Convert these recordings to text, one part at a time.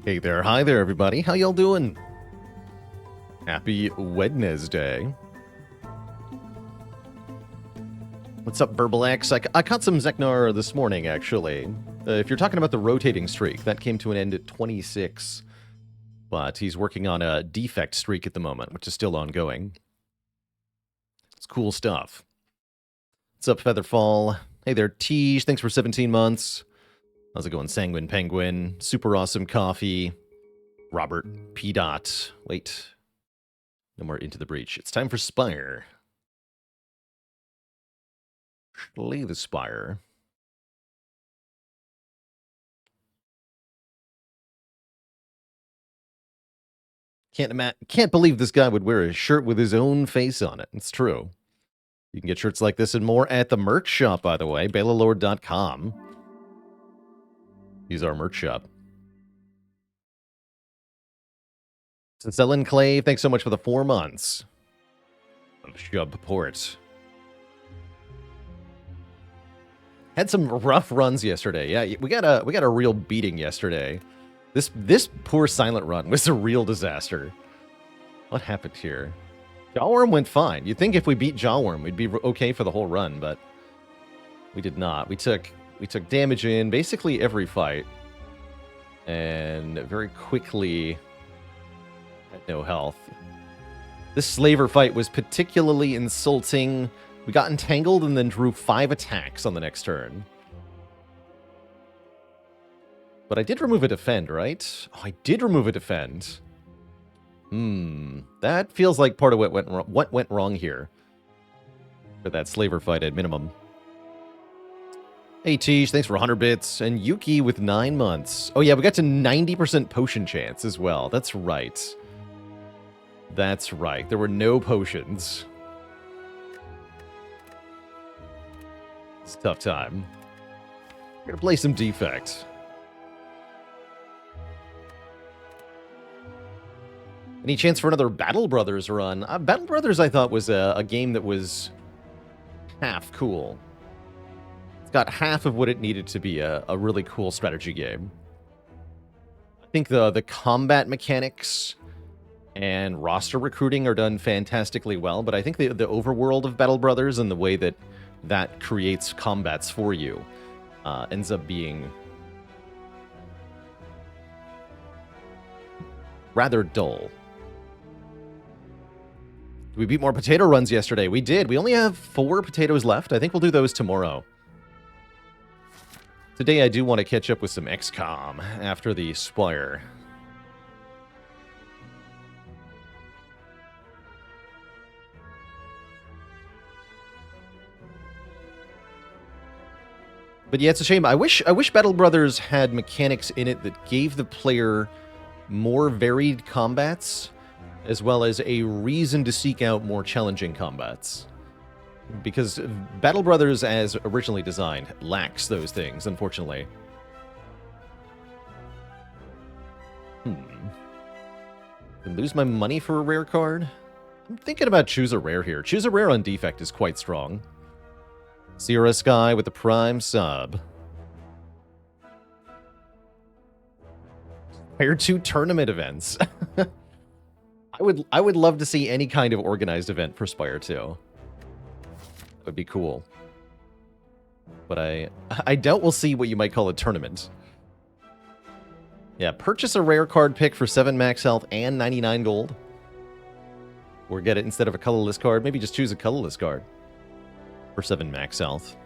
Hey there, hi there, everybody. How y'all doing? Happy Wednesday. What's up, Burble-X? I caught some Zeknar this morning, actually. If you're talking about the rotating streak, that came to an end at 26. But he's working on a Defect streak at the moment, which is still ongoing. It's cool stuff. What's up, Featherfall? Hey there, Tej. Thanks for 17 months. How's it going, Sanguine Penguin? Super awesome coffee. Robert P. Dot. Wait. No more Into the Breach. It's time for Spire. Slay the Spire. Can't believe this guy would wear a shirt with his own face on it. It's true. You can get shirts like this and more at the merch shop, by the way. Baalor.com. Use our merch shop. Sincel Enclave, thanks so much for the 4 months of Shubport. Had some rough runs yesterday. Yeah, we got a real beating yesterday. This poor silent run was a real disaster. What happened here? Jawworm went fine. You'd think if we beat Jawworm, we'd be okay for the whole run, but we did not. We took damage in basically every fight, and very quickly had no health. This Slaver fight was particularly insulting. We got entangled and then drew 5 attacks on the next turn. But I did remove a defend, right? Oh, I did remove a defend. That feels like part of what went wrong here. For that Slaver fight at minimum. Hey, Tej, thanks for 100 bits. And Yuki with 9 months. Oh, yeah, we got to 90% potion chance as well. That's right. That's right. There were no potions. It's a tough time. We're going to play some Defect. Any chance for another Battle Brothers run? Battle Brothers, I thought, was a game that was half cool. It's got half of what it needed to be a really cool strategy game. I think the combat mechanics and roster recruiting are done fantastically well, but I think the overworld of Battle Brothers and the way that creates combats for you ends up being rather dull. We beat more potato runs yesterday. We did. We only have 4 potatoes left. I think we'll do those tomorrow. Today I do want to catch up with some XCOM after the Spire. But yeah, it's a shame. I wish Battle Brothers had mechanics in it that gave the player more varied combats, as well as a reason to seek out more challenging combats. Because Battle Brothers, as originally designed, lacks those things, unfortunately. Lose my money for a rare card? I'm thinking about choose a rare here. Choose a rare on Defect is quite strong. Sierra Sky with the Prime sub. Spire 2 tournament events. I would love to see any kind of organized event for Spire 2. That would be cool. But I doubt we'll see what you might call a tournament. Yeah, purchase a rare card pick for 7 max health and 99 gold. Or get it instead of a colorless card. Maybe just choose a colorless card for 7 max health.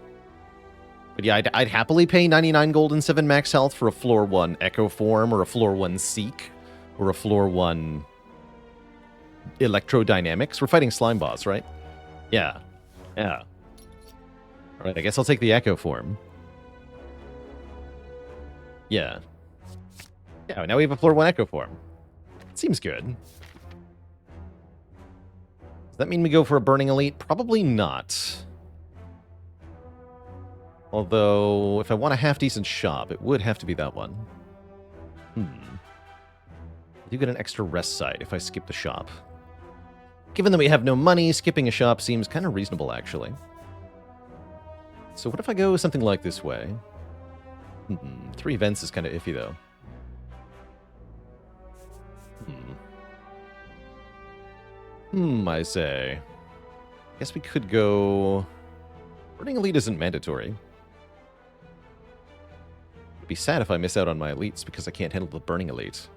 But yeah, I'd happily pay 99 gold and 7 max health for a floor 1 Echo Form, or a floor 1 Seek, or a floor 1 Electrodynamics. We're fighting slime boss, right? Yeah. Yeah. Alright, I guess I'll take the Echo Form. Yeah. Yeah, now we have a floor 1 Echo Form. Seems good. Does that mean we go for a Burning Elite? Probably not. Although, if I want a half-decent shop, it would have to be that one. I do get an extra rest site if I skip the shop. Given that we have no money, skipping a shop seems kind of reasonable, actually. So what if I go something like this way? 3 events is kind of iffy, though. I say. Guess we could go... Burning Elite isn't mandatory. It'd be sad if I miss out on my elites because I can't handle the Burning Elite.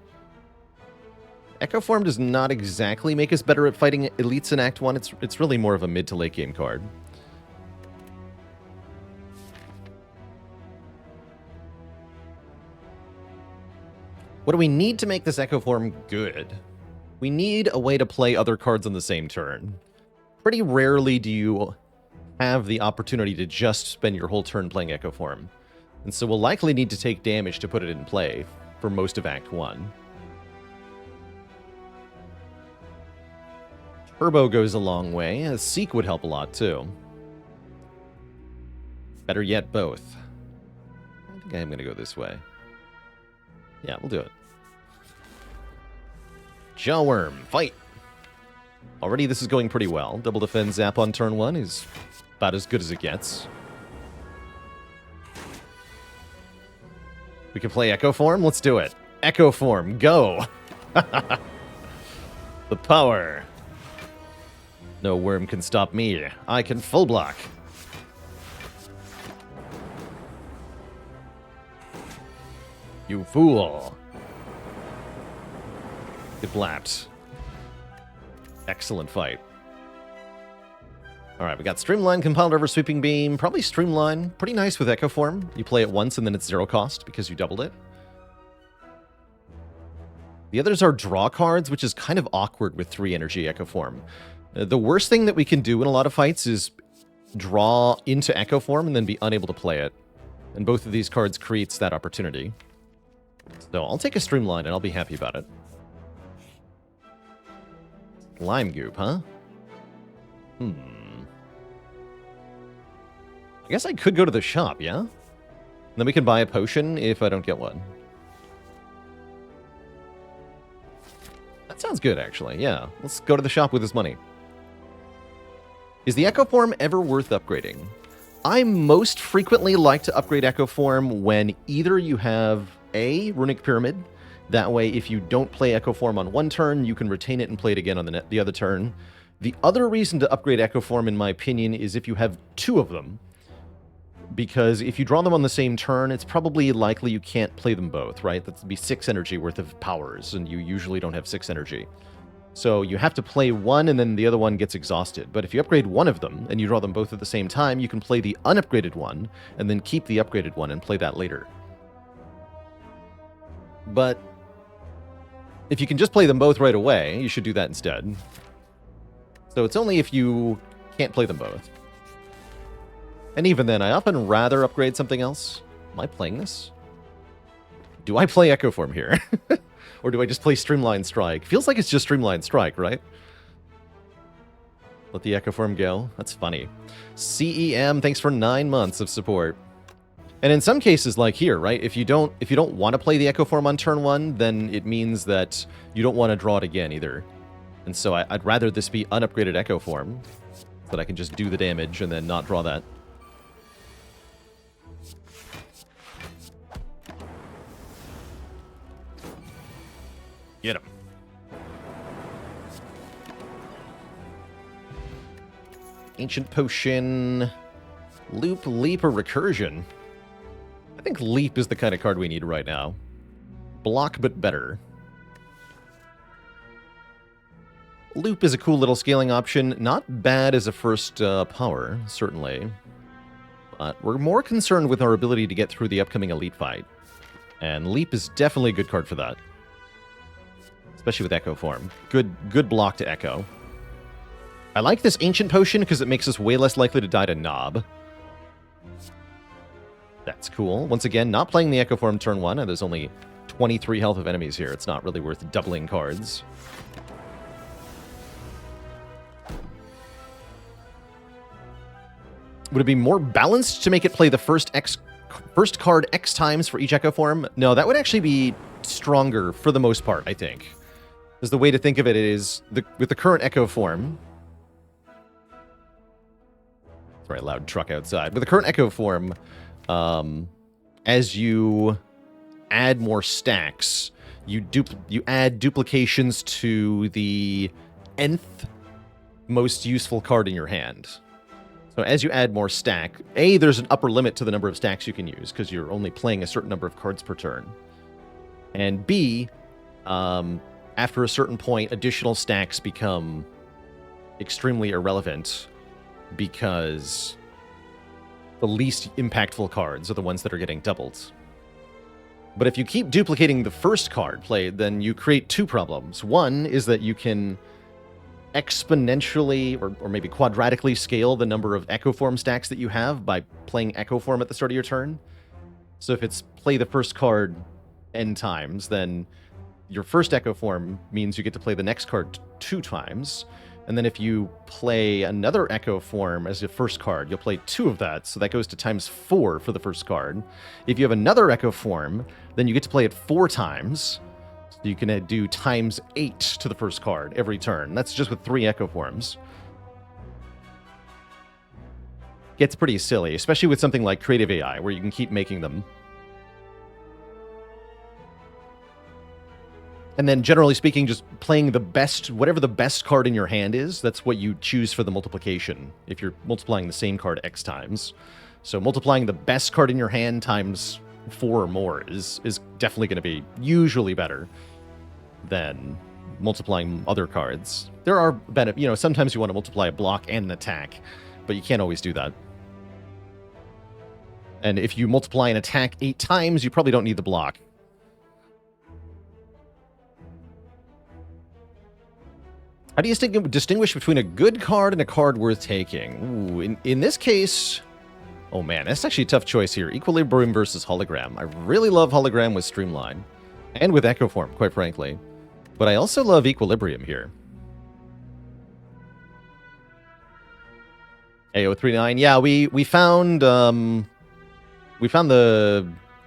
Echo Form does not exactly make us better at fighting elites in Act 1. It's really more of a mid to late game card. What do we need to make this Echo Form good? We need a way to play other cards on the same turn. Pretty rarely do you have the opportunity to just spend your whole turn playing Echo Form. And so we'll likely need to take damage to put it in play for most of Act 1. Turbo goes a long way. A Seek would help a lot, too. Better yet, both. I think I'm going to go this way. Yeah, we'll do it. Jawworm, fight! Already this is going pretty well. Double defend zap on turn 1 is about as good as it gets. We can play Echo Form? Let's do it. Echo Form, go! The power. No worm can stop me. I can full block. You fool. Get blapped. Excellent fight. Alright, we got Streamline, Compiled Over Sweeping Beam. Probably Streamline. Pretty nice with Echo Form. You play it once and then it's 0 cost because you doubled it. The others are draw cards, which is kind of awkward with 3 energy Echo Form. The worst thing that we can do in a lot of fights is draw into Echo Form and then be unable to play it. And both of these cards creates that opportunity. So I'll take a Streamline and I'll be happy about it. Lime Goop, huh? I guess I could go to the shop, yeah? And then we can buy a potion if I don't get one. That sounds good, actually, yeah. Let's go to the shop with this money. Is the Echo Form ever worth upgrading? I most frequently like to upgrade Echo Form when either you have a Runic Pyramid. That way, if you don't play Echo Form on one turn, you can retain it and play it again on the other turn. The other reason to upgrade Echo Form, in my opinion, is if you have 2 of them. Because if you draw them on the same turn, it's probably likely you can't play them both, right? That'd be 6 energy worth of powers, and you usually don't have 6 energy. So you have to play one, and then the other one gets exhausted. But if you upgrade one of them, and you draw them both at the same time, you can play the unupgraded one, and then keep the upgraded one and play that later. But if you can just play them both right away, you should do that instead. So it's only if you can't play them both. And even then, I often rather upgrade something else. Am I playing this? Do I play Echo Form here? Or do I just play Streamline Strike? Feels like it's just Streamline Strike, right? Let the Echo Form go. That's funny. CEM, thanks for 9 months of support. And in some cases, like here, right? If you don't want to play the Echo Form on turn 1, then it means that you don't want to draw it again either. And so I'd rather this be unupgraded Echo Form, so that I can just do the damage and then not draw that. Get him. Ancient Potion. Loop, Leap, or Recursion. I think Leap is the kind of card we need right now. Block, but better. Loop is a cool little scaling option. Not bad as a first power, certainly. But we're more concerned with our ability to get through the upcoming Elite fight. And Leap is definitely a good card for that. Especially with Echo Form. Good block to Echo. I like this Ancient Potion because it makes us way less likely to die to Knob. That's cool. Once again, not playing the Echo Form turn 1, and there's only 23 health of enemies here. It's not really worth doubling cards. Would it be more balanced to make it play the first card X times for each Echo Form? No, that would actually be stronger for the most part, I think. Because the way to think of it is, with the current Echo Form... Sorry, loud truck outside. With the current Echo Form, as you add more stacks, you add duplications to the nth most useful card in your hand. So as you add more stack, A, there's an upper limit to the number of stacks you can use, because you're only playing a certain number of cards per turn. And B, after a certain point, additional stacks become extremely irrelevant, because the least impactful cards are the ones that are getting doubled. But if you keep duplicating the first card played, then you create two problems. One is that you can exponentially or maybe quadratically scale the number of Echo Form stacks that you have by playing Echo Form at the start of your turn. So if it's play the first card n times, then your first Echo Form means you get to play the next card 2 times. And then if you play another Echo Form as your first card, you'll play 2 of that, so that goes to times 4 for the first card. If you have another Echo Form, then you get to play it 4 times. So you can do times 8 to the first card every turn. That's just with 3 Echo Forms. Gets pretty silly, especially with something like Creative AI, where you can keep making them. And then, generally speaking, just playing the best, whatever the best card in your hand is, that's what you choose for the multiplication, if you're multiplying the same card X times. So multiplying the best card in your hand times 4 or more is definitely going to be usually better than multiplying other cards. There are benefits, sometimes you want to multiply a block and an attack, but you can't always do that. And if you multiply an attack 8 times, you probably don't need the block. How do you distinguish between a good card and a card worth taking? Ooh, in this case... Oh man, that's actually a tough choice here. Equilibrium versus Hologram. I really love Hologram with Streamline. And with Echo Form, quite frankly. But I also love Equilibrium here. AO39. Yeah, we found the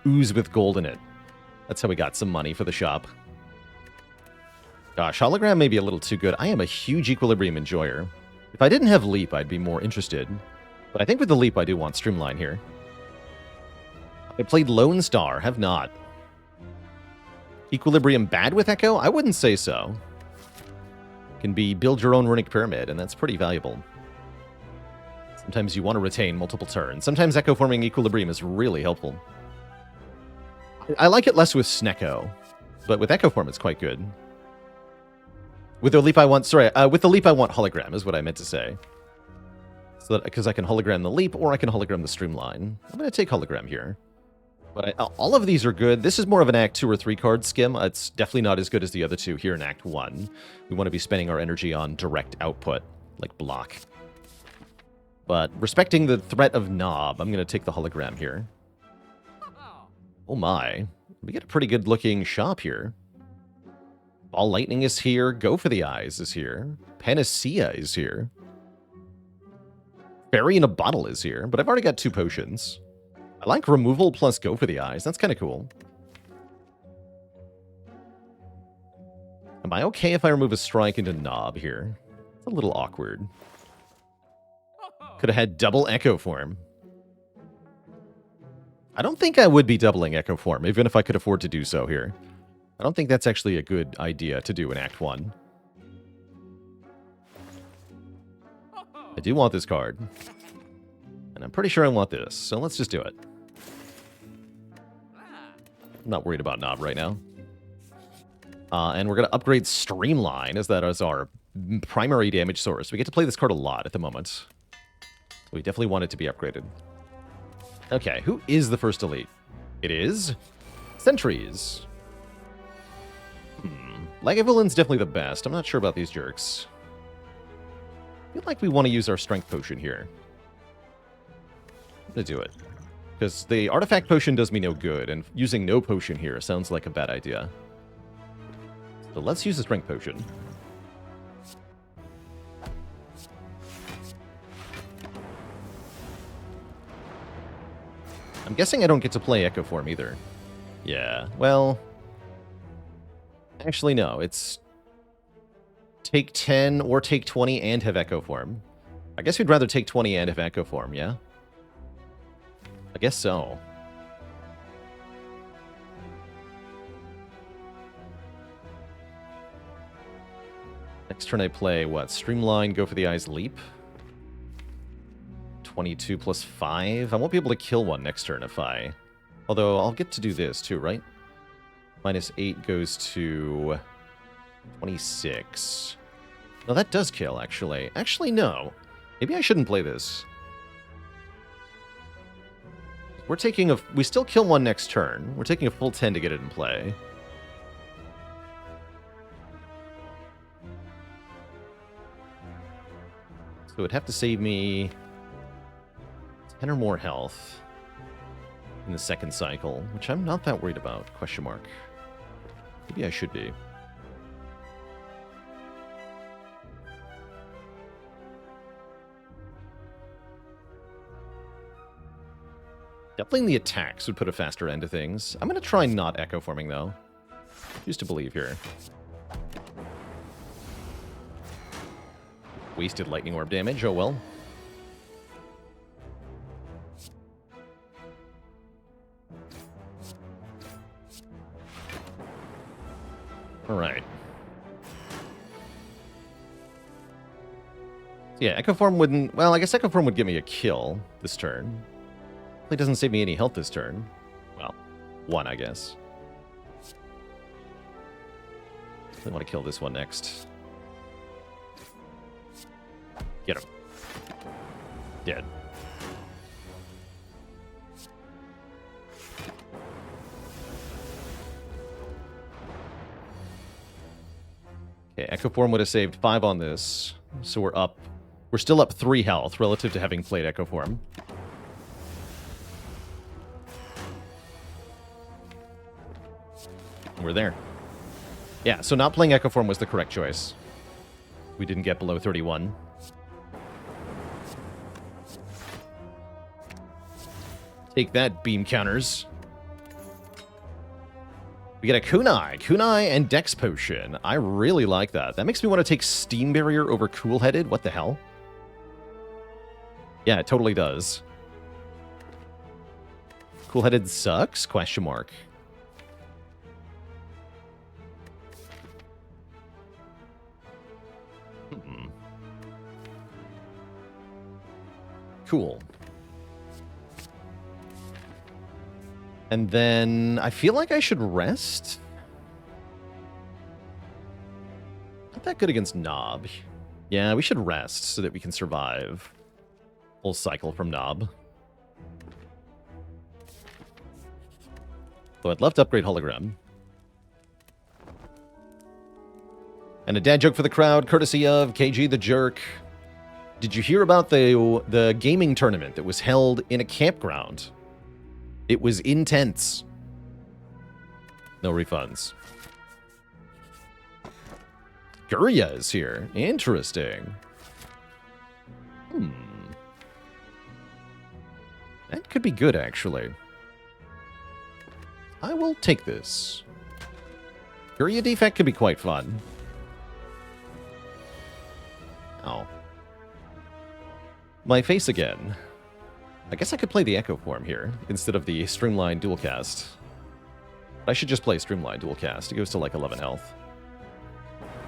ooze with gold in it. That's how we got some money for the shop. Gosh, Hologram may be a little too good. I am a huge Equilibrium enjoyer. If I didn't have Leap, I'd be more interested. But I think with the Leap, I do want Streamline here. I played Lone Star, have not. Equilibrium bad with Echo? I wouldn't say so. Can be build your own Runic Pyramid, and that's pretty valuable. Sometimes you want to retain multiple turns. Sometimes Echo Forming Equilibrium is really helpful. I like it less with Snecko, but with Echo Form, it's quite good. With the Leap, I want Hologram, is what I meant to say. So that, because I can Hologram the Leap, or I can Hologram the Streamline. I'm going to take Hologram here. But all of these are good. This is more of an Act 2 or 3 card skim. It's definitely not as good as the other two here in Act 1. We want to be spending our energy on direct output, like block. But respecting the threat of Knob, I'm going to take the Hologram here. Oh my. We get a pretty good looking shop here. Ball Lightning is here. Go for the Eyes is here. Panacea is here. Fairy in a Bottle is here, but I've already got 2 potions. I like Removal plus Go for the Eyes. That's kind of cool. Am I okay if I remove a Strike into Knob here? It's a little awkward. Could have had double Echo Form. I don't think I would be doubling Echo Form, even if I could afford to do so here. I don't think that's actually a good idea to do in Act 1. I do want this card. And I'm pretty sure I want this, so let's just do it. I'm not worried about Knob right now. And we're going to upgrade Streamline, as that is our primary damage source. We get to play this card a lot at the moment. So we definitely want it to be upgraded. Okay, who is the first elite? It is Sentries. Lagavulin definitely the best. I'm not sure about these jerks. I feel like we want to use our Strength Potion here. I'm going to do it. Because the Artifact Potion does me no good, and using no potion here sounds like a bad idea. So let's use the Strength Potion. I'm guessing I don't get to play Echo Form either. Yeah, well... Actually, no. It's take 10 or take 20 and have Echo Form. I guess we'd rather take 20 and have Echo Form, yeah? I guess so. Next turn I play what? Streamline, go for the eyes, leap. 22 plus 5. I won't be able to kill one next turn if I... Although I'll get to do this too, right? Minus 8 goes to 26. No, that does kill, actually. Actually, no. Maybe I shouldn't play this. We're taking a... We still kill one next turn. We're taking a full 10 to get it in play. So it'd have to save me 10 or more health in the second cycle, which I'm not that worried about, question mark. Maybe I should be. Definitely the attacks would put a faster end to things. I'm going to try not echo forming, though. Choose to believe here. Wasted lightning orb damage, oh well. Alright. Yeah, Echo Form wouldn't... Well, I guess Echo Form would give me a kill this turn. It doesn't save me any health this turn. Well, 1, I guess. I want to kill this one next. Get him. Dead. Okay, Echo Form would have saved 5 on this. So we're up. We're still up 3 health relative to having played Echo Form. We're there. Yeah, so not playing Echo Form was the correct choice. We didn't get below 31. Take that, beam counters. We get a Kunai. Kunai and Dex Potion. I really like that. That makes me want to take Steam Barrier over Cool-Headed. What the hell? Yeah, it totally does. Cool-Headed sucks? Question mark. Cool. And then I feel like I should rest. Not that good against Knob. Yeah, we should rest so that we can survive. Full cycle from Knob. So I'd love to upgrade Hologram. And a dad joke for the crowd, courtesy of KG the Jerk. Did you hear about the gaming tournament that was held in a campground? It was intense. No refunds. Guria is here. Interesting. That could be good, actually. I will take this. Guria Defect could be quite fun. Oh. My face again. I guess I could play the Echo Form here, instead of the Streamline Dualcast. I should just play Streamline Dualcast. It goes to like 11 health.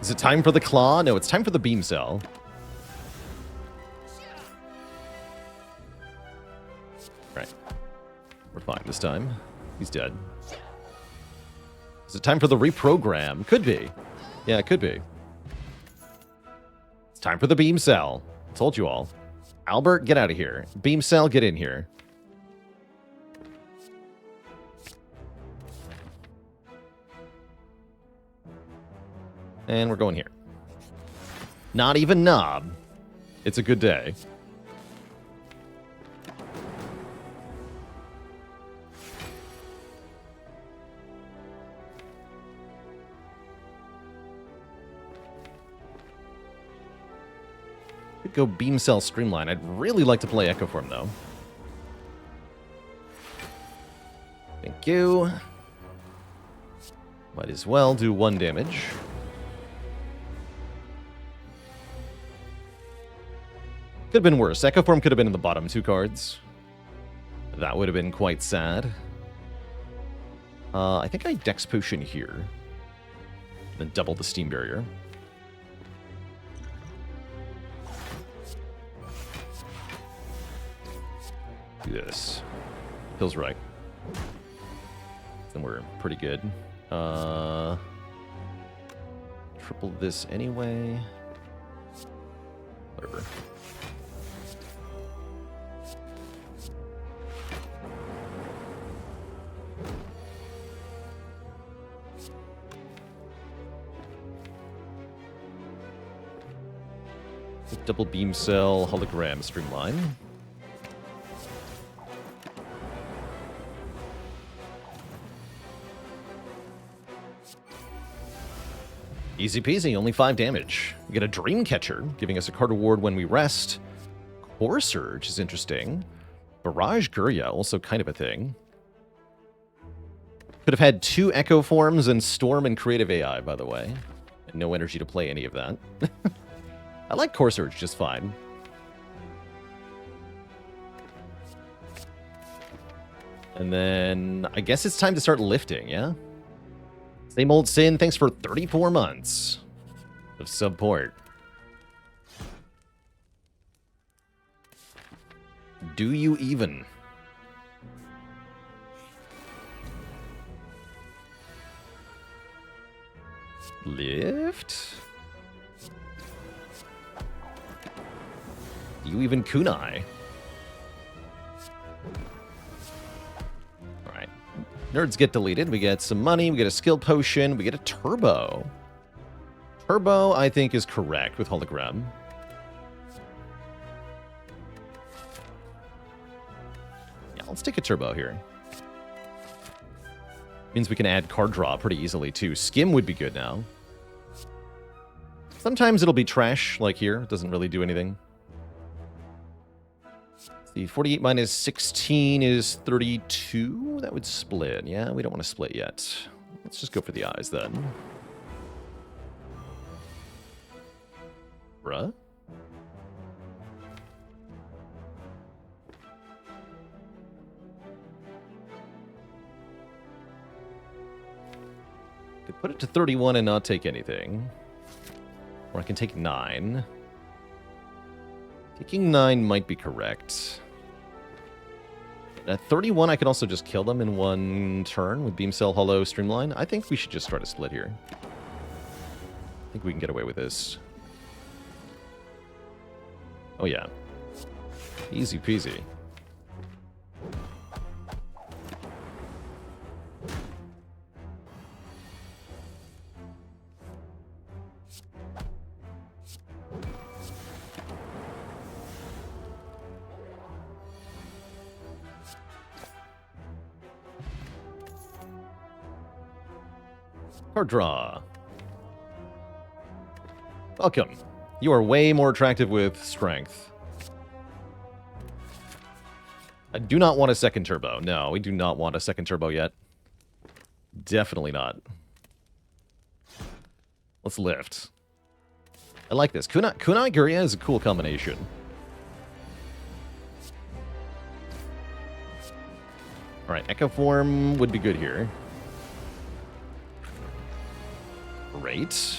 Is it time for the Claw? No, it's time for the Beam Cell. Right. We're fine this time. He's dead. Is it time for the Reprogram? Could be. Yeah, it could be. It's time for the Beam Cell. I told you all. Albert, get out of here. Beam Cell, get in here. And we're going here. Not even Knob. It's a good day. Could go Beam Cell Streamline. I'd really like to play Echo Form, though. Thank you. Might as well do 1 damage. Could have been worse. Echo Form could have been in the bottom 2 cards. That would have been quite sad. I think I Dex Potion here. Then double the Steam Barrier. Yes. Feels right. Then we're pretty good. Triple this anyway. Whatever. Double beam cell, hologram, streamline. Easy peasy, only 5 damage. We get a Dream Catcher, giving us a card reward when we rest. Core Surge is interesting. Barrage Gurya, also kind of a thing. Could have had 2 Echo Forms and Storm and Creative AI, by the way. And no energy to play any of that. I like Core Surge just fine. And then I guess it's time to start lifting, yeah? Same old sin, thanks for 34 months of support. Do you even? Lift? Do you even kunai? Alright. Nerds get deleted. We get some money. We get a skill potion. We get a turbo. Turbo, I think, is correct with hologram. Yeah, let's take a turbo here. Means we can add card draw pretty easily, too. Skim would be good now. Sometimes it'll be trash, like here. It doesn't really do anything. The 48 minus 16 is 32. That would split. Yeah, we don't want to split yet. Let's just go for the eyes, then. Bruh. Could put it to 31 and not take anything. Or I can take 9. Taking 9 might be correct. At 31, I could also just kill them in one turn with Beam Cell, Hollow, Streamline. I think we should just try to split here. I think we can get away with this. Oh yeah. Easy peasy. Card draw. Welcome. You are way more attractive with strength. I do not want a second turbo. No, we do not want a second turbo yet. Definitely not. Let's lift. I like this. Kunai Gurya is a cool combination. Alright, Echo Form would be good here. Great.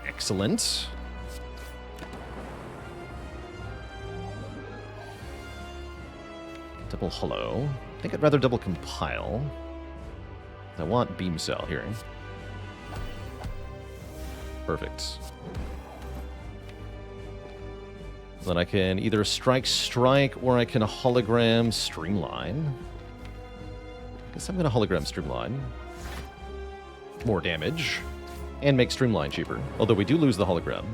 Excellent. Double Hollow. I think I'd rather double Compile. I want Beam Cell here. Perfect. Then I can either strike, or I can hologram Streamline. Guess I'm gonna hologram Streamline. More damage. And make Streamline cheaper. Although we do lose the hologram.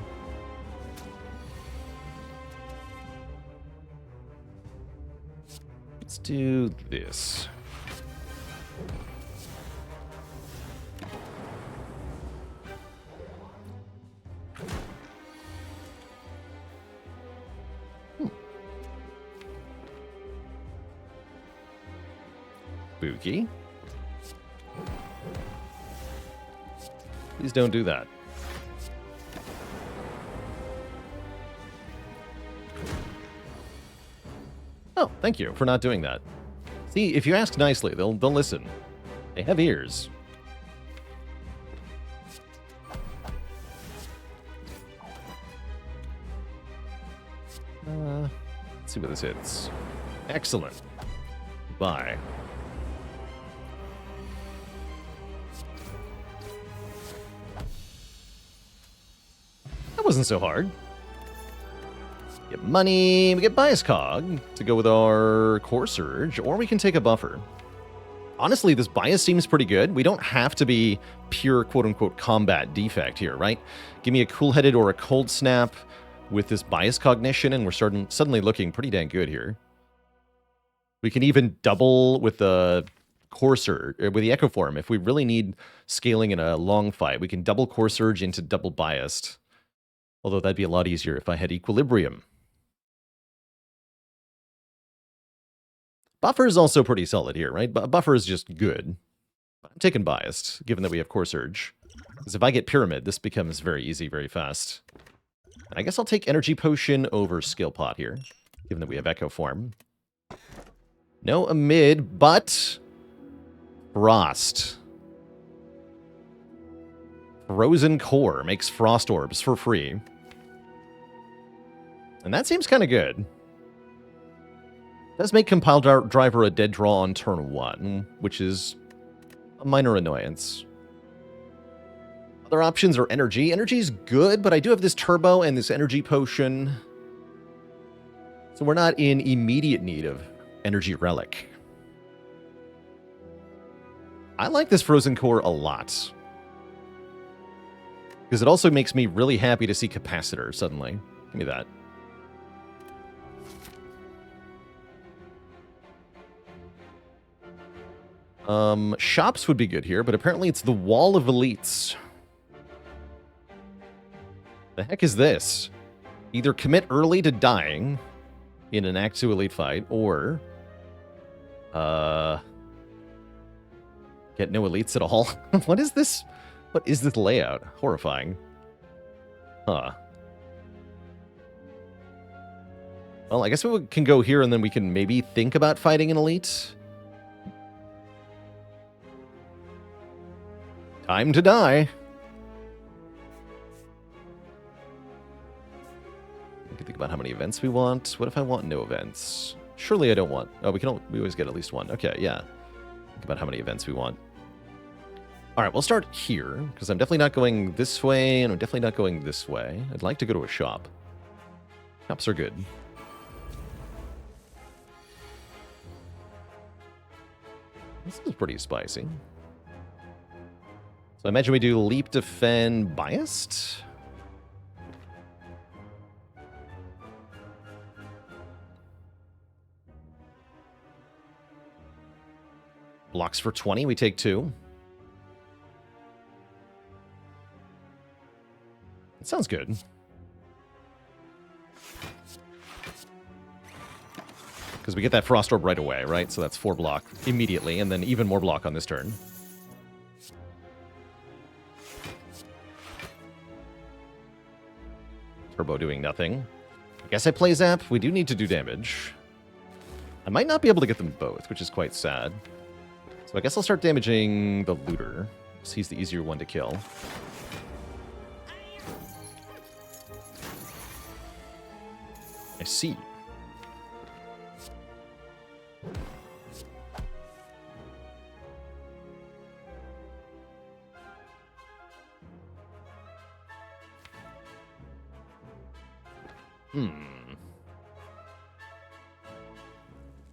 Let's do this. Spooky. Please don't do that. Oh, thank you for not doing that. See, if you ask nicely, they'll listen. They have ears. Let's see what this hits. Excellent. by. That wasn't so hard. Get money, we get Bias Cog to go with our Core Surge, or we can take a buffer. Honestly, this Bias seems pretty good. We don't have to be pure quote-unquote combat defect here, right? Give me a Cool-Headed or a Cold Snap with this Bias Cognition, and we're suddenly looking pretty dang good here. We can even double with the Core Surge, with the Echo Form. If we really need scaling in a long fight, we can double Core Surge into double Biased. Although that'd be a lot easier if I had Equilibrium. Buffer is also pretty solid here, right? Buffer is just good. I'm taking Biased, given that we have Core Surge. Because if I get Pyramid, this becomes very easy, very fast. And I guess I'll take Energy Potion over Skill Pot here, given that we have Echo Form. No Amid, but Frost. Frozen Core makes Frost Orbs for free. And that seems kind of good. Does make Compile Driver a dead draw on turn 1, which is a minor annoyance. Other options are Energy. Energy's good, but I do have this Turbo and this Energy Potion. So we're not in immediate need of Energy Relic. I like this Frozen Core a lot. Because it also makes me really happy to see Capacitor suddenly. Give me that. Shops would be good here, but apparently it's the Wall of Elites. The heck is this? Either commit early to dying in an Act 2 Elite fight, or get no elites at all. What is this? What is this layout? Horrifying. Huh. Well, I guess we can go here and then we can maybe think about fighting an elite. Time to die. We can think about how many events we want. What if I want no events? Surely I don't want... Oh, we always get at least one. Okay, yeah. Think about how many events we want. All right, we'll start here, because I'm definitely not going this way, and I'm definitely not going this way. I'd like to go to a shop. Shops are good. This is pretty spicy. So I imagine we do Leap, Defend, Biased? Blocks for 20, we take 2. It sounds good. Because we get that Frost Orb right away, right? So that's 4 block immediately, and then even more block on this turn. Turbo doing nothing. I guess I play Zap. We do need to do damage. I might not be able to get them both, which is quite sad. So I guess I'll start damaging the Looter, because he's the easier one to kill. I see.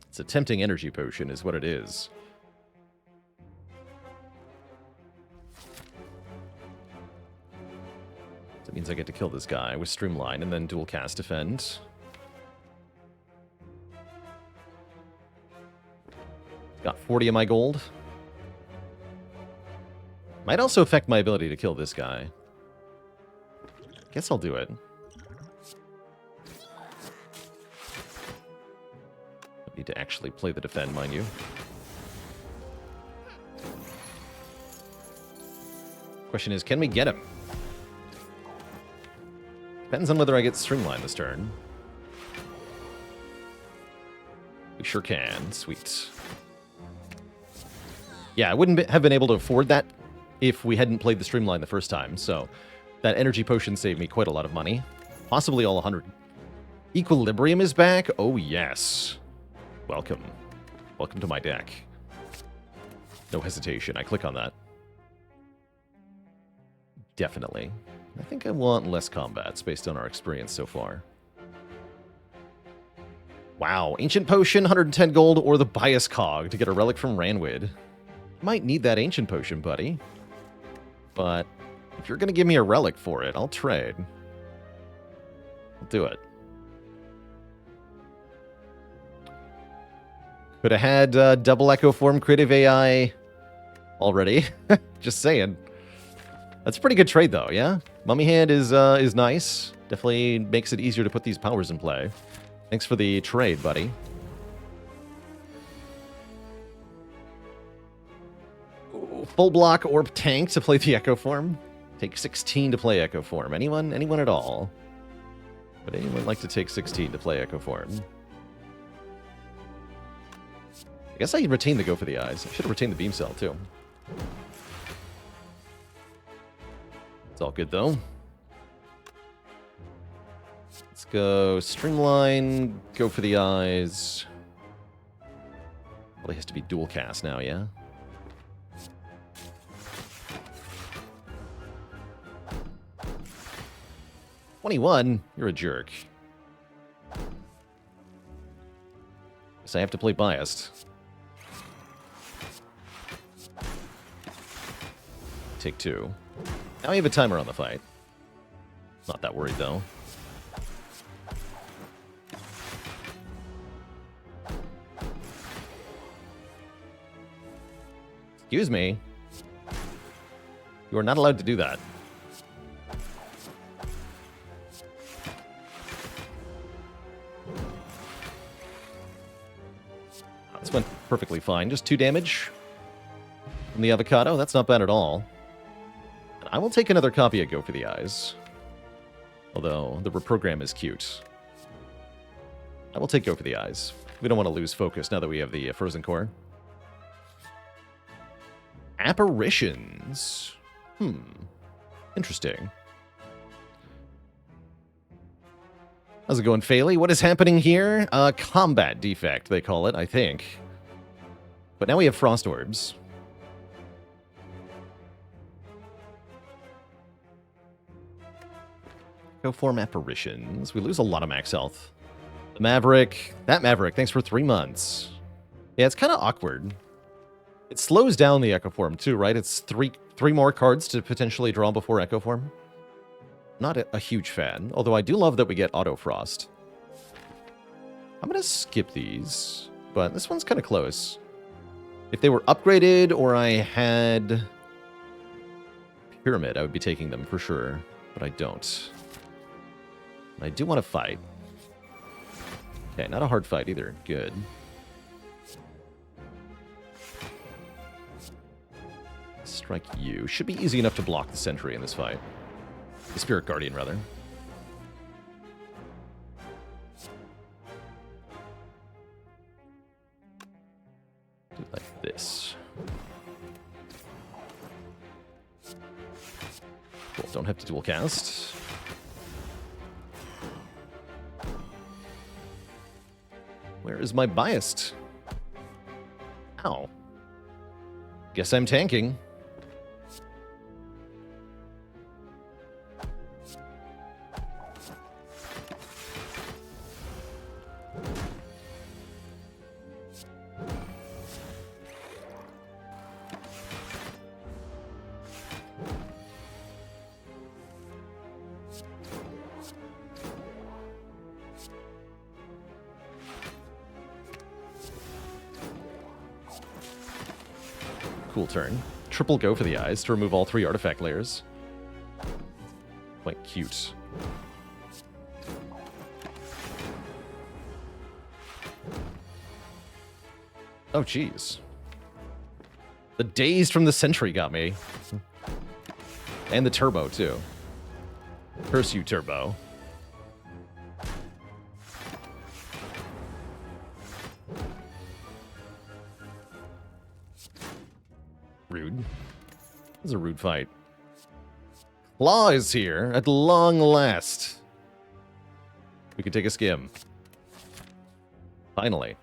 It's a tempting energy potion is what it is. That means I get to kill this guy with Streamline and then dual cast Defend. Got 40 of my gold. Might also affect my ability to kill this guy. Guess I'll do it. I need to actually play the Defend, mind you. Question is, can we get him? Depends on whether I get Streamline this turn. We sure can. Sweet. Yeah, I wouldn't have been able to afford that if we hadn't played the Streamline the first time, so that energy potion saved me quite a lot of money. Possibly all 100. Equilibrium is back? Oh, yes. Welcome. Welcome to my deck. No hesitation. I click on that. Definitely. I think I want less combats based on our experience so far. Wow. Ancient Potion, 110 gold, or the Bias Cog to get a relic from Ranwid. Might need that Ancient Potion, buddy. But if you're going to give me a relic for it, I'll trade. I'll do it. Could have had double Echo Form Creative AI already. Just saying. That's a pretty good trade, though, yeah? Mummy Hand is nice. Definitely makes it easier to put these powers in play. Thanks for the trade, buddy. Ooh, full block Orb Tank to play the Echo Form. Take 16 to play Echo Form. Anyone? Anyone at all? Would anyone like to take 16 to play Echo Form? I guess I retain the Go for the Eyes. I should have retained the Beam Cell, too. It's all good, though. Let's go Streamline, Go for the Eyes. Probably has to be dual cast now, yeah? $21? You're a jerk. Guess I have to play Biased. Take 2. Now we have a timer on the fight. Not that worried, though. Excuse me. You are not allowed to do that. This went perfectly fine. Just 2 damage from the avocado. That's not bad at all. I will take another copy of Go for the Eyes. Although, the reprogram is cute. I will take Go for the Eyes. We don't want to lose focus now that we have the Frozen Core. Apparitions. Interesting. How's it going, Faley? What is happening here? Combat defect, they call it, I think. But now we have Frost Orbs. Go form apparitions. We lose a lot of max health. The Maverick. That Maverick, thanks for 3 months. Yeah, it's kind of awkward. It slows down the Echo Form too, right? It's three more cards to potentially draw before Echo Form. Not a huge fan, although I do love that we get Auto Frost. I'm going to skip these, but this one's kind of close. If they were upgraded or I had Pyramid, I would be taking them for sure, but I don't. I do want to fight. Okay, not a hard fight either. Good. Strike you. Should be easy enough to block the Sentry in this fight. The Spirit Guardian, rather. Do it like this. Cool. Don't have to dual cast. Where is my Biased? Ow. Guess I'm tanking. Cool turn. Triple Go for the Eyes to remove all 3 artifact layers. Quite cute. Oh, jeez. The Dazed from the Sentry got me. And the Turbo, too. Curse you, Turbo. Rude. This is a rude fight. Claw is here at long last. We can take a skim. Finally.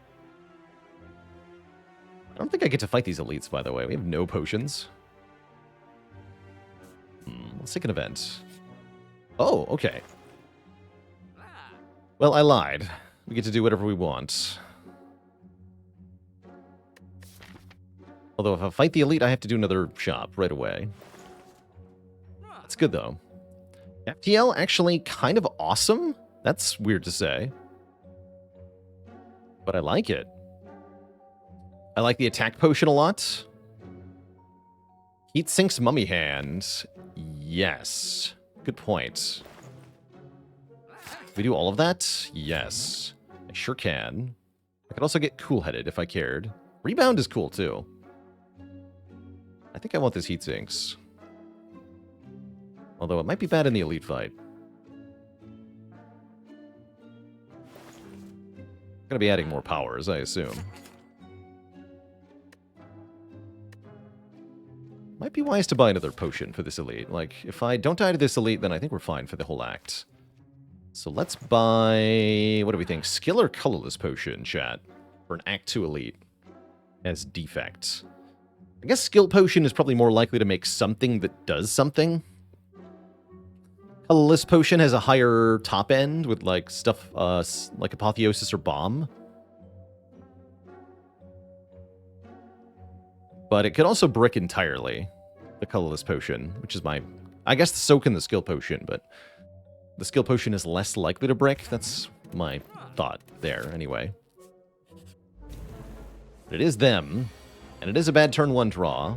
I don't think I get to fight these elites, by the way. We have no potions. Let's take an event. Oh, okay. Well, I lied. We get to do whatever we want. Although if I fight the elite, I have to do another shop right away. That's good, though. FTL actually kind of awesome? That's weird to say. But I like it. I like the attack potion a lot. Heat sinks mummy hand. Yes. Good point. Can we do all of that? Yes. I sure can. I could also get cool-headed if I cared. Rebound is cool, too. I think I want this heat sinks. Although it might be bad in the elite fight. Gonna be adding more powers, I assume. Might be wise to buy another potion for this elite. Like, if I don't die to this elite, then I think we're fine for the whole act. So let's buy... What do we think? Skill or colorless potion, chat? For an Act 2 elite. As Defect. I guess skill potion is probably more likely to make something that does something. Colorless potion has a higher top end with like stuff like apotheosis or bomb. But it could also brick entirely, the colorless potion, which is my... I guess the soak and the skill potion, but the skill potion is less likely to brick. That's my thought there, anyway. But it is them, and it is a bad turn 1 draw.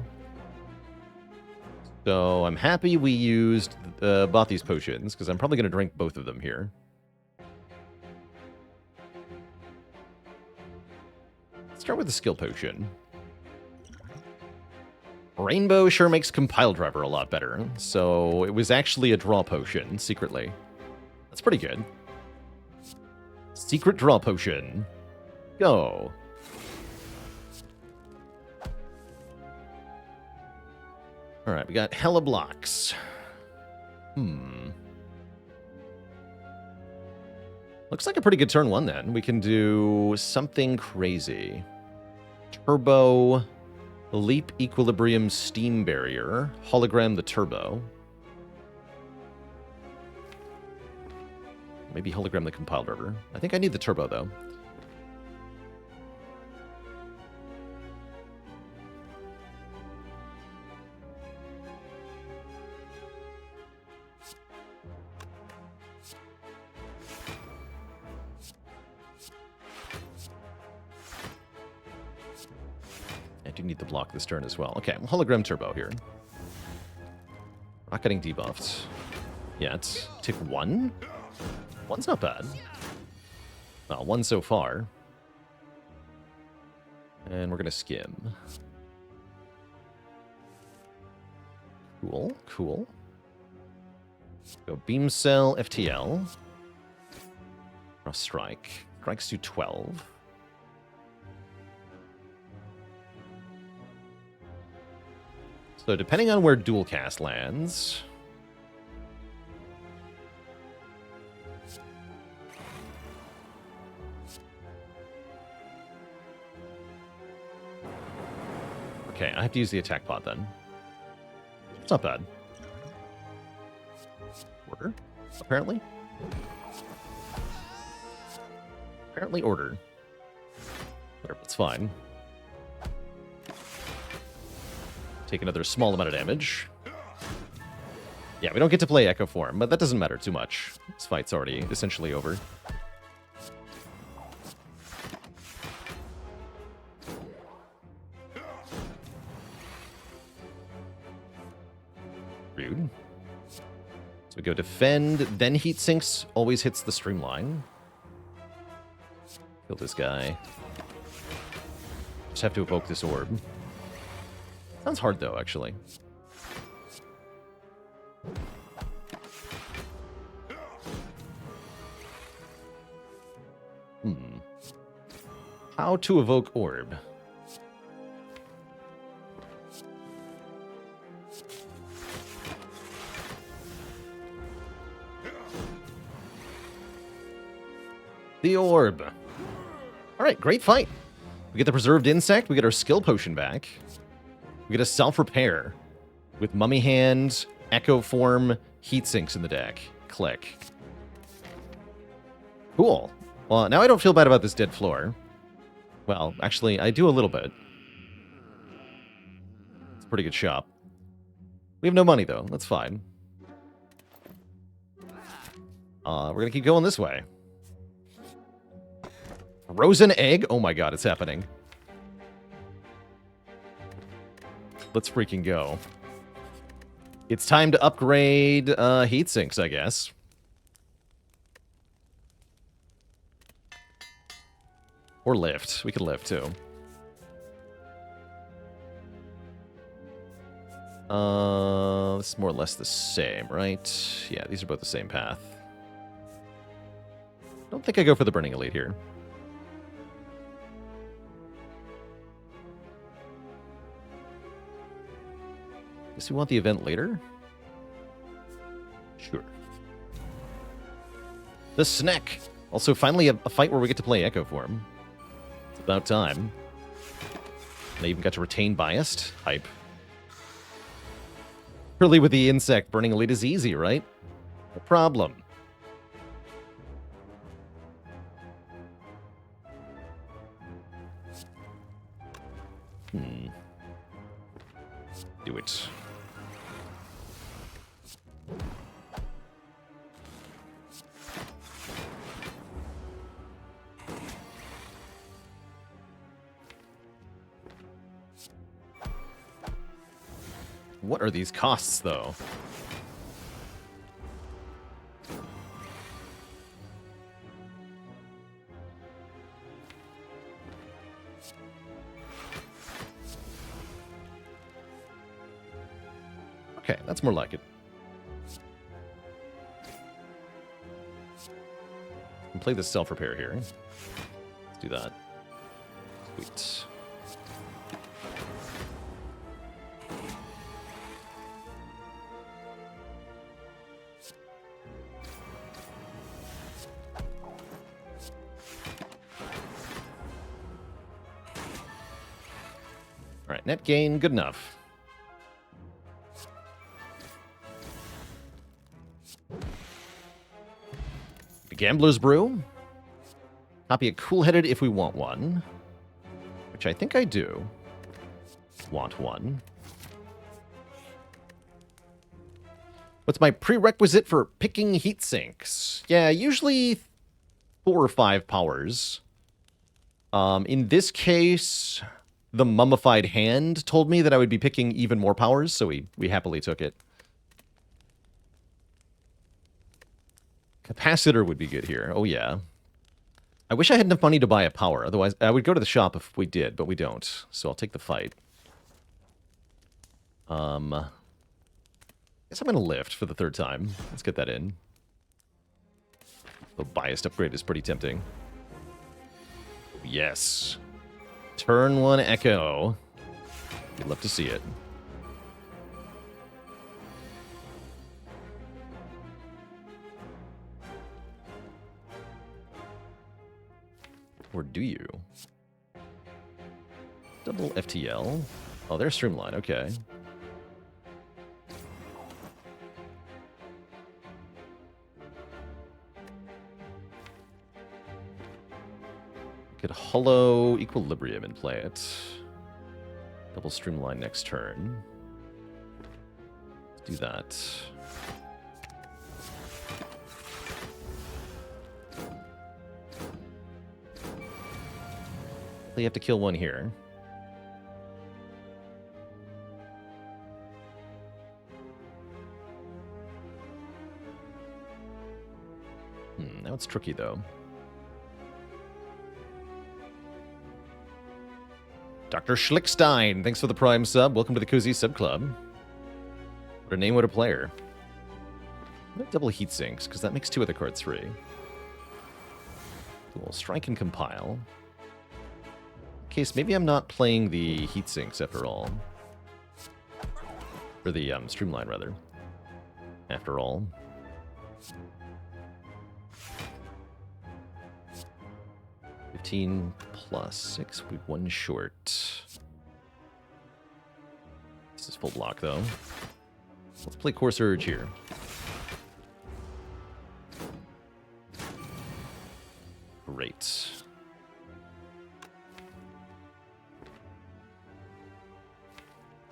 So I'm happy we used bought these potions, because I'm probably going to drink both of them here. Let's start with the skill potion. Rainbow sure makes Compile Driver a lot better, so it was actually a draw potion, secretly. That's pretty good. Secret draw potion. Go. Alright, we got hella blocks. Looks like a pretty good turn 1 then. We can do something crazy. Turbo, Leap Equilibrium Steam Barrier, Hologram the Turbo. Maybe Hologram the Compile Driver. I think I need the Turbo though. I do need to block this turn as well. Okay, Hologram Turbo here. Not getting debuffed yet. Tick 1? 1's not bad. Well, 1 so far. And we're going to skim. Cool, cool. Go Beam Cell, FTL. Cross Strike. Strikes do 12. So depending on where Dual Cast lands... Okay, I have to use the attack pod then. It's not bad. Order? Apparently? Apparently order. Whatever, it's fine. Take another small amount of damage. Yeah, we don't get to play Echo Form, but that doesn't matter too much. This fight's already essentially over. Rude. So we go Defend, then Heat Sinks, always hits the Streamline. Kill this guy. Just have to evoke this orb. Sounds hard, though, actually. How to evoke orb? The orb. All right, great fight. We get the Preserved Insect. We get our Skill Potion back. We get a Self-Repair with Mummy Hand, Echo Form, Heat Sinks in the deck. Click. Cool. Well, now I don't feel bad about this dead floor. Well, actually, I do a little bit. It's a pretty good shop. We have no money, though. That's fine. We're going to keep going this way. Frozen egg? Oh my god, it's happening. Let's freaking go. It's time to upgrade heat sinks, I guess. Or lift. We can lift, too. This is more or less the same, right? Yeah, these are both the same path. Don't think I go for the Burning Elite here. Guess we want the event later? Sure. The Snack! Also, finally a fight where we get to play Echo Form. It's about time. And I even got to retain Biased. Hype. Surely with the insect, Burning Elite is easy, right? No problem. Do it. What are these costs, though? Okay, that's more like it. We can play this self-repair here. Let's do that. Sweet. All right, net gain, good enough. Gambler's Brew. Copy a Cool-Headed if we want one. Which I think I do. Want one. What's my prerequisite for picking heat sinks? Yeah, usually 4 or 5 powers. In this case, the Mummified Hand told me that I would be picking even more powers, so we happily took it. Capacitor would be good here. Oh, yeah. I wish I had enough money to buy a power. Otherwise, I would go to the shop if we did, but we don't. So I'll take the fight. Guess I'm going to lift for the 3rd time. Let's get that in. The biased upgrade is pretty tempting. Yes. Turn 1 Echo. We'd love to see it. Or do you? Double FTL. Oh, they're Streamline. Okay. Could Hollow Equilibrium and play it. Double Streamline next turn. Let's do that. You have to kill one here. Now it's tricky, though. Dr. Schlickstein, thanks for the Prime sub. Welcome to the Cozy Sub Club. What a name, what a player. Double heat sinks, because that makes 2 of the cards 3. Cool. Strike and compile. Case, maybe I'm not playing the heat sinks after all. Or the streamline, rather. After all. 15 plus 6, we one short. This is full block, though. Let's play Course Urge here. Great.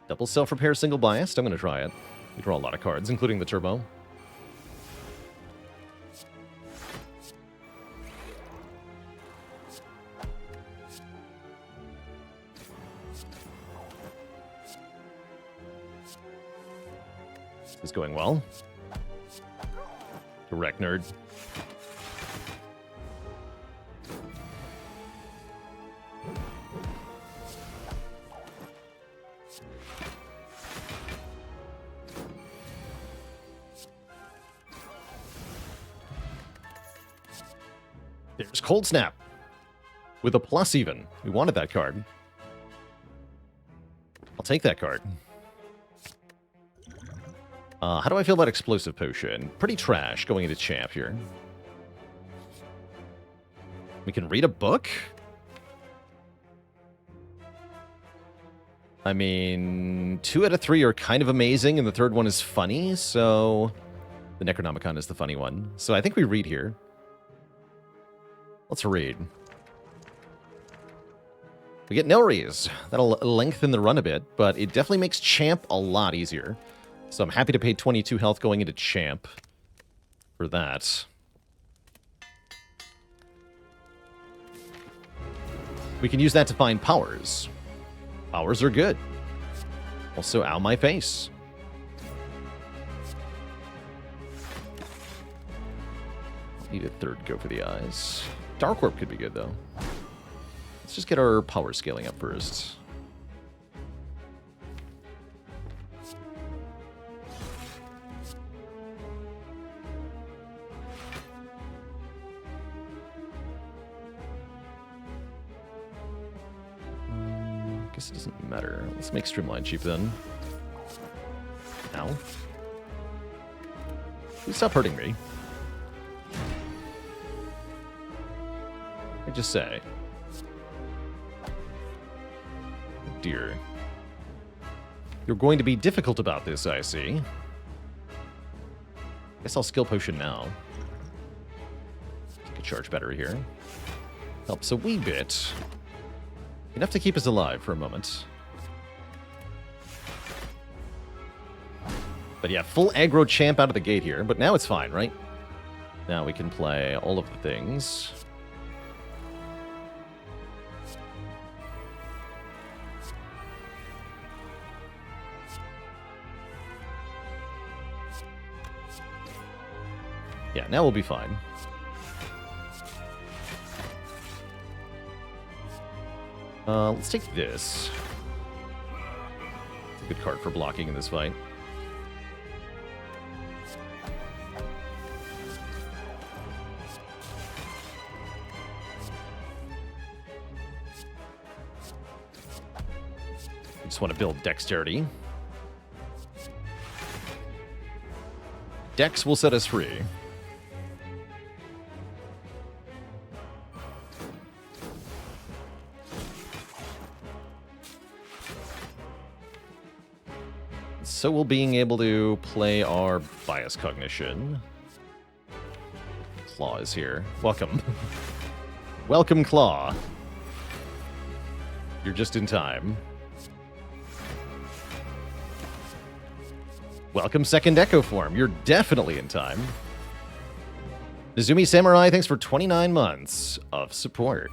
Double self-repair, single biased. I'm going to try it. We draw a lot of cards, including the turbo. This is going well. Direct nerd. There's Cold Snap. With a plus even. We wanted that card. I'll take that card. How do I feel about Explosive Potion? Pretty trash going into Champ here. We can read a book? I mean, 2 out of 3 are kind of amazing, and the third one is funny, so... The Necronomicon is the funny one. So I think we read here. Let's read. We get Nelries. That'll lengthen the run a bit, but it definitely makes Champ a lot easier. So I'm happy to pay 22 health going into Champ for that. We can use that to find powers. Powers are good. Also, ow my face. Need a third go for the eyes. Dark Orb could be good, though. Let's just get our power scaling up first. Guess it doesn't matter. Let's make Streamline cheap, then. Ow. Please stop hurting me. I just say. Oh dear. You're going to be difficult about this, I see. Guess I'll skill potion now. Take a charge battery here. Helps a wee bit. Enough to keep us alive for a moment. But yeah, full aggro Champ out of the gate here. But now it's fine, right? Now we can play all of the things. Yeah, now we'll be fine. Let's take this. It's a good card for blocking in this fight. We just want to build dexterity. Dex will set us free. So we'll being able to play our Bias Cognition. Claw is here. Welcome. Welcome, Claw. You're just in time. Welcome, Second Echo Form. You're definitely in time. Nizumi Samurai, thanks for 29 months of support.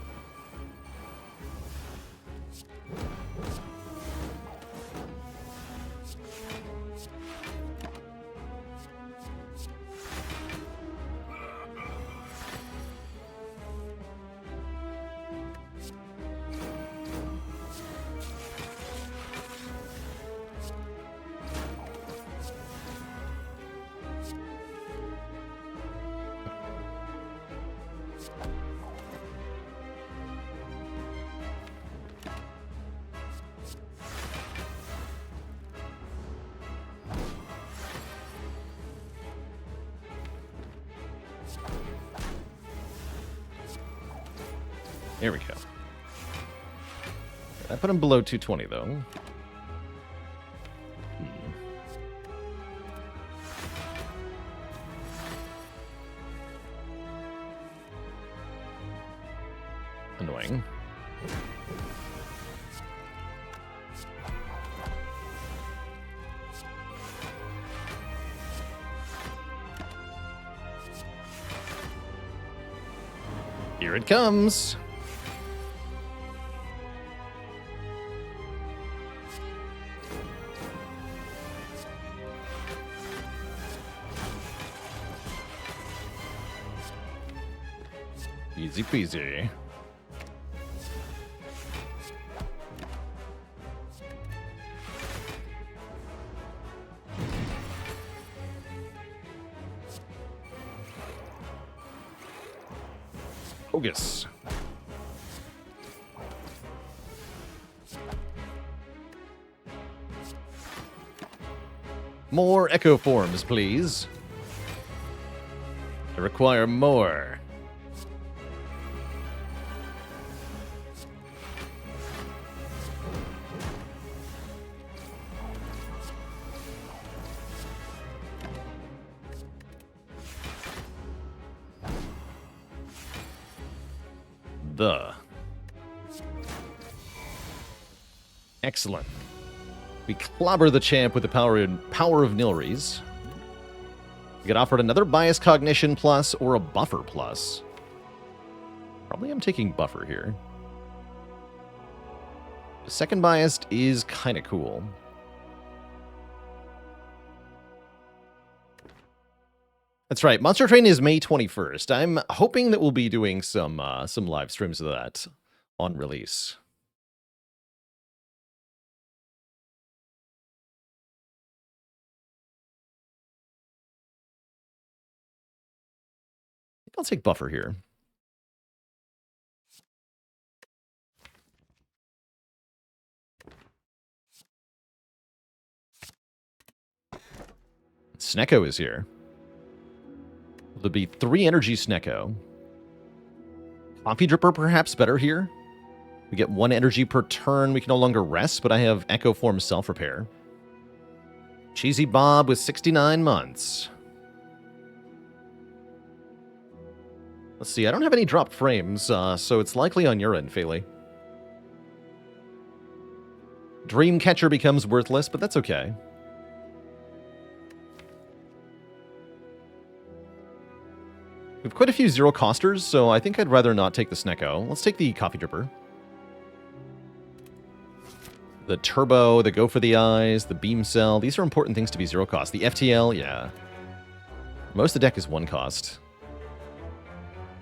There we go. I put him below 220, though. Annoying. Here it comes. Easy peasy. Focus. More echo forms, please. I require more. Excellent. We clobber the champ with the power of Nilries. We get offered another Bias Cognition plus or a Buffer plus. Probably I'm taking Buffer here. The second Biased is kind of cool. That's right. Monster Train is May 21st. I'm hoping that we'll be doing some live streams of that on release. I'll take Buffer here. Snecko is here. There'll be 3 energy Snecko. Coffee Dripper perhaps better here. We get 1 energy per turn. We can no longer rest, but I have Echo Form Self-Repair. Cheesy Bob with 69 months. Let's see, I don't have any dropped frames, so it's likely on your end, Phaley. Dreamcatcher becomes worthless, but that's okay. We have quite a few zero-costers, so I think I'd rather not take the Snecko. Let's take the Coffee Dripper. The Turbo, the Go for the Eyes, the Beam Cell, these are important things to be zero-cost. The FTL, yeah. Most of the deck is 1 cost.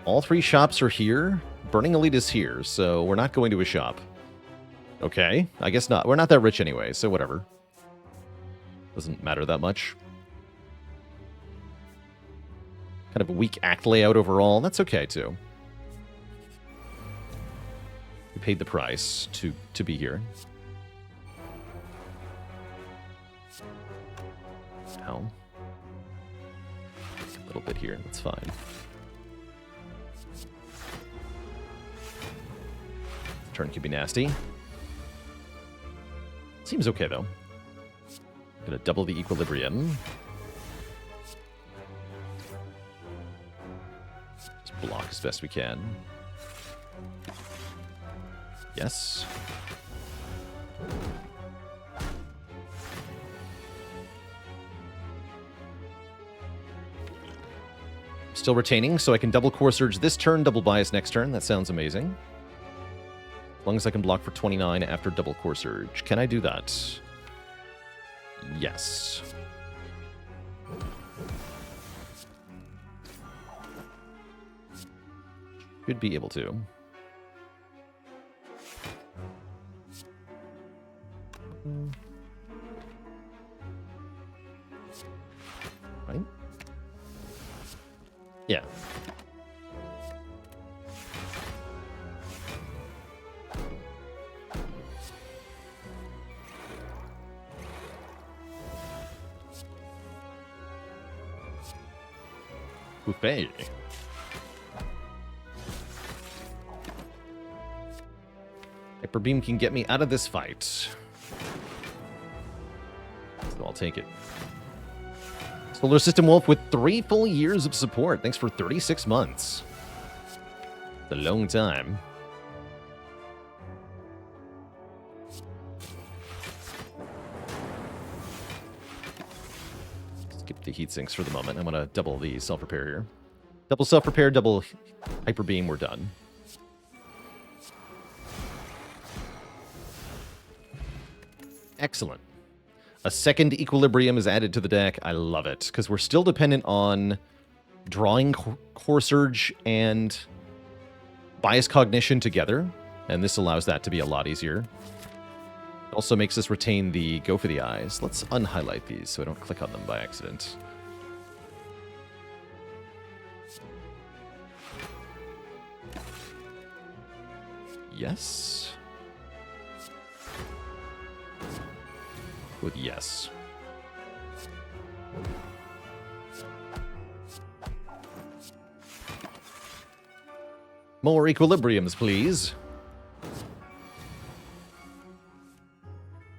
All 3 shops are here. Burning Elite is here, so we're not going to a shop. Okay, I guess not. We're not that rich anyway, so whatever. Doesn't matter that much. Kind of a weak act layout overall. That's okay, too. We paid the price to be here. Ow. A little bit here, that's fine. Turn could be nasty. Seems okay, though. Gonna double the equilibrium. Just block as best we can. Yes. Still retaining, so I can double Core Surge this turn, double Bias next turn. That sounds amazing. As long as I can block for 29 after double Core Surge. Can I do that? Yes. Should be able to. Right? Yeah. Buffet. Hyper Beam can get me out of this fight. So I'll take it. Solar System Wolf with 3 full years of support. Thanks for 36 months. It's a long time. Skip the heat sinks for the moment. I'm going to double the self-repair here. Double self-repair, double Hyper Beam, we're done. Excellent. A second Equilibrium is added to the deck. I love it, because we're still dependent on drawing Core Surge and Bias Cognition together, and this allows that to be a lot easier. It also makes us retain the Go for the Eyes. Let's unhighlight these so I don't click on them by accident. Yes. With yes. More Equilibriums, please.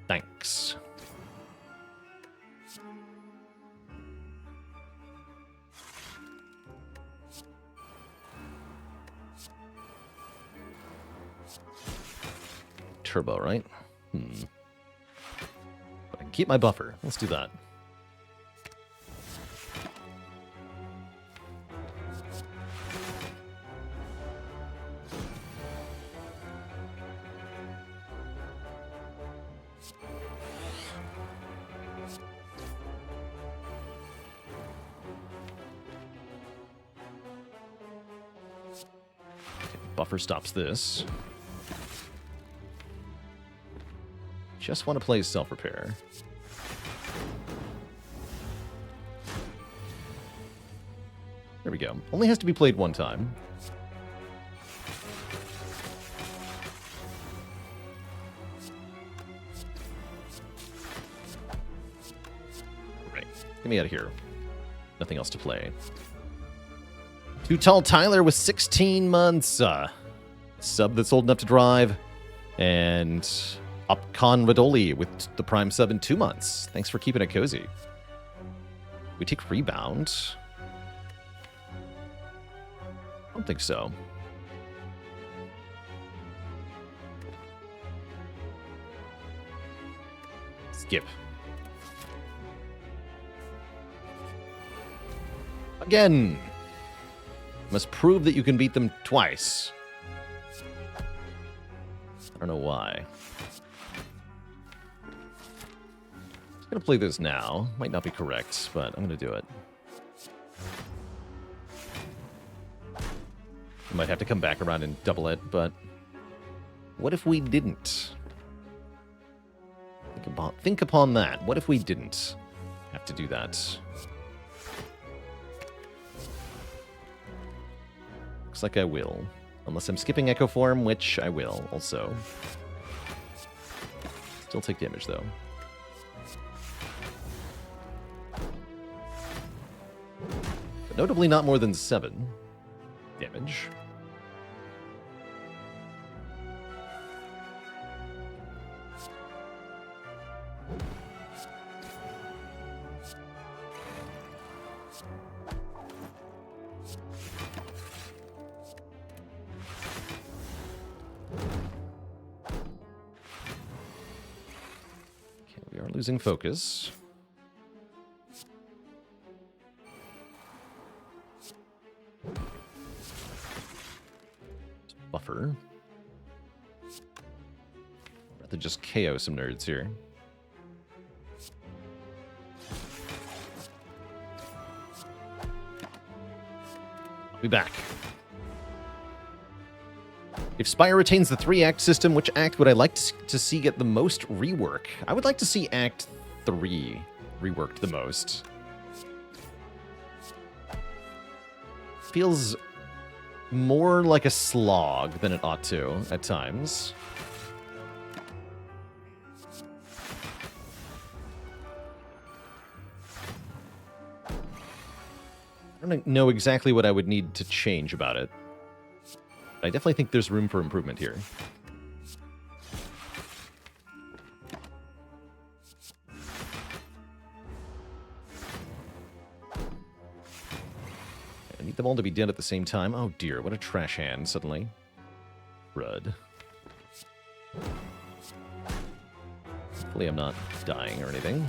Thanks. Turbo, right? I can keep my buffer. Let's do that. Okay, buffer stops this. Just want to play self-repair. There we go. Only has to be played one time. Right. Get me out of here. Nothing else to play. Too Tall Tyler with 16 months. Sub that's old enough to drive. And Upcon Radoli with the Prime sub in 2 months. Thanks for keeping it cozy. We take Rebound. I don't think so. Skip. Again. Must prove that you can beat them twice. I don't know why. I'm going to play this now. Might not be correct, but I'm going to do it. I might have to come back around and double it, but what if we didn't? Think upon that. What if we didn't have to do that? Looks like I will. Unless I'm skipping Echo Form, which I will also. Still take damage, though. But notably not more than 7 damage. We are losing focus. Buffer. Rather just KO some nerds here. I'll be back. If Spire retains the 3-act system, which act would I like to see get the most rework? I would like to see Act 3 reworked the most. Feels more like a slog than it ought to at times. I don't know exactly what I would need to change about it. I definitely think there's room for improvement here. I need them all to be dead at the same time. Oh dear, what a trash hand suddenly. Rud. Hopefully I'm not dying or anything.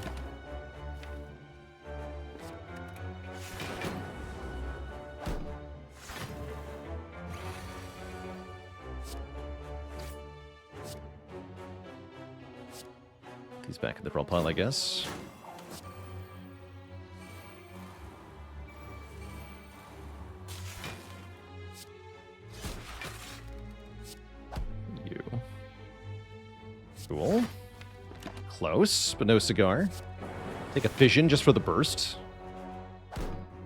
He's back in the brawl pile, I guess. You. Cool. Close, but no cigar. Take a fission just for the burst.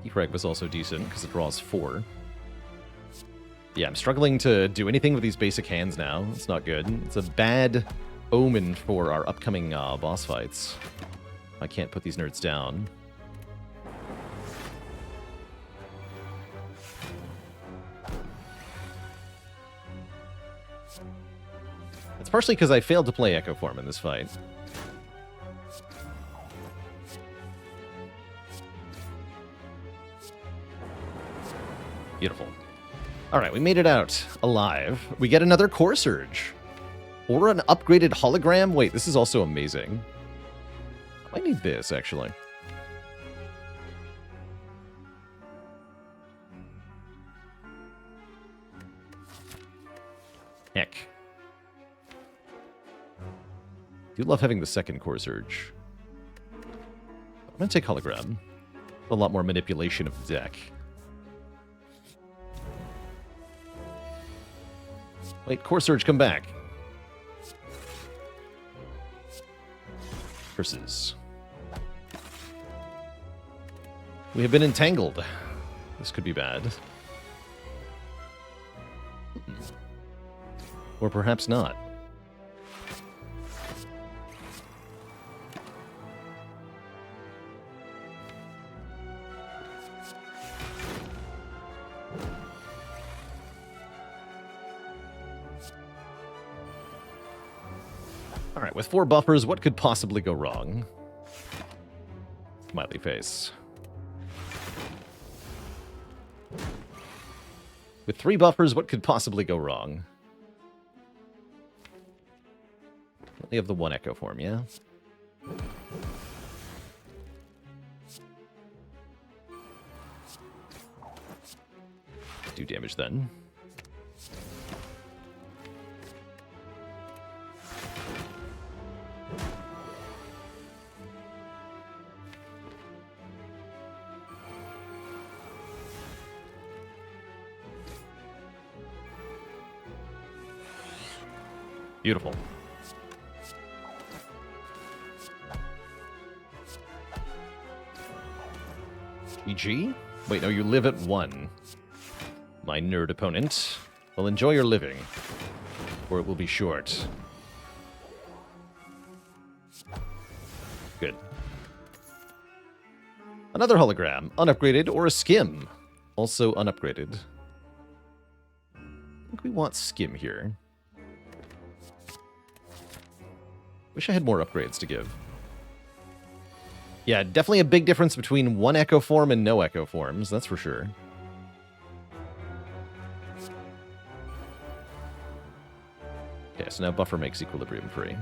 Defrag was also decent, because it draws 4. Yeah, I'm struggling to do anything with these basic hands now. It's not good. It's a bad omen for our upcoming boss fights. I can't put these nerds down. It's partially because I failed to play Echo Form in this fight. Beautiful. Alright, we made it out alive. We get another Core Surge. Or an upgraded hologram? Wait, this is also amazing. I need this, actually. Heck. I do love having the second Core Surge. I'm going to take hologram. A lot more manipulation of the deck. Wait, Core Surge, come back. Curses. We have been entangled. This could be bad. Or perhaps not. Alright, with 4 buffers, what could possibly go wrong? Smiley face. With 3 buffers, what could possibly go wrong? We have the 1 Echo Form, yeah? Do damage then. Beautiful. GG? Wait, no, you live at 1. My nerd opponent. Well, enjoy your living, or it will be short. Good. Another hologram, unupgraded, or a skim. Also unupgraded. I think we want skim here. Wish I had more upgrades to give. Yeah, definitely a big difference between 1 Echo Form and no Echo Forms, that's for sure. Okay, so now buffer makes equilibrium free.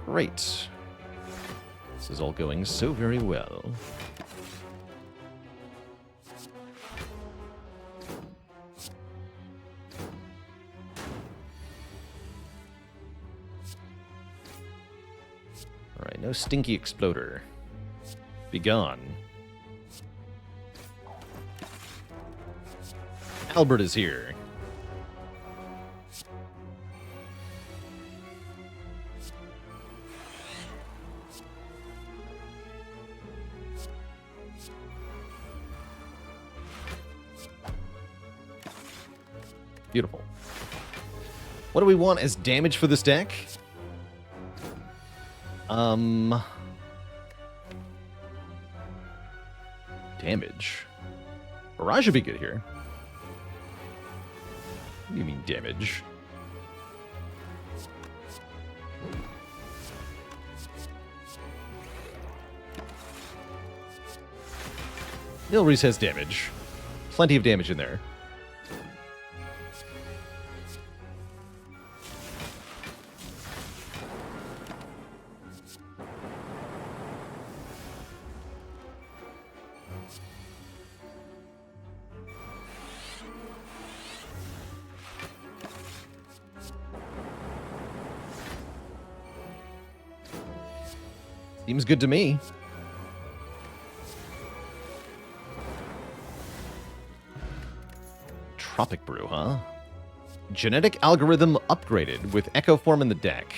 Great. This is all going so very well. Alright, no stinky exploder. Be gone. Albert is here. Beautiful. What do we want as damage for this deck? Damage. Barrage would be good here. What do you mean damage? Ilris has damage. Plenty of damage in there. Seems good to me. Tropic Brew, huh? Genetic algorithm upgraded with Echo Form in the deck.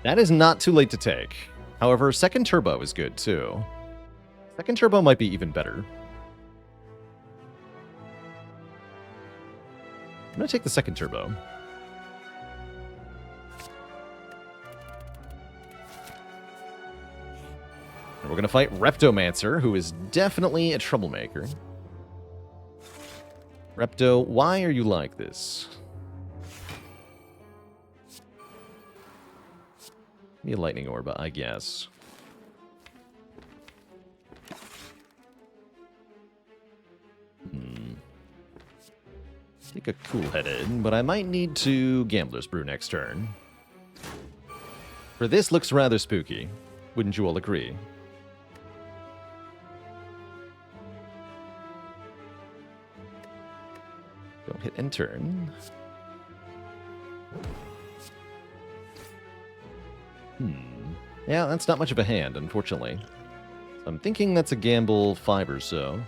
That is not too late to take. However, Second Turbo is good too. Second Turbo might be even better. I'm going to take the Second Turbo. And we're going to fight Reptomancer, who is definitely a troublemaker. Repto, why are you like this? Be a lightning orb, I guess. Take a cool-headed, but I might need to Gambler's Brew next turn. For this looks rather spooky. Wouldn't you all agree? Don't hit end turn. Yeah, that's not much of a hand, unfortunately. So I'm thinking that's a gamble 5 or so.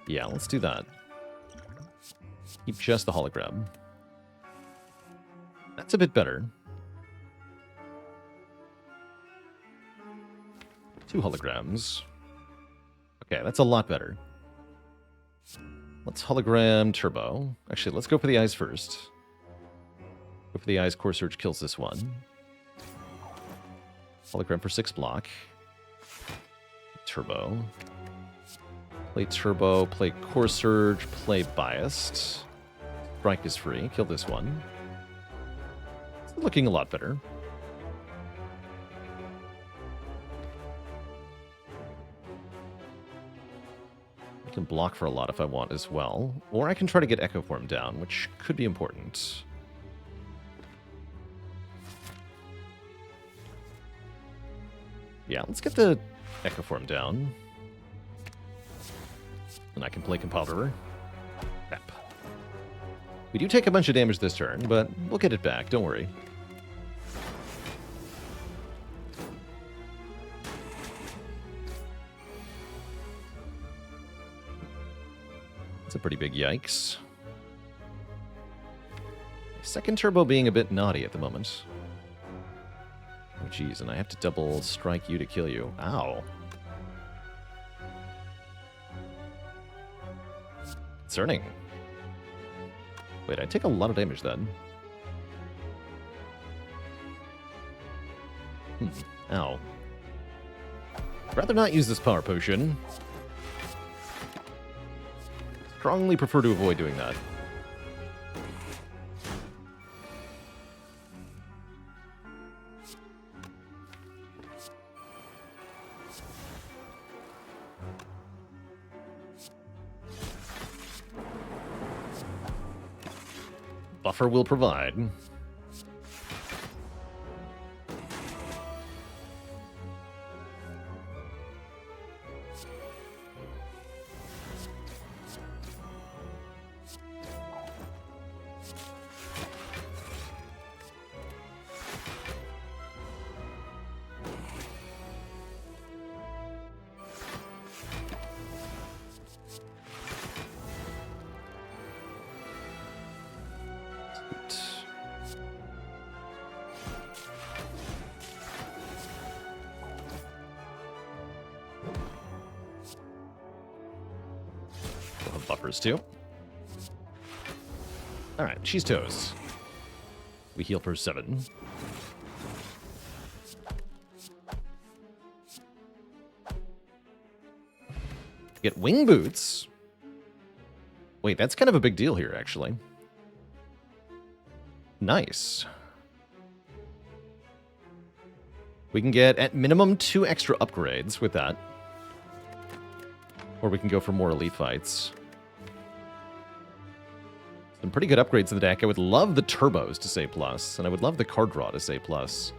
Yeah, let's do that. Keep just the hologram. That's a bit better. 2 holograms. Okay, that's a lot better. Let's hologram turbo. Actually, let's go for the eyes first. Go for the eyes. Core Surge kills this one. Hologram for 6 block. Turbo. Play turbo, play Core Surge, play biased. Strike is free. Kill this one. It's looking a lot better. I can block for a lot if I want as well. Or I can try to get Echo Form down, which could be important. Yeah, let's get the Echo Form down. And I can play Compiler. Crap. We do take a bunch of damage this turn, but we'll get it back, don't worry. That's a pretty big yikes. Second turbo being a bit naughty at the moment. Oh geez, and I have to double strike you to kill you. Ow. Concerning. Wait, I take a lot of damage then. Ow. Rather not use this power potion. Strongly prefer to avoid doing that. Buffer will provide. Buffers too. Alright, she's toast. We heal for 7. Get wing boots. Wait, that's kind of a big deal here, actually. Nice. We can get, at minimum, 2 extra upgrades with that. Or we can go for more elite fights. Some pretty good upgrades in the deck. I would love the turbos to say plus, and I would love the card draw to say plus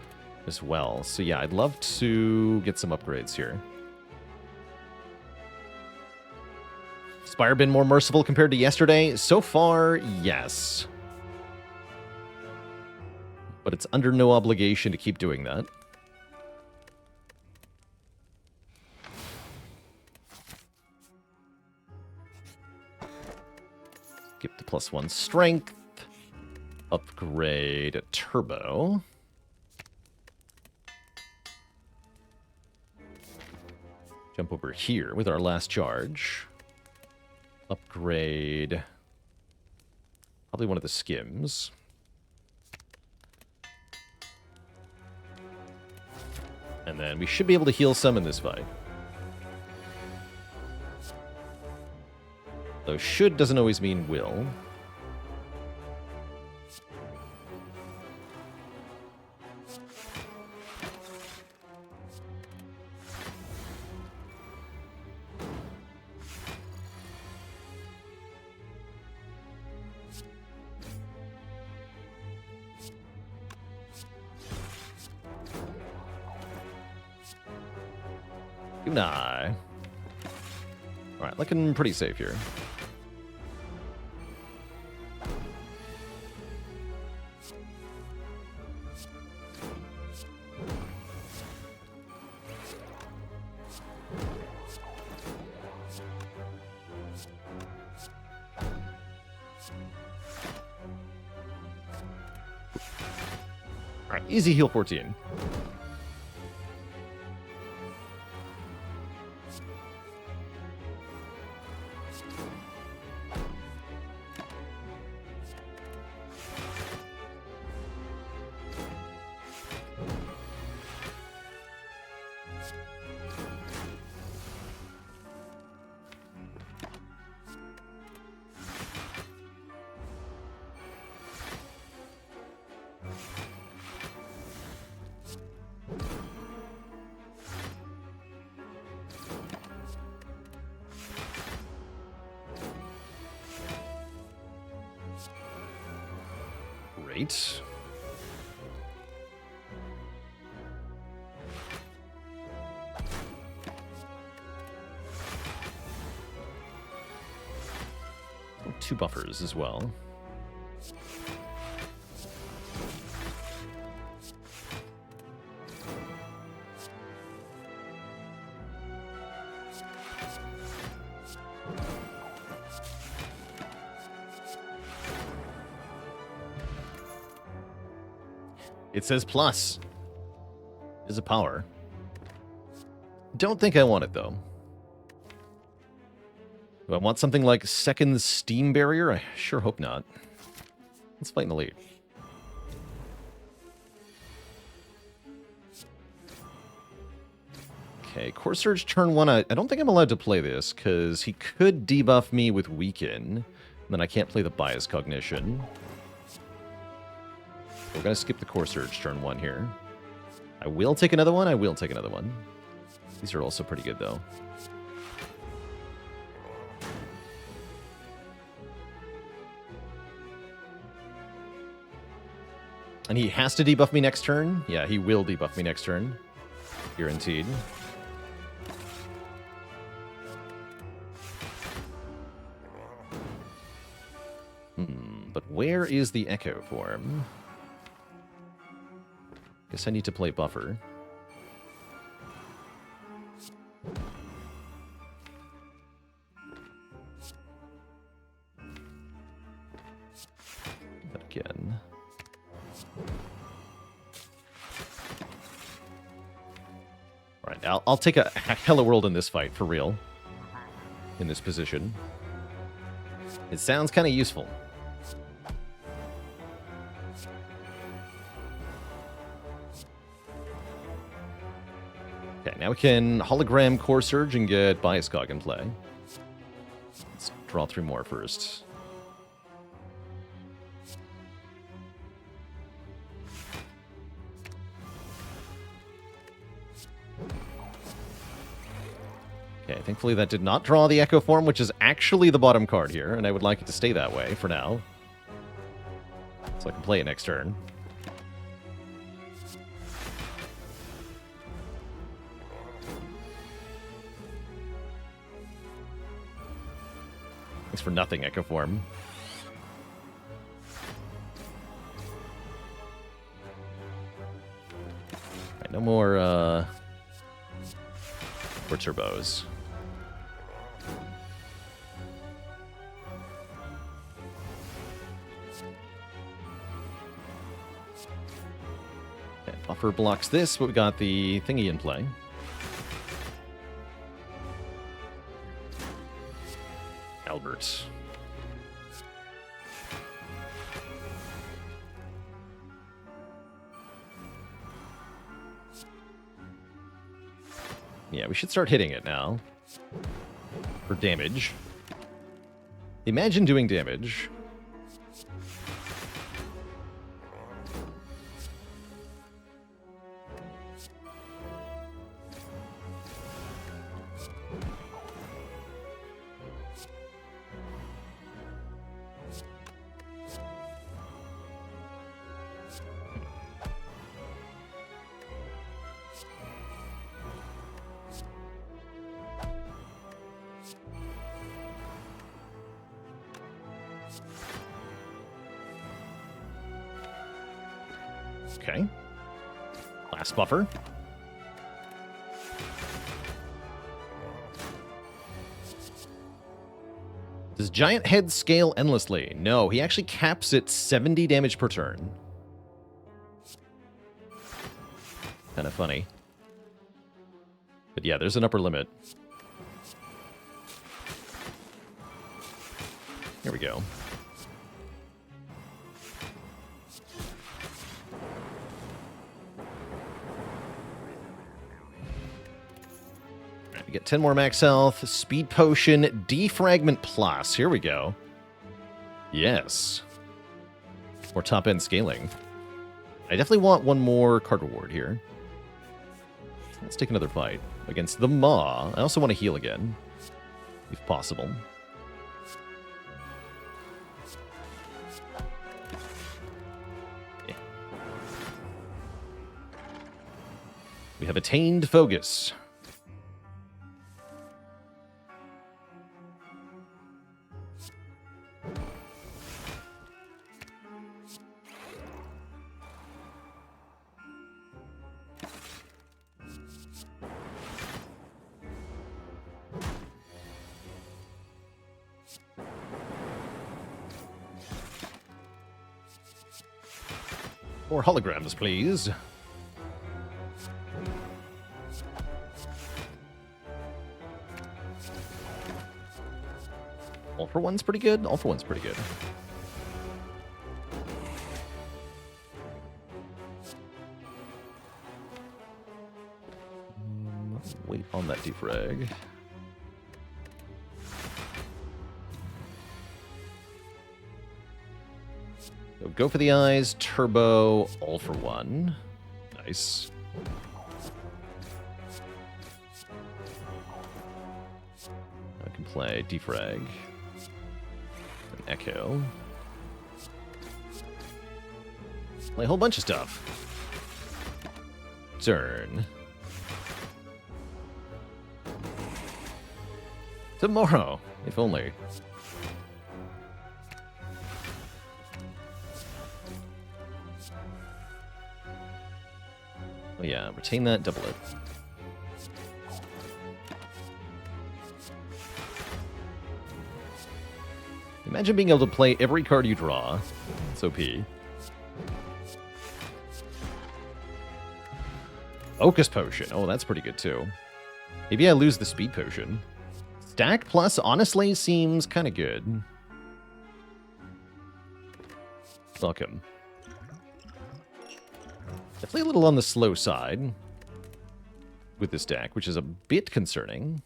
as well. So yeah, I'd love to get some upgrades here. Spire been more merciful compared to yesterday? So far, yes. But it's under no obligation to keep doing that. Skip the +1 strength. Upgrade a turbo. Jump over here with our last charge. Upgrade probably one of the skims. And then we should be able to heal some in this fight. Though should doesn't always mean will. Good eye. Alright, looking pretty safe here. Alright, easy heal 14. Great. Oh, 2 buffers as well. It says plus. It is a power. Don't think I want it, though. Do I want something like second steam barrier? I sure hope not. Let's fight in the lead. Okay, Core Surge turn 1. I don't think I'm allowed to play this, because he could debuff me with Weaken. And then I can't play the Bias Cognition. We're going to skip the Core Surge turn 1 here. I will take another one. I will take another one. These are also pretty good, though. And he has to debuff me next turn? Yeah, he will debuff me next turn. Guaranteed. But where is the Echo form? Guess I need to play buffer. But again. Alright, I'll take a Hello World in this fight, for real. In this position. It sounds kind of useful. Okay, now we can hologram Core Surge and get Bias Cog in play. Let's draw 3 more first. Okay, thankfully that did not draw the Echo Form, which is actually the bottom card here, and I would like it to stay that way for now. So I can play it next turn. Thanks for nothing, Echo Form. Right, no more turbos. Okay, buffer blocks this, but we got the thingy in play. Albert. Yeah, we should start hitting it now. For damage. Imagine doing damage. Okay. Last buffer. Does Giant Head scale endlessly? No, he actually caps at 70 damage per turn. Kind of funny. But yeah, there's an upper limit. Here we go. We get 10 more max health, speed potion, defragment plus. Here we go. Yes. More top end scaling. I definitely want one more card reward here. Let's take another fight against the Maw. I also want to heal again, if possible. Yeah. We have attained Focus. More holograms, please. All for one's pretty good. All for one's pretty good. Wait on that defrag. So go for the eyes, turbo, all for one. Nice. I can play defrag. An echo. Play a whole bunch of stuff. Turn. Tomorrow, if only. Oh yeah, retain that, double it. Imagine being able to play every card you draw. It's OP. Focus Potion. Oh, that's pretty good too. Maybe I lose the Speed Potion. Stack Plus honestly seems kind of good. Welcome. Definitely a little on the slow side with this deck, which is a bit concerning.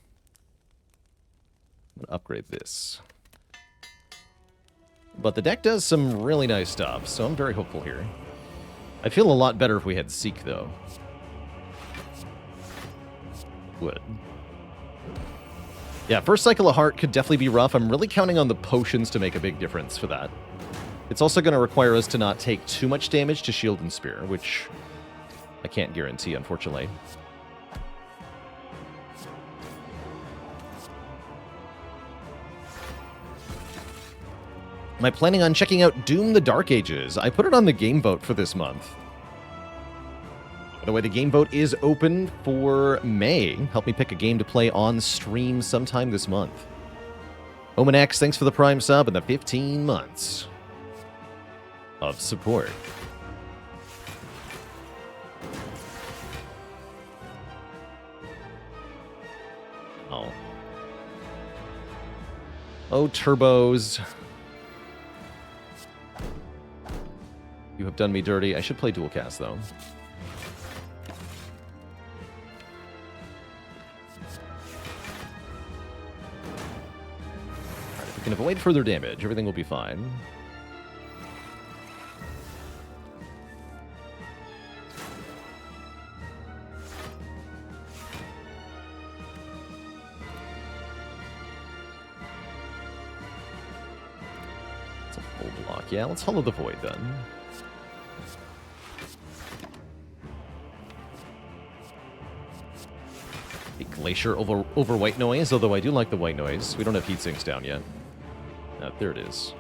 I'm going to upgrade this. But the deck does some really nice stuff, so I'm very hopeful here. I feel a lot better if we had Seek, though. Would. Yeah, first cycle of heart could definitely be rough. I'm really counting on the potions to make a big difference for that. It's also going to require us to not take too much damage to shield and spear, which I can't guarantee, unfortunately. Am I planning on checking out Doom the Dark Ages? I put it on the game vote for this month. By the way, the game vote is open for May. Help me pick a game to play on stream sometime this month. Omenax, thanks for the Prime sub and the 15 months of support. Oh. Oh, turbos. You have done me dirty. I should play dual cast, though. If we can avoid further damage, everything will be fine. It's a full block. Yeah, let's Hollow the Void, then. A Glacier over White Noise, although I do like the White Noise. We don't have heat sinks down yet. There it is.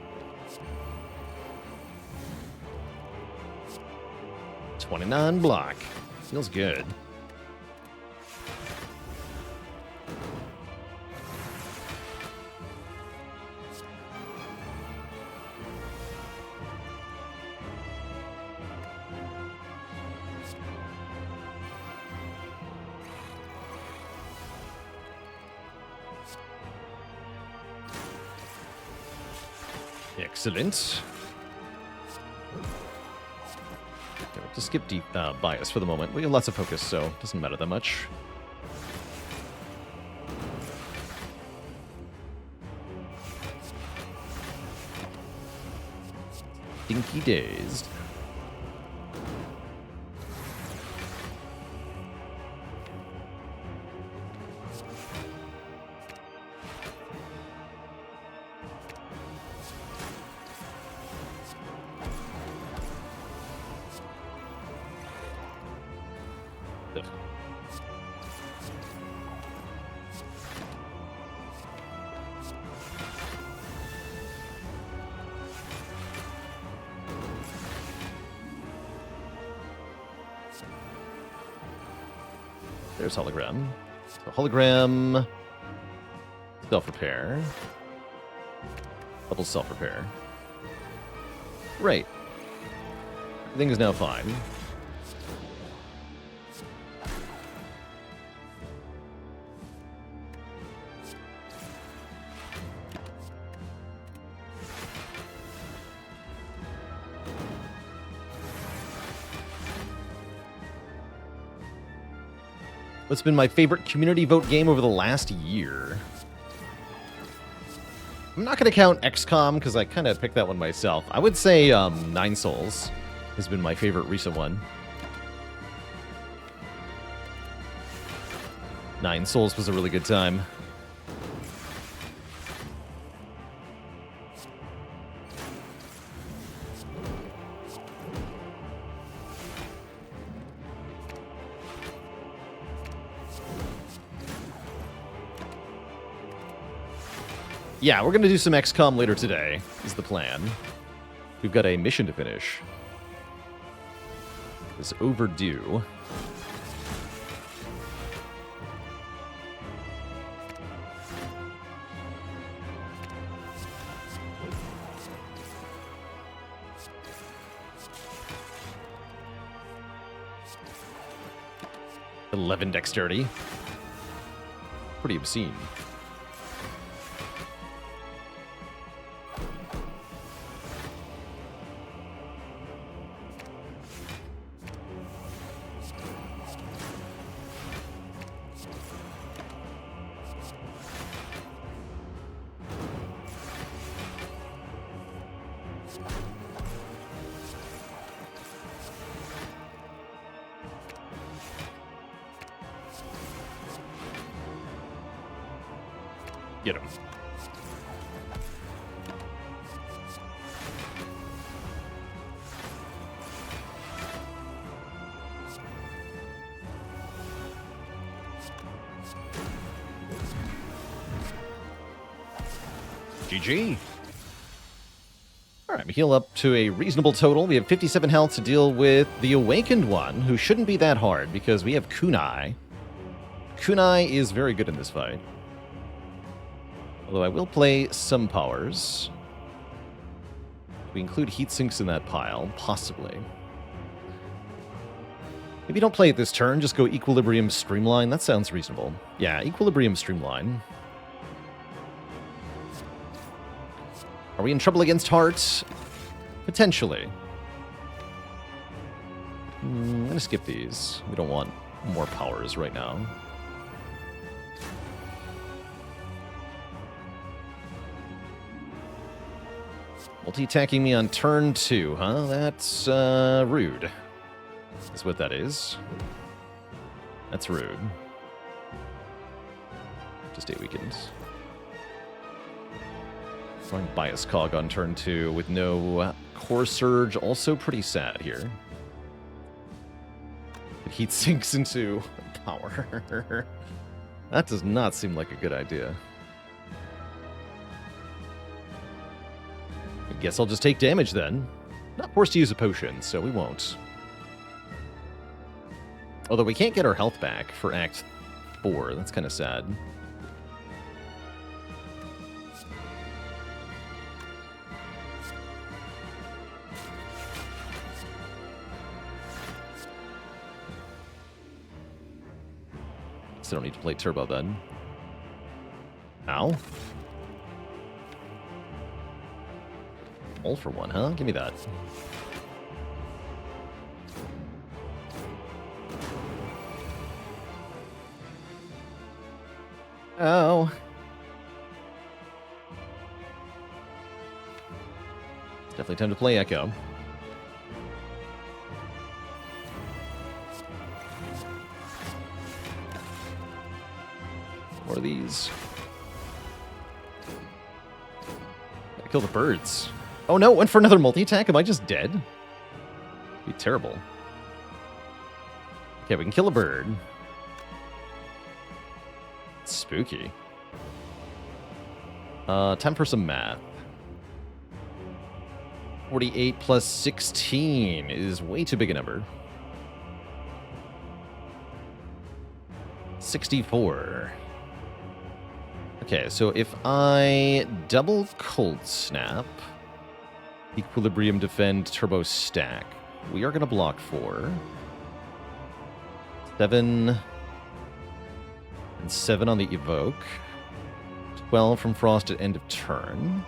29 block. Feels good. Excellent. Okay, we'll just skip deep bias for the moment. We have lots of focus, so it doesn't matter that much. Dinky Dazed. There's hologram. So hologram, self-repair, double self-repair. Right. Everything is now fine. What's been my favorite community vote game over the last year? I'm not going to count XCOM because I kind of picked that one myself. I would say Nine Souls has been my favorite recent one. Nine Souls was a really good time. Yeah, we're going to do some XCOM later today, is the plan. We've got a mission to finish. It's overdue. $11 dexterity. Pretty obscene. Get him. GG. Alright, we heal up to a reasonable total. We have 57 health to deal with the Awakened one, who shouldn't be that hard because we have Kunai. Kunai is very good in this fight. Although I will play some powers. We include heat sinks in that pile, possibly. Maybe don't play it this turn, just go Equilibrium Streamline. That sounds reasonable. Yeah, Equilibrium Streamline. Are we in trouble against Heart? Potentially. I'm going to skip these. We don't want more powers right now. Multi-attacking me on turn 2, huh? That's rude. Is what that is. That's rude. Just 8 weekends. Throwing Bias Cog on turn 2 with no Core Surge, also pretty sad here. It heat sinks into power. That does not seem like a good idea. I guess I'll just take damage then. Not forced to use a potion, so we won't. Although we can't get our health back for Act 4. That's kind of sad. I don't need to play Turbo then. Ow. All for one, huh? Give me that. Oh. It's definitely time to play Echo. What are these? Gotta kill the birds. Oh no, went for another multi-attack? Am I just dead? Be terrible. Okay, we can kill a bird. Spooky. Time for some math. 48 plus 16 is way too big a number. 64. Okay, so if I double Cold Snap, Equilibrium Defend, Turbo Stack, we are going to block 4. 7 and 7 on the Evoke. 12 from Frost at end of turn.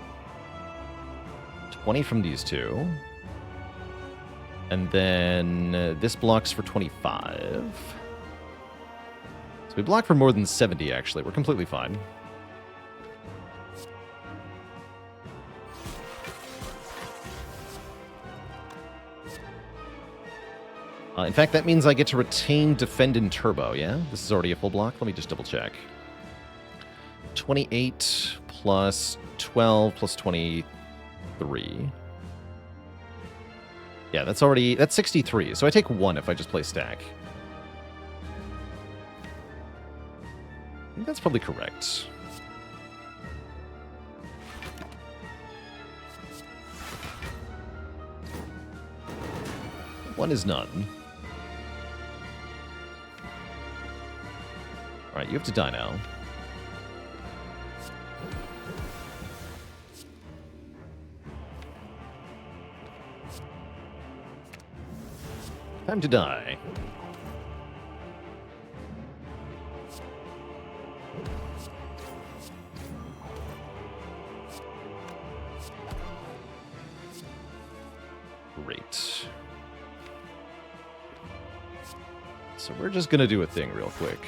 20 from these two. And then this blocks for 25. So we block for more than 70, actually. We're completely fine. In fact, that means I get to retain Defend and Turbo, yeah? This is already a full block? Let me just double check. 28 plus 12 plus 23. Yeah, that's 63. So I take 1 if I just play Stack. I think that's probably correct. One is none. Alright, you have to die now. Time to die. Great. So we're just gonna do a thing real quick.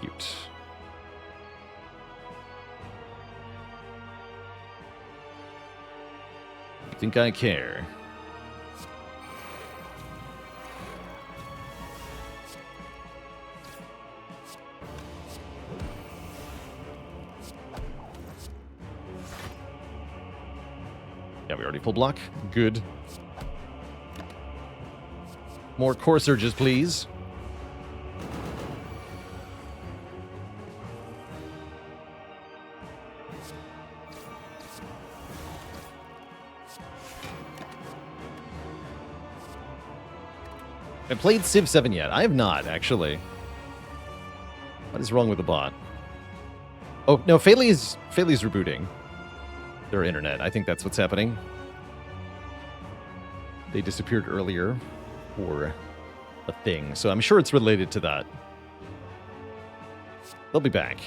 Cute. You think I care? Yeah, we already full block. Good. More core surges, please. I played Civ 7 yet. I have not, actually. What is wrong with the bot? Oh, no, Phaley's rebooting their internet. I think that's what's happening. They disappeared earlier for a thing, so I'm sure it's related to that. They'll be back.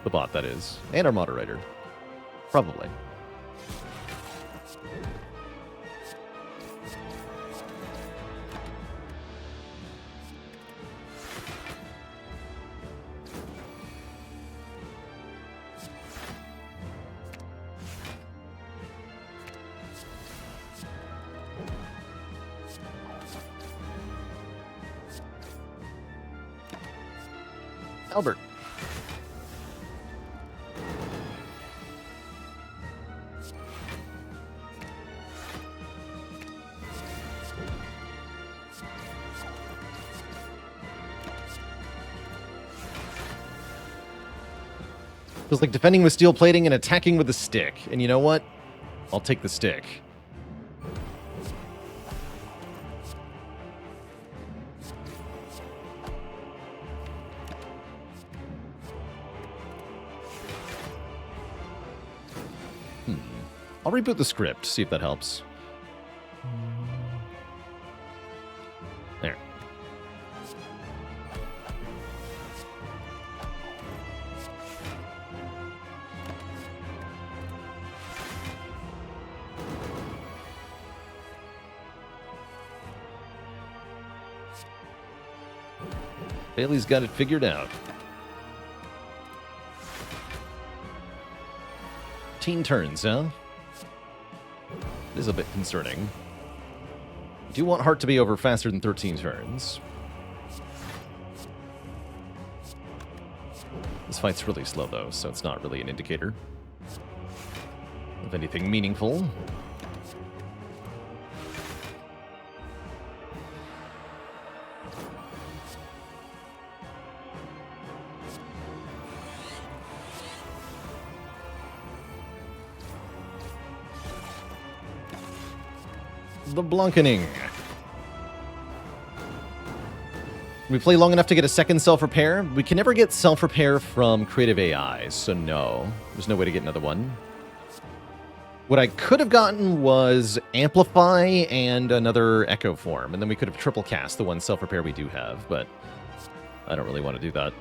The bot, that is. And our moderator. Probably. Albert. Feels like defending with steel plating and attacking with a stick. And you know what? I'll take the stick. I'll reboot the script, see if that helps. There. Bailey's got it figured out. 13 turns, huh? It is a bit concerning. I do want Heart to be over faster than 13 turns. This fight's really slow, though, so it's not really an indicator of anything meaningful. The Blankening. We play long enough to get a second self-repair. We can never get self-repair from creative AI, so no. There's no way to get another one. What I could have gotten was Amplify and another Echo form, and then we could have triple cast the one self-repair we do have, but I don't really want to do that.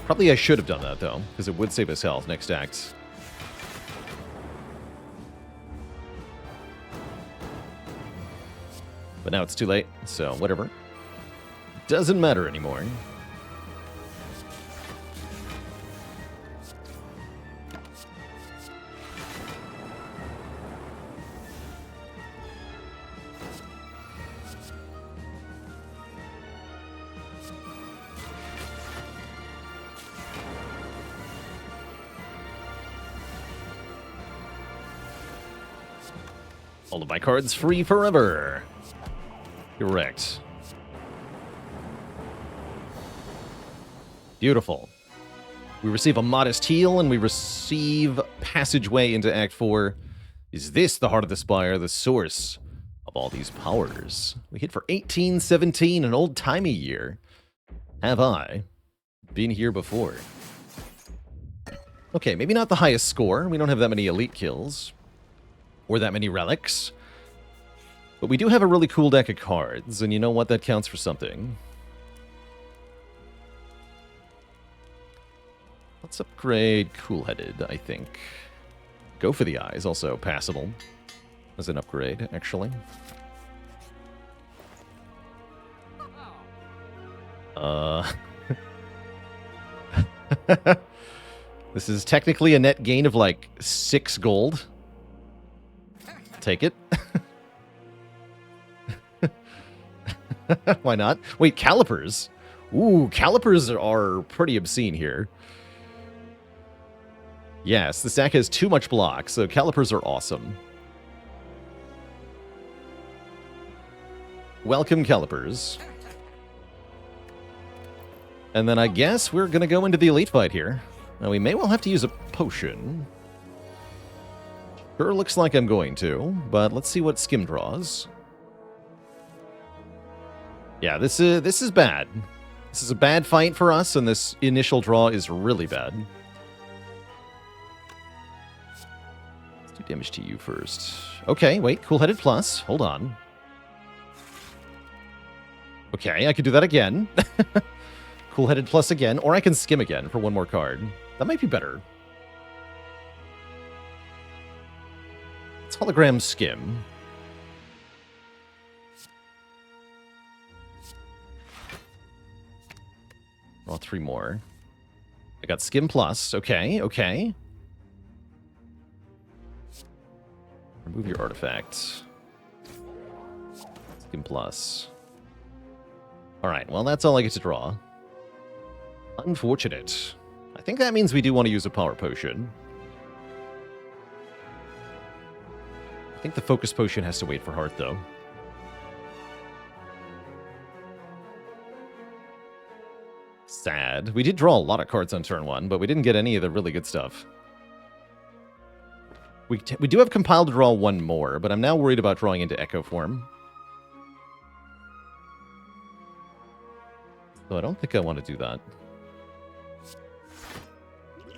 Probably I should have done that, though, because it would save us health next act. But now it's too late, so whatever. Doesn't matter anymore. All of my cards free forever. Correct. Beautiful. We receive a modest heal, and we receive passageway into Act 4. Is this the heart of the Spire, the source of all these powers? We hit for 1817, an old-timey year. Have I been here before? Okay, maybe not the highest score. We don't have that many elite kills. Or that many relics. But we do have a really cool deck of cards, and you know what? That counts for something. Let's upgrade Cool-Headed, I think. Go for the Eyes, also passable as an upgrade, actually. This is technically a net gain of like 6 gold. Take it. Why not? Wait, calipers. Ooh, calipers are pretty obscene here. Yes, the stack has too much block, so calipers are awesome. Welcome, calipers. And then I guess we're going to go into the elite fight here. Now, we may well have to use a potion. Sure looks like I'm going to, but let's see what Skim draws. Yeah, this is bad. This is a bad fight for us, and this initial draw is really bad. Let's do damage to you first. Okay, wait, Cool-Headed Plus. Hold on. Okay, I could do that again. Cool-Headed Plus again, or I can Skim again for one more card. That might be better. Let's hologram Skim. Draw 3 more. I got Skim Plus. Okay, okay. Remove your artifact. Skim Plus. Alright, well, that's all I get to draw. Unfortunate. I think that means we do want to use a power potion. I think the focus potion has to wait for Heart, though. Sad. We did draw a lot of cards on turn 1, but we didn't get any of the really good stuff. We do have compiled to draw 1 more, but I'm now worried about drawing into Echo form. So I don't think I want to do that.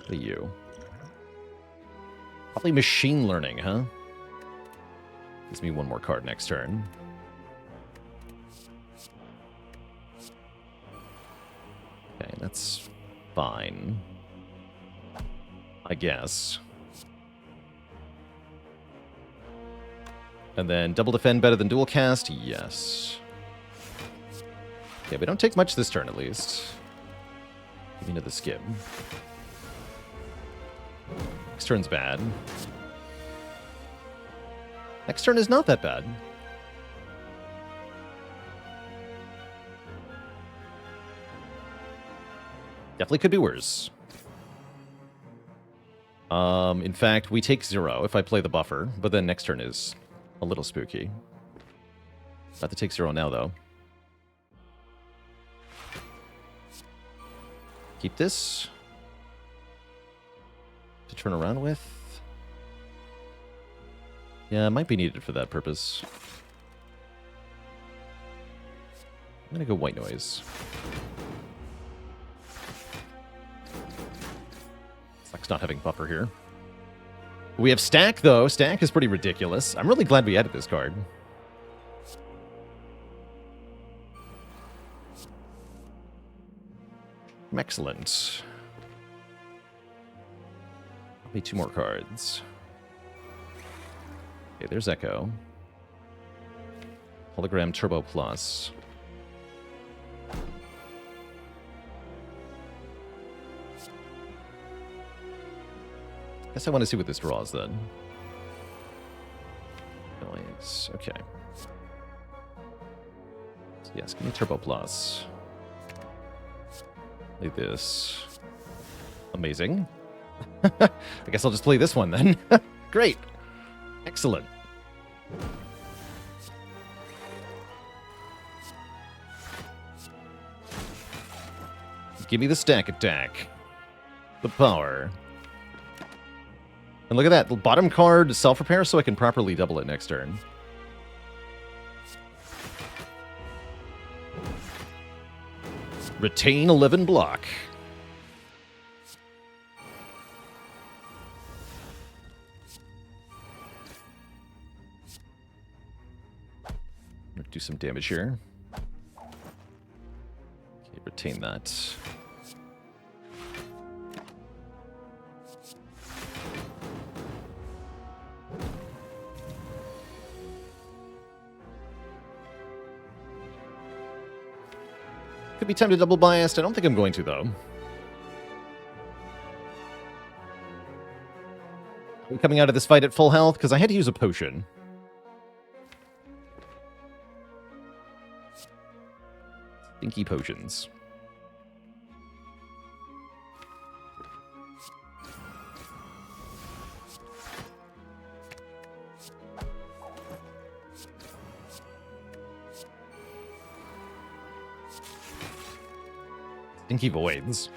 You. Probably machine learning, huh? Gives me 1 more card next turn. Okay, that's fine. I guess. And then double defend better than dual cast? Yes. Yeah, we don't take much this turn, at least. Give me another Skim. Next turn's bad. Next turn is not that bad. Definitely could be worse. In fact, we take 0 if I play the buffer, but then next turn is a little spooky. About to take 0 now, though. Keep this. To turn around with. Yeah, it might be needed for that purpose. I'm gonna go white noise. Sucks not having buffer here. We have stack, though. Stack is pretty ridiculous. I'm really glad we added this card. Excellent. Maybe 2 more cards. Okay, there's Echo. Hologram Turbo Plus. Guess I want to see what this draws then. Noise. Okay. So yes, give me Turbo Plus. Play this. Amazing. I guess I'll just play this one then. Great. Excellent. Give me the stack attack. The power. And look at that. The bottom card, self-repair, so I can properly double it next turn. Retain 11 block. Do some damage here. Okay, retain that. Could be time to double biased. I don't think I'm going to, though. Are we coming out of this fight at full health? Because I had to use a potion. Stinky potions. Stinky Voids.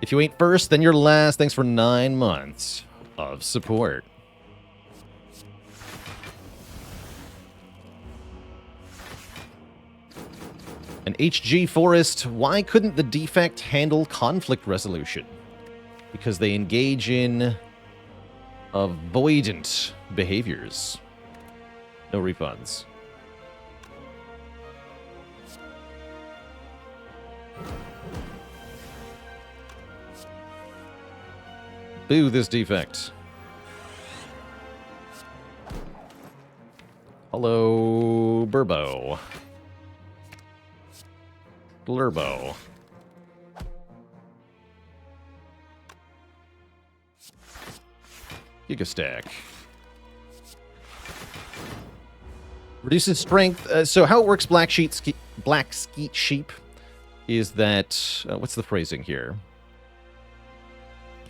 If you ain't first, then you're last. Thanks for 9 months of support. An HG Forest, why couldn't the Defect handle conflict resolution? Because they engage in avoidant behaviors. No refunds. Boo this Defect. Hello, Burbo. Blurbo. Gigastack. Reduces strength. So how it works, Black Skeet Sheep, is that... what's the phrasing here?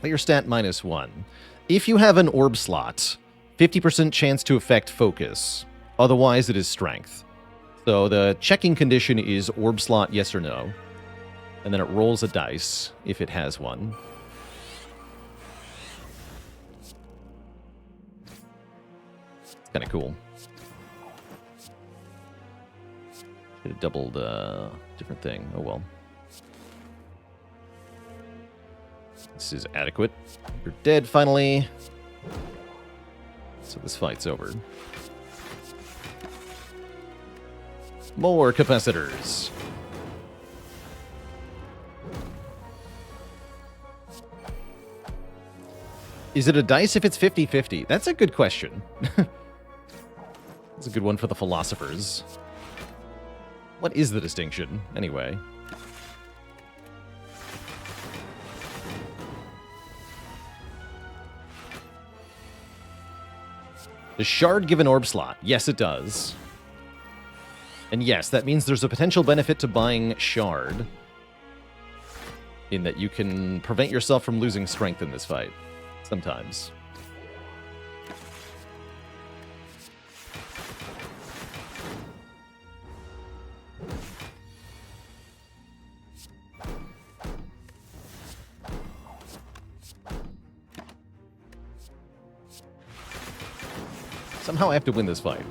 Player stat -1. If you have an orb slot, 50% chance to affect focus. Otherwise, it is strength. So the checking condition is orb slot, yes or no. And then it rolls a dice, if it has one. It's kind of cool. Should have doubled different thing. Oh well. This is adequate. You're dead, finally. So this fight's over. More capacitors. Is it a dice if it's 50-50? That's a good question. That's a good one for the philosophers. What is the distinction, anyway? Does Shard give an orb slot? Yes, it does. And yes, that means there's a potential benefit to buying Shard, in that you can prevent yourself from losing strength in this fight. Sometimes. Somehow I have to win this fight.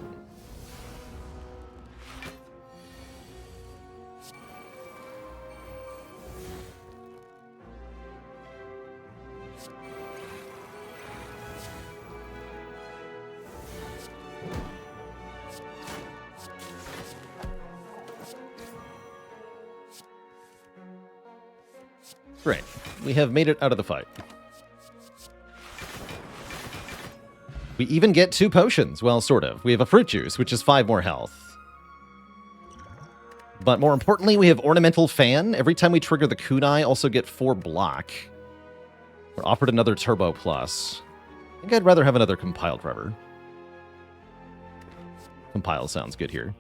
Great. We have made it out of the fight. We even get 2 potions. Well, sort of. We have a fruit juice, which is 5 more health. But more importantly, we have Ornamental Fan. Every time we trigger the kunai, also get 4 block. We're offered another Turbo Plus. I think I'd rather have another Compile Driver. Compile sounds good here.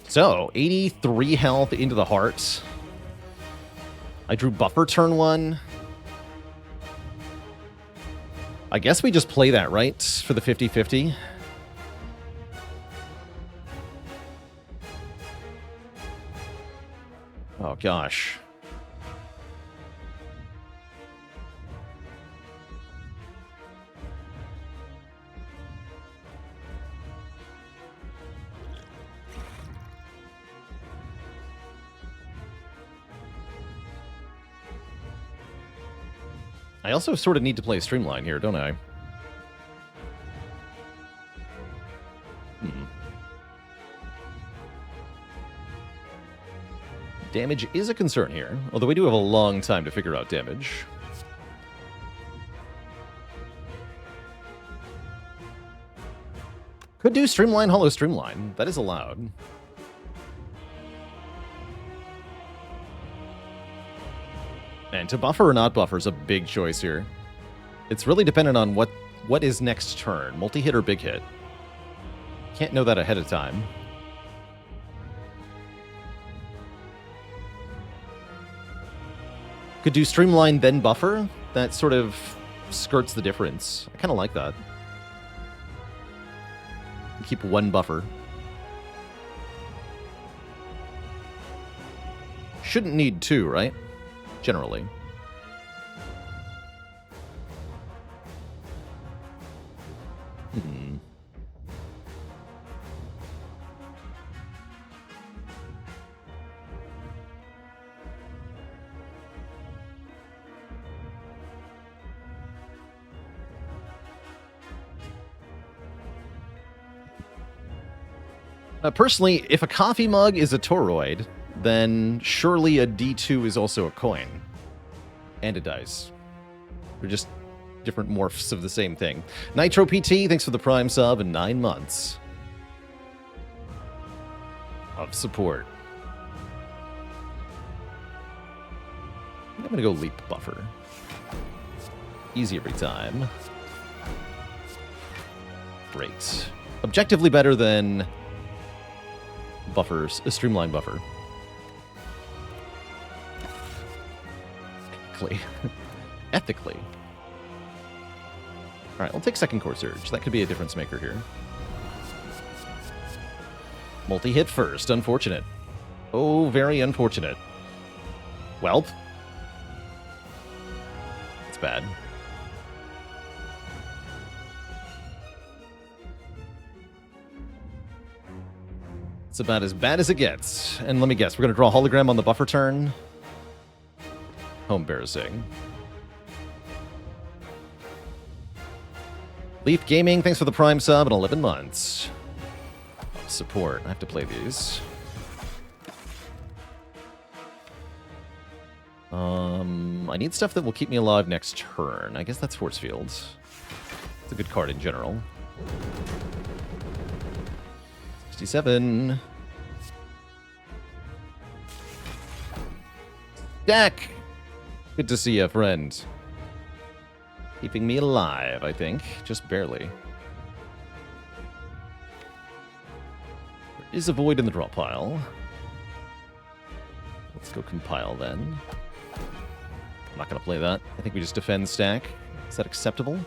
So, 83 health into the heart. I drew buffer turn 1. I guess we just play that, right? For the 50-50. Oh, gosh. I also sort of need to play Streamline here, don't I? Damage is a concern here, although we do have a long time to figure out damage. Could do Streamline, Hollow Streamline. That is allowed. And to buffer or not buffer is a big choice here. It's really dependent on what is next turn, multi-hit or big hit. Can't know that ahead of time. Could do Streamline, then buffer. That sort of skirts the difference. I kind of like that. Keep 1 buffer. shouldn't need 2, right? Generally. Personally, if a coffee mug is a toroid, then surely a D2 is also a coin. And a dice. They're just different morphs of the same thing. Nitro PT, thanks for the Prime sub and 9 months of support. I'm going to go leap buffer. Easy every time. Great. Objectively better than buffers, a streamline buffer. Ethically. Alright, we'll take second core surge. That could be a difference maker here. Multi-hit first. Unfortunate. Oh, very unfortunate. Welp. It's bad. It's about as bad as it gets. And let me guess, we're going to draw a hologram on the buffer turn. How embarrassing. Leaf Gaming, thanks for the Prime sub and 11 months. Support. I have to play these. I need stuff that will keep me alive next turn. I guess that's Force Field. It's a good card in general. 67. Dak! Good to see you, friend. Keeping me alive, I think. Just barely. There is a void in the draw pile. Let's go compile then. I'm not going to play that. I think we just defend stack. Is that acceptable?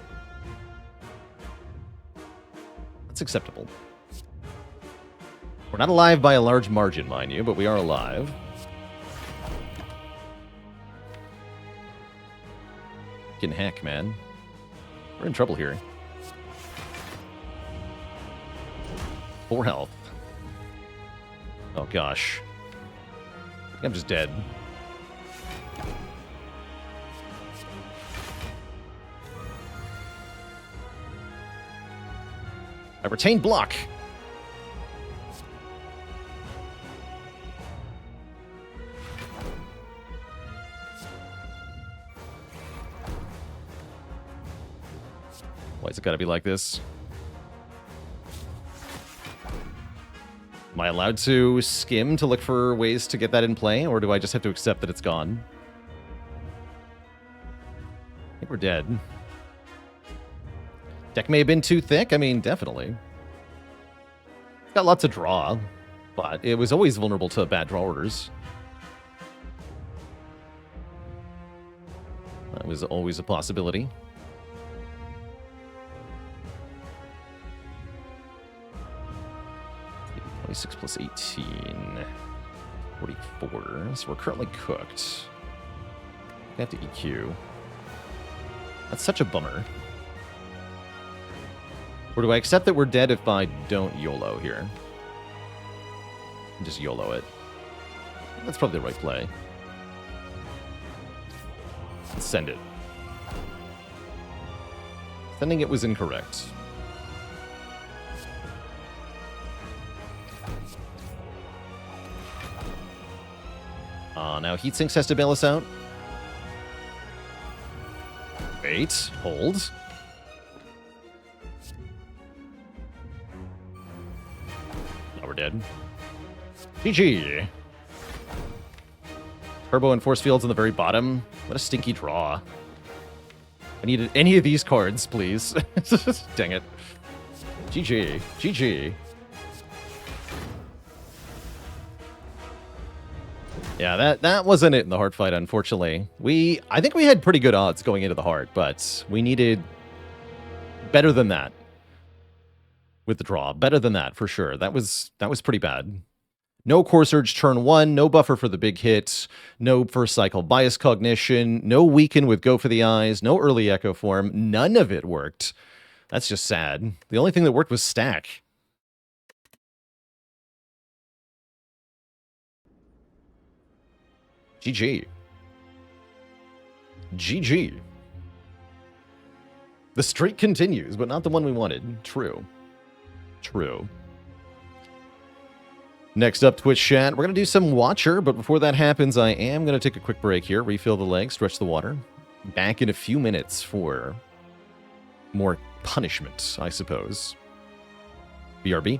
That's acceptable. We're not alive by a large margin, mind you, but we are alive. Fucking heck, man. We're in trouble here. 4 health. Oh, gosh. I think I'm just dead. I retained block. Why has it got to be like this? Am I allowed to skim to look for ways to get that in play, or do I just have to accept that it's gone? I think we're dead. Deck may have been too thick. I mean, definitely. It's got lots of draw, but it was always vulnerable to bad draw orders. That was always a possibility. +6 plus 18. 44. So we're currently cooked. I have to EQ. That's such a bummer. Or do I accept that we're dead if I don't YOLO here? Just YOLO it. That's probably the right play. Let's send it. Sending it was incorrect. Now Heatsinks has to bail us out. Wait, hold. Now we're dead. GG. Turbo and Force Fields on the very bottom. What a stinky draw. I needed any of these cards, please. Dang it. GG. GG. Yeah, that wasn't it in the heart fight, unfortunately. I think we had pretty good odds going into the heart, but we needed better than that with the draw. Better than that, for sure. That was pretty bad. No Core Surge turn 1, no buffer for the big hit, no first cycle bias cognition, no weaken with Go for the Eyes, no early Echo Form. None of it worked. That's just sad. The only thing that worked was Stack. GG. GG. The streak continues, but not the one we wanted. True. True. Next up, Twitch chat. We're going to do some Watcher, but before that happens, I am going to take a quick break here, refill the leg, stretch the water. Back in a few minutes for more punishment, I suppose. BRB.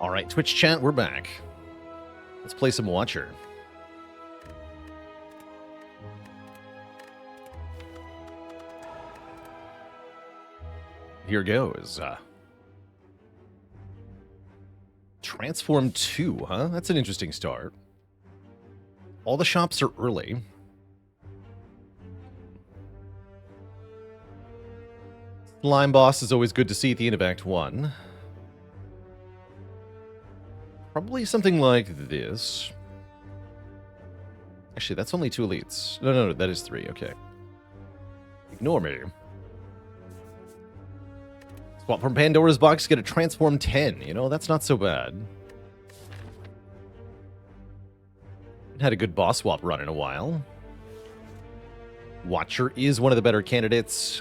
All right, Twitch chat, we're back. Let's play some Watcher. Here goes. Transform 2, huh? That's an interesting start. All the shops are early. Slime boss is always good to see at the end of Act 1. Probably something like this. Actually, that's only 2 elites. No, that is 3. Okay. Ignore me. Swap from Pandora's box, get a Transform 10. You know, that's not so bad. Had a good boss swap run in a while. Watcher is one of the better candidates.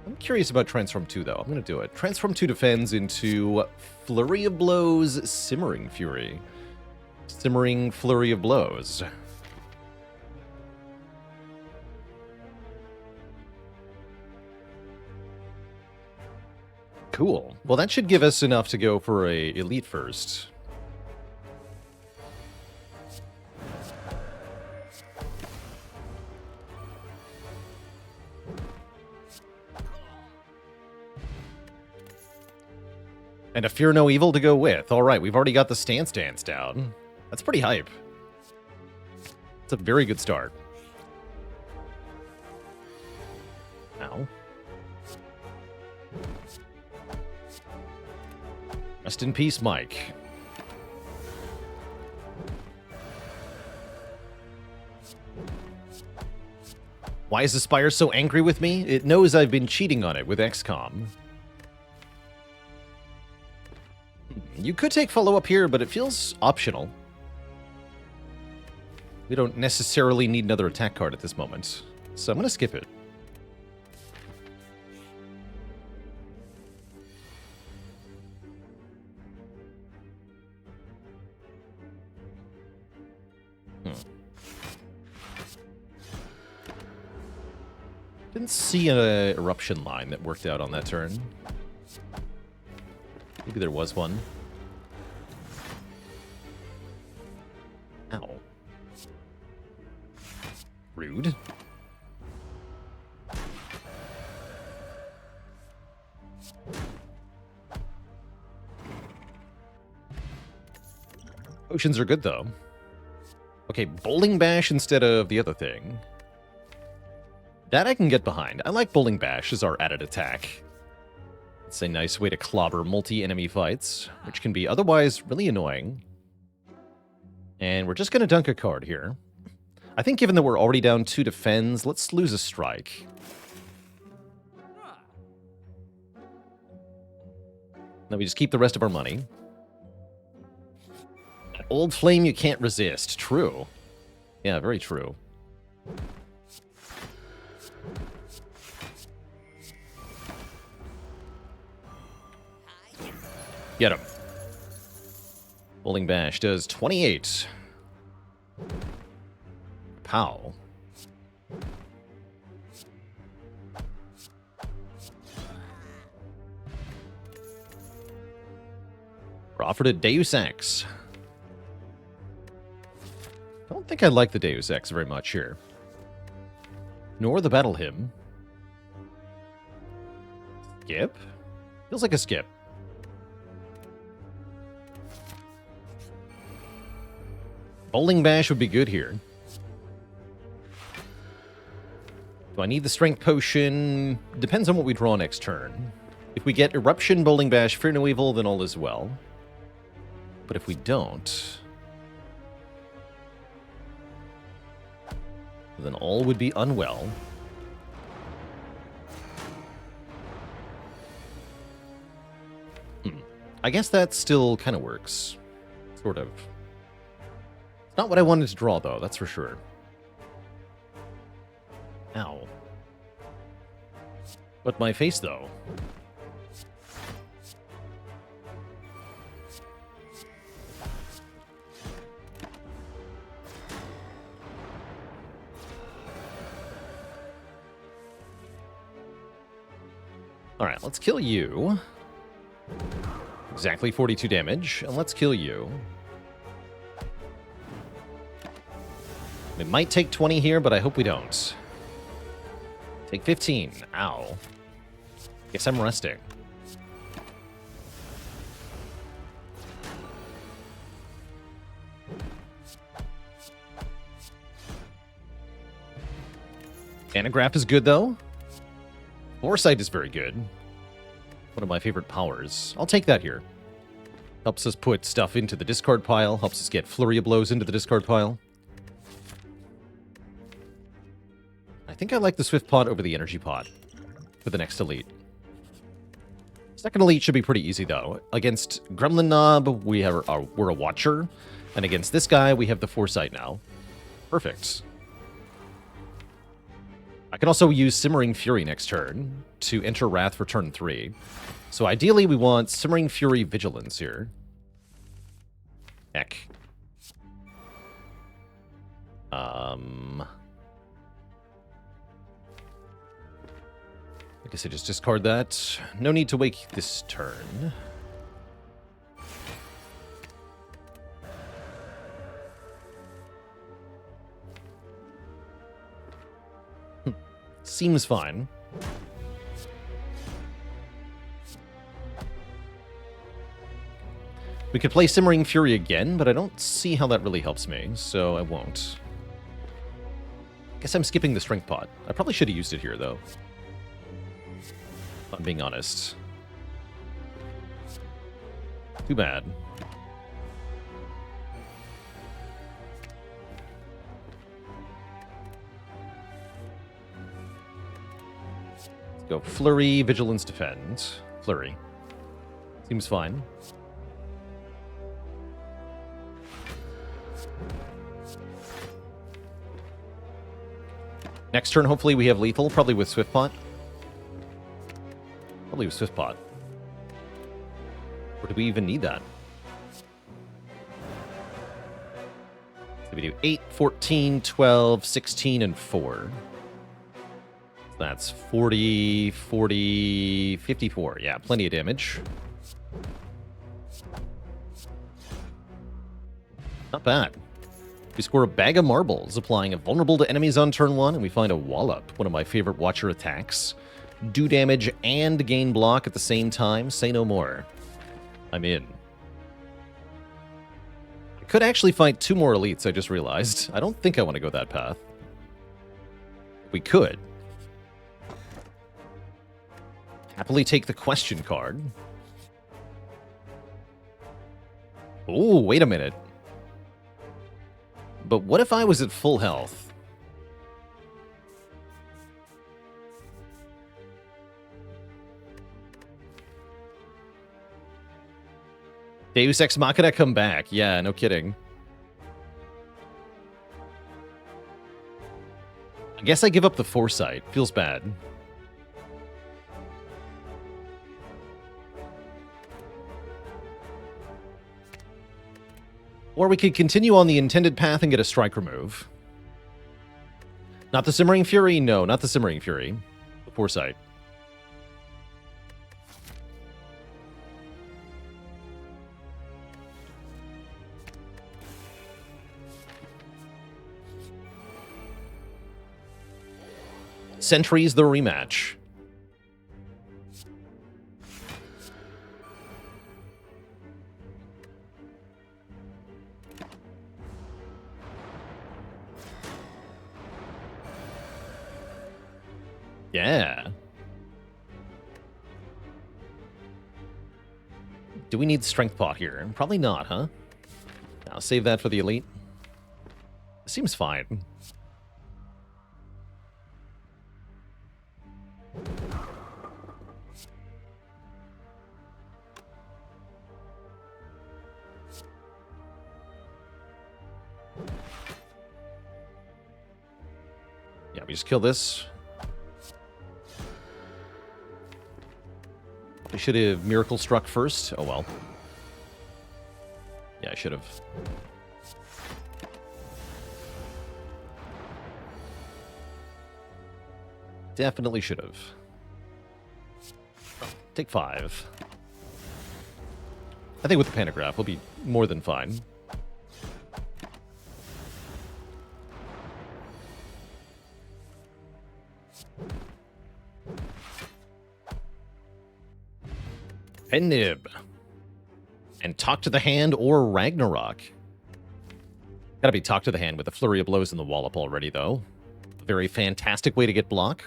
I'm curious about Transform 2, though. I'm going to do it. Transform 2 defends into Flurry of Blows, Simmering Fury. Simmering Flurry of Blows. Cool. Well, that should give us enough to go for a elite first. And a Fear No Evil to go with. All right, we've already got the Stance Dance down. That's pretty hype. It's a very good start. Ow. Rest in peace, Mike. Why is the Spire so angry with me? It knows I've been cheating on it with XCOM. You could take follow-up here, but it feels optional. We don't necessarily need another attack card at this moment, so I'm going to skip it. Didn't see an eruption line that worked out on that turn. Maybe there was one. Ow. Rude. Potions are good, though. Okay, Bowling Bash instead of the other thing. That I can get behind. I like Bowling Bash as our added attack. It's a nice way to clobber multi-enemy fights, which can be otherwise really annoying. And we're just going to dunk a card here. I think given that we're already down 2 defends, let's lose a strike. Then we just keep the rest of our money. Old Flame you can't resist. True. Yeah, very true. Get him. Bowling Bash does 28. Pow. We're offered a Deus Ex. I don't think I like the Deus Ex very much here. Nor the Battle Hymn. Skip? Feels like a skip. Bowling Bash would be good here. Do I need the Strength Potion? Depends on what we draw next turn. If we get Eruption, Bowling Bash, Fear No Evil, then all is well. But if we don't, then all would be unwell. I guess that still kind of works. Sort of. It's not what I wanted to draw, though, that's for sure. Ow. But my face, though. Alright, let's kill you. Exactly 42 damage, and let's kill you. We might take 20 here, but I hope we don't. Take 15. Ow. Guess I'm resting. Anagraph is good, though. Foresight is very good. One of my favorite powers. I'll take that here. Helps us put stuff into the discard pile. Helps us get Flurry of Blows into the discard pile. I think I like the Swift Pot over the Energy Pot for the next elite. Second elite should be pretty easy, though. Against Gremlin Knob, we're a Watcher. And against this guy, we have the Foresight now. Perfect. I can also use Simmering Fury next turn to enter Wrath for turn 3. So ideally, we want Simmering Fury Vigilance here. Heck. I guess I just discard that. No need to wake this turn. Seems fine. We could play Simmering Fury again, but I don't see how that really helps me, so I won't. Guess I'm skipping the Strength Pot. I probably should have used it here, though. If I'm being honest. Too bad. Let's go Flurry, Vigilance, Defend. Flurry. Seems fine. Next turn, hopefully we have lethal, probably with Swift Pot. Probably with Swift Pot. Or do we even need that? So we do 8, 14, 12, 16, and 4. That's 40, 40, 54. Yeah, plenty of damage. Not bad. We score a bag of marbles, applying a vulnerable to enemies on turn 1, and we find a Wallop, one of my favorite Watcher attacks. Do damage and gain block at the same time. Say no more. I'm in. I could actually fight 2 more elites, I just realized. I don't think I want to go that path. We could. Happily take the question card. Oh, wait a minute. But what if I was at full health? Deus Ex Machina come back. Yeah, no kidding. I guess I give up the Foresight. Feels bad. Or we could continue on the intended path and get a strike remove. Not the Simmering Fury? No, not the Simmering Fury. The Foresight. Sentry's the rematch. Yeah. Do we need Strength Pot here? Probably not, huh? I'll save that for the elite. Seems fine. Yeah, we just kill this. I should have Miracle Struck first. Oh, well. Yeah, I should have. Definitely should have. Take 5. I think with the pantograph, we'll be more than fine. Pen nib. And Talk to the Hand or Ragnarok. Gotta be Talk to the Hand with a flurry of blows in the wallop already, though. A very fantastic way to get block,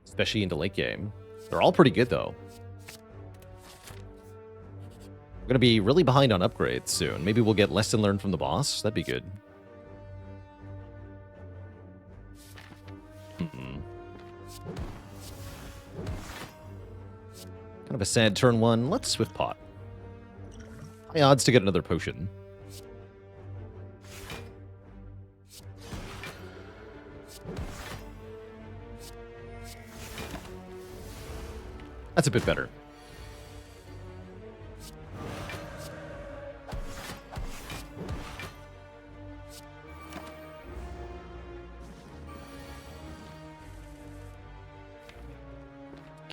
especially into late game. They're all pretty good, though. We're gonna be really behind on upgrades soon. Maybe we'll get lesson learned from the boss. That'd be good. Kind of a sad turn one. Let's Swift Pot. High odds to get another potion. That's a bit better.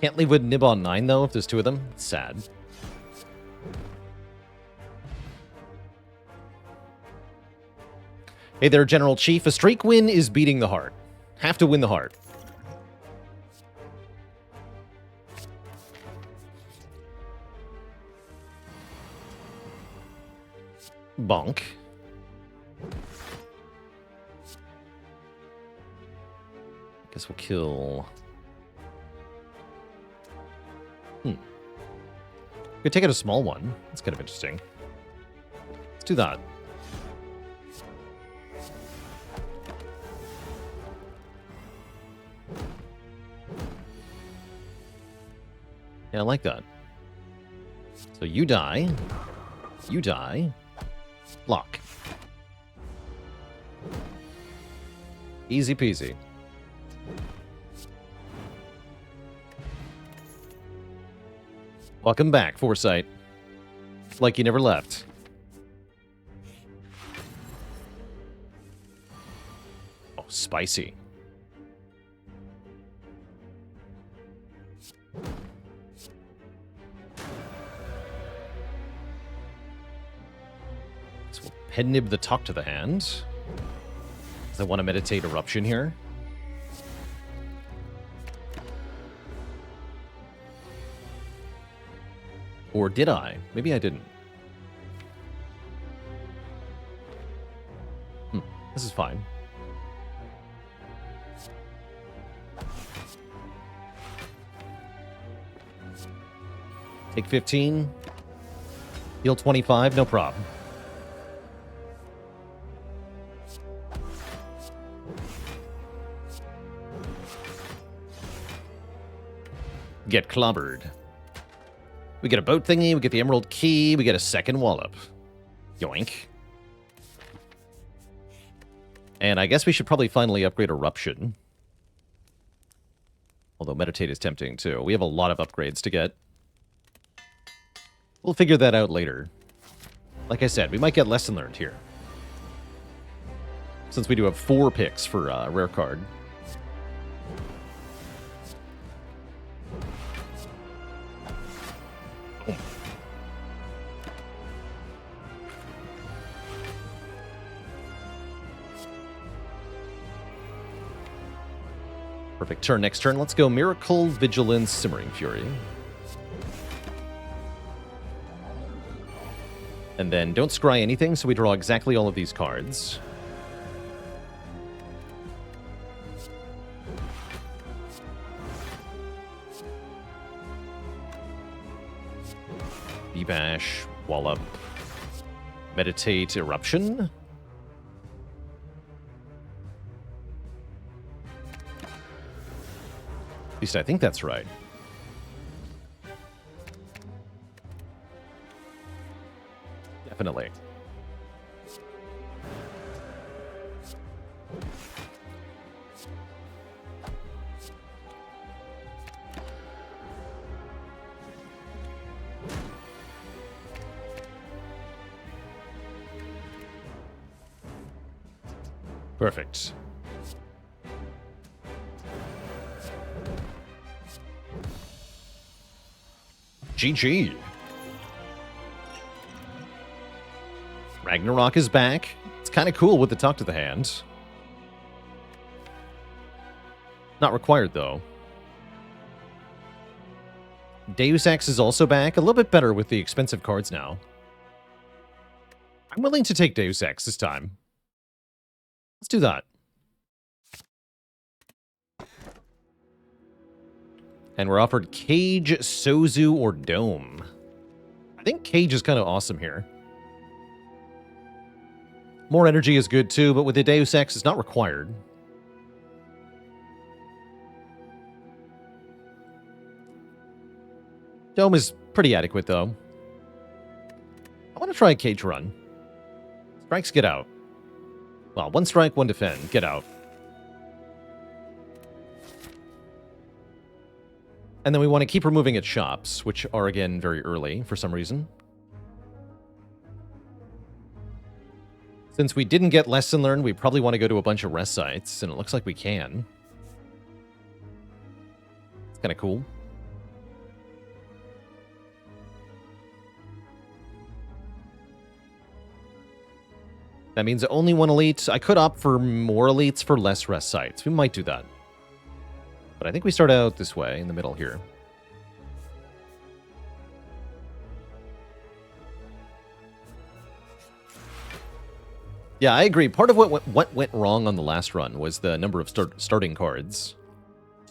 Can't leave with Nib on 9, though, if there's two of them. It's sad. Hey there, General Chief. A streak win is beating the heart. Have to win the heart. Bonk. Guess we'll kill... Could take out a small one. That's kind of interesting. Let's do that. Yeah, I like that. So you die. You die. Block. Easy peasy. Welcome back, Foresight. Like you never left. Oh, spicy. So we'll pen nib the Talk to the Hand. I want to meditate Eruption here. Or did I? Maybe I didn't. This is fine. Take 15. Heal 25, no problem. Get clobbered. We get a boat thingy, we get the emerald key, we get a second wallop. Yoink. And I guess we should probably finally upgrade Eruption. Although Meditate is tempting too. We have a lot of upgrades to get. We'll figure that out later. Like I said, we might get Lesson Learned here. Since we do have 4 picks for rare card. Perfect turn. Next turn, let's go Miracle, Vigilance, Simmering Fury. And then don't scry anything, so we draw exactly all of these cards. B-Bash, Wallop, Meditate, Eruption. At least I think that's right. Definitely. Perfect. GG. Ragnarok is back. It's kind of cool with the talk to the hand. Not required, though. Deus Ex is also back. A little bit better with the expensive cards now. I'm willing to take Deus Ex this time. Let's do that. And we're offered Cage, Sozu, or Dome. I think Cage is kind of awesome here. More energy is good too, but with the Deus Ex, it's not required. Dome is pretty adequate, though. I want to try a Cage run. Strikes, get out. Well, one strike, one defend. Get out. And then we want to keep removing its shops, which are, again, very early for some reason. Since we didn't get Lesson Learned, we probably want to go to a bunch of rest sites, and it looks like we can. It's kind of cool. That means only one elite. I could opt for more elites for less rest sites. We might do that. But I think we start out this way, in the middle here. Yeah, I agree. Part of what went wrong on the last run was the number of starting cards.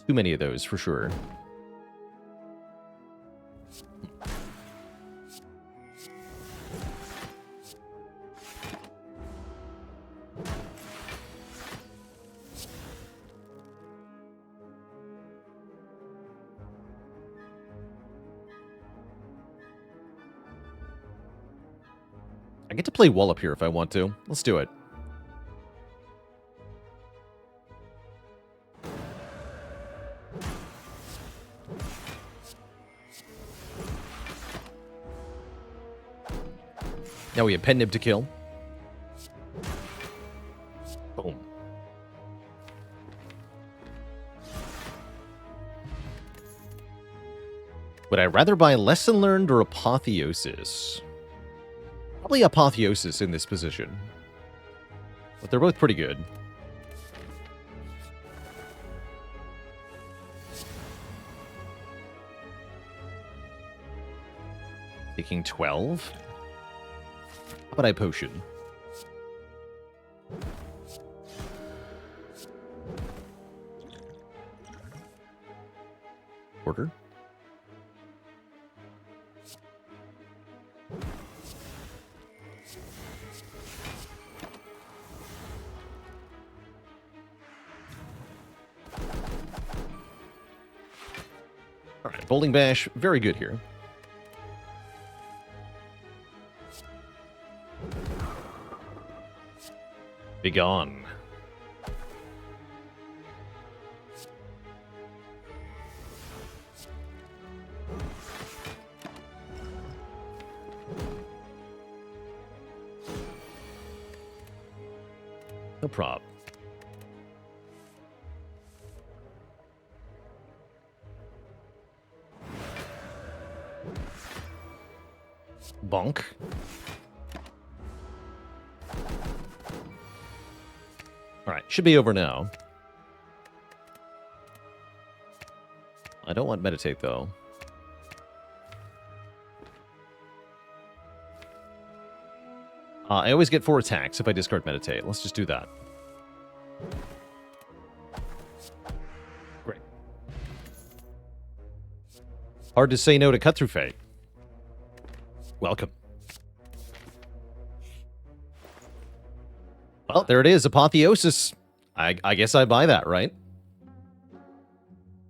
Too many of those, for sure. I get to play Wallop here if I want to. Let's do it. Now we have Pen Nib to kill. Boom. Would I rather buy Lesson Learned or Apotheosis? Probably Apotheosis in this position. But they're both pretty good. Taking 12. How about I potion? Order. Alright, Bowling Bash, very good here. Be gone. No prob. Bonk. Alright, should be over now. I don't want Meditate, though. I always get 4 attacks if I discard Meditate. Let's just do that. Great. Hard to say no to Cut Through Fate. Welcome. Well, there it is, Apotheosis. I guess I buy that, right?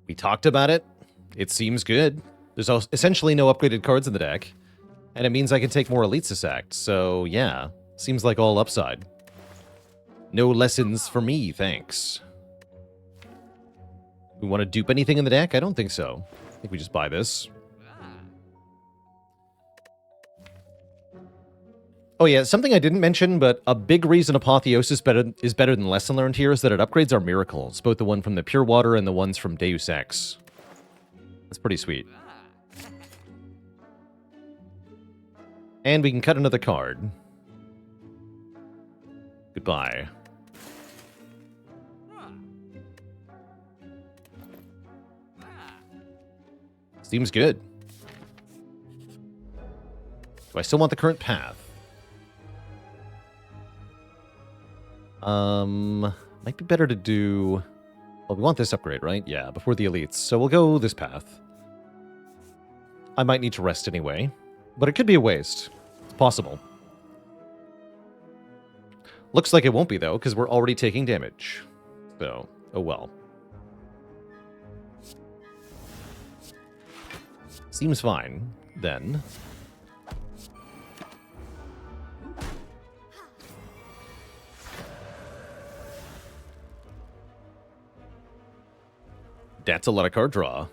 We talked about it. It seems good. There's essentially no upgraded cards in the deck. And it means I can take more elites this act. So, yeah. Seems like all upside. No lessons for me, thanks. We want to dupe anything in the deck? I don't think so. I think we just buy this. Oh yeah, something I didn't mention, but a big reason Apotheosis is better than Lesson Learned here is that it upgrades our miracles, both the one from the Pure Water and the ones from Deus Ex. That's pretty sweet. And we can cut another card. Goodbye. Seems good. Do I still want the current path? Might be better to do... Well, we want this upgrade, right? Yeah, before the elites. So we'll go this path. I might need to rest anyway, but it could be a waste. It's possible. Looks like it won't be, though, because we're already taking damage. So, oh well. Seems fine, then. That's a lot of card draw.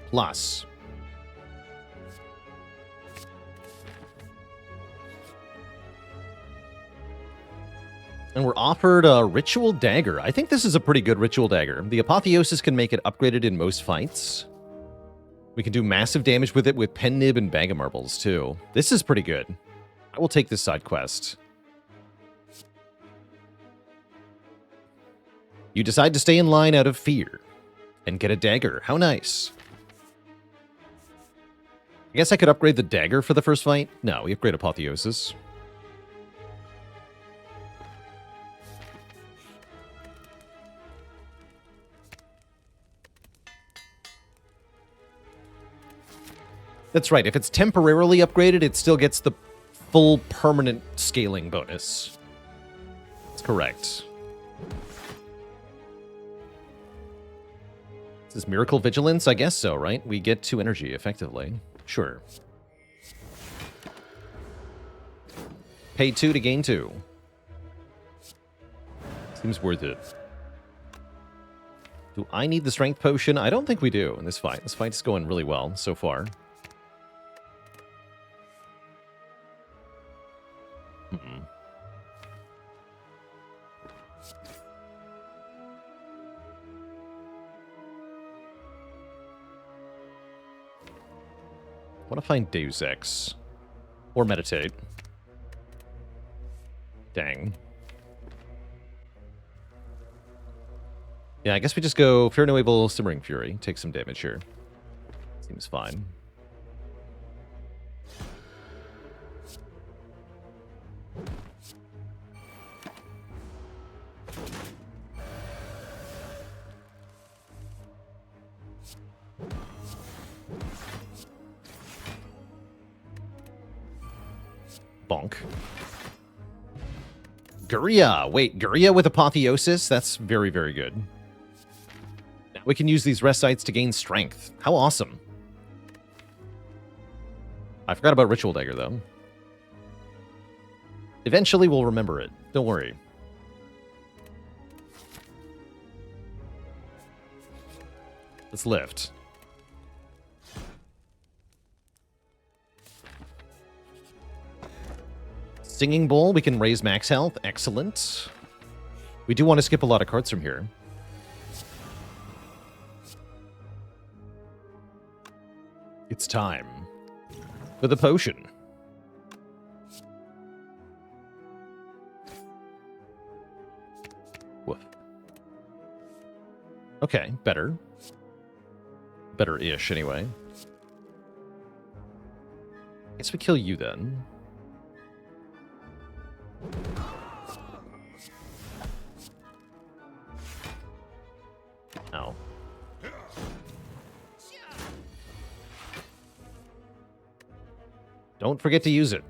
Plus. And we're offered a Ritual Dagger. I think this is a pretty good Ritual Dagger. The Apotheosis can make it upgraded in most fights. We can do massive damage with it with Pen Nib and Bag of Marbles, too. This is pretty good. I will take this side quest. You decide to stay in line out of fear. And get a dagger. How nice. I guess I could upgrade the dagger for the first fight. No, we upgrade Apotheosis. That's right, if it's temporarily upgraded, it still gets the full permanent scaling bonus. That's correct. This is Miracle Vigilance? I guess so, right? We get 2 energy, effectively. Sure. Pay 2 to gain 2. Seems worth it. Do I need the Strength Potion? I don't think we do in this fight. This fight's going really well so far. I want to find Deus Ex. Or Meditate. Dang. Yeah, I guess we just go Fear No Evil, Simmering Fury. Take some damage here. Seems fine. Bonk. Guria! Wait, Guria with Apotheosis? That's very, very good. Now we can use these rest sites to gain strength. How awesome. I forgot about Ritual Dagger, though. Eventually we'll remember it. Don't worry. Let's lift. Singing Bowl, we can raise max health. Excellent. We do want to skip a lot of cards from here. It's time for the potion. Woof. Okay, better. Better-ish, anyway. Guess we kill you, then. Ow. Don't forget to use it.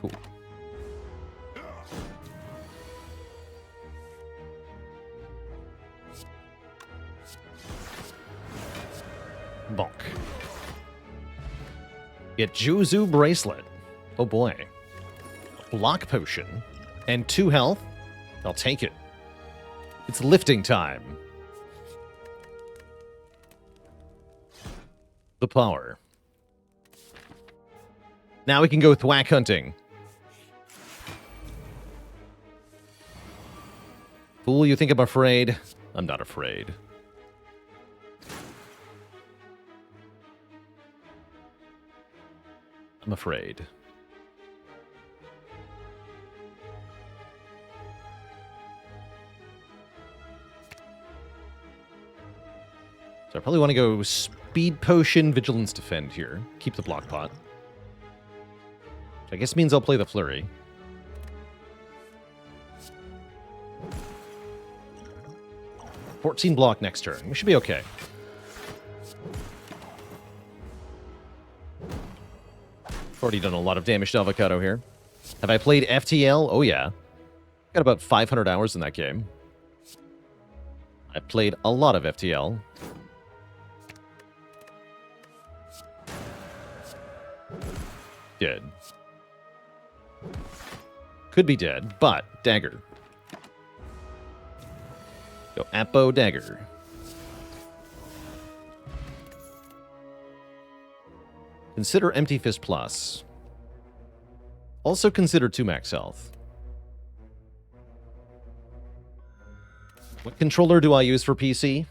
Cool. Bonk. Get Juzu Bracelet. Oh boy. Block potion. And 2 health. I'll take it. It's lifting time. The power. Now we can go thwack hunting. Fool, you think I'm afraid? I'm not afraid. I'm afraid. So I probably want to go Speed Potion, Vigilance Defend here. Keep the block pot. Which I guess means I'll play the Flurry. $14 block next turn. We should be okay. Already done a lot of damage to Avocado here. Have I played FTL? Oh yeah. Got about 500 hours in that game. I played a lot of FTL. Dead. Could be dead, but dagger. Go Appo dagger. Consider Empty Fist Plus. Also consider 2 max health. What controller do I use for PC?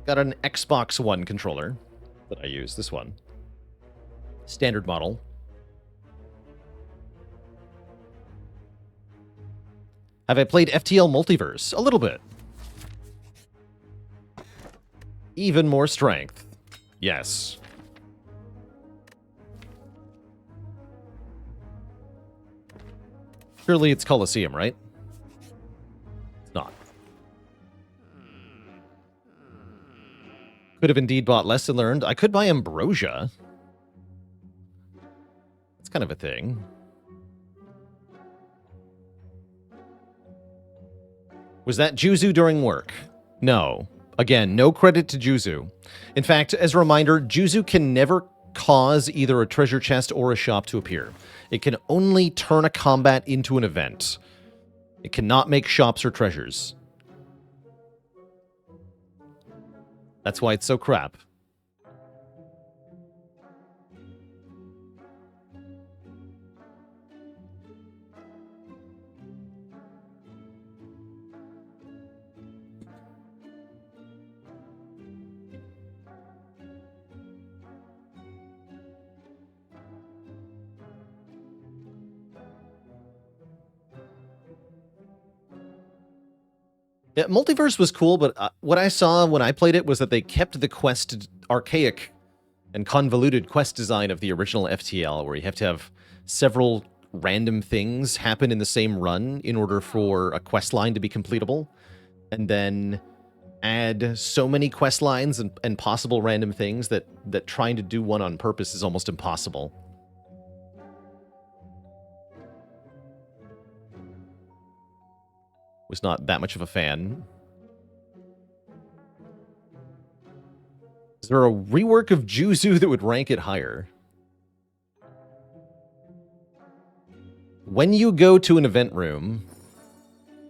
Got an Xbox One controller that I use, this one. Standard model. Have I played FTL Multiverse? A little bit. Even more strength. Yes. Surely it's Colosseum, right? It's not. Could have indeed bought Lesson Learned. I could buy Ambrosia. That's kind of a thing. Was that Juzu during work? No. Again, no credit to Juzu. In fact, as a reminder, Juzu can never cause either a treasure chest or a shop to appear. It can only turn a combat into an event. It cannot make shops or treasures. That's why it's so crap. Yeah, Multiverse was cool, but what I saw when I played it was that they kept the quest archaic and convoluted quest design of the original FTL, where you have to have several random things happen in the same run in order for a quest line to be completable, and then add so many quest lines and possible random things that trying to do one on purpose is almost impossible. Was not that much of a fan. Is there a rework of Juzu that would rank it higher? When you go to an event room,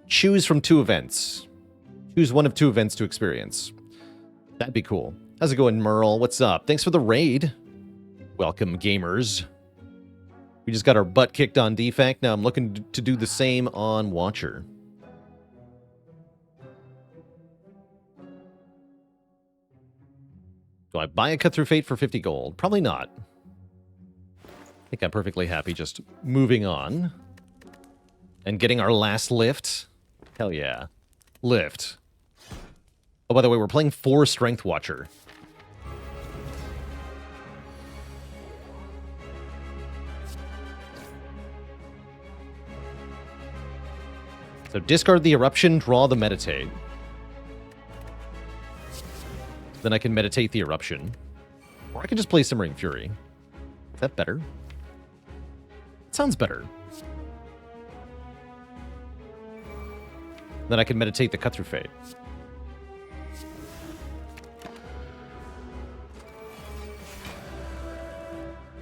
choose from 2 events. Choose one of 2 events to experience. That'd be cool. How's it going, Merle? What's up? Thanks for the raid. Welcome, gamers. We just got our butt kicked on Defect. Now I'm looking to do the same on Watcher. Do I buy a Cut Through Fate for 50 gold? Probably not. I think I'm perfectly happy just moving on. And getting our last lift. Hell yeah. Lift. Oh, by the way, we're playing 4 Strength Watcher. So discard the Eruption, draw the Meditate. Then I can meditate the Eruption. Or I can just play Simmering Fury. Is that better? It sounds better. Then I can meditate the Cut Through Fate.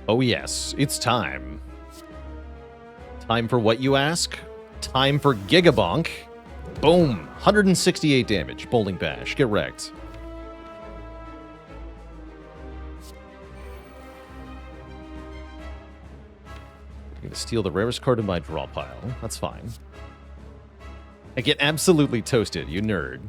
Oh yes, it's time. Time for what, you ask? Time for Gigabonk. Boom! 168 damage. Bowling Bash. Get wrecked. I'm going to steal the rarest card in my draw pile. That's fine. I get absolutely toasted, you nerd.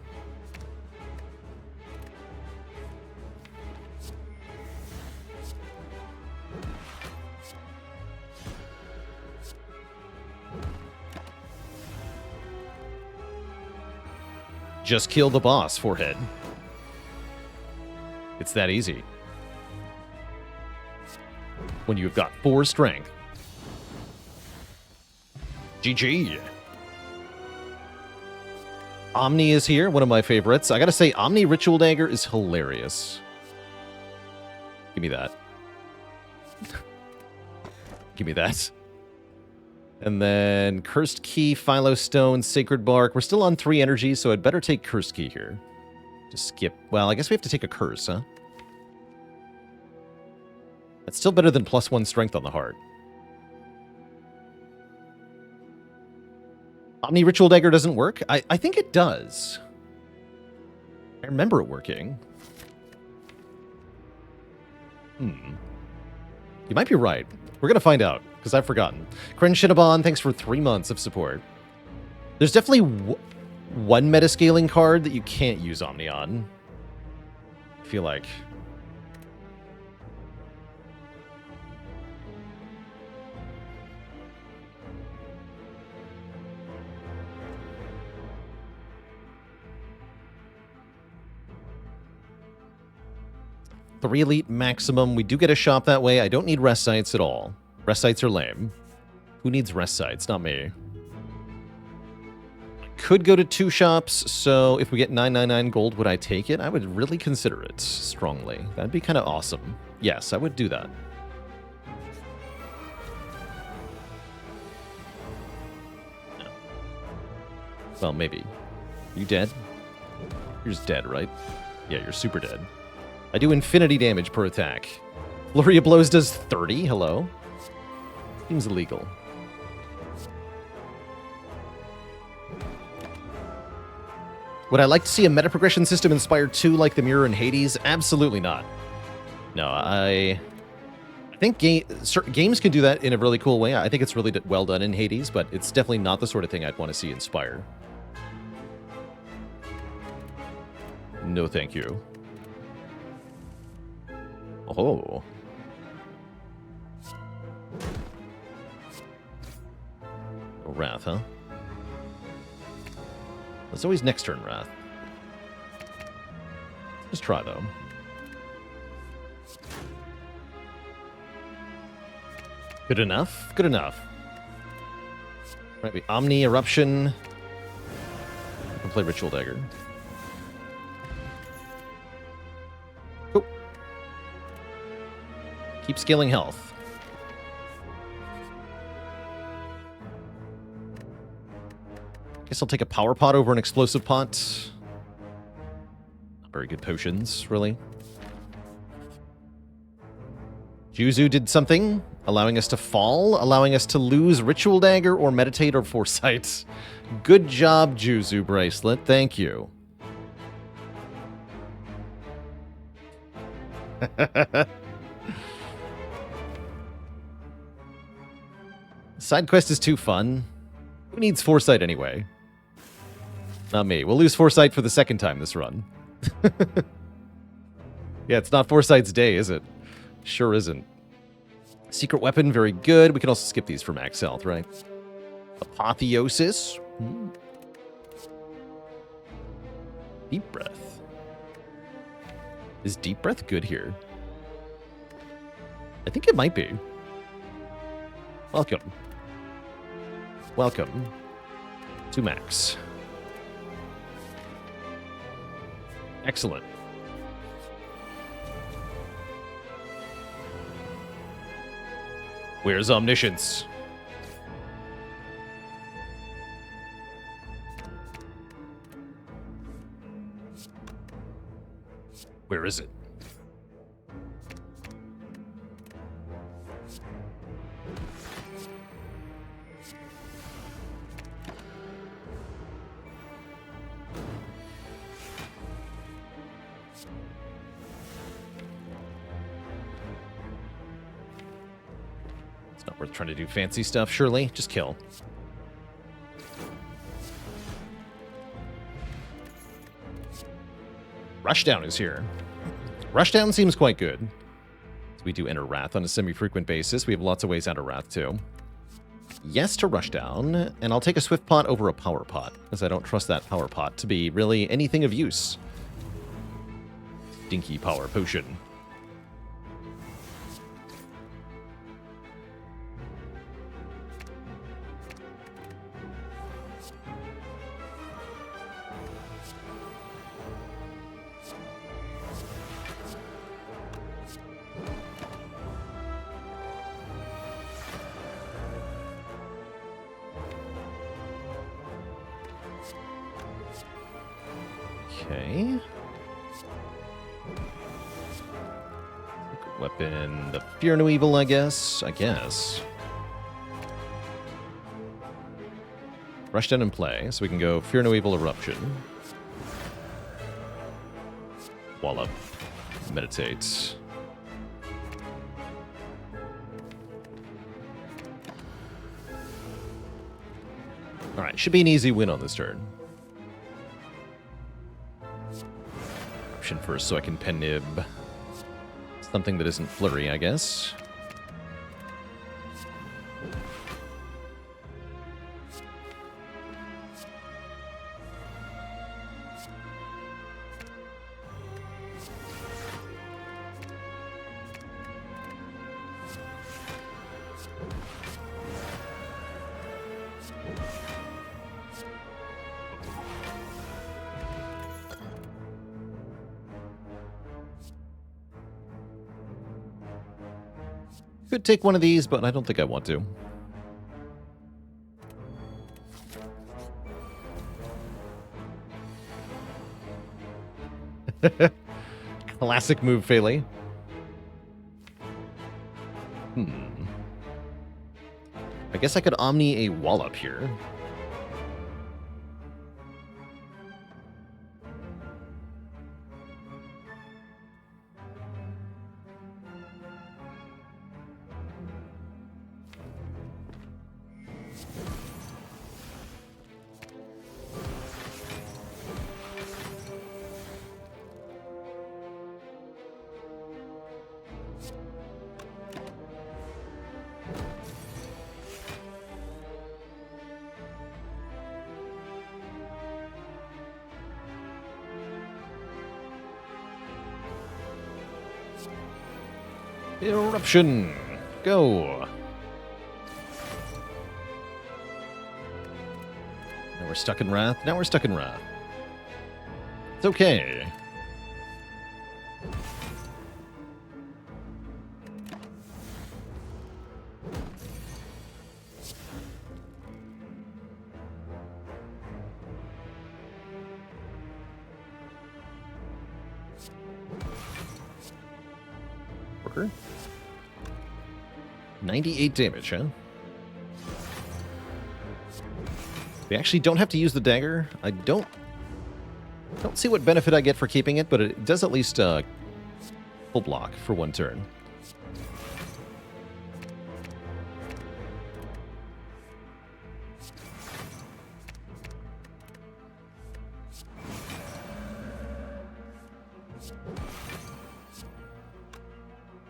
Just kill the boss, forehead. It's that easy. When you've got 4 strength. GG. Omni is here, one of my favorites. I gotta say, Omni Ritual Dagger is hilarious. Give me that. Give me that. And then Cursed Key, Philo Stone, Sacred Bark. We're still on 3 energy, so I'd better take Cursed Key here. Just skip. Well, I guess we have to take a curse, huh? That's still better than +1 strength on the heart. Omni Ritual Dagger doesn't work? I think it does. I remember it working. You might be right. We're going to find out, because I've forgotten. Kren Shinabon, thanks for 3 months of support. There's definitely one metascaling card that you can't use Omni on. I feel like. Three elite maximum. We do get a shop that way. I don't need rest sites at all. Rest sites are lame. Who needs rest sites? Not me. Could go to 2 shops, so if we get 999 gold, would I take it? I would really consider it strongly. That'd be kind of awesome. Yes, I would do that. No. Well, maybe. You dead? You're just dead, right? Yeah, you're super dead. I do infinity damage per attack. Flurry of Blows does 30. Hello. Seems illegal. Would I like to see a meta progression system in Spire 2 like the Mirror in Hades? Absolutely not. No, I think games can do that in a really cool way. I think it's really well done in Hades, but it's definitely not the sort of thing I'd want to see in Spire. No, thank you. Oh. Wrath, huh? That's always next turn Wrath. Let's try, though. Good enough? Good enough. Might be Omni Eruption. I can play Ritual Dagger. Cool. Keep scaling health. Guess I'll take a power pot over an explosive pot. Not very good potions, really. Juzu did something, allowing us to fall, allowing us to lose Ritual Dagger or Meditate or Foresight. Good job, Juzu Bracelet. Thank you. Side quest is too fun. Who needs Foresight anyway? Not me. We'll lose Foresight for the second time this run. Yeah, it's not Foresight's day, is it? Sure isn't. Secret weapon, very good. We can also skip these for max health, right? Apotheosis. Deep breath. Is deep breath good here? I think it might be. Welcome. Welcome to max. Excellent. Where's Omniscience? Where is it? Not worth trying to do fancy stuff, surely. Just kill. Rushdown is here. Rushdown seems quite good. So we do enter Wrath on a semi-frequent basis. We have lots of ways out of Wrath, too. Yes to Rushdown, and I'll take a Swift Pot over a Power Pot, as I don't trust that Power Pot to be really anything of use. Stinky Power Potion. Okay. Weapon, the Fear No Evil, I guess. Rushdown in play, so we can go Fear No Evil Eruption. Wallop. Meditate. Alright, should be an easy win on this turn. Eruption first so I can pen nib something that isn't flurry, I guess. Could take one of these, but I don't think I want to. Classic move, Phaley. I guess I could Omni a Wallop here. Eruption! Go! Now we're stuck in Wrath. It's okay. Worker. 98 damage, huh? We actually don't have to use the dagger. I don't see what benefit I get for keeping it, but it does at least full block for one turn.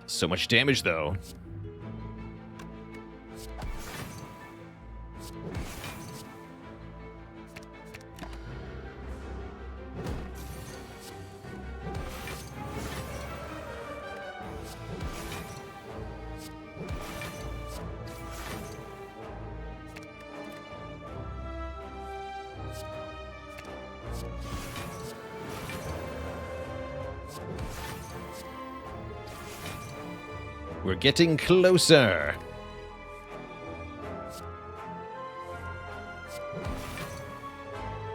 So much damage, though. We're getting closer.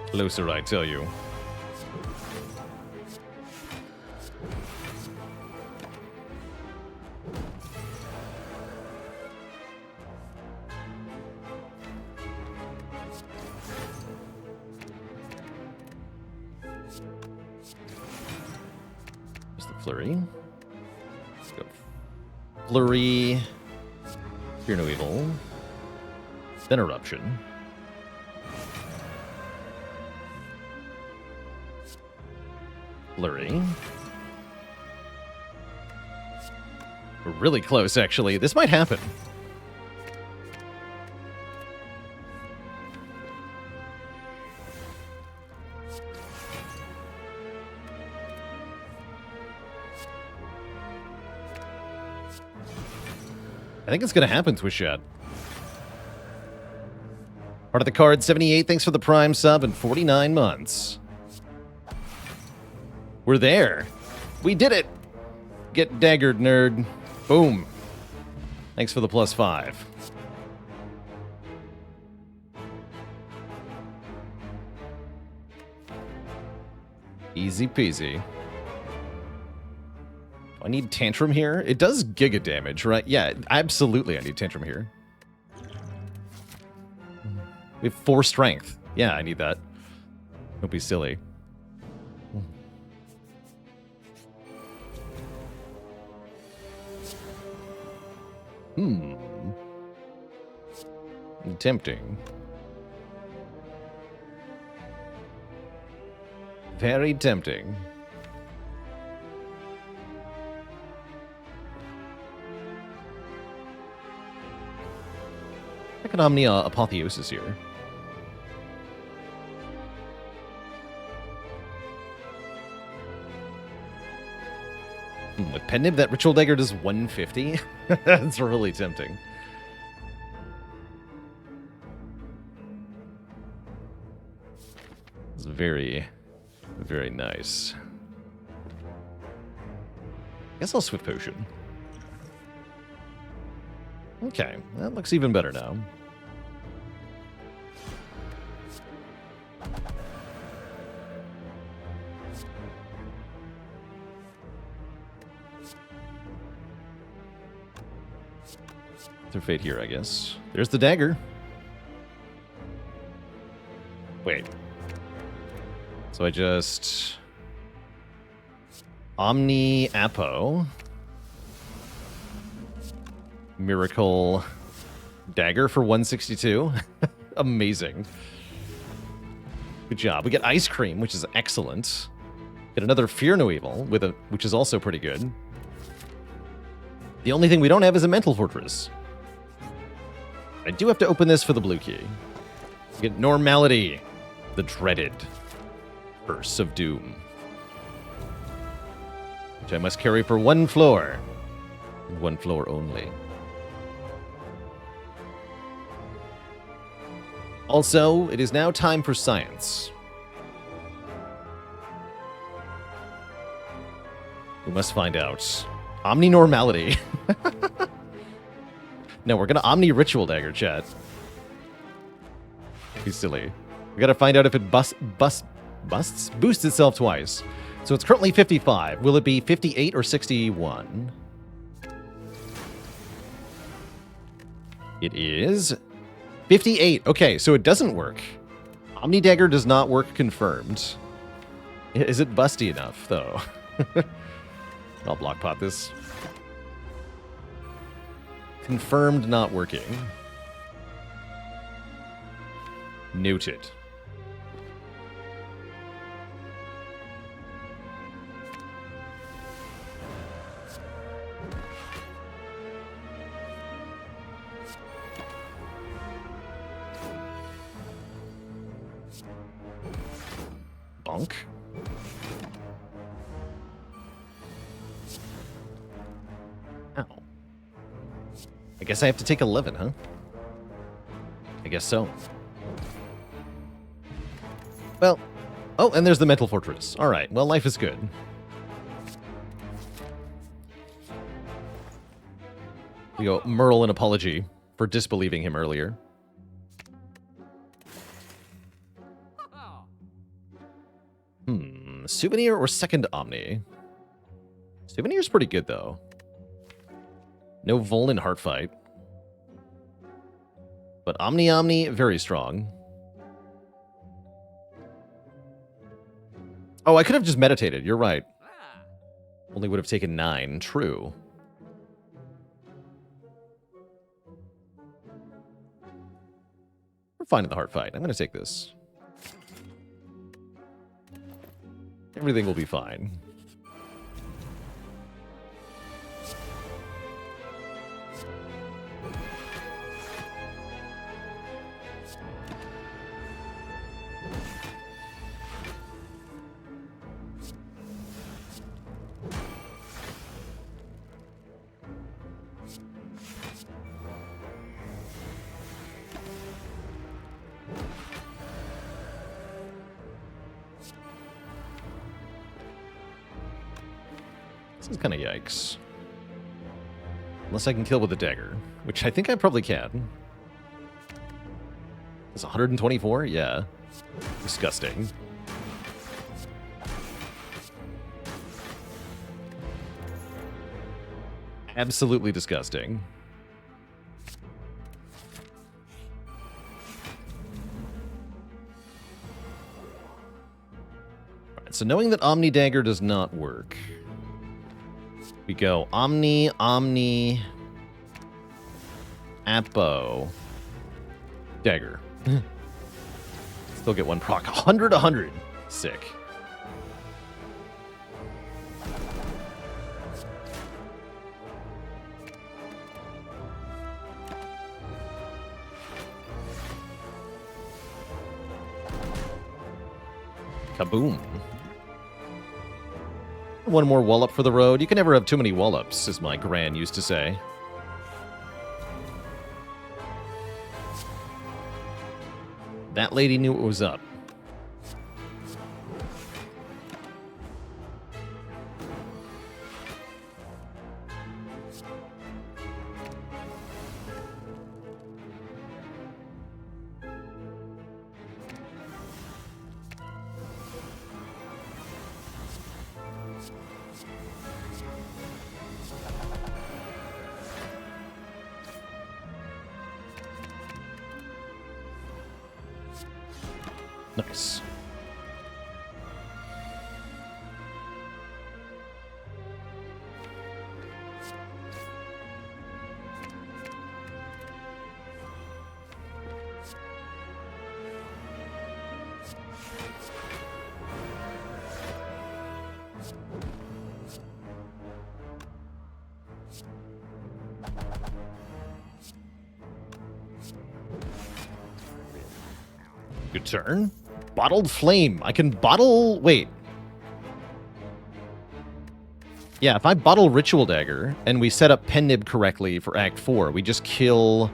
Closer, I tell you. There's the flurry. Let's go. Flurry. Fear no evil. Then eruption. Flurry. We're really close, actually. This might happen. I think it's going to happen, Twishchat. Part of the card, 78. Thanks for the Prime sub and 49 months. We're there. We did it. Get daggered, nerd. Boom. Thanks for the +5. Easy peasy. I need Tantrum here. It does giga damage, right? Yeah, absolutely I need Tantrum here. We have 4 strength. Yeah, I need that. Don't be silly. Tempting. Very tempting. Like an Omnia Apotheosis here. With Pen Nib, that Ritual Dagger does 150? That's really tempting. It's very, very nice. Guess I'll Swift Potion. Okay, that looks even better now. Their fate here, I guess. There's the dagger. Wait. So I just... Omni Apo. Miracle Dagger for 162. Amazing. Good job. We get Ice Cream, which is excellent. Get another Fear No Evil, which is also pretty good. The only thing we don't have is a Mental Fortress. I do have to open this for the blue key. Get Normality, the dreaded Curse of Doom, which I must carry for 1 floor, and 1 floor only. Also, it is now time for science. We must find out. Omni-Normality. No, we're gonna Omni-Ritual Dagger, chat. Be silly. We gotta find out if it boosts itself twice. So it's currently 55. Will it be 58 or 61? It is 58. Okay, so it doesn't work. Omni Dagger does not work confirmed. Is it busty enough, though? I'll block pot this. Confirmed not working. Noted. Bonk. Ow. I guess I have to take 11, huh? I guess so. Well, oh, and there's the Mental Fortress. All right, well, life is good. We owe Merle an apology for disbelieving him earlier. Souvenir or second Omni? Souvenir's pretty good, though. No Vol in Heartfight. But Omni, very strong. Oh, I could have just meditated. You're right. Only would have taken 9. True. We're fine in the heart fight. I'm going to take this. Everything will be fine. This is kind of yikes. Unless I can kill with a dagger, which I think I probably can. It's 124? Yeah. Disgusting. Absolutely disgusting. Alright, so knowing that Omni Dagger does not work, we go Omni, Apo, Dagger. Still get one proc. 100. Sick. Kaboom. One more wallop for the road. You can never have too many wallops, as my gran used to say. That lady knew what was up. Nice. Good turn. Bottled Flame. I can bottle... Wait. Yeah, if I bottle Ritual Dagger and we set up Pen Nib correctly for Act 4, we just kill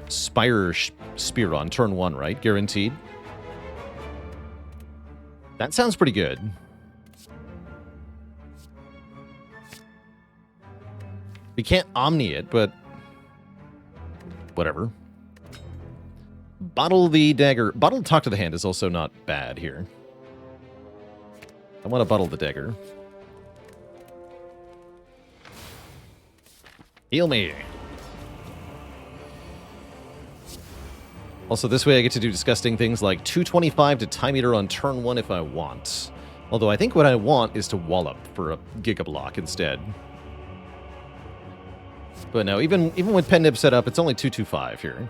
Spire Spear on turn 1, right? Guaranteed. That sounds pretty good. We can't Omni it, but... whatever. Bottle the dagger. Bottle Talk to the Hand is also not bad here. I want to bottle the dagger. Heal me. Also, this way I get to do disgusting things like 225 to Time Eater on turn 1 if I want. Although I think what I want is to wallop for a Giga Block instead. But no, even with Pen Nib set up, it's only 225 here.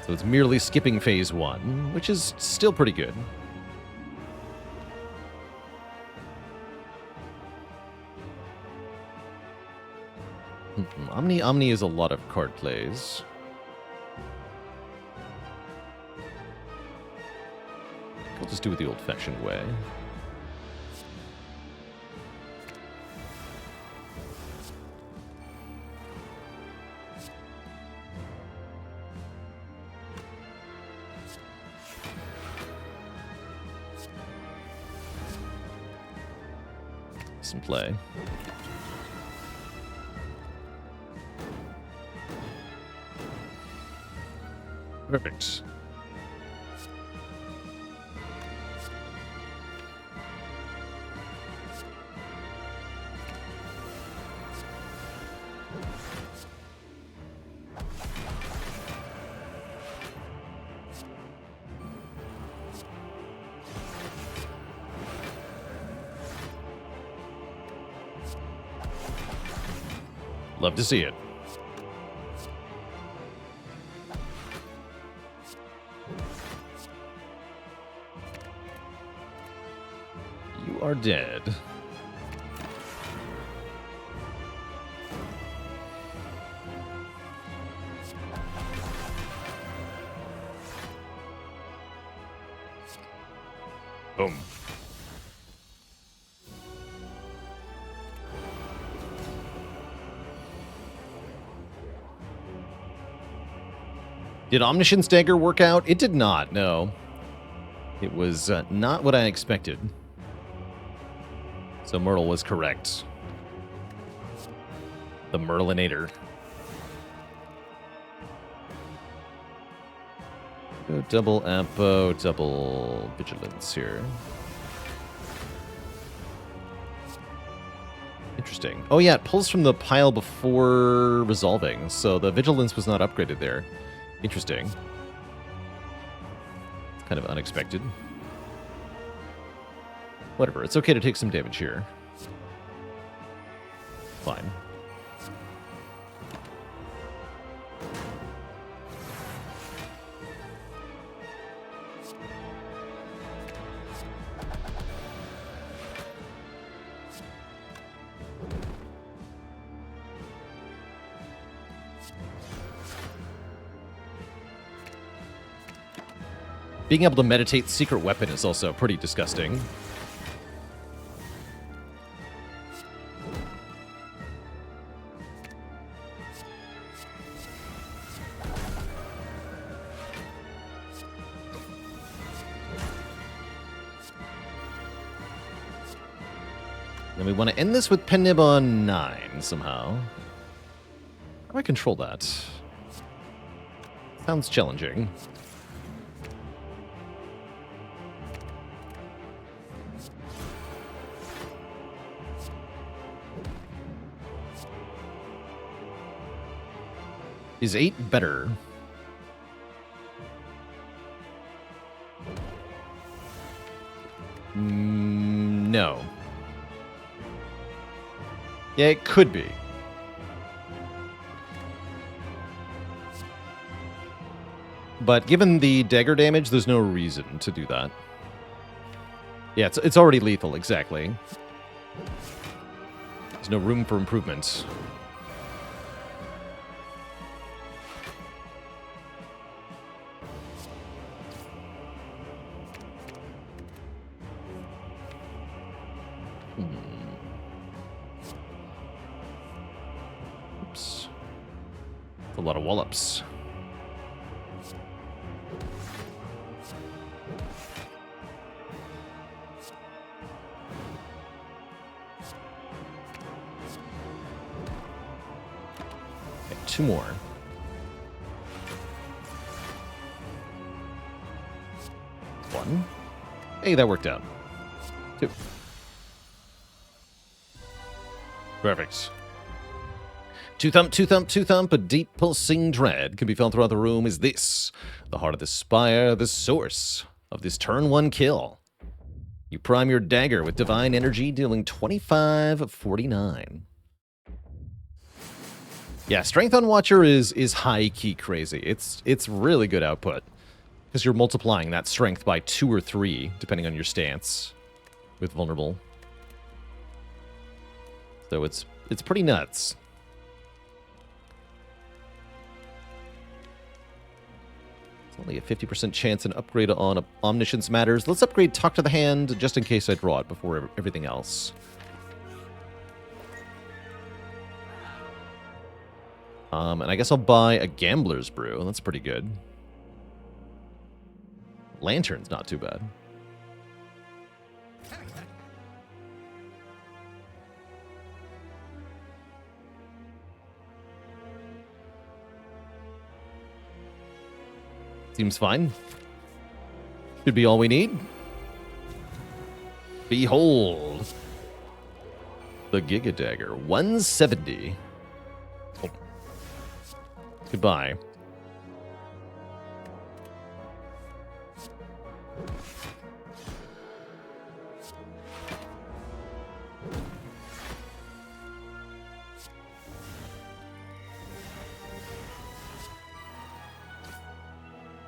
So it's merely skipping phase 1, which is still pretty good. Omni is a lot of card plays. I'll just do it the old-fashioned way. Some play. Perfect. Love to see it. You are dead. Boom. Did Omniscience Dagger work out? It did not, no. It was not what I expected. So Myrtle was correct. The Merlinator. Go double Apo, double Vigilance here. Interesting. Oh yeah, it pulls from the pile before resolving, so the Vigilance was not upgraded there. Interesting. It's kind of unexpected. Whatever, it's okay to take some damage here. Fine. Being able to meditate secret weapon is also pretty disgusting. And we want to end this with Pen-Nib on 9 somehow. How do I control that? Sounds challenging. Is 8 better? No. Yeah, it could be. But given the dagger damage, there's no reason to do that. Yeah, it's already lethal, exactly. There's no room for improvement. Oops. A lot of wallops. Okay, 2 more. 1. Hey, that worked out. 2. Perfect. Two thump, two thump, two thump, a deep pulsing dread can be felt throughout the room. Is this the heart of the Spire, the source of this turn 1 kill? You prime your dagger with divine energy, dealing 25/49. Yeah, strength on Watcher is high key crazy. It's really good output because you're multiplying that strength by 2 or 3 depending on your stance with vulnerable. So it's pretty nuts. It's only a 50% chance an upgrade on Omniscience matters. Let's upgrade Talk to the Hand just in case I draw it before everything else. And I guess I'll buy a Gambler's Brew. That's pretty good. Lantern's not too bad. Seems fine. Should be all we need. Behold. The Giga Dagger. 170. Oh. Goodbye.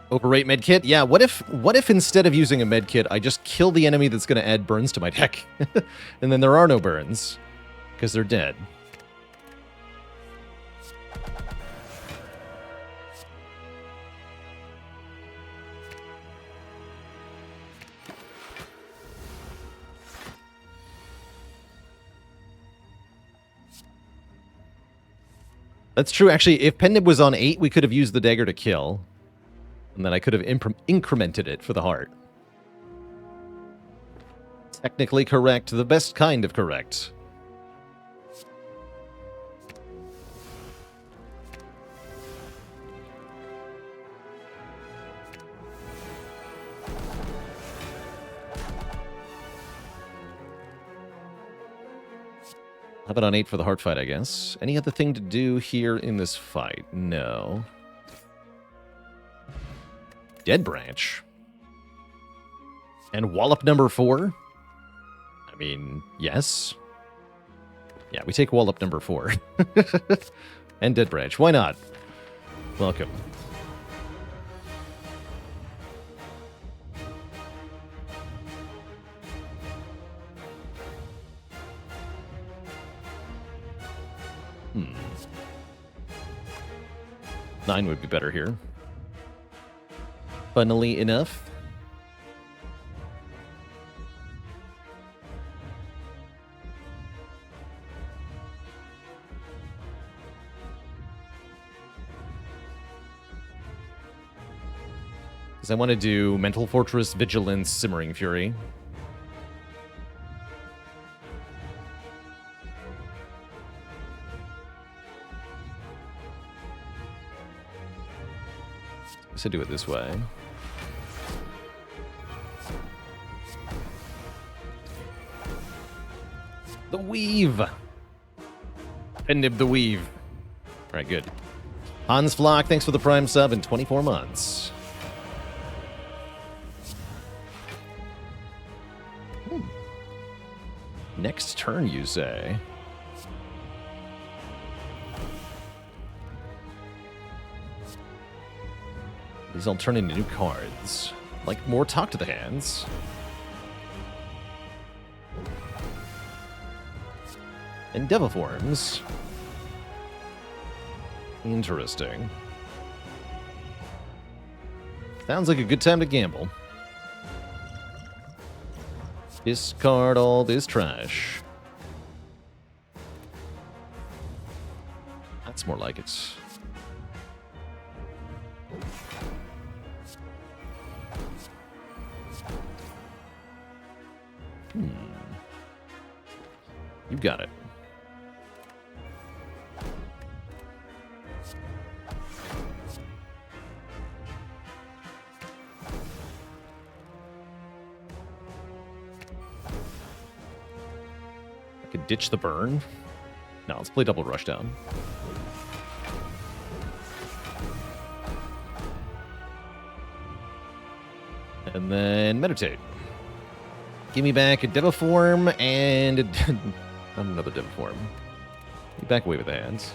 Overrate medkit? Yeah, what if instead of using a medkit, I just kill the enemy that's going to add burns to my deck? And then there are no burns, because they're dead. That's true, actually. If Pendib was on 8, we could have used the dagger to kill. And then I could have incremented it for the heart. Technically correct, the best kind of correct. How about on 8 for the heart fight, I guess? Any other thing to do here in this fight? No. Dead Branch. And Wallop number 4? I mean, yes. Yeah, we take Wallop number 4. And Dead Branch. Why not? Welcome. Hmm. 9 would be better here. Funnily enough. Because I want to do Mental Fortress, Vigilance, Simmering Fury. So do it this way. The Weave! Pendib the Weave. Alright, good. Hans Flock, thanks for the Prime sub in 24 months. Next turn, you say? These all turn into new cards. Like more Talk to the Hands. And Deviforms. Interesting. Sounds like a good time to gamble. Discard all this trash. That's more like it. You got it. I could ditch the burn. No, let's play double rushdown. And then meditate. Give me back a Deviform and another Deviform. You back away with the hands.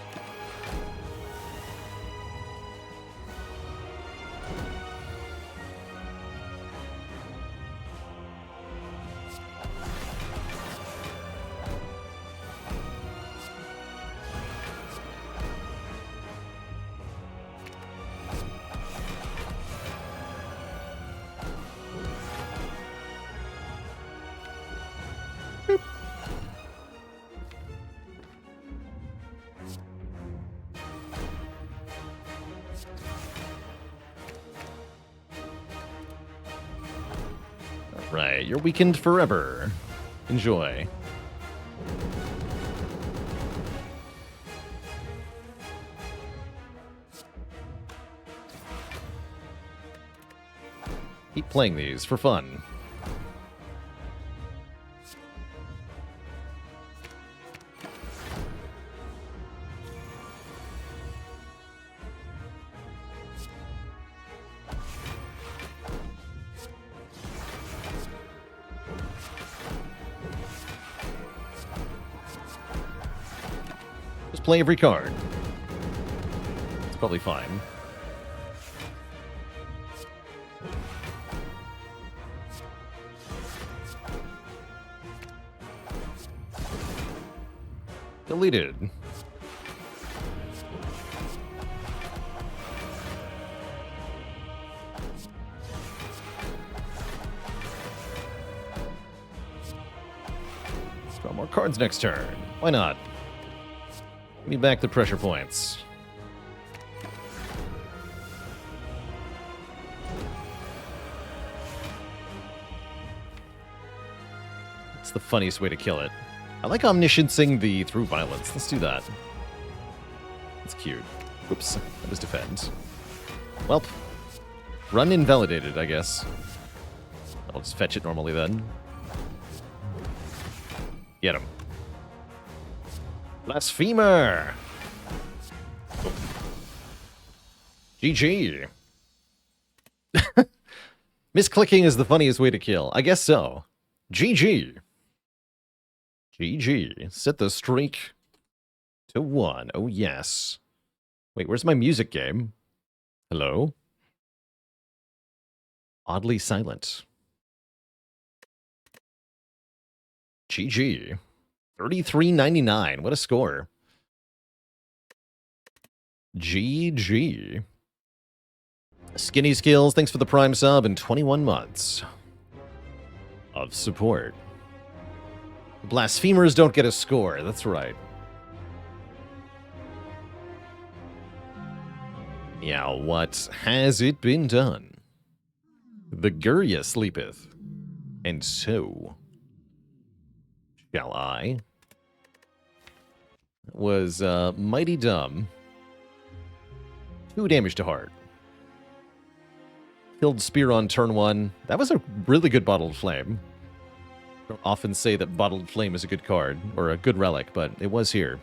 Right, you're weakened forever. Enjoy. Keep playing these for fun. Play every card. It's probably fine. Deleted. Let's draw more cards next turn. Why not? Give me back the pressure points. It's the funniest way to kill it. I like omnisciencing the through violence. Let's do that. That's cute. Whoops. That was defend. Welp. Run invalidated, I guess. I'll just fetch it normally then. Get him. Blasphemer! Oh. GG. Misclicking is the funniest way to kill. I guess so. GG. GG. Set the streak to 1. Oh, yes. Wait, where's my music game? Hello? Oddly silent. GG. 33.99. What a score. GG. Skinny Skills, thanks for the Prime sub and 21 months of support. Blasphemers don't get a score. That's right. Yeah, what has it been done? The Gurya sleepeth, and so shall I. That was mighty dumb. 2 damage to heart. Killed Spear on turn 1. That was a really good Bottled Flame. Don't often say that Bottled Flame is a good card, or a good relic, but it was here.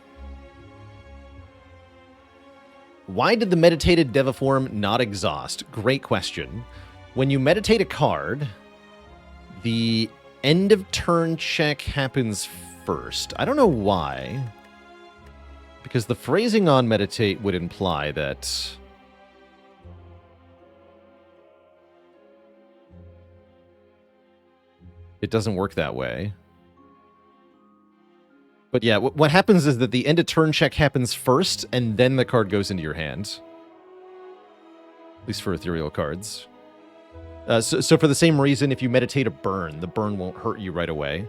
Why did the meditated Deviform not exhaust? Great question. When you meditate a card, the end of turn check happens first. I don't know why. Because the phrasing on meditate would imply that it doesn't work that way. But yeah, what happens is that the end of turn check happens first, and then the card goes into your hand. At least for ethereal cards. So for the same reason, if you meditate a burn, the burn won't hurt you right away.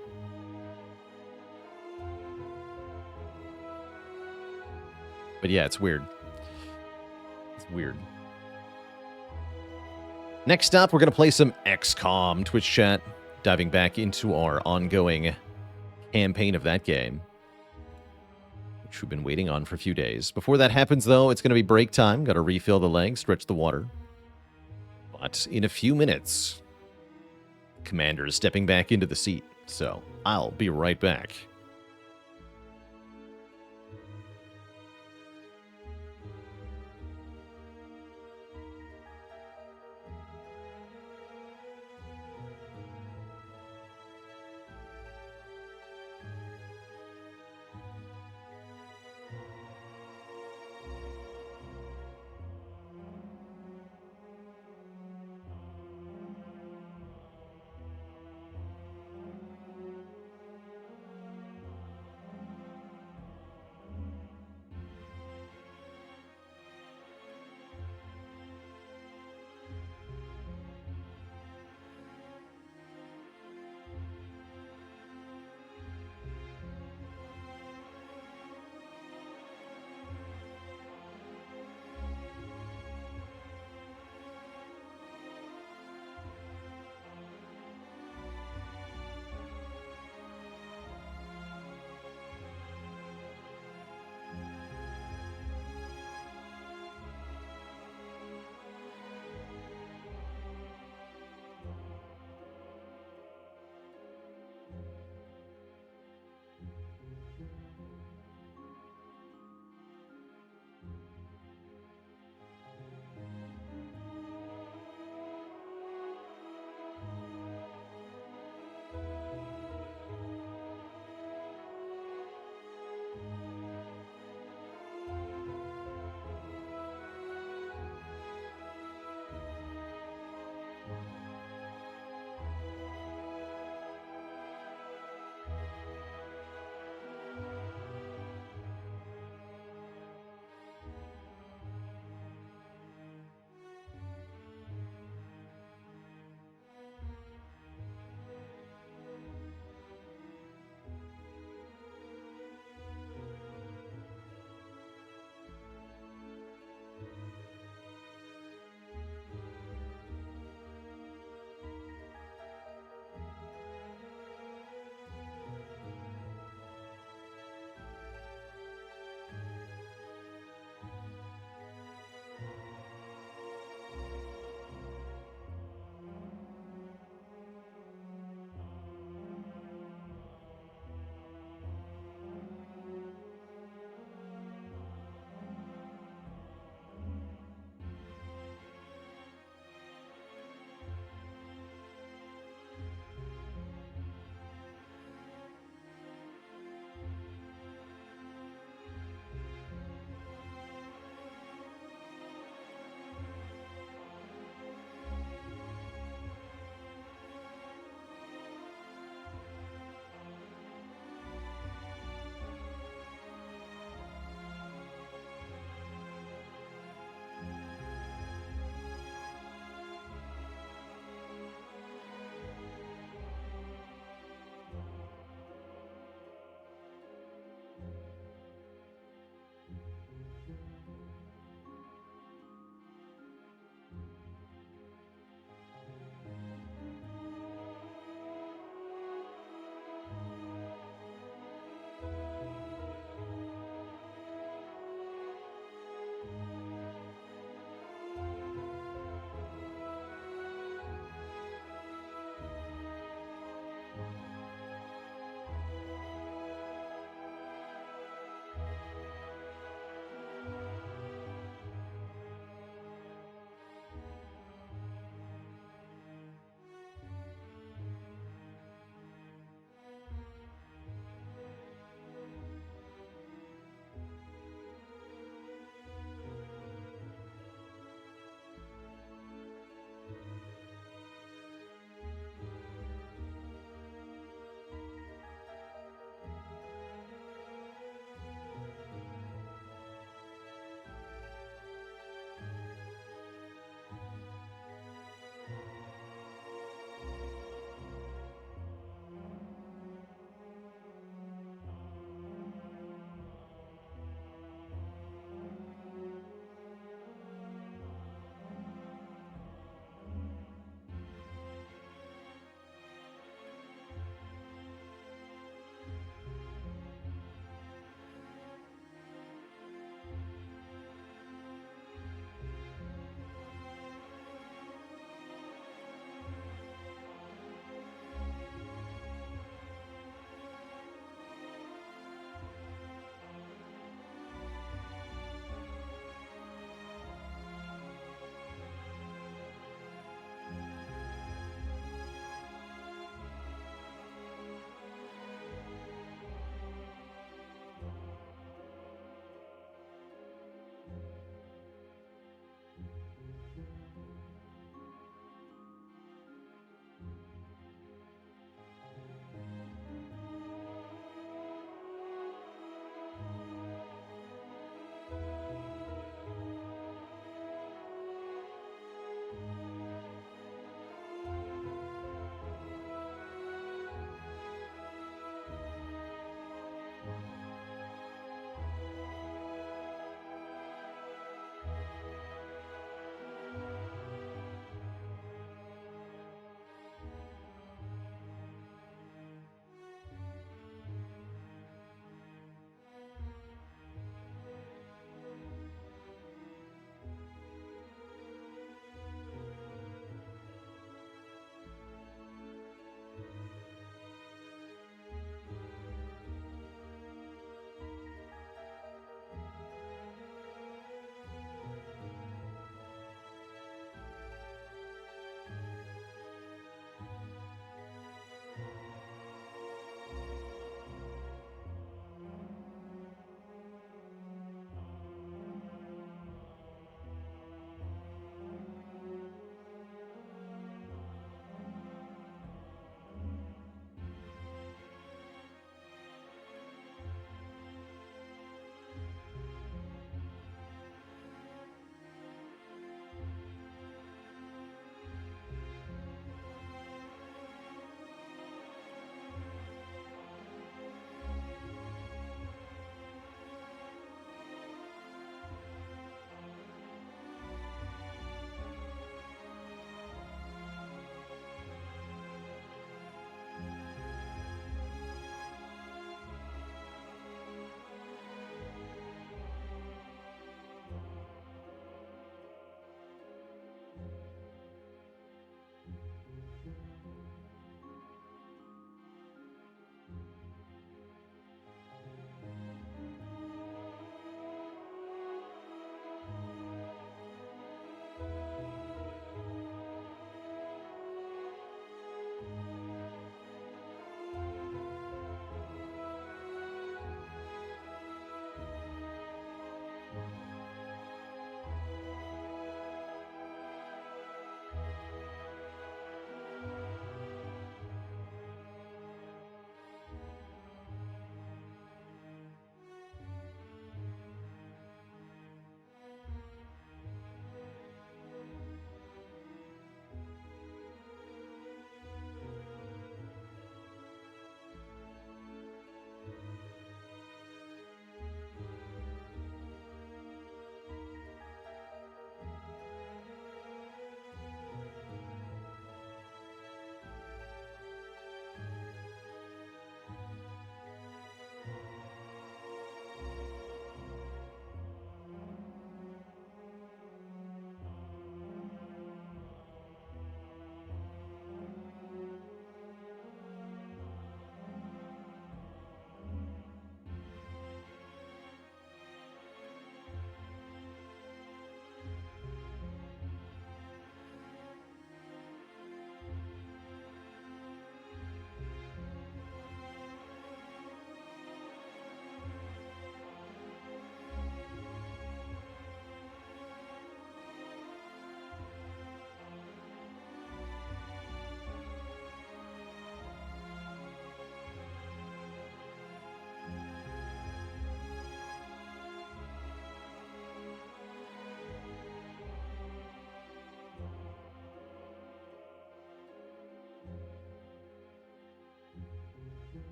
But yeah, it's weird. It's weird. Next up, we're going to play some XCOM Twitch chat, diving back into our ongoing campaign of that game, which we've been waiting on for a few days. Before that happens, though, it's going to be break time. Got to refill the legs, stretch the water. But in a few minutes, Commander's stepping back into the seat, so I'll be right back.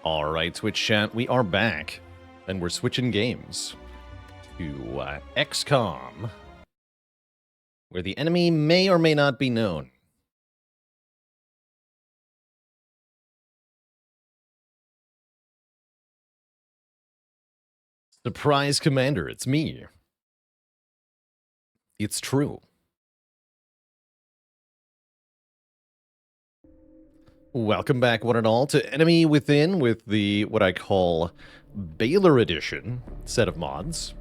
All right, Twitch chat, we are back, and we're switching games to XCOM, where the enemy may or may not be known. Surprise, Commander, it's me. It's true. Welcome back, one and all, to Enemy Within with the, what I call, Baalor Edition set of mods,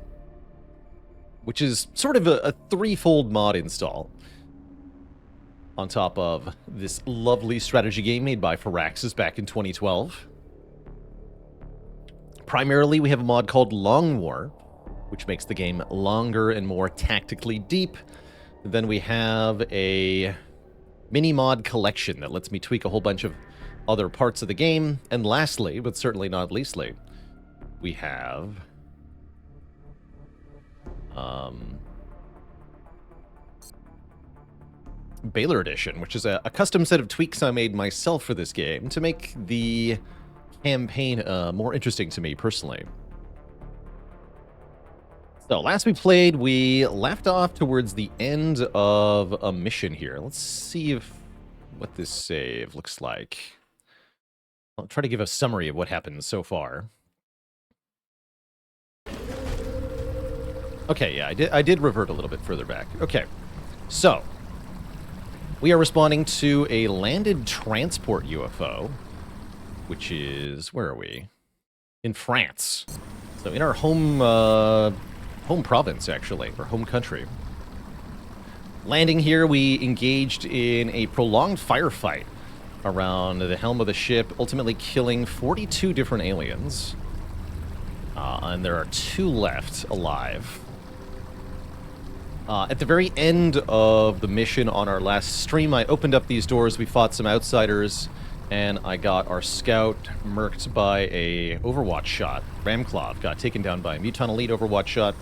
which is sort of a threefold mod install on top of this lovely strategy game made by Firaxis back in 2012. Primarily, we have a mod called Long War, which makes the game longer and more tactically deep. Then we have a mini-mod collection that lets me tweak a whole bunch of other parts of the game. And lastly, but certainly not leastly, we have Baalor Edition, which is a custom set of tweaks I made myself for this game to make the campaign more interesting to me personally. So last we played, we left off towards the end of a mission here. Let's see what this save looks like. I'll try to give a summary of what happened so far. Okay, yeah, I did revert a little bit further back. Okay, so we are responding to a landed transport UFO, which is, where are we? In France. So in our home province, actually, or home country. Landing here, we engaged in a prolonged firefight around the helm of the ship, ultimately killing 42 different aliens. And there are 2 left alive. At the very end of the mission on our last stream, I opened up these doors, we fought some outsiders, and I got our scout murked by a Overwatch shot. Ramclaw got taken down by a Muton Elite Overwatch shot.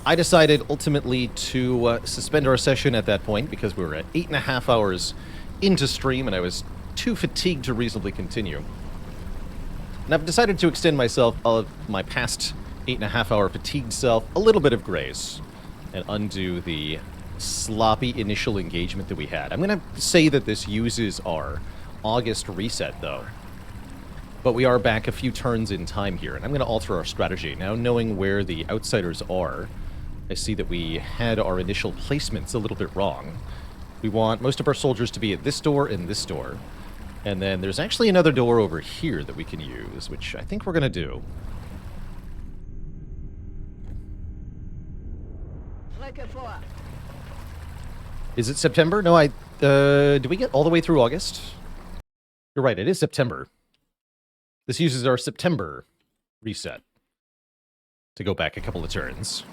I decided ultimately to suspend our session at that point because we were at 8.5 hours into stream and I was too fatigued to reasonably continue. And I've decided to extend myself, my past 8.5 hour fatigued self, a little bit of grace and undo the sloppy initial engagement that we had. I'm going to say that this uses our August reset, though. But we are back a few turns in time here, and I'm going to alter our strategy. Now, knowing where the outsiders are, I see that we had our initial placements a little bit wrong. We want most of our soldiers to be at this door and this door. And then there's actually another door over here that we can use, which I think we're going to do. Is it September? No, do we get all the way through August? You're right, it is September. This uses our September reset to go back a couple of turns.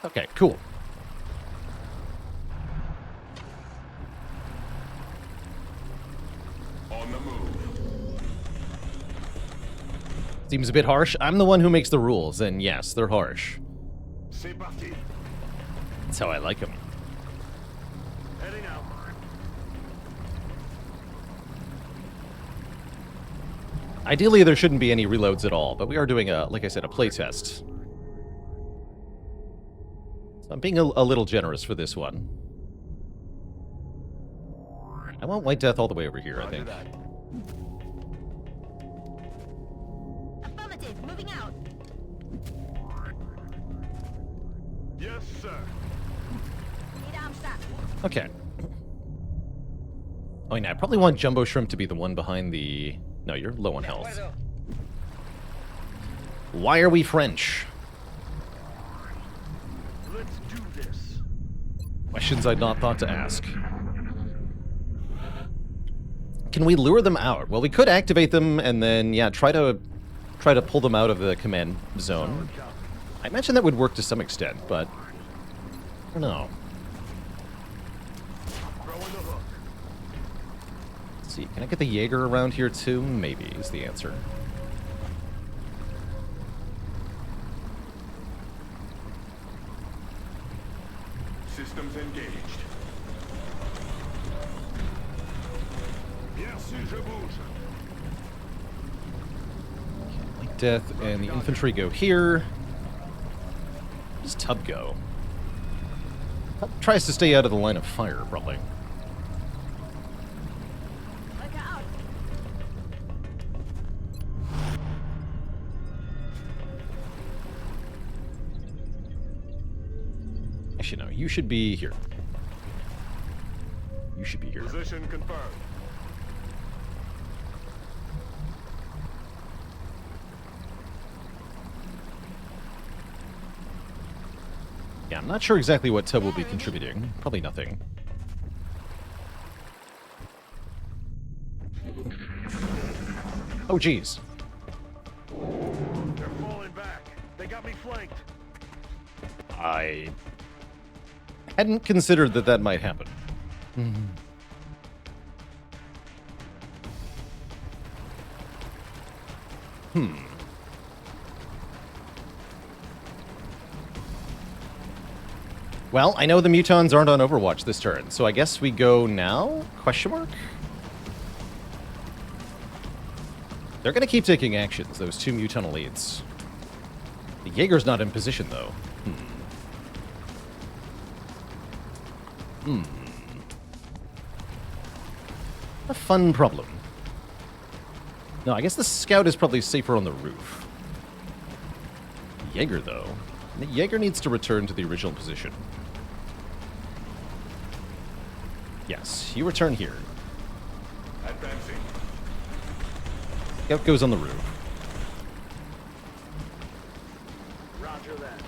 Okay, cool. On the move. Seems a bit harsh. I'm the one who makes the rules, and yes, they're harsh. C'est parti. That's how I like them. Heading out. Ideally, there shouldn't be any reloads at all, but we are doing like I said, a playtest. So I'm being a little generous for this one. I want White Death all the way over here, I think. Affirmative, moving out. Yes, sir. Need arm strap. Okay. Oh, yeah, I probably want Jumbo Shrimp to be the one behind the... No, you're low on health. Why are we French? Let's do this. Questions I'd not thought to ask. Can we lure them out? Well, we could activate them and then, yeah, try to pull them out of the command zone. I imagine that would work to some extent, but I don't know. Throwing the hook. Let's see, can I get the Jaeger around here too? Maybe is the answer. Systems engaged. Yes, je bouge. Light Death and the infantry go here. Where does Tub go? Tub tries to stay out of the line of fire, probably. Rücke out. Actually, no, you should be here. You should be here. Position confirmed. Yeah, I'm not sure exactly what Tub will be contributing. Probably nothing. Oh, geez. They're falling back. They got me flanked. I hadn't considered that that might happen. Well, I know the Mutons aren't on Overwatch this turn, so I guess we go now? Question mark? They're going to keep taking actions, those two Muton elites. The Jaeger's not in position, though. A fun problem. No, I guess the Scout is probably safer on the roof. Jaeger, though. The Jaeger needs to return to the original position. Yes, you return here. Advancing. Scout goes on the roof. Roger that.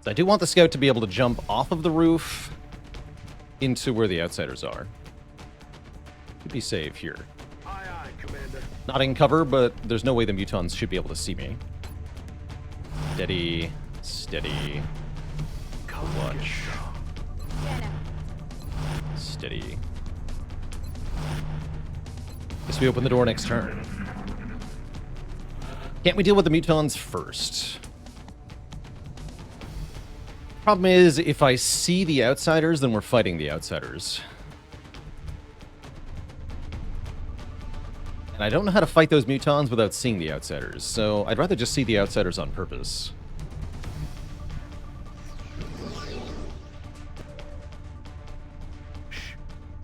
So I do want the Scout to be able to jump off of the roof into where the Outsiders are. Should be safe here. Aye, aye, Commander. Not in cover, but there's no way the Mutons should be able to see me. Steady, steady. Watch. Steady. Guess we open the door next turn. Can't we deal with the Mutons first? Problem is, if I see the Outsiders, then we're fighting the Outsiders. And I don't know how to fight those Mutons without seeing the Outsiders, so I'd rather just see the Outsiders on purpose.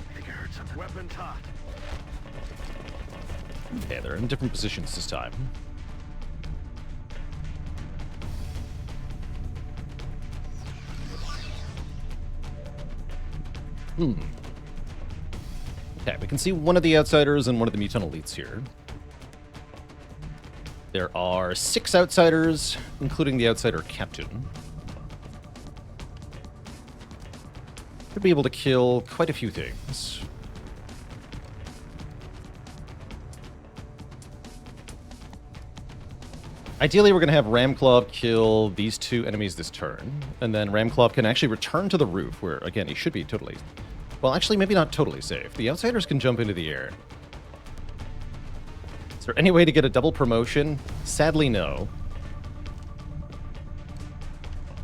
I think I heard something. Weapons hot. Okay, they're in different positions this time. Okay, we can see one of the Outsiders and one of the Mutant Elites here. There are 6 Outsiders, including the Outsider Captain. Should be able to kill quite a few things. Ideally, we're going to have Ramclaw kill these 2 enemies this turn, and then Ramclaw can actually return to the roof, where, again, he should be totally... Well, actually, maybe not totally safe. The Outsiders can jump into the air. Is there any way to get a double promotion? Sadly, no.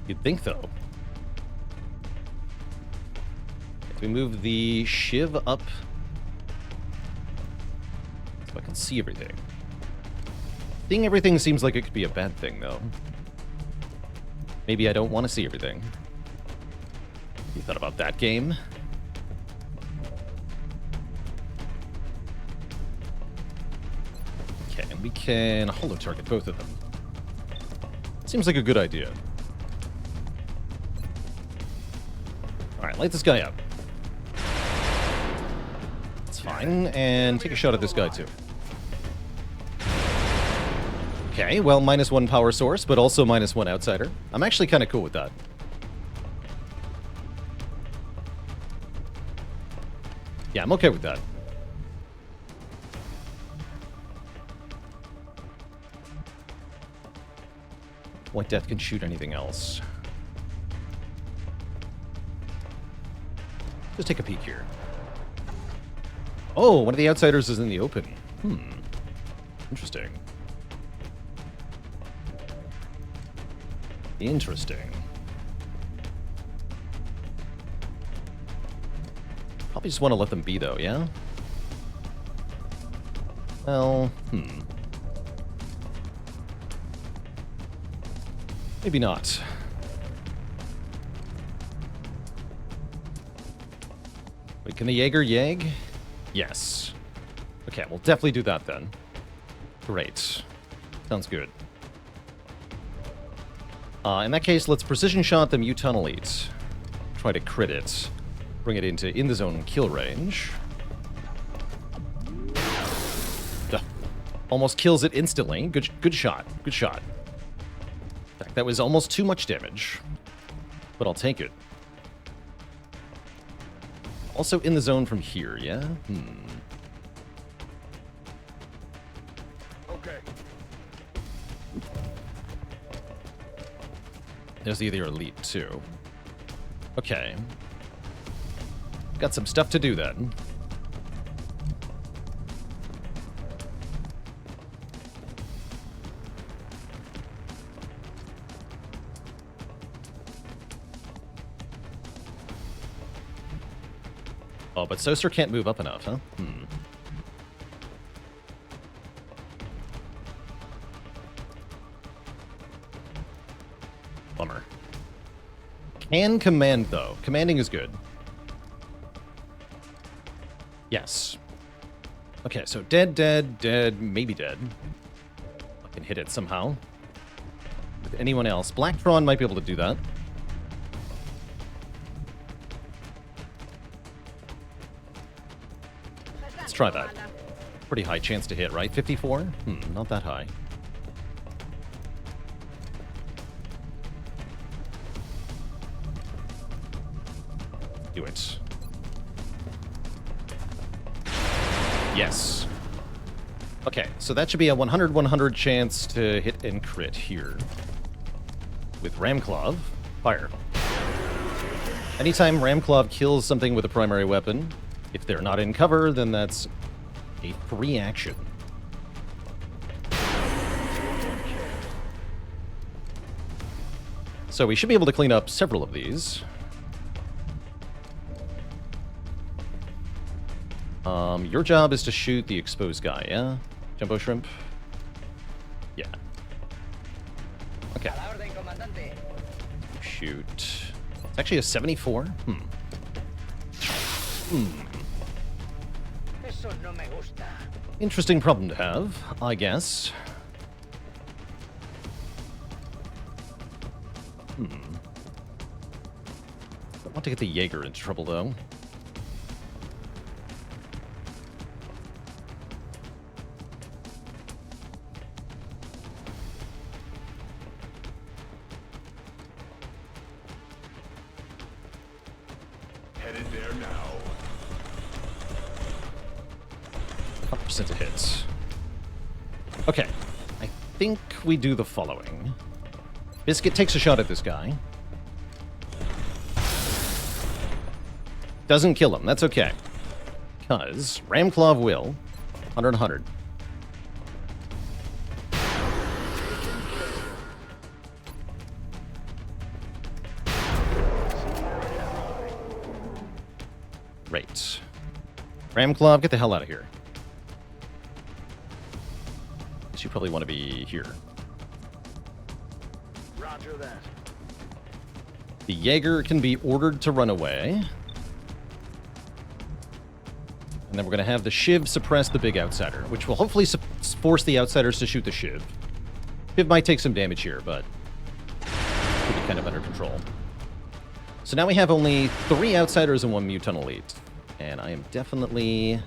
You'd think, though. If we move the Shiv up so I can see everything. Seeing everything seems like it could be a bad thing, though. Maybe I don't want to see everything. You thought about that, game? Okay, and we can holo-target both of them. Seems like a good idea. Alright, light this guy up. That's fine, and take a shot at this guy, too. Okay, well, -1 power source, but also -1 outsider. I'm actually kind of cool with that. Yeah, I'm okay with that. White Death can shoot anything else. Just take a peek here. Oh, one of the Outsiders is in the open. Interesting. Interesting. Probably just want to let them be, though, yeah? Well, maybe not. Wait, can the Jaeger yag? Yes. Okay, we'll definitely do that then. Great. Sounds good. In that case, let's precision shot the Muton Elite. Try to crit it. Bring it into in-the-zone kill range. Duh. Almost kills it instantly. Good shot. Good shot. In fact, that was almost too much damage. But I'll take it. Also in the zone from here, yeah? Okay. There's the other elite, too. Okay. Got some stuff to do, then. Oh, but Soser can't move up enough, huh? Bummer. Can command, though. Commanding is good. Yes. Okay, so dead, maybe dead. I can hit it somehow. With anyone else. Blacktron might be able to do that. Let's try that. Pretty high chance to hit, right? 54? Not that high. Do it. Yes. Okay, so that should be a 100-100 chance to hit and crit here. With Ramclaw, fire. Anytime Ramclaw kills something with a primary weapon, if they're not in cover, then that's a free action. So we should be able to clean up several of these. Your job is to shoot the exposed guy, yeah? Jumbo Shrimp? Yeah. Okay. Shoot. It's actually a 74? Interesting problem to have, I guess. Don't want to get the Jaeger into trouble, though. Headed there now. 100% of hits. Okay. I think we do the following. Biscuit takes a shot at this guy. Doesn't kill him. That's okay. Because Ramclaw will. 100-100. Great. Ramclaw, get the hell out of here. Guess you probably want to be here. Roger that. The Jaeger can be ordered to run away. And then we're going to have the Shiv suppress the big outsider, which will hopefully force the outsiders to shoot the Shiv. Shiv might take some damage here, but it'll be kind of under control. So now we have only 3 outsiders and 1 Muton Elite. And I am definitely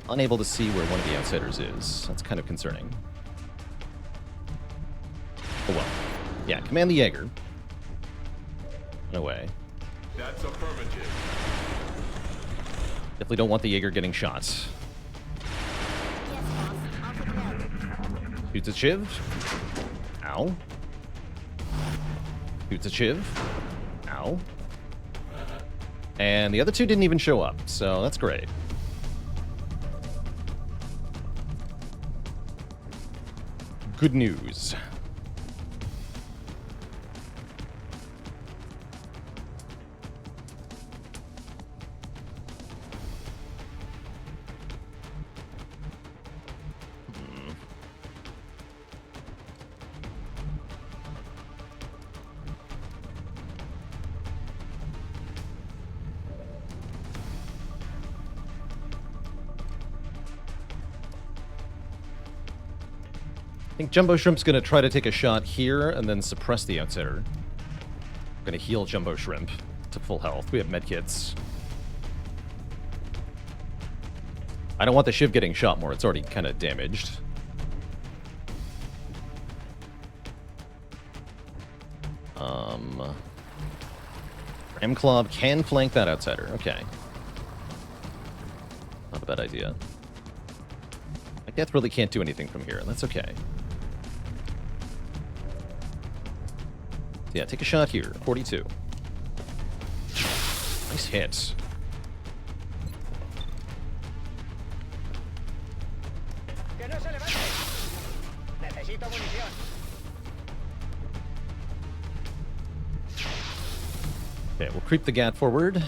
unable to see where one of the outsiders is. That's kind of concerning. Oh well. Yeah, command the Jaeger. Run away. That's affirmative. Definitely don't want the Jaeger getting shots. Shoots a Shiv. Ow. Shoots a Shiv. Ow. And the other 2 didn't even show up, so that's great. Good news. I think Jumbo Shrimp's going to try to take a shot here and then suppress the outsider. I'm going to heal Jumbo Shrimp to full health. We have medkits. I don't want the Shiv getting shot more. It's already kind of damaged. Ramclaw can flank that outsider. Okay. Not a bad idea. My death really can't do anything from here. That's okay. Yeah, take a shot here. 42. Nice hit. ¡Que no se levante! Necesito munición. Okay, we'll creep the Gat forward.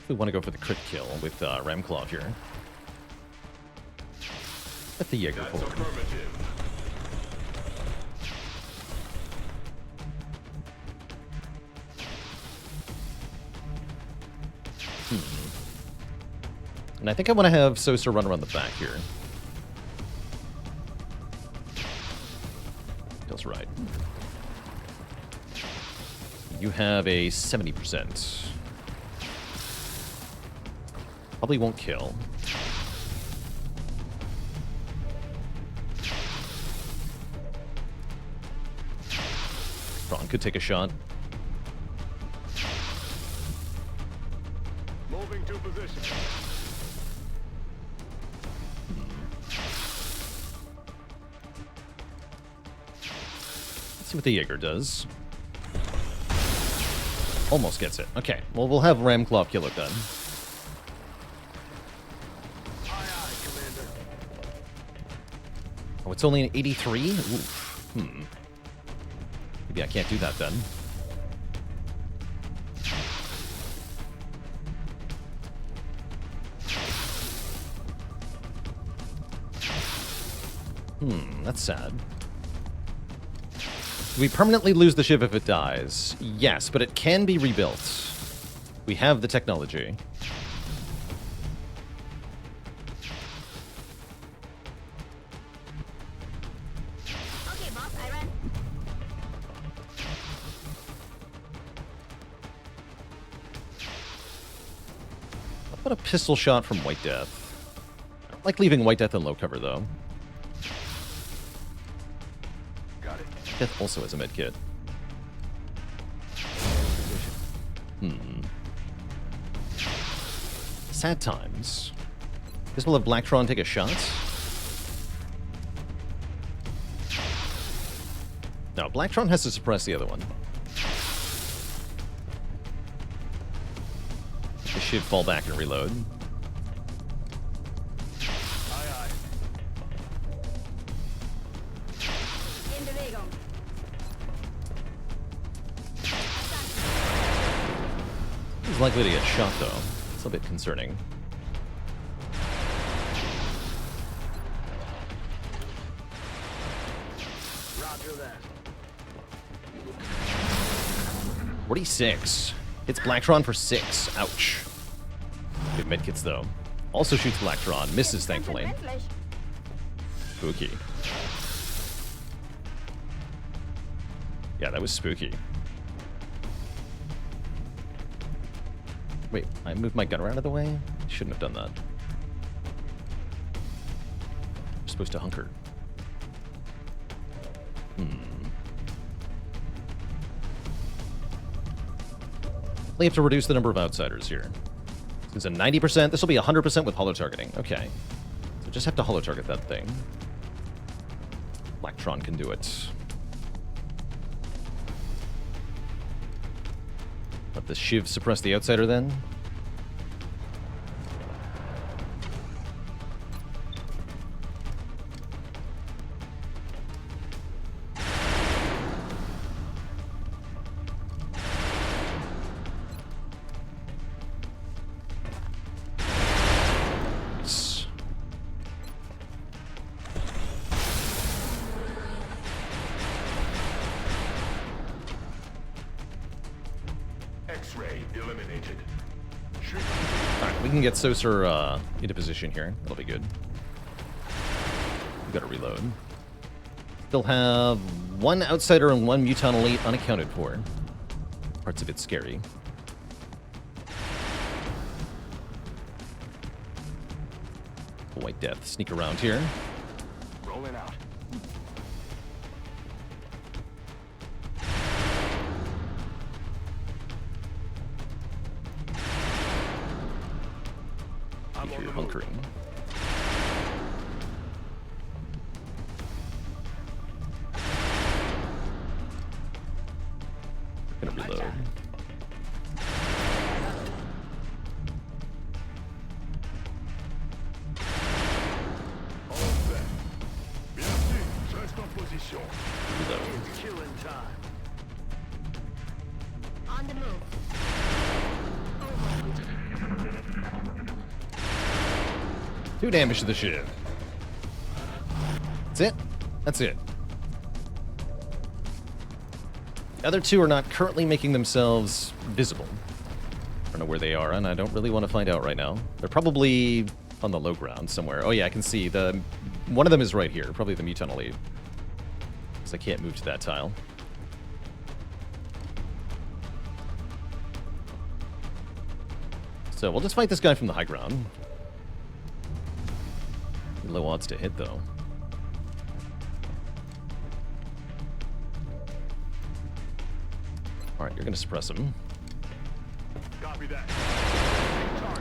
We want to go for the crit kill with Ramclaw here. Get the Jaeger That's forward. affirmative. And I think I want to have Sosa run around the back here. Feels right. You have a 70%. Probably won't kill. Ron could take a shot. Moving to position. Let's see what the Jaeger does. Almost gets it. Okay, well, we'll have Ramclaw kill it then. Aye, aye, Commander. Oh, it's only an 83? Oof. Maybe I can't do that then. That's sad. Do we permanently lose the Shiv if it dies? Yes, but it can be rebuilt. We have the technology. Okay, boss, I ran. How about a pistol shot from White Death? I don't like leaving White Death in low cover, though. Got it. Death also has a med kit. Sad times. Guess we'll have Blacktron take a shot. No, Blacktron has to suppress the other one. The Shiv fall back and reload. Aye, aye. In Bewegung. He's likely to get shot, though. It's a bit concerning. Roger that. 46. Hits Blacktron for 6. Ouch. Good medkits, though. Also shoots Blacktron. Misses, thankfully. Brenzlig. Spooky. Yeah, that was spooky. Wait, I moved my gunner out of the way? Shouldn't have done that. We're supposed to hunker. We have to reduce the number of outsiders here. It's a 90%. This will be 100% with holo targeting. Okay. So just have to holo target that thing. Blacktron can do it. Let the Shiv suppress the outsider then. X-ray eliminated. Shoot. Alright, we can get Saucer into position here. That'll be good. We gotta reload. Still have one Outsider and one Muton Elite unaccounted for. Parts of it scary. White Death sneak around here. Rolling out. I'm If on you're the move. hunkering. Gonna reload. All set. Merci. Reste en position. Reload. It's killing time. On the move. Over. 2 damage to the shiv. That's it. That's it. The other 2 are not currently making themselves visible. I don't know where they are, and I don't really want to find out right now. They're probably on the low ground somewhere. Oh yeah, I can see the one of them is right here, probably the Muton Elite. Because I can't move to that tile. So we'll just fight this guy from the high ground. Low odds to hit though. Alright, you're gonna suppress him. Copy that.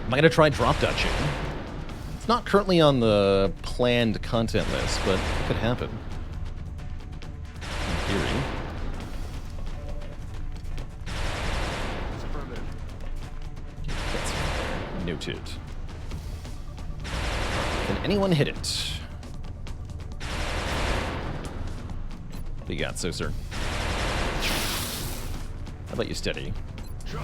Am I gonna try drop dutching? It's not currently on the planned content list, but it could happen. In theory. It's affirmative. That's noted. Can anyone hit it? What do you got, Saucer? How about you steady? Try.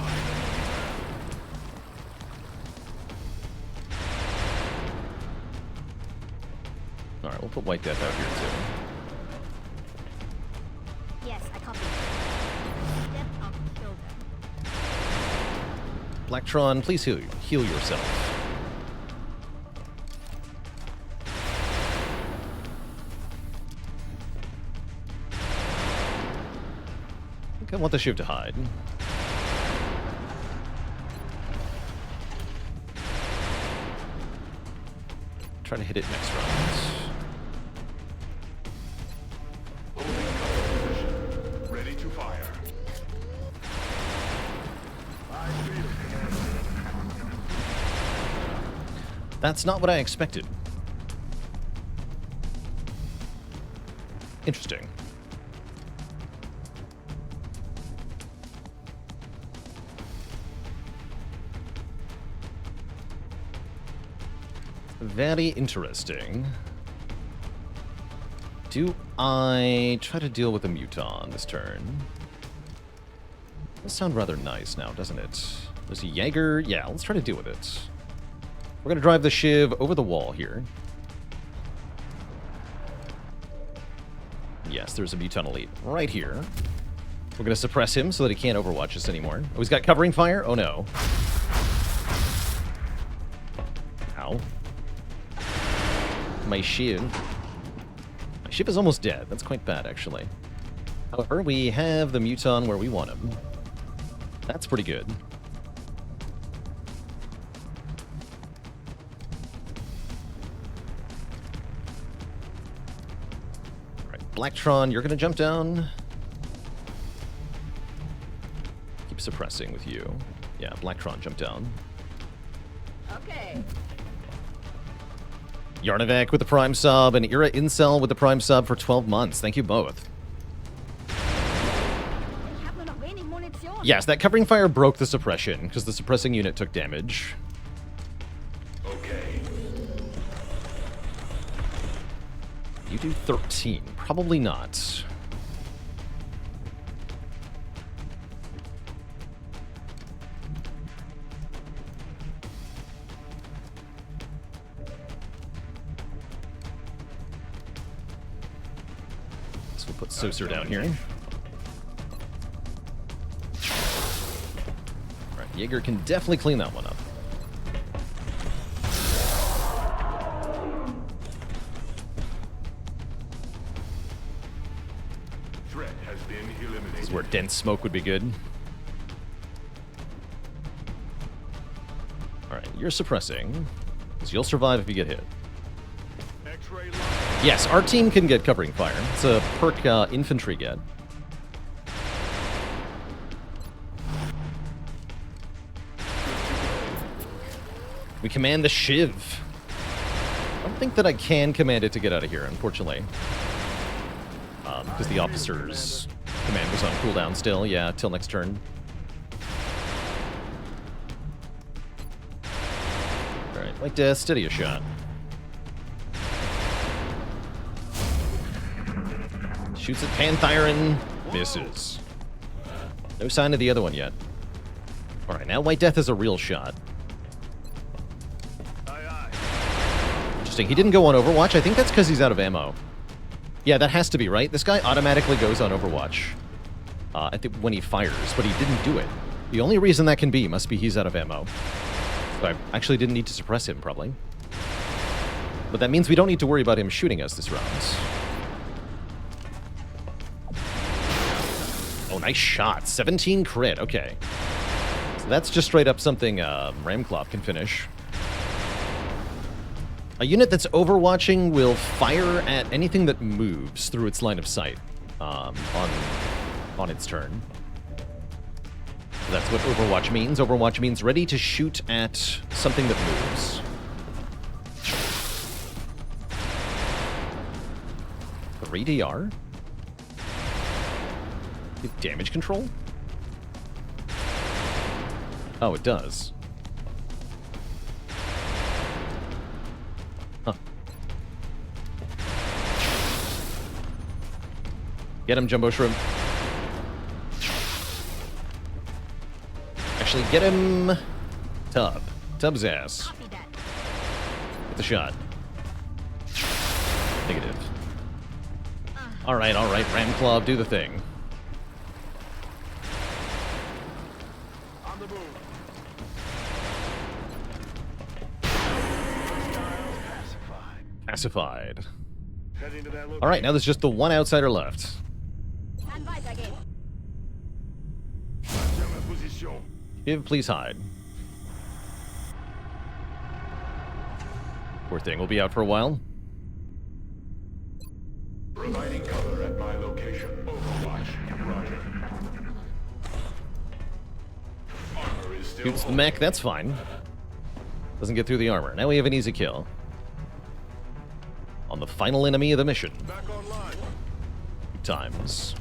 Alright, we'll put White Death out here too. Yes, I copy. Step up, kill them. Blacktron, please heal yourself. I think I want the shiv to hide. Try to hit it next round. Ready to fire. I feel it, Commander. That's not what I expected. Interesting. Very interesting. Do I try to deal with a Muton this turn? Does sound rather nice now, doesn't it? There's a Jaeger. Yeah, let's try to deal with it. We're gonna drive the shiv over the wall here. Yes, there's a Muton Elite right here. We're gonna suppress him so that he can't overwatch us anymore. Oh, he's got covering fire? Oh no. Ow. My shiv. My shiv is almost dead. That's quite bad, actually. However, we have the Muton where we want him. That's pretty good. Alright, Blacktron, you're gonna jump down. Keep suppressing with you. Yeah, Blacktron, jump down. Okay. Yarnavec with the Prime sub, and Ira Incel with the Prime sub for 12 months. Thank you both. Yes, that covering fire broke the suppression, because the suppressing unit took damage. Okay. You do 13. Probably not. So we'll put Saucer down here. Alright, Jaeger can definitely clean that one up. eliminated. This is where dense smoke would be good. Alright, you're suppressing. Because you'll survive if you get hit. X-ray line. Yes, our team can get covering fire. It's a perk infantry get. We command the Shiv. I don't think that I can command it to get out of here, unfortunately. Because the officer's command was on cooldown still. Yeah, till next turn. Alright, White Death, steady a shot. Shoots at Panthyron, misses. No sign of the other one yet. Alright, now White Death is a real shot. Interesting, he didn't go on Overwatch. I think that's because he's out of ammo. Yeah, that has to be, right? This guy automatically goes on Overwatch I think when he fires, but he didn't do it. The only reason that can be must be he's out of ammo. So I actually didn't need to suppress him, probably. But that means we don't need to worry about him shooting us this round. Oh, nice shot. 17 crit. Okay. So that's just straight up something Ramclop can finish. A unit that's overwatching will fire at anything that moves through its line of sight on its turn. So that's what Overwatch means. Overwatch means ready to shoot at something that moves. Three DR? Damage control? Oh, it does. Huh. Get him, Jumbo Shrimp. Actually, get him... Tub. Tub's ass. Copy that. Get the shot. Negative. Alright, Ramclaw, do the thing. On the move. Pacified. Heading to that location. Alright, now there's just the one outsider left. Stand by, again. Position. Give, please hide. Poor thing, we'll be out for a while. Providing cover at my location. Overwatch. Roger. Armor is still Shoots the mech, that's fine. Doesn't get through the armor. Now we have an easy kill. On the final enemy of the mission. back online. 2 times.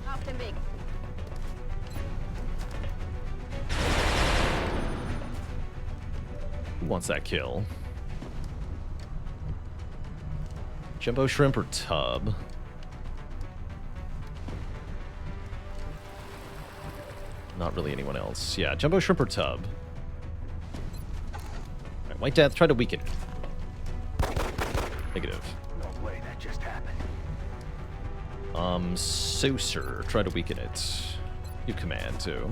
Auf dem Weg. Who wants that kill? Jumbo Shrimp or Tub? Not really anyone else. Yeah, Jumbo Shrimp or Tub. Alright, White Death, try to weaken it. Negative. No way, that just happened. Saucer, try to weaken it. You command, too.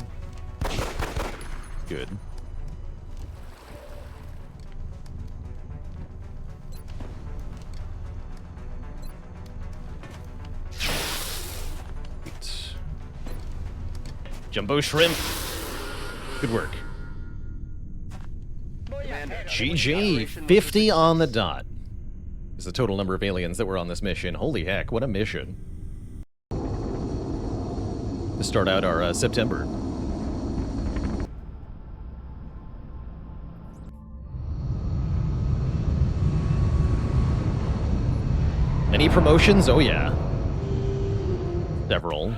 Good. Jumbo Shrimp. Good work. GG. 50 on the dot. Is the total number of aliens that were on this mission. Holy heck, what a mission. To start out our September. Any promotions? Oh yeah. Several.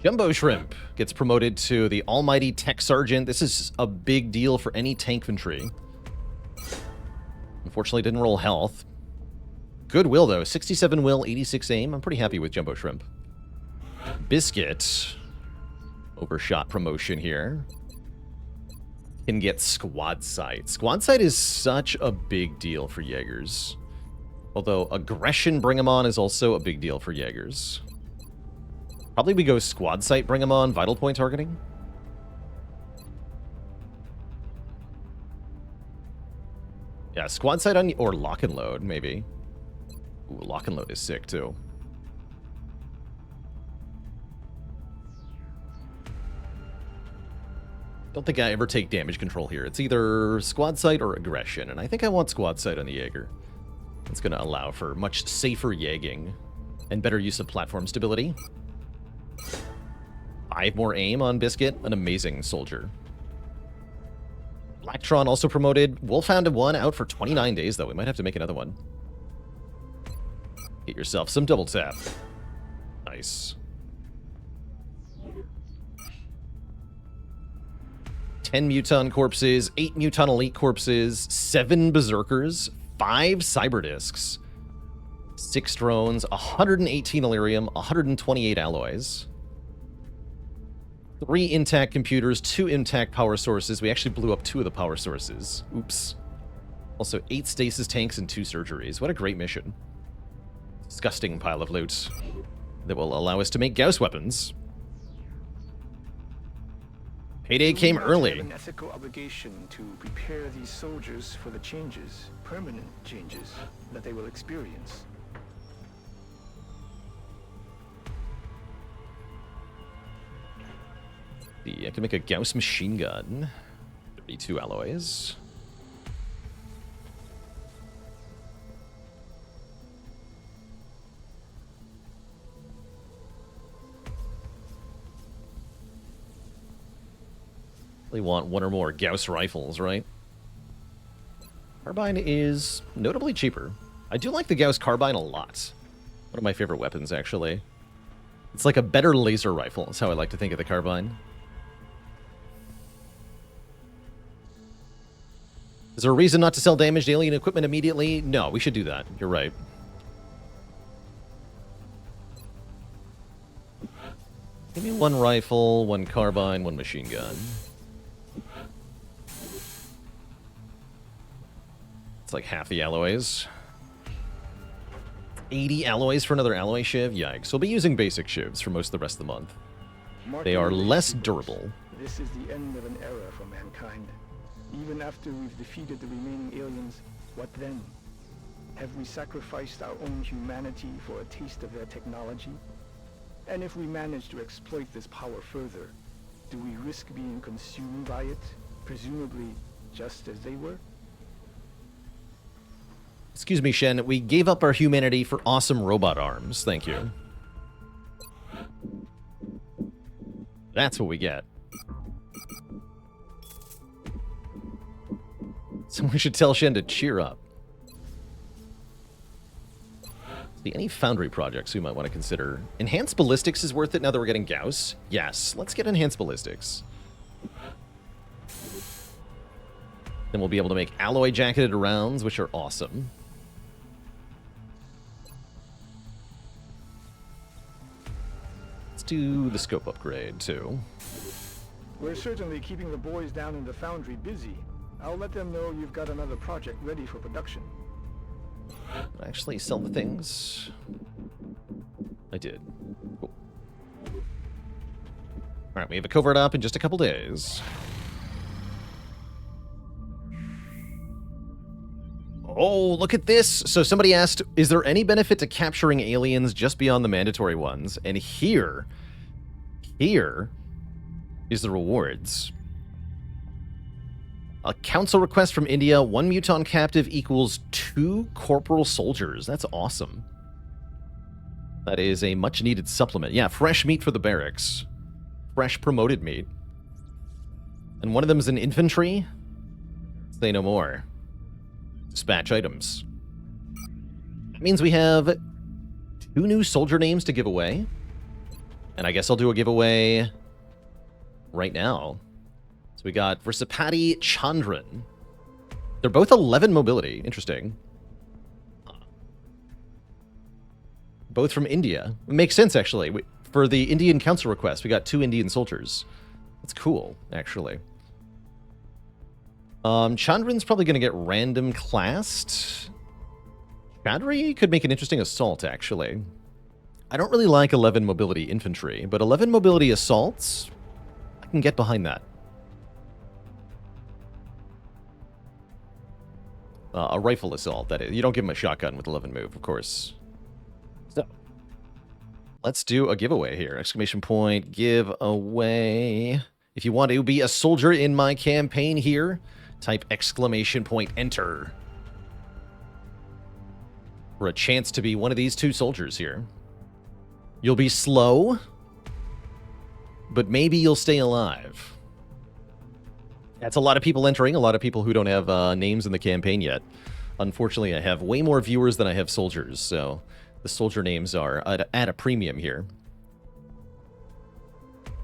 Jumbo Shrimp gets promoted to the Almighty Tech Sergeant. This is a big deal for any tank infantry. Unfortunately, didn't roll health. Good will, though. 67 will, 86 aim. I'm pretty happy with Jumbo Shrimp. Biscuit. Overshot promotion here. Can get Squad Sight. Squad Sight is such a big deal for Jaegers. Although Aggression Bring 'em On is also a big deal for Jaegers. Probably we go Squad Sight, Bring 'em On, Vital Point targeting. Yeah, Squad Sight on, or Lock and Load, maybe. Ooh, Lock and Load is sick, too. Don't think I ever take damage control here. It's either squad sight or aggression, and I think I want squad sight on the Jaeger. It's going to allow for much safer Jaeging and better use of platform stability. 5 more aim on Biscuit, an amazing soldier. Blacktron also promoted. Wolfhound 1 out for 29 days, though. We might have to make another one. Get yourself some double tap. Nice. 10 Muton corpses, 8 Muton Elite corpses, 7 Berserkers, 5 Cyber Discs, 6 drones, 118 Illyrium, 128 alloys, 3 intact computers, 2 intact power sources. We actually blew up 2 of the power sources. Oops. Also 8 stasis tanks and 2 surgeries. What a great mission. Disgusting pile of loot that will allow us to make Gauss weapons. Payday came early. We have an ethical obligation to prepare these soldiers for the changes, permanent changes, that they will experience. I can make a Gauss machine gun. 32 alloys. We want 1 or more Gauss rifles, right? Carbine is notably cheaper. I do like the Gauss carbine a lot. One of my favorite weapons, actually. It's like a better laser rifle, is how I like to think of the carbine. Is there a reason not to sell damaged alien equipment immediately? No, we should do that. You're right. Give me 1 rifle, 1 carbine, 1 machine gun. It's like half the alloys. 80 alloys for another alloy shiv? Yikes. We'll be using basic shivs for most of the rest of the month. They are less durable. This is the end of an era for mankind. Even after we've defeated the remaining aliens, what then? Have we sacrificed our own humanity for a taste of their technology? And if we manage to exploit this power further, do we risk being consumed by it, presumably just as they were? Excuse me, Shen. We gave up our humanity for awesome robot arms. Thank you. That's what we get. Someone should tell Shen to cheer up. See, any foundry projects we might want to consider. Enhanced ballistics is worth it now that we're getting Gauss. Yes, let's get enhanced ballistics. Then we'll be able to make alloy jacketed rounds, which are awesome. Let's do the scope upgrade, too. We're certainly keeping the boys down in the foundry busy. I'll let them know you've got another project ready for production. Did I actually sell the things? I did. Cool. Alright, we have a covert up in just a couple days. Oh, look at this! So somebody asked, is there any benefit to capturing aliens just beyond the mandatory ones? And here is the rewards. A council request from India, 1 Muton captive equals 2 corporal soldiers. That's awesome. That is a much-needed supplement. Yeah, fresh meat for the barracks. Fresh promoted meat. And one of them is an infantry? Say no more. Dispatch items. That means we have 2 new soldier names to give away. And I guess I'll do a giveaway right now. So we got Versapati Chandran. They're both 11 mobility. Interesting. Both from India. It makes sense, actually. For the Indian council request, we got 2 Indian soldiers. That's cool, actually. Chandran's probably going to get random classed. Chadri could make an interesting assault, actually. I don't really like 11 mobility infantry, but 11 mobility assaults, I can get behind that. A rifle assault, that is. You don't give him a shotgun with 11 move, of course. So, let's do a giveaway here. Exclamation point, giveaway. If you want to be a soldier in my campaign here, type !enter for a chance to be one of these two soldiers here. You'll be slow, but maybe you'll stay alive. That's a lot of people entering, a lot of people who don't have names in the campaign yet. Unfortunately, I have way more viewers than I have soldiers, so the soldier names are at a premium here.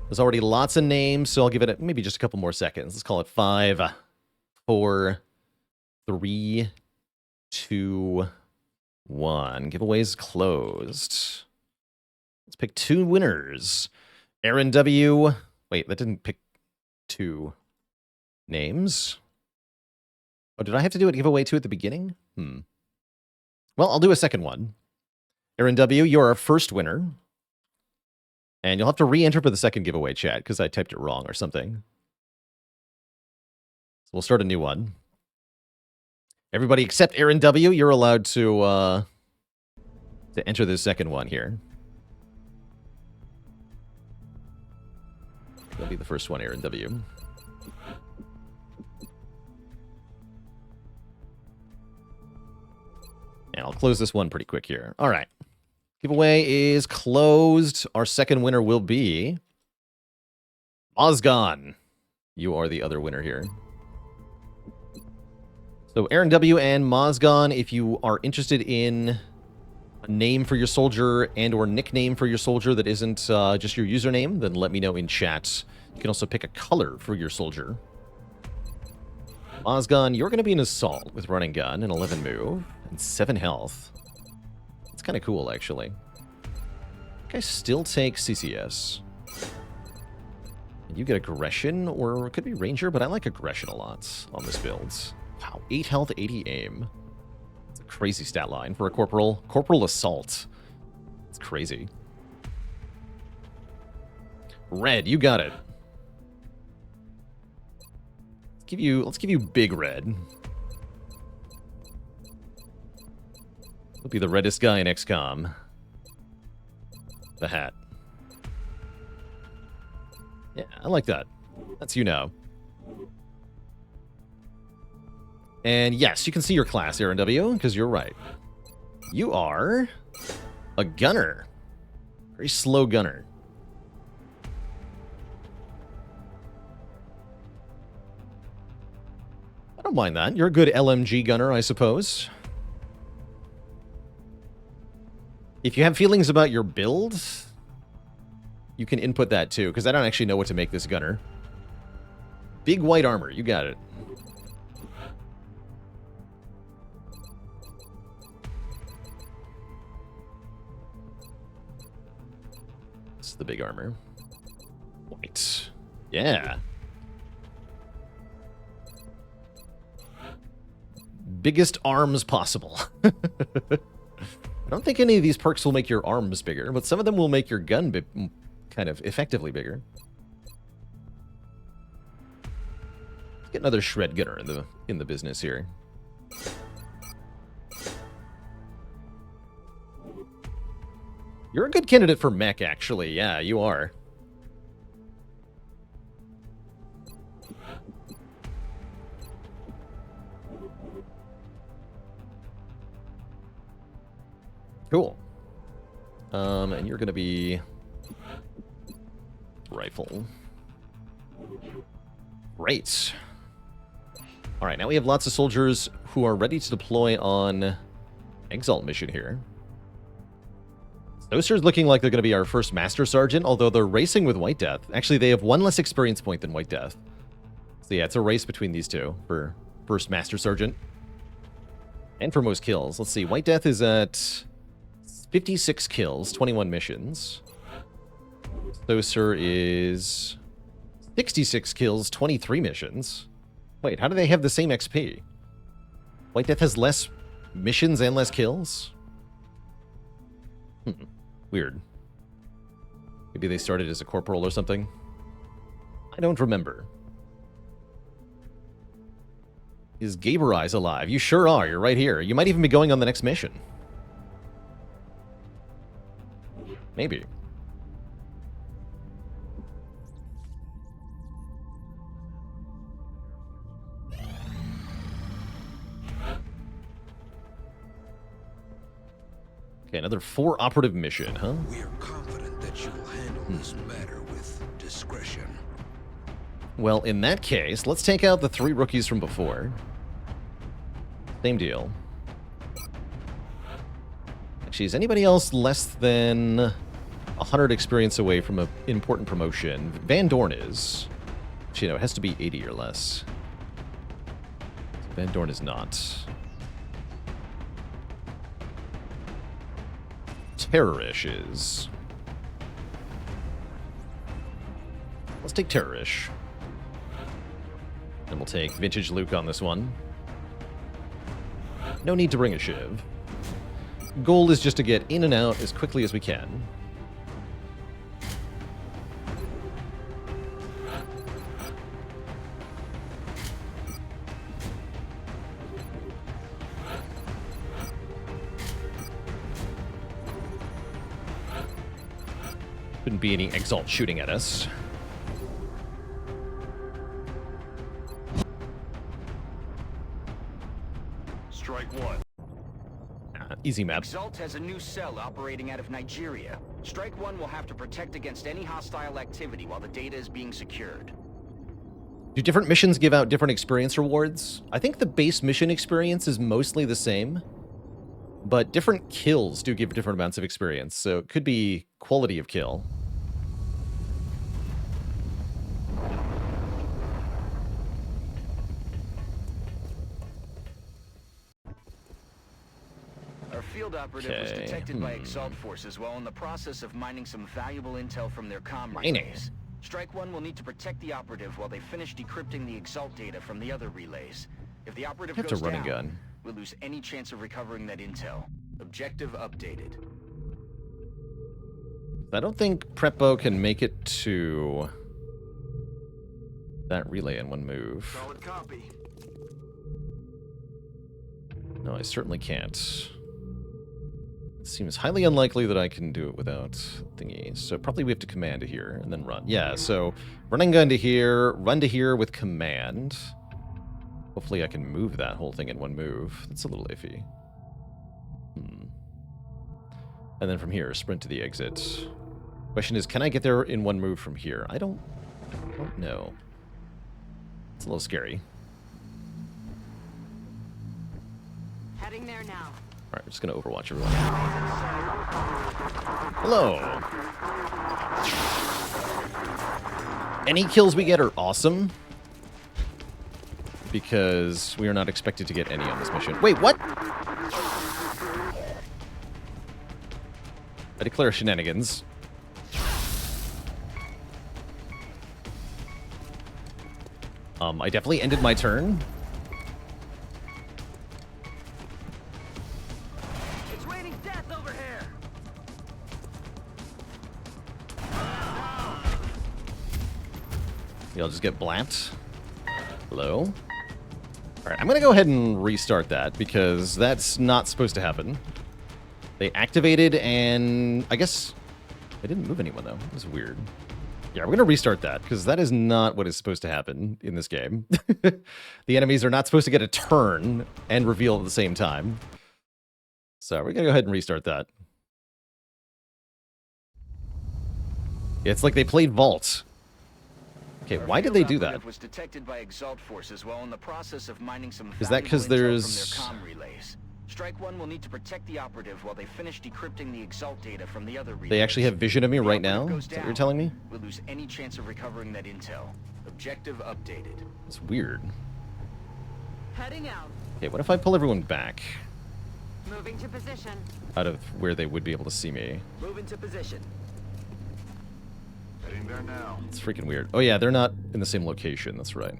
There's already lots of names, so I'll give it maybe just a couple more seconds. Let's call it 5, 4, 3, 2, 1. Giveaways closed. Let's pick 2 winners. Aaron W. Wait, that didn't pick 2 names. Oh, did I have to do a giveaway 2 at the beginning? Well, I'll do a second one. Aaron W., you're our first winner. And you'll have to re-enter for the second giveaway, chat, because I typed it wrong or something. So we'll start a new one. Everybody except Aaron W., you're allowed to enter this second one here. That'll be the first one, Aaron W. And I'll close this one pretty quick here. All right. Giveaway is closed. Our second winner will be Mozgon. You are the other winner here. So Aaron W. and Mozgon, if you are interested in a name for your soldier and or nickname for your soldier that isn't just your username, then let me know in chat. You can also pick a color for your soldier. Mozgon, you're going to be an assault with running gun and 11 move and 7 health. It's kind of cool, actually. I think I still take CCS. And you get aggression, or it could be ranger, but I like aggression a lot on this build. Wow, 8 health, 80 aim. It's a crazy stat line for a corporal. Corporal assault. It's crazy. Red, you got it. Let's give you big red. He'll be the reddest guy in XCOM. The hat. Yeah, I like that. That's you now. And yes, you can see your class, Aaron W, because you're right. You are a gunner. Very slow gunner. I don't mind that. You're a good LMG gunner, I suppose. If you have feelings about your build, you can input that too, because I don't actually know what to make this gunner. Big white armor, you got it. This is the big armor. White. Yeah. Biggest arms possible. I don't think any of these perks will make your arms bigger, but some of them will make your gun kind of effectively bigger. Let's get another shred gunner in the business here. You're a good candidate for mech, actually. Yeah, you are. Cool. And you're going to be rifle. Great. All right, now we have lots of soldiers who are ready to deploy on Exalt mission here. Stocer's looking like they're going to be our first Master Sergeant, although they're racing with White Death. Actually, they have 1 less experience point than White Death. So yeah, it's a race between these two for first Master Sergeant. And for most kills. Let's see, White Death is at 56 kills, 21 missions. Stocer is 66 kills, 23 missions. Wait, how do they have the same XP? White Death has less missions and less kills? Weird. Maybe they started as a corporal or something? I don't remember. Is Gaber Eyes alive? You sure are. You're right here. You might even be going on the next mission. Maybe. Okay, another 4 operative mission, huh? We are confident that you will handle this matter with discretion. Well, in that case, let's take out the 3 rookies from before. Same deal. Actually, is anybody else less than 100 experience away from an important promotion? Van Dorn is. Actually, no, it has to be 80 or less. Van Dorn is not. Terrorish is. Let's take Terrorish. And we'll take Vintage Luke on this one. No need to bring a Shiv. Goal is just to get in and out as quickly as we can. Shouldn't be any Exalt shooting at us. Strike one. Easy map. Exalt has a new cell operating out of Nigeria. Strike One will have to protect against any hostile activity while the data is being secured. Do different missions give out different experience rewards? I think the base mission experience is mostly the same, but different kills do give different amounts of experience, so it could be quality of kill. Our field operative was Okay, detected by Exalt forces while in the process of mining some valuable intel from their comm Mining. relays. Strike One will need to protect the operative while they finish decrypting the Exalt data from the other relays. If the operative That's goes a running down, gun. we'll lose any chance of recovering that intel. Objective updated. I don't think Preppo can make it to that relay in one move. Solid copy. No, I certainly can't. It seems highly unlikely that I can do it without thingy. So probably we have to command to here and then run. Yeah, so running gun to here, run to here with command. Hopefully I can move that whole thing in one move. That's a little iffy. And then from here, sprint to the exit. Question is, can I get there in one move from here? I don't know. It's a little scary. Heading there now. Alright, we're just gonna overwatch everyone. Hello! Any kills we get are awesome. Because we are not expected to get any on this mission. Wait, what? I declare shenanigans. I definitely ended my turn. It's raining death over here. You'll just get blapped. Hello? Alright, I'm gonna go ahead and restart that, because that's not supposed to happen. They activated, and I guess I didn't move anyone, though. It was weird. Yeah, we're gonna restart that, because that is not what is supposed to happen in this game. The enemies are not supposed to get a turn and reveal at the same time. So we're gonna go ahead and restart that. It's like they played Vault. Okay, why did they do that? Was detected by Exalt forces while in the process of mining some Is that 'cause valuable intel there's- from their comm relays. Strike One will need to protect the operative while they finish decrypting the Exalt data from the other relays. They actually have vision of me If the right now? operative goes Is that what down, you're telling me? We'll lose any chance of recovering that intel. Objective updated. It's weird. Heading out. Okay, what if I pull everyone back Moving to position. out of where they would be able to see me? Move into position. Heading there now. It's freaking weird. Oh yeah, they're not in the same location. That's right.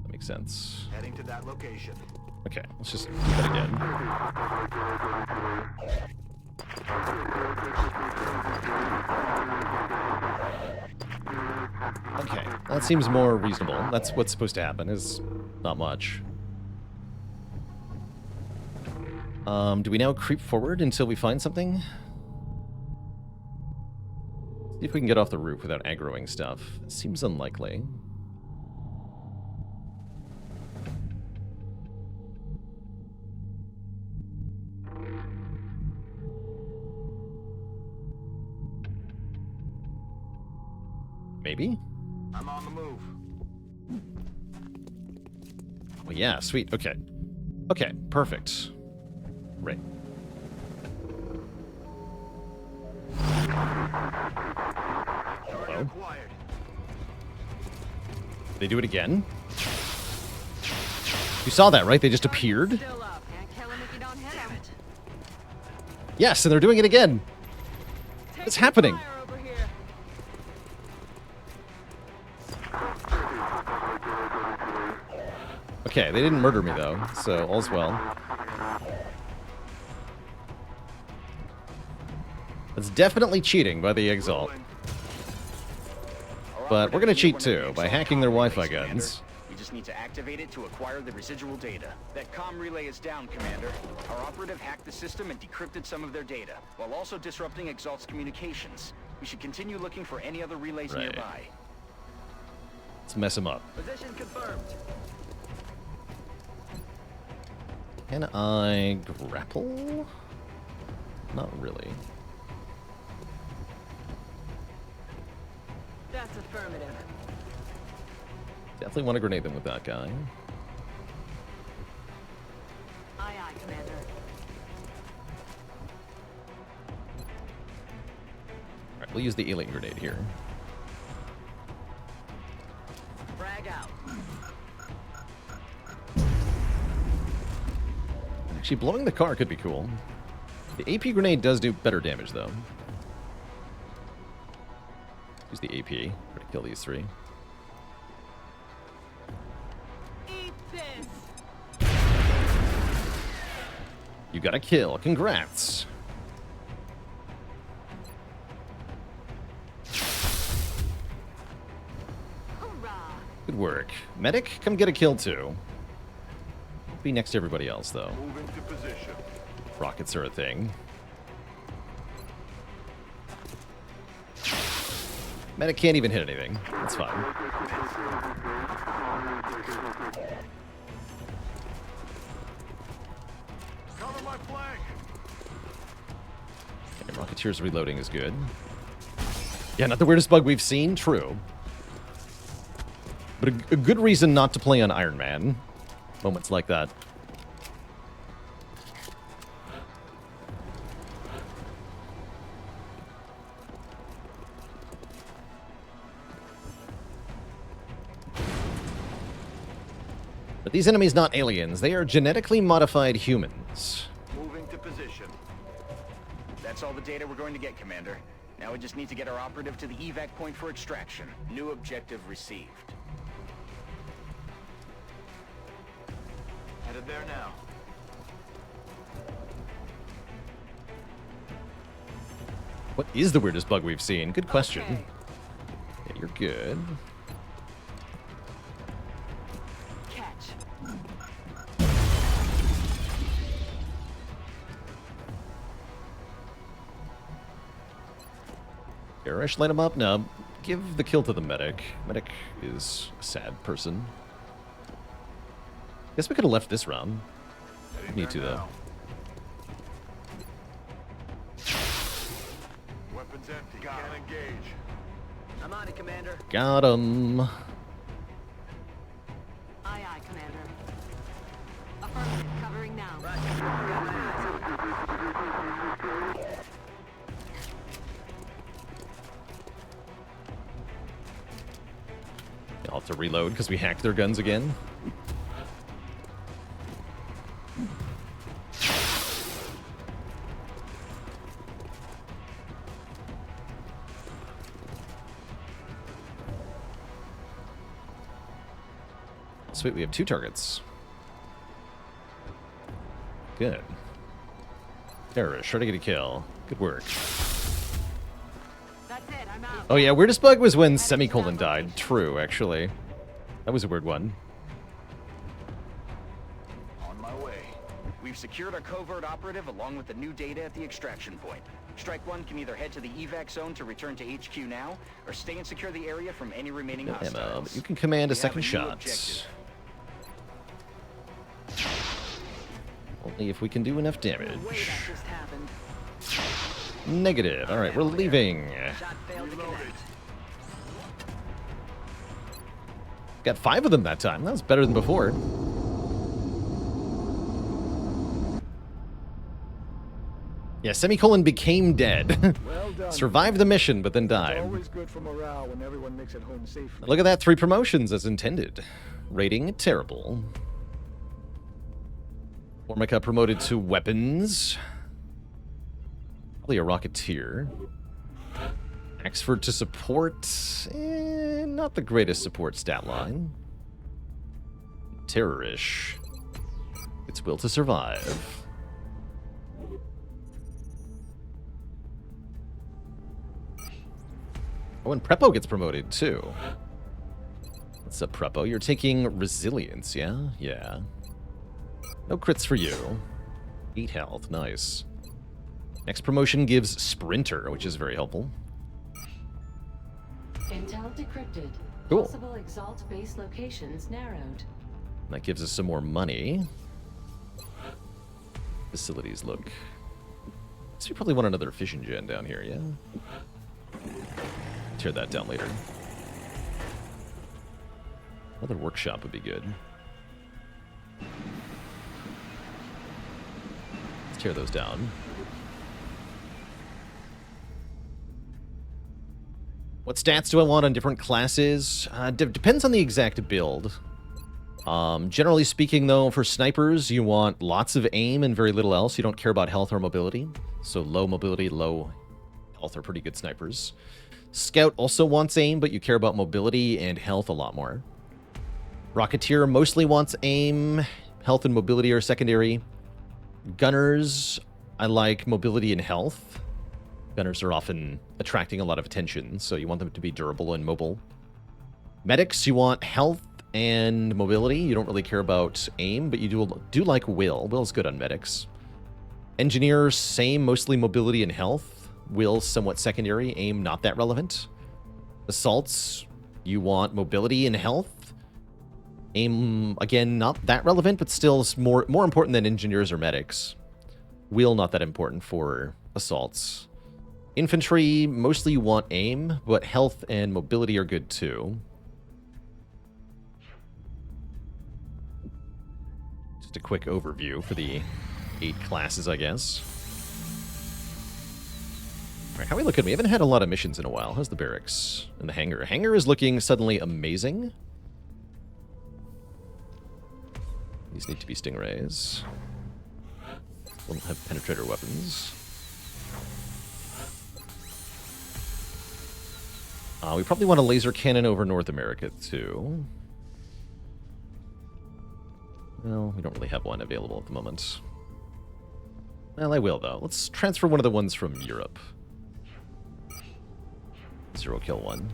That makes sense. Heading to that location. Okay, let's just do that again. Okay, that seems more reasonable. That's what's supposed to happen, is not much. Do we now creep forward until we find something? See if we can get off the roof without aggroing stuff. Seems unlikely. Maybe? I'm on the move. Well, yeah, sweet. Okay. Okay, perfect. Right. Hello? Acquired. They do it again? You saw that, right? They just appeared? Still up. Can't kill him if you don't hit him. Yes, and they're doing it again. What's happening? Fire over here. Okay, they didn't murder me, though, so all's well. That's definitely cheating by the Exalt. But we're gonna cheat too, by hacking their Wi-Fi guns. We just need to activate it to acquire the residual data. That comm relay is down, Commander. Our operative hacked the system and decrypted some of their data, while also disrupting Exalt's communications. We should continue looking for any other relays Right. nearby. Let's mess them up. Position confirmed. Can I grapple? Not really. That's affirmative. Definitely want to grenade them with that guy. Aye, aye, Commander. Alright, we'll use the alien grenade here. Frag out. Actually, blowing the car could be cool. The AP grenade does do better damage, though. Use the AP to kill these three. Eat this. You got a kill. Congrats. Hoorah. Good work. Medic, come get a kill, too. Be next to everybody else, though. Moving to position. Rockets are a thing. Medic can't even hit anything. That's fine. Cover my flank. Okay, Rocketeer's reloading is good. Yeah, not the weirdest bug we've seen. True. But a good reason not to play on Iron Man. Moments like that. But these enemies not aliens. They are genetically modified humans. Moving to position. That's all the data we're going to get, Commander. Now we just need to get our operative to the evac point for extraction. New objective received. Headed there now. What is the weirdest bug we've seen? Good question. Okay. Yeah, you're good. Catch. Garish, light him up? No. Give the kill to the medic. Medic is a sad person. Guess we could have left this round. Heading Need to, there though. now. Weapons empty. Can't engage. I'm on it, Commander. Got him. Aye, aye, Commander. Affirmative. Covering now. Roger. Got my eyes on. I'll have to reload because we hacked their guns again. Sweet, we have 2 targets. Good. Garish, try to get a kill. Good work. That's it. I'm out. Oh yeah, weirdest bug was when Semicolon died. True, actually. That was a weird one. On my way. We've secured our covert operative along with the new data at the extraction point. Strike One can either head to the evac zone to return to HQ now, or stay and secure the area from any remaining No ammo, hostiles. but you can command a We have second new shot. objective. Only if we can do enough Wait, damage. that just happened. Negative. Alright, we're leaving. Shot failed to connect. Got 5 of them that time. That was better than before. Yeah, Semicolon became dead. Well done. Survived the mission, but then It's died. always good for morale when everyone makes it home safely. Look at that, 3 promotions as intended. Rating terrible. Formica promoted to weapons. Probably a rocketeer. Axford to support. Not the greatest support stat line. Terrorish. Its will to survive. Oh, and Prepo gets promoted too. What's up, Prepo? You're taking resilience, yeah? Yeah. No crits for you. 8 health, nice. Next promotion gives Sprinter, which is very helpful. Intel decrypted. Cool. Possible Exalt base locations narrowed. That gives us some more money. Facilities look. So we probably want another fission gen down here, yeah? Tear that down later. Another workshop would be good. Let's tear those down. What stats do I want on different classes? Depends on the exact build. Generally speaking, though, for snipers, you want lots of aim and very little else. You don't care about health or mobility. So low mobility, low health are pretty good snipers. Scout also wants aim, but you care about mobility and health a lot more. Rocketeer mostly wants aim. Health and mobility are secondary. Gunners, I like mobility and health. Gunners are often attracting a lot of attention, so you want them to be durable and mobile. Medics, you want health and mobility. You don't really care about aim, but you do like will. Will's good on medics. Engineers, same, mostly mobility and health. Will, somewhat secondary. Aim, not that relevant. Assaults, you want mobility and health. Aim, again, not that relevant, but still more important than engineers or medics. Will, not that important for assaults. Infantry, mostly you want aim, but health and mobility are good too. Just a quick overview for the 8 classes, I guess. All right, how are we looking? We haven't had a lot of missions in a while. How's the barracks and the hangar? Hangar is looking suddenly amazing. These need to be stingrays. We'll have penetrator weapons. We probably want a laser cannon over North America, too. Well, we don't really have one available at the moment. Well, I will, though. Let's transfer one of the ones from Europe. 0 kill 1.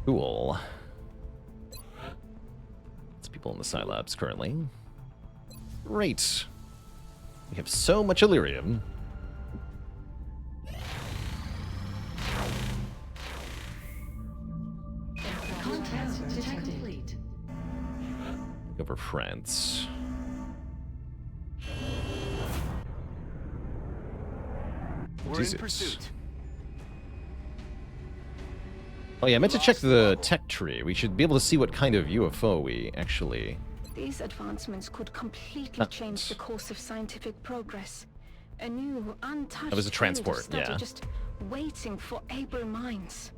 Cool. Lots of people in the Scilabs currently. Great. We have so much Illyrium. Contact detected. Over France. We're Jesus. in pursuit. Oh yeah, I meant to check the tech tree. We should be able to see what kind of UFO we actually... These advancements could completely change the course of scientific progress. A new, untouched That was a field of transport, study yeah. just waiting for able minds.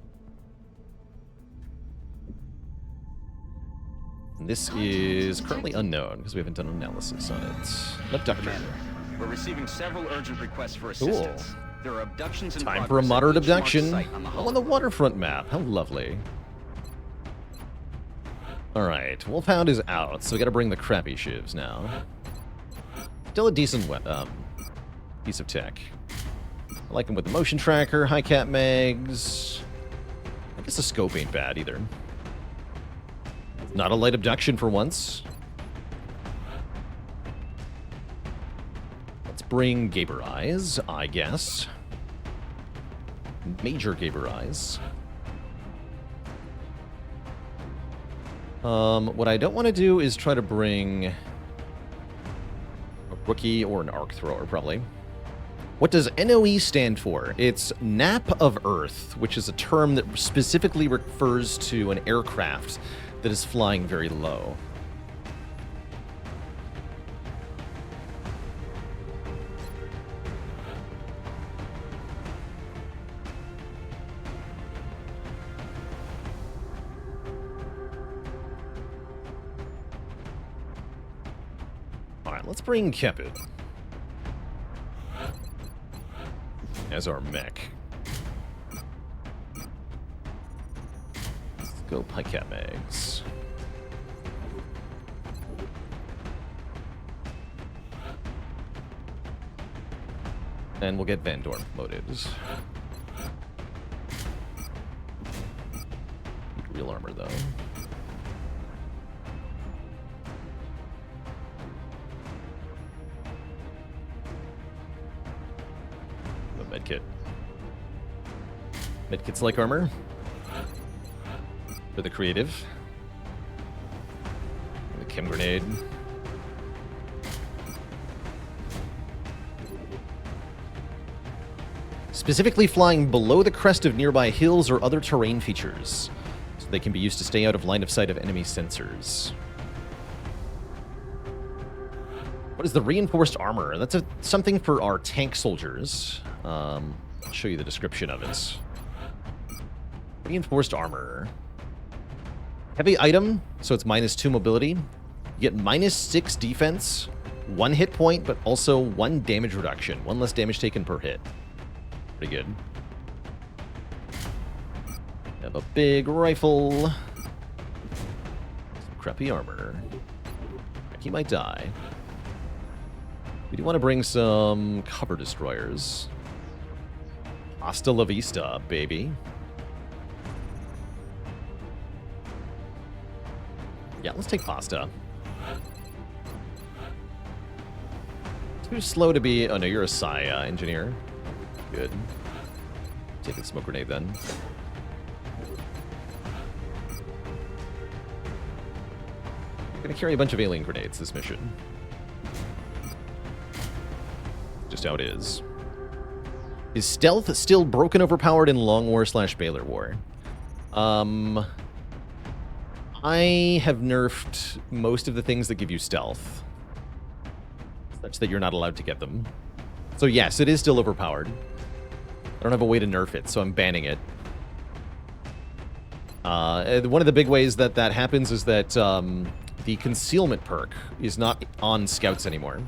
And this is currently unknown because we haven't done analysis on it. Abductor. Commander, we're receiving several urgent requests for assistance. There are abductions in Time for a progress at moderate each launch abduction. site on the Oh, on the waterfront map. How lovely. Alright, Wolfhound is out, so we gotta bring the crappy shivs now. Still a decent piece of tech. I like him with the motion tracker, high cap mags. I guess the scope ain't bad either. Not a light abduction for once. Let's bring Gaber Eyes, I guess. Major Gaber Eyes. What I don't want to do is try to bring a rookie or an arc thrower, probably. What does NOE stand for? It's Nap of Earth, which is a term that specifically refers to an aircraft that is flying very low. Alright, let's bring Kepid as our mech. Let's go Pycat Mags. And we'll get Van Dorn promoted. Real armor, though. Medkit. Medkit's like armor. For the creative. The chem grenade. Specifically flying below the crest of nearby hills or other terrain features, so they can be used to stay out of line of sight of enemy sensors. What is the reinforced armor? That's something for our tank soldiers. I'll show you the description of it. Reinforced armor. Heavy item, so it's -2 mobility. You get -6 defense, 1 hit point, but also 1 damage reduction. 1 less damage taken per hit. Pretty good. Have a big rifle. Some crappy armor. He might die. We do want to bring some cover destroyers. Hasta la vista, baby. Yeah, let's take pasta. Too slow to be... Oh, no, you're a Psi engineer. Good. Taking smoke grenade, then. We're gonna carry a bunch of alien grenades this mission. Just how it is. Is stealth still broken overpowered in Long War / Baalor War? I have nerfed most of the things that give you stealth, such that you're not allowed to get them. So yes, it is still overpowered. I don't have a way to nerf it, so I'm banning it. One of the big ways that that happens is that the concealment perk is not on scouts anymore.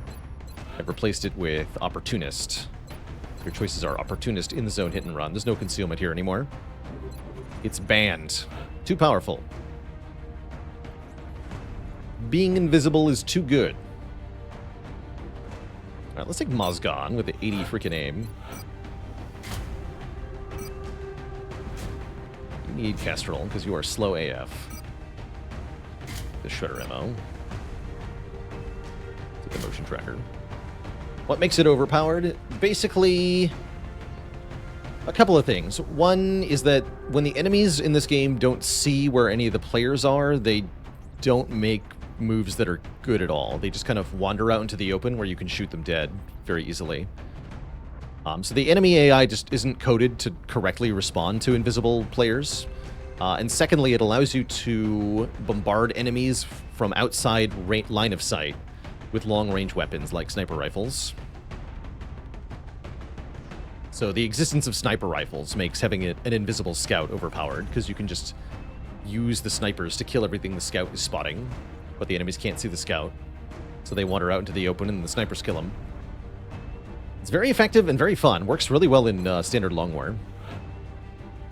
I've replaced it with Opportunist. Your choices are Opportunist, in the zone, hit and run. There's no concealment here anymore. It's banned. Too powerful. Being invisible is too good. Alright, let's take Mozgon with the 80 freaking aim. You need Kestrel, because you are slow AF. The Shredder ammo. Take the motion tracker. What makes it overpowered? Basically, a couple of things. One is that when the enemies in this game don't see where any of the players are, they don't make moves that are good at all. They just kind of wander out into the open where you can shoot them dead very easily. So the enemy AI just isn't coded to correctly respond to invisible players. And secondly, it allows you to bombard enemies from outside line of sight with long-range weapons like sniper rifles. So the existence of sniper rifles makes having an invisible scout overpowered, because you can just use the snipers to kill everything the scout is spotting, but the enemies can't see the scout, so they wander out into the open and the snipers kill them. It's very effective and very fun. Works really well in Standard Long War.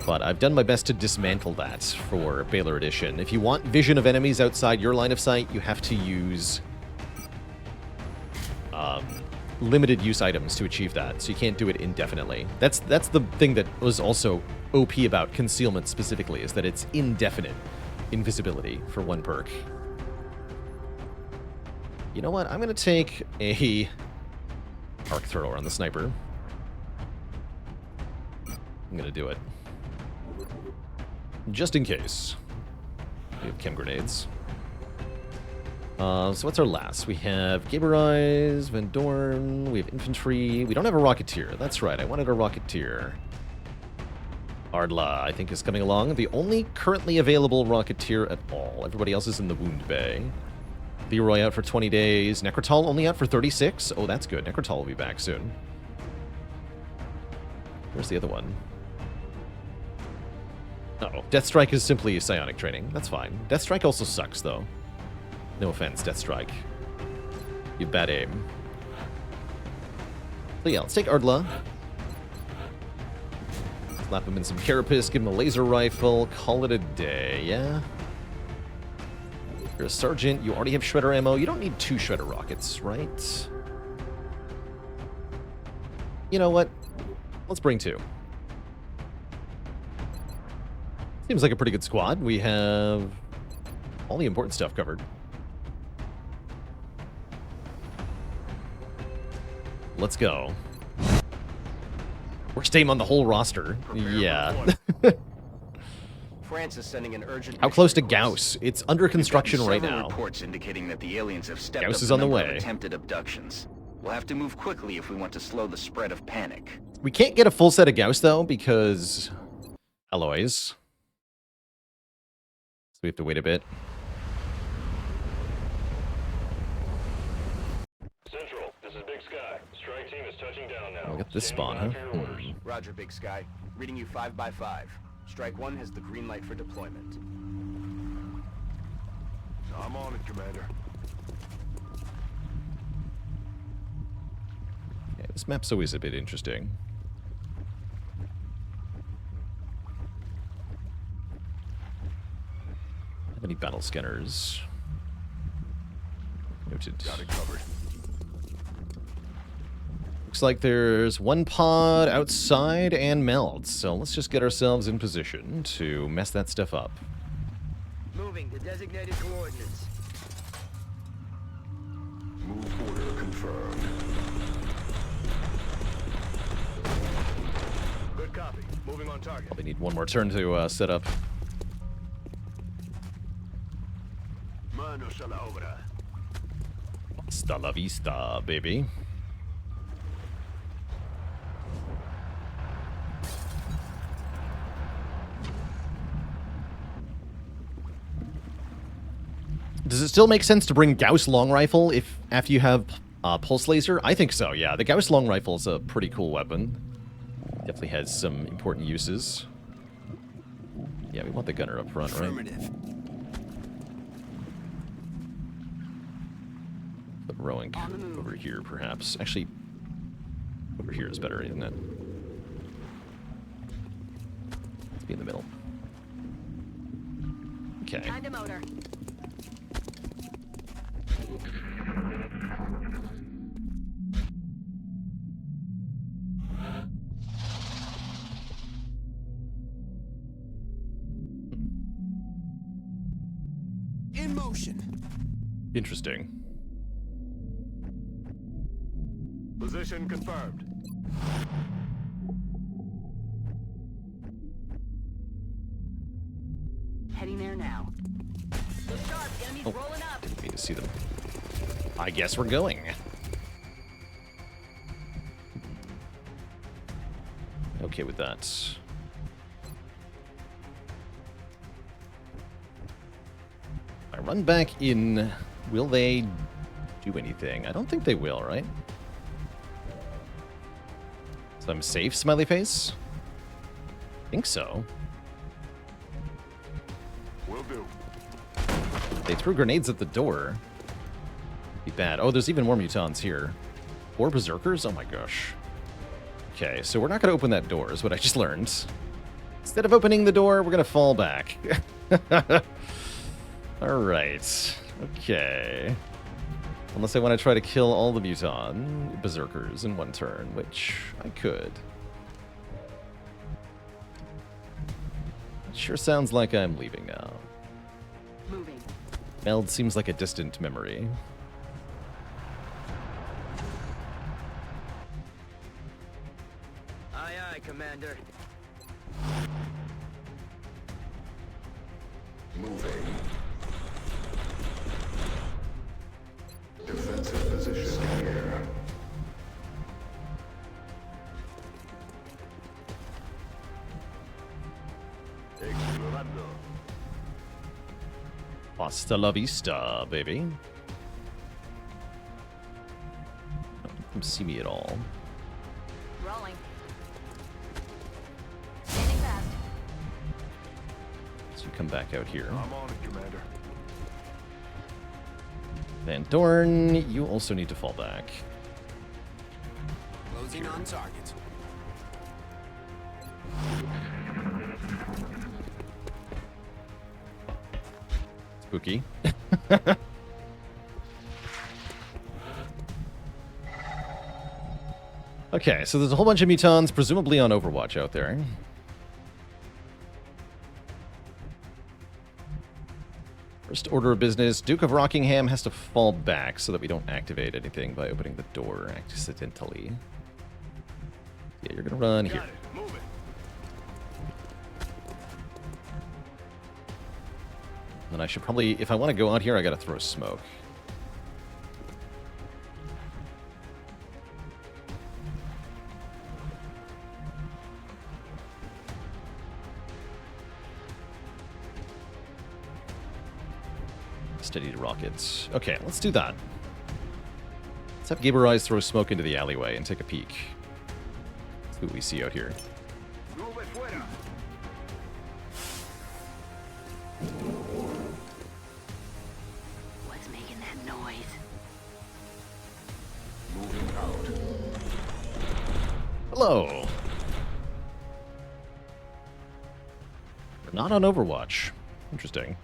But I've done my best to dismantle that for Baalor Edition. If you want vision of enemies outside your line of sight, you have to use limited use items to achieve that, so you can't do it indefinitely. That's the thing that was also OP about concealment specifically, is that it's indefinite invisibility for one perk. You know what? I'm going to take a arc thrower on the sniper. I'm going to do it. Just in case. We have chem grenades. So what's our last? We have Gaberais, Van Dorn, we have infantry. We don't have a Rocketeer. That's right, I wanted a Rocketeer. Ardla, I think, is coming along. The only currently available Rocketeer at all. Everybody else is in the Wound Bay. Leroy out for 20 days. Necrotal only out for 36. Oh, that's good. Necrotal will be back soon. Where's the other one? Uh-oh. Deathstrike is simply psionic training. That's fine. Deathstrike also sucks, though. No offense, Deathstrike. You bad aim. So yeah, let's take Ardla. Slap him in some carapace, give him a laser rifle, call it a day, yeah? You're a sergeant, you already have shredder ammo. You don't need 2 shredder rockets, right? You know what? Let's bring 2. Seems like a pretty good squad. We have all the important stuff covered. Let's go. Worst aim on the whole roster. Yeah. France is sending an urgent. How close to mission request. Gauss? It's under construction right Several now. Reports indicating that the aliens have stepped Gauss up is on the number of way. attempted abductions. We'll have to move quickly if we want to slow the spread of panic. We can't get a full set of Gauss, though, because alloys. So we have to wait a bit. Central, this is Big Sky. Strike team is touching down now. I'll get this spawn, Standing huh? by for your orders. Roger, Big Sky. Reading you 5 by 5. Strike 1 has the green light for deployment. I'm on it, Commander. Yeah, this map's always a bit interesting. How many battle scanners? Noted. Got it covered. Looks like there's one pod outside and meld, so let's just get ourselves in position to mess that stuff up. Moving to designated coordinates. Move order confirmed. Good copy. Moving on target. Probably need one more turn to set up. Manos a la obra. Hasta la vista, baby. Does it still make sense to bring Gauss long rifle if after you have pulse laser? I think so, yeah. The Gauss long rifle is a pretty cool weapon. Definitely has some important uses. Yeah, we want the gunner up front, right? Affirmative. Put Rowan over here, perhaps. Actually, over here is better, isn't it? Let's be in the middle. Okay. Kind of motor. In motion. Interesting. Position confirmed. Heading there now. Look sharp, enemies Oh. rolling up. Didn't mean to see them. I guess we're going. Okay with that. I run back in. Will they do anything? I don't think they will, right? So I'm safe, smiley face? Think so. Will do. They threw grenades at the door. Be bad. Oh, there's even more mutons here. 4 berserkers? Oh my gosh. Okay, so we're not going to open that door, is what I just learned. Instead of opening the door, we're going to fall back. Alright. Okay. Unless I want to try to kill all the muton berserkers in one turn, which I could. It sure sounds like I'm leaving now. Moving. Meld seems like a distant memory. Aye, aye, Commander. Moving. Hasta la vista, baby. Don't see me at all. Rolling. Standing fast. So you come back out here. I'm on it, Commander. Van Dorn, you also need to fall back. Closing on target. Spooky. Okay, so there's a whole bunch of mutons, presumably on Overwatch out there. First order of business, Duke of Rockingham has to fall back so that we don't activate anything by opening the door accidentally. Yeah, you're gonna run here. Then I should probably, if I want to go out here, I gotta throw smoke. Steady to rockets. Okay, let's do that. Let's have Gaber Eyes throw smoke into the alleyway and take a peek. See what we see out here. What's making that noise? Moving out. Hello. We're not on Overwatch. Interesting.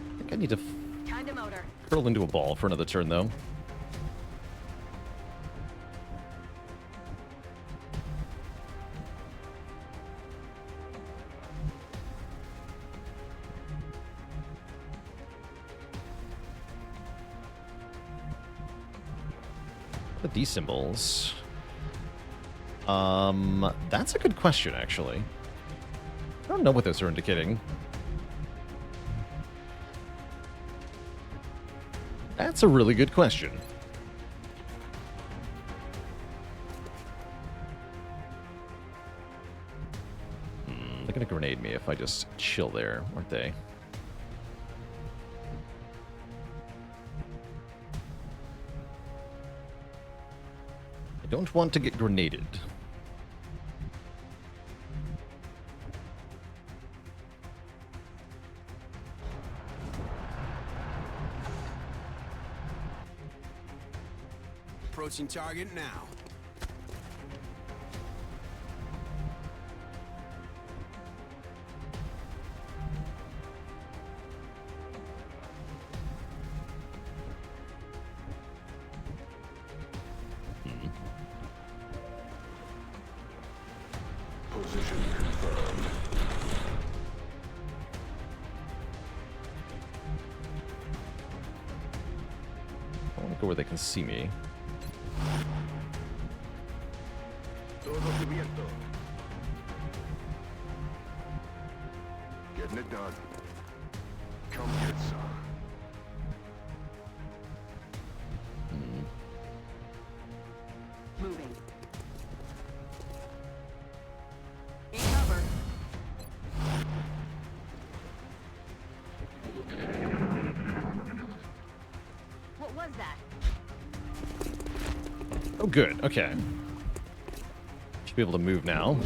I think I need to Kinda motor. curl into a ball for another turn, though. What are these symbols? That's a good question, actually. I don't know what those are indicating. That's a really good question. They're gonna grenade me if I just chill there, aren't they? I don't want to get grenaded. Approaching target now. Position confirmed. I want to go where they can see me. Todo cubierto. Getting it done. Come get some. Moving. In cover. What was that? Oh, good. Okay. Should be able to move now.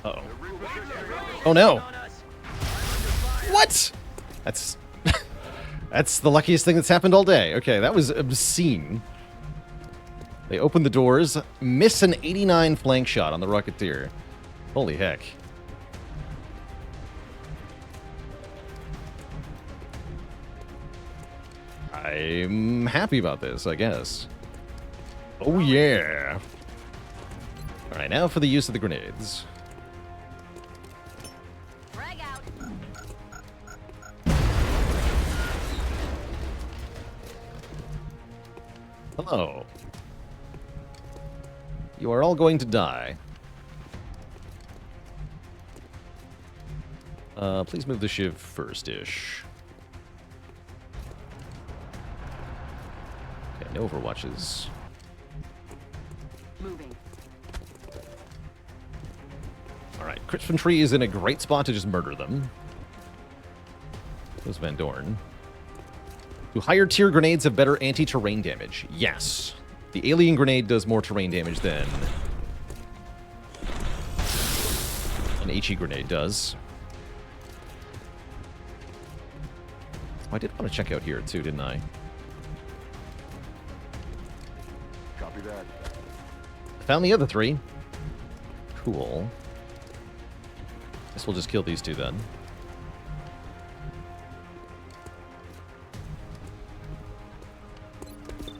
Uh-oh. Oh, no. What? That's... That's the luckiest thing that's happened all day. Okay, that was obscene. They open the doors, miss an 89 flank shot on the Rocketeer. Holy heck. I'm happy about this, I guess. Oh, yeah. All right, now for the use of the grenades. Frag out. Hello. You are all going to die. Please move the shiv first-ish. Okay, no overwatches. Moving. Alright, Crit Infantry is in a great spot to just murder them. Those Van Dorn. Do higher tier grenades have better anti-terrain damage? Yes. The alien grenade does more terrain damage than an HE grenade does. I did want to check out here too, didn't I? Copy that. Found the other three. Cool. Guess we'll just kill these two then.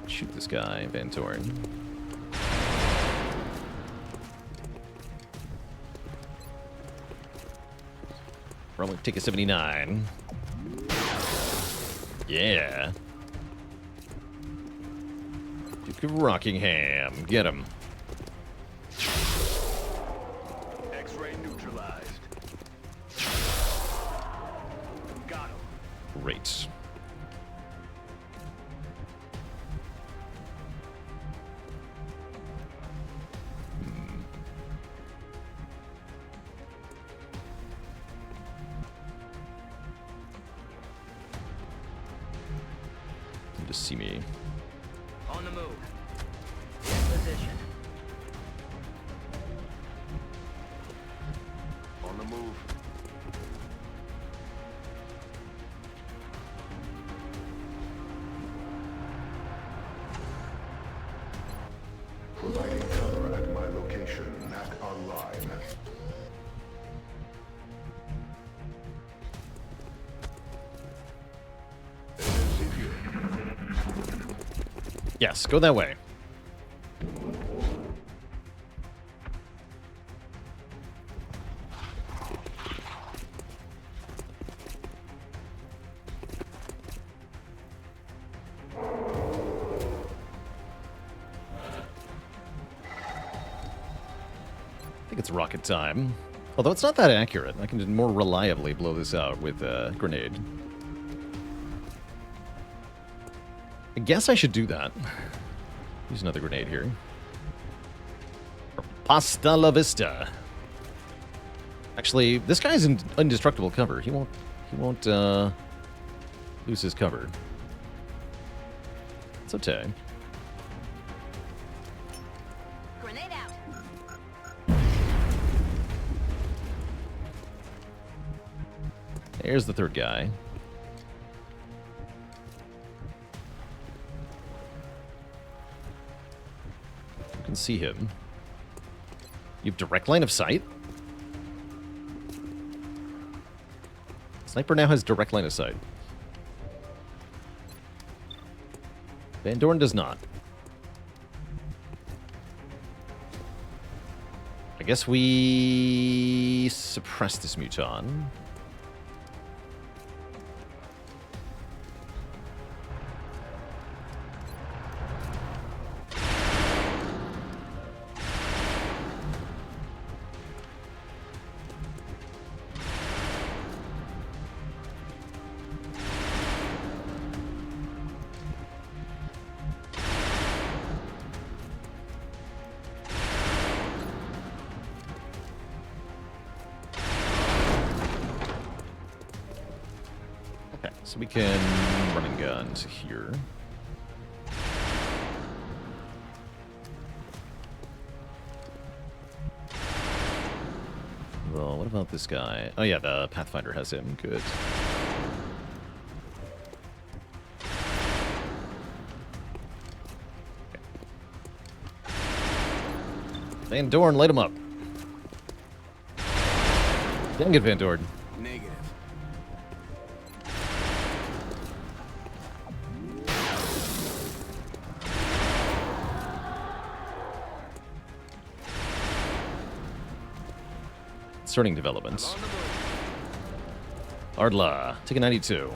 Shoot this guy, Van Dorn. Rolling ticket 79. Yeah. Duke of Rockingham. Get him. X-ray neutralized. Got him. Great. To see me. On the move. In position. On the move. Providing cover at my location. Back online. Yes, go that way. I think it's rocket time. Although it's not that accurate. I can more reliably blow this out with a grenade. I guess I should do that. Use another grenade here. Pasta la vista. Actually, this guy's in indestructible cover. He won't lose his cover. It's okay. Grenade out. There's the third guy. You can see him. You have direct line of sight? Sniper now has direct line of sight. Van Dorn does not. I guess we suppress this muton. So we can run and gun to here. Well, what about this guy? Oh yeah, the Pathfinder has him. Good. Okay. Van Dorn, light him up. Dang it, Van Dorn. Negative. Concerning developments. Ardla, take a 92.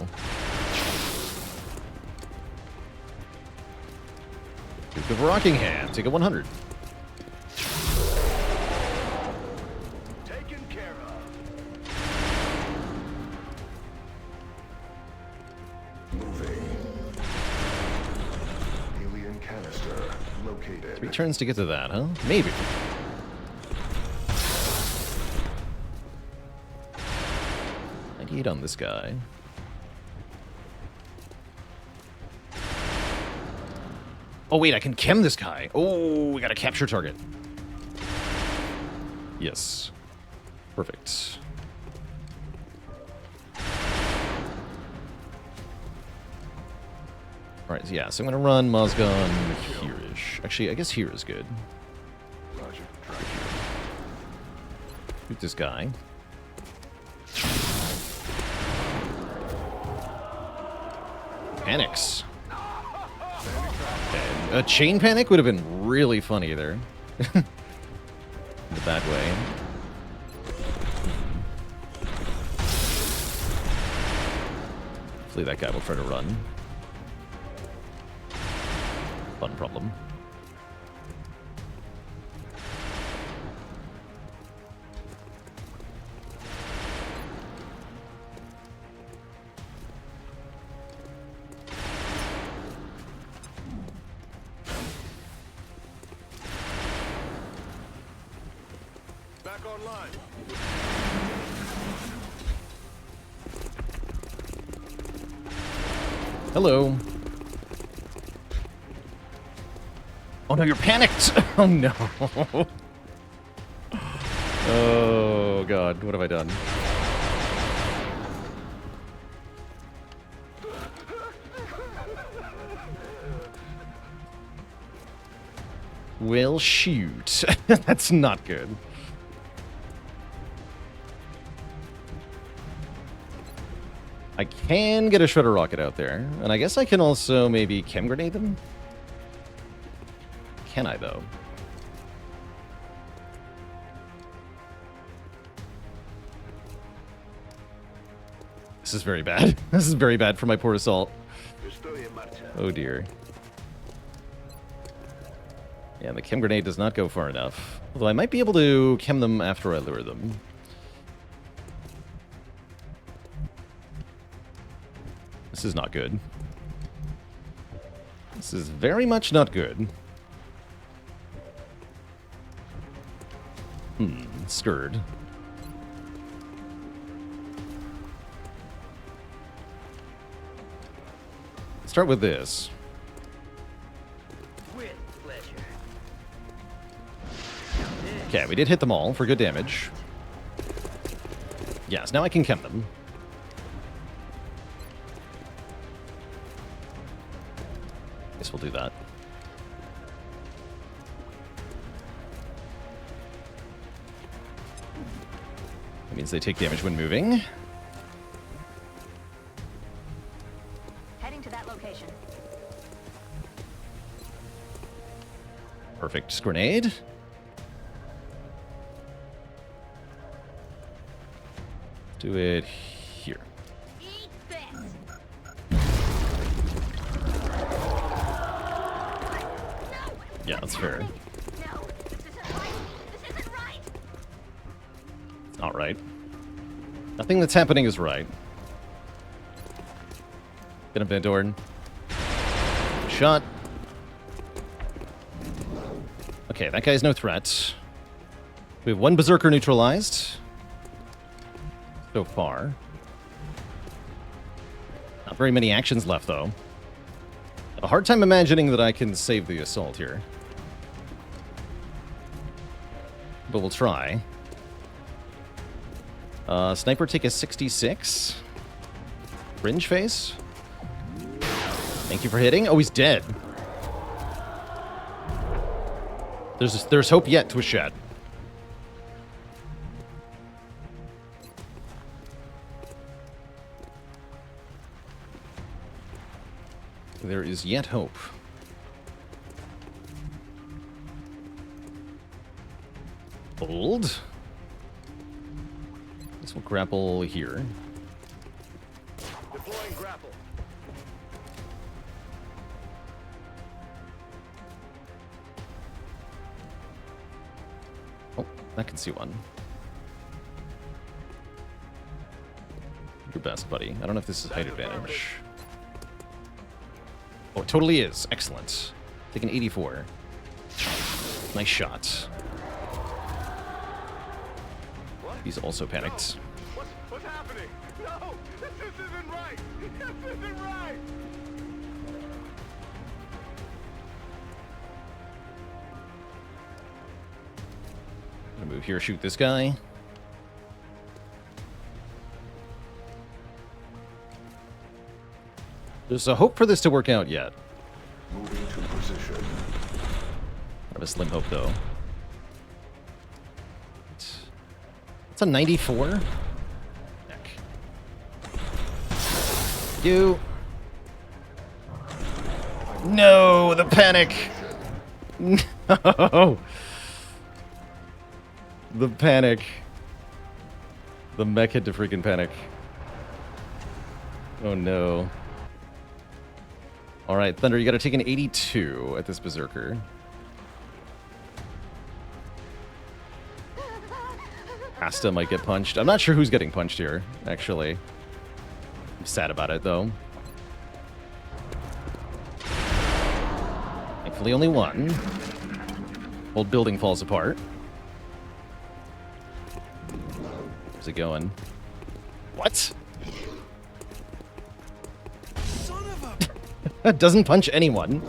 Duke of Rockingham, take a 100. Taken care of. located. 3 turns to get to that, huh? Maybe. .98 on this guy. Oh wait, I can chem this guy. Oh, we got a capture target. Yes. Perfect. Alright, yeah, so I'm gonna run Mozgon here-ish. Actually, I guess here is good. Roger. Track Shoot this guy. Panics. Okay. A chain panic would have been really funny there. In the bad way. Hopefully that guy will try to run. Fun problem. Back online. Hello. Oh no, you're panicked! Oh no. Oh god, what have I done? Well, shoot. That's not good. I can get a shredder rocket out there, and I guess I can also maybe chem grenade them? Can I, though? This is very bad. This is very bad for my poor assault. Oh dear. Yeah, the chem grenade does not go far enough. Although I might be able to chem them after I lure them. This is not good. This is very much not good. Scared. Start with this. With pleasure. Okay, we did hit them all for good damage. Yes, now I can chem them. Guess we'll do that. That means they take damage when moving. Heading to that location. Perfect grenade. Do it here. Eat this. Yeah, that's fair. No, this isn't right. This isn't right. It's not right. Nothing that's happening is right. Get him, Van Dorn. Shot. Okay, that guy's no threat. We have one Berserker neutralized. So far. Not very many actions left, though. I have a hard time imagining that I can save the assault here. But we'll try. Sniper take a 66. Fringe face. Thank you for hitting. Oh, he's dead. There's hope yet, Twishad. There is yet hope. Hold. This will grapple here. Deploying grapple. Oh, I can see one. Your best, buddy. I don't know if this is height advantage. Oh, it totally is. Excellent. Take an 84. Nice shot. He's also panicked. What's happening? No! This isn't right! This isn't right! Gonna move here, shoot this guy. There's a hope for this to work out yet. Moving to position. I have a slim hope, though. It's a 94. Heck. You. No, the panic. No. The panic. The mech had to freaking panic. Oh no. Alright, Thunder, you gotta take an 82 at this Berserker. Asta might get punched. I'm not sure who's getting punched here, actually. I'm sad about it, though. Thankfully, only one. Old building falls apart. Where's it going? What? Doesn't punch anyone.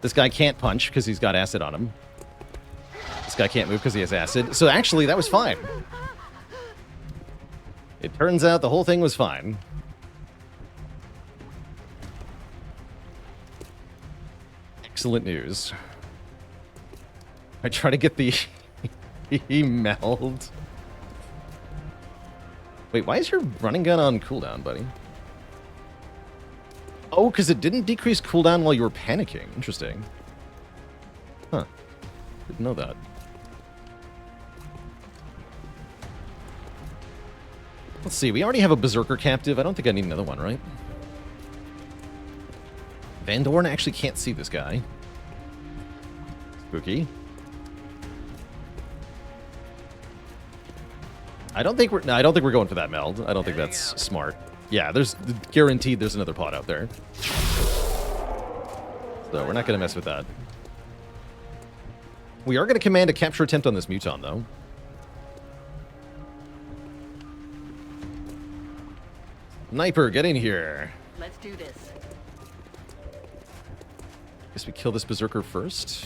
This guy can't punch because he's got acid on him. This guy can't move because he has acid. So actually, that was fine. It turns out the whole thing was fine. Excellent news. I try to get the meld. Wait, why is your running gun on cooldown, buddy? Oh, because it didn't decrease cooldown while you were panicking. Interesting. Huh. Didn't know that. Let's see, we already have a Berserker captive. I don't think I need another one, right? Van Dorn actually can't see this guy. Spooky. I don't think we're going for that meld. I don't think that's smart. Yeah, there's guaranteed there's another pod out there. So we're not gonna mess with that. We are gonna command a capture attempt on this Muton, though. Sniper, get in here. Let's do this. Guess we kill this Berserker first.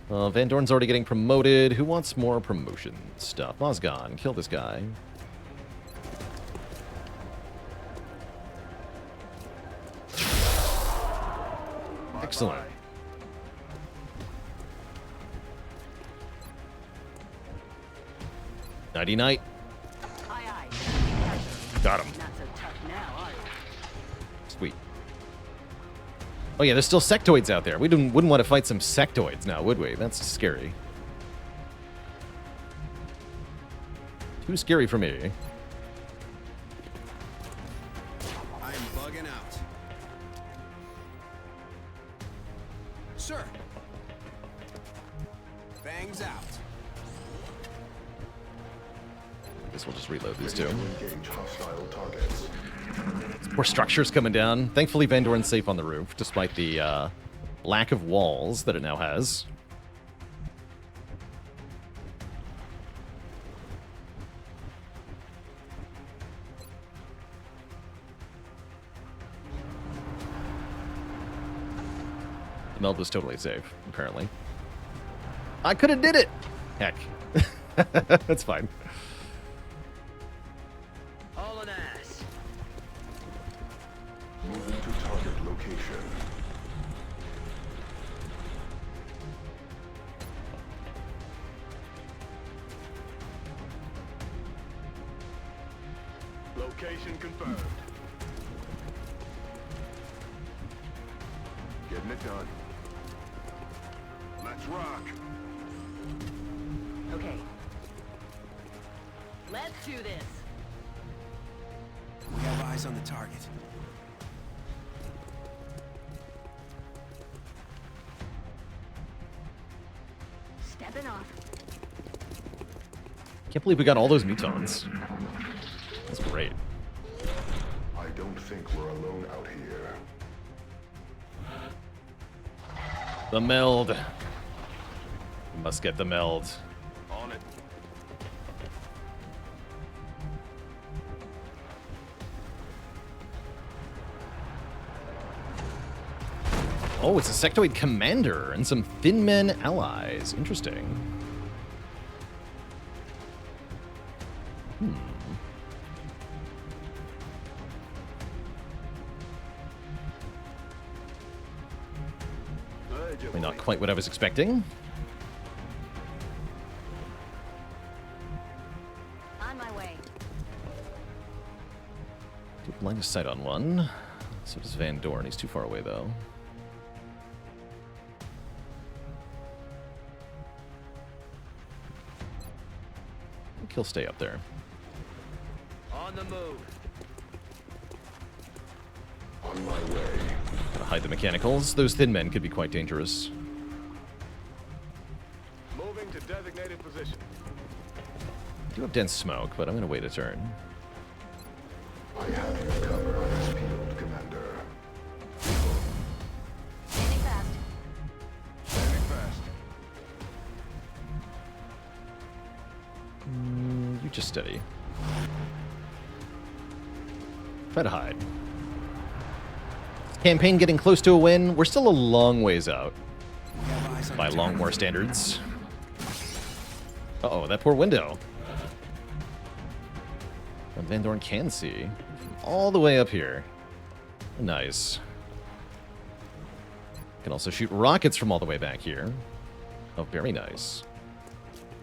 Van Dorn's already getting promoted. Who wants more promotion stuff? Osgon, kill this guy. Excellent. Nighty-night. Aye, aye. Got him. Not so tough now, are you? Sweet. Oh yeah, there's still sectoids out there. We wouldn't want to fight some sectoids now, would we? That's scary. Too scary for me. I'm bugging out. Sir. Bangs out. I guess we'll just reload these two. Engage hostile targets. More structures coming down. Thankfully, Van Dorn's safe on the roof, despite the lack of walls that it now has. The meld was totally safe, apparently. I could have did it! Heck. That's fine. All an ass. Moving to target location. Location confirmed. Getting it done. Let's rock. Okay. Let's do this. We have eyes on the target. Stepping off. Can't believe we got all those mutons. That's great. I don't think we're alone out here. The meld. We must get the meld. On it. Oh, it's a sectoid commander and some thin men allies. Interesting. Probably not quite what I was expecting. On my way. Good line of sight on one. So does Van Dorn. He's too far away, though. I think he'll stay up there. On the move. On my way. Gotta hide the mechanicals. Those thin men could be quite dangerous. Moving to designated position. I do have dense smoke, but I'm gonna wait a turn. I have you covered on this field, Commander. Standing fast. Standing fast. You just steady. Try to hide. Campaign getting close to a win. We're still a long ways out by long war standards. Uh-oh, that poor window. And Van Dorn can see all the way up here. Nice. Can also shoot rockets from all the way back here. Oh, very nice.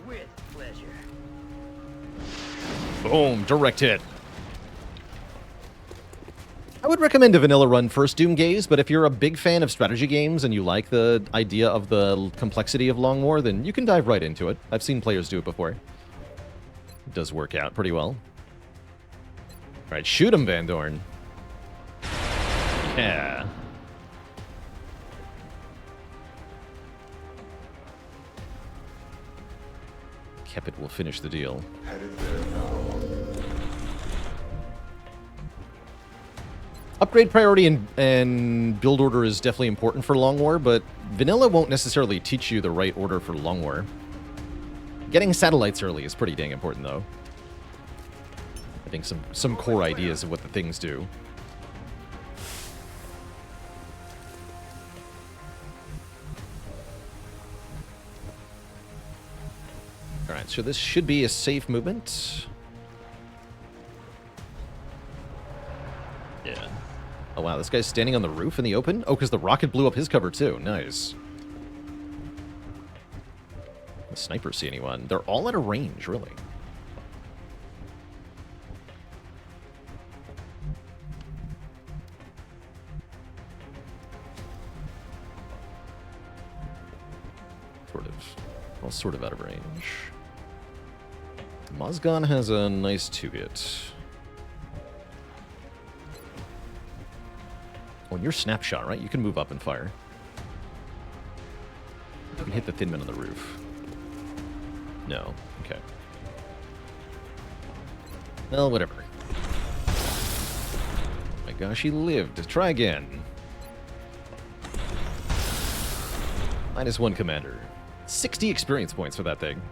With pleasure. Boom, direct hit. I would recommend a vanilla run first, Doomgaze, but if you're a big fan of strategy games and you like the idea of the complexity of Long War, then you can dive right into it. I've seen players do it before. It does work out pretty well. Alright, shoot him, Van Dorn. Yeah. Kepit will finish the deal. Headed there now. Upgrade priority and build order is definitely important for Long War, but vanilla won't necessarily teach you the right order for Long War. Getting satellites early is pretty dang important, though. I think some core ideas of what the things do. Alright, so this should be a safe movement. Yeah. Oh wow, this guy's standing on the roof in the open? Oh, because the rocket blew up his cover too. Nice. The sniper see anyone? They're all at a range, really. Sort of. Well, sort of out of range. Mozgon has a nice 2-hit. Oh, and you're snapshot, right? You can move up and fire. You can hit the thin men on the roof. No. Okay. Well, whatever. My gosh, he lived. Try again. -1 commander. 60 experience points for that thing.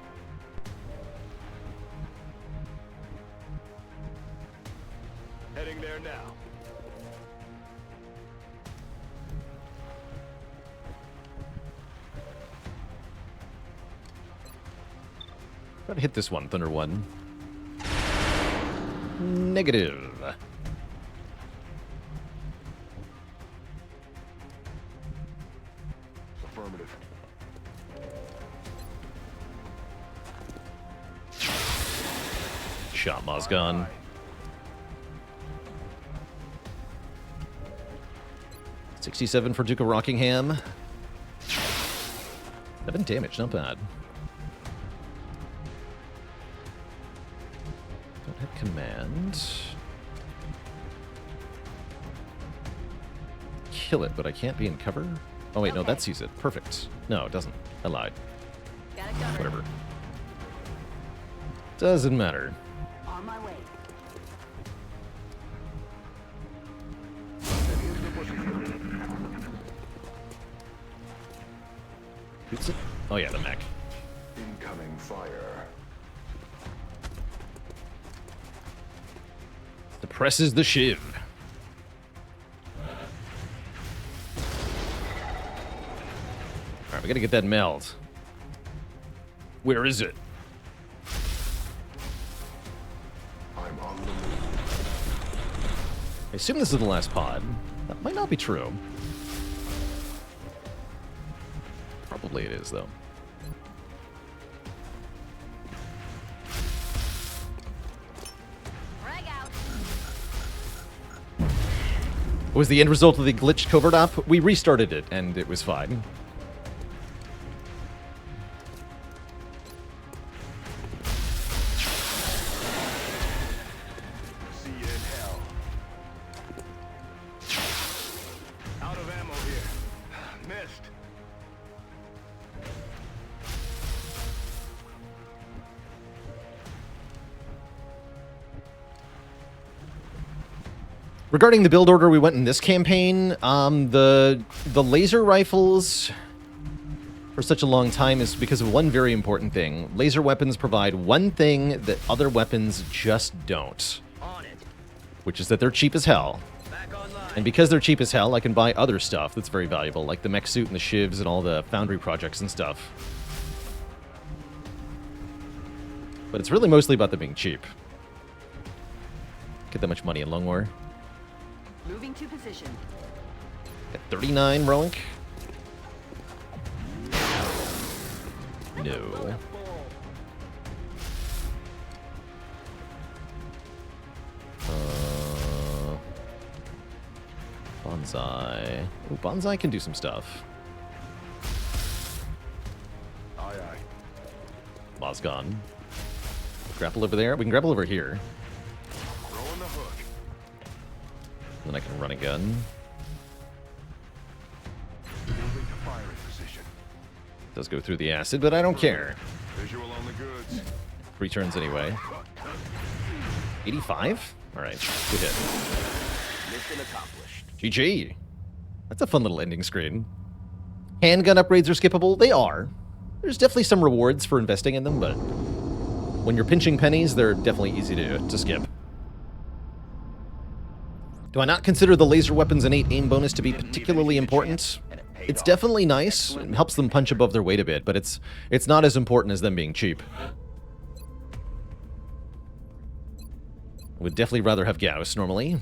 Heading there now. Try to hit this one, Thunder 1. Negative. Affirmative. Shot Mozgon. $67 for Duke of Rockingham. 7 damage, not bad. Don't have command. Kill it, but I can't be in cover? Oh wait, no, that sees it. Perfect. No, it doesn't. I lied. Got it covered. Whatever. Doesn't matter. On my way. Who's it? Oh yeah, the mech. Incoming fire. Depresses the shiv. Alright, we gotta get that meld. Where is it? I'm on the move. I assume this is the last pod. That might not be true. Probably it is, though. Was the end result of the glitched covert op? We restarted it, and it was fine. See you in hell. Out of ammo here. Missed. Regarding the build order we went in this campaign, the laser rifles for such a long time is because of one very important thing. Laser weapons provide one thing that other weapons just don't, On it. which is that they're cheap as hell. Back online. And because they're cheap as hell, I can buy other stuff that's very valuable, like the mech suit and the shivs and all the foundry projects and stuff. But it's really mostly about them being cheap. Get that much money in Long War. Moving to position. At 39 relic. No. Bonsai. Oh, Bonsai can do some stuff. Aye, aye. Mozgon. Grapple over there. We can grapple over here. Throwing the hook. Then I can run a gun. Moving to firing position. Does go through the acid, but I don't care. Visual on the goods. 3 turns anyway. 85? Alright, good hit. Mission accomplished. GG. That's a fun little ending screen. Handgun upgrades are skippable? They are. There's definitely some rewards for investing in them, but when you're pinching pennies, they're definitely easy to skip. Do I not consider the laser weapon's innate aim bonus to be particularly important? It's definitely nice. It helps them punch above their weight a bit, but it's not as important as them being cheap. I would definitely rather have Gauss normally.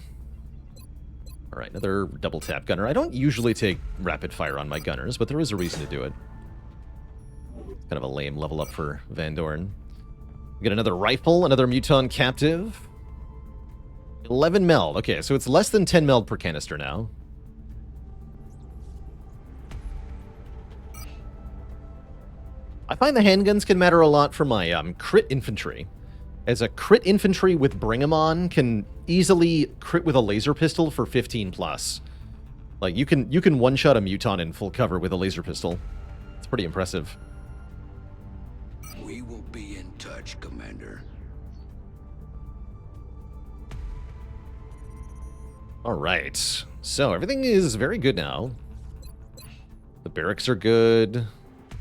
Alright, another double tap gunner. I don't usually take rapid fire on my gunners, but there is a reason to do it. Kind of a lame level up for Van Dorn. We get another rifle, another Muton captive. 11 meld. Okay, so it's less than 10 meld per canister now. I find the handguns can matter a lot for my crit infantry. As a crit infantry with Bring 'em On can easily crit with a laser pistol for 15 plus. Like you can one-shot a Muton in full cover with a laser pistol. It's pretty impressive. We will be in touch, Commander. Alright, so everything is very good now. The barracks are good.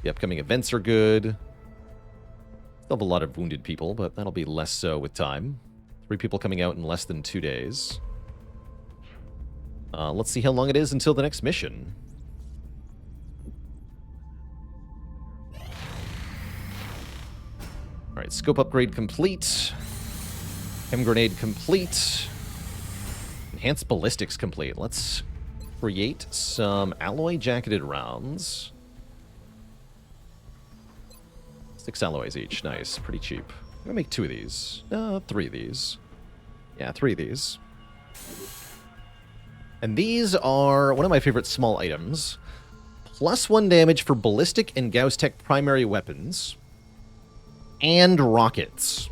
The upcoming events are good. Still have a lot of wounded people, but that'll be less so with time. 3 people coming out in less than 2 days. Let's see how long it is until the next mission. Alright, scope upgrade complete. Chem grenade complete. Enhanced ballistics complete. Let's create some alloy jacketed rounds. 6 alloys each. Nice. Pretty cheap. I'm gonna make 2 of these. 3 of these. Yeah, 3 of these. And these are one of my favorite small items. +1 damage for ballistic and Gauss Tech primary weapons. And rockets.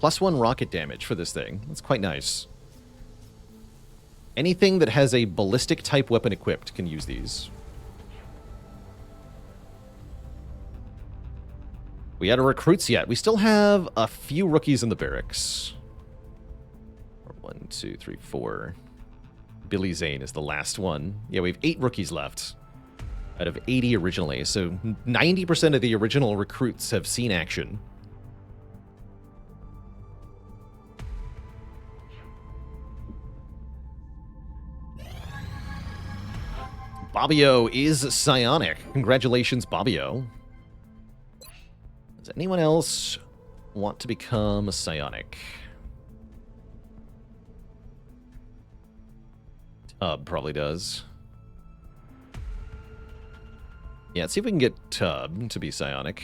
+1 rocket damage for this thing. That's quite nice. Anything that has a ballistic type weapon equipped can use these. We had recruits yet. We still have a few rookies in the barracks. 1, 2, 3, 4. Billy Zane is the last one. Yeah, we have 8 rookies left. out of 80 originally. So 90% of the original recruits have seen action. Bobbio is psionic. Congratulations, Bobbio. Does anyone else want to become a psionic? Tub probably does. Yeah, let's see if we can get Tub to be psionic.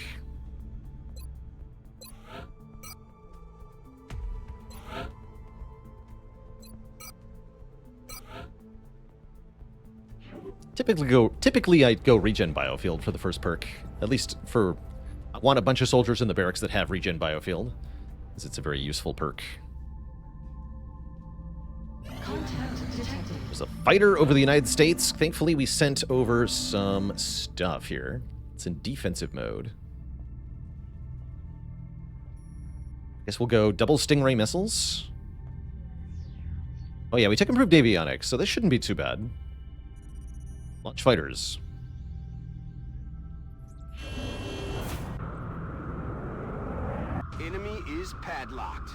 Typically I'd go regen biofield for the first perk. At least for I want a bunch of soldiers in the barracks that have regen biofield, because it's a very useful perk. There's a fighter over the United States. Thankfully, we sent over some stuff here. It's in defensive mode. Guess we'll go double Stingray missiles. Oh yeah, we took improved avionics, so this shouldn't be too bad. Launch fighters. Enemy is padlocked.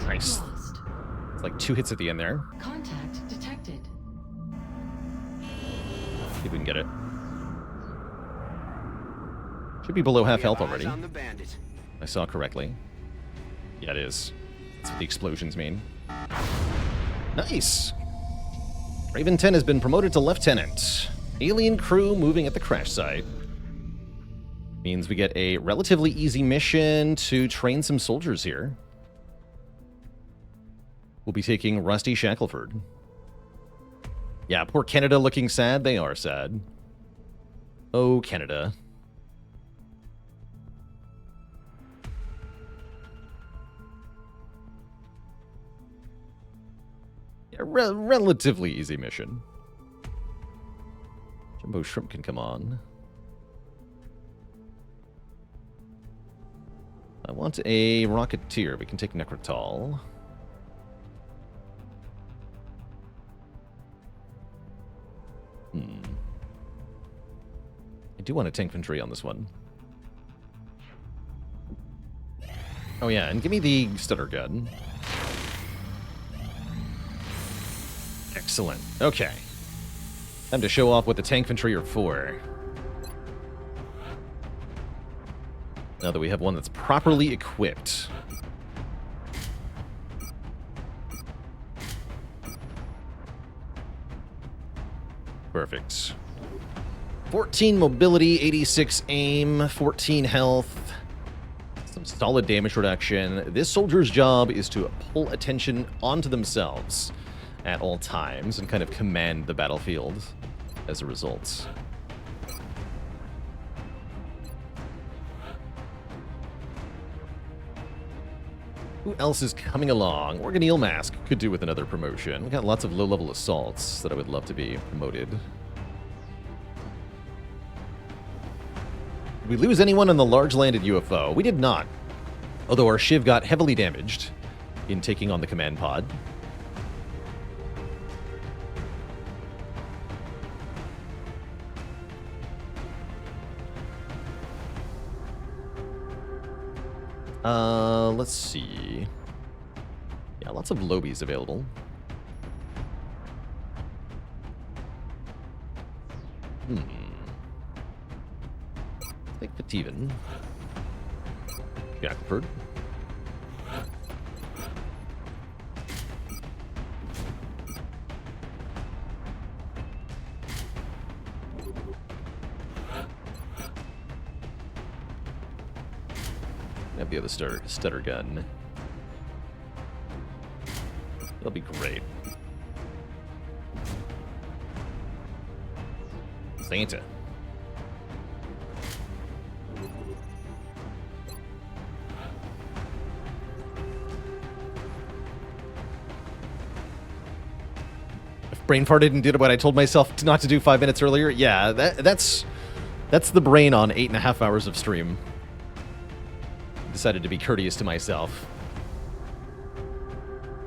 Nice. It's like 2 hits at the end there. Contact detected. See if we can get it. Should be below half health already. On the bandit. I saw correctly. Yeah, it is. That's what the explosions mean. Nice! Raven 10 has been promoted to Lieutenant. Alien crew moving at the crash site. Means we get a relatively easy mission to train some soldiers here. We'll be taking Rusty Shackleford. Yeah, poor Canada looking sad. They are sad. Oh, Canada. Yeah, relatively easy mission. Jumbo Shrimp can come on. I want a Rocketeer. We can take Necrotal. I do want a tank infantry on this one. Oh yeah, and give me the stutter gun. Excellent. Okay. Time to show off what the tank infantry are for. Now that we have one that's properly equipped. Perfect. 14 mobility, 86 aim, 14 health. Some solid damage reduction. This soldier's job is to pull attention onto themselves at all times and kind of command the battlefield as a result. Who else is coming along? Organeel Mask could do with another promotion. We got lots of low-level assaults that I would love to be promoted. Did we lose anyone on the large landed UFO? We did not. Although our Shiv got heavily damaged in taking on the command pod. Let's see. Yeah, lots of lobies available. Take Fativan. Shackleford. Have the other stutter gun. That'll be great. Santa. If brain farted and did what I told myself not to do 5 minutes earlier, yeah, that's the brain on 8.5 hours of stream. decided to be courteous to myself.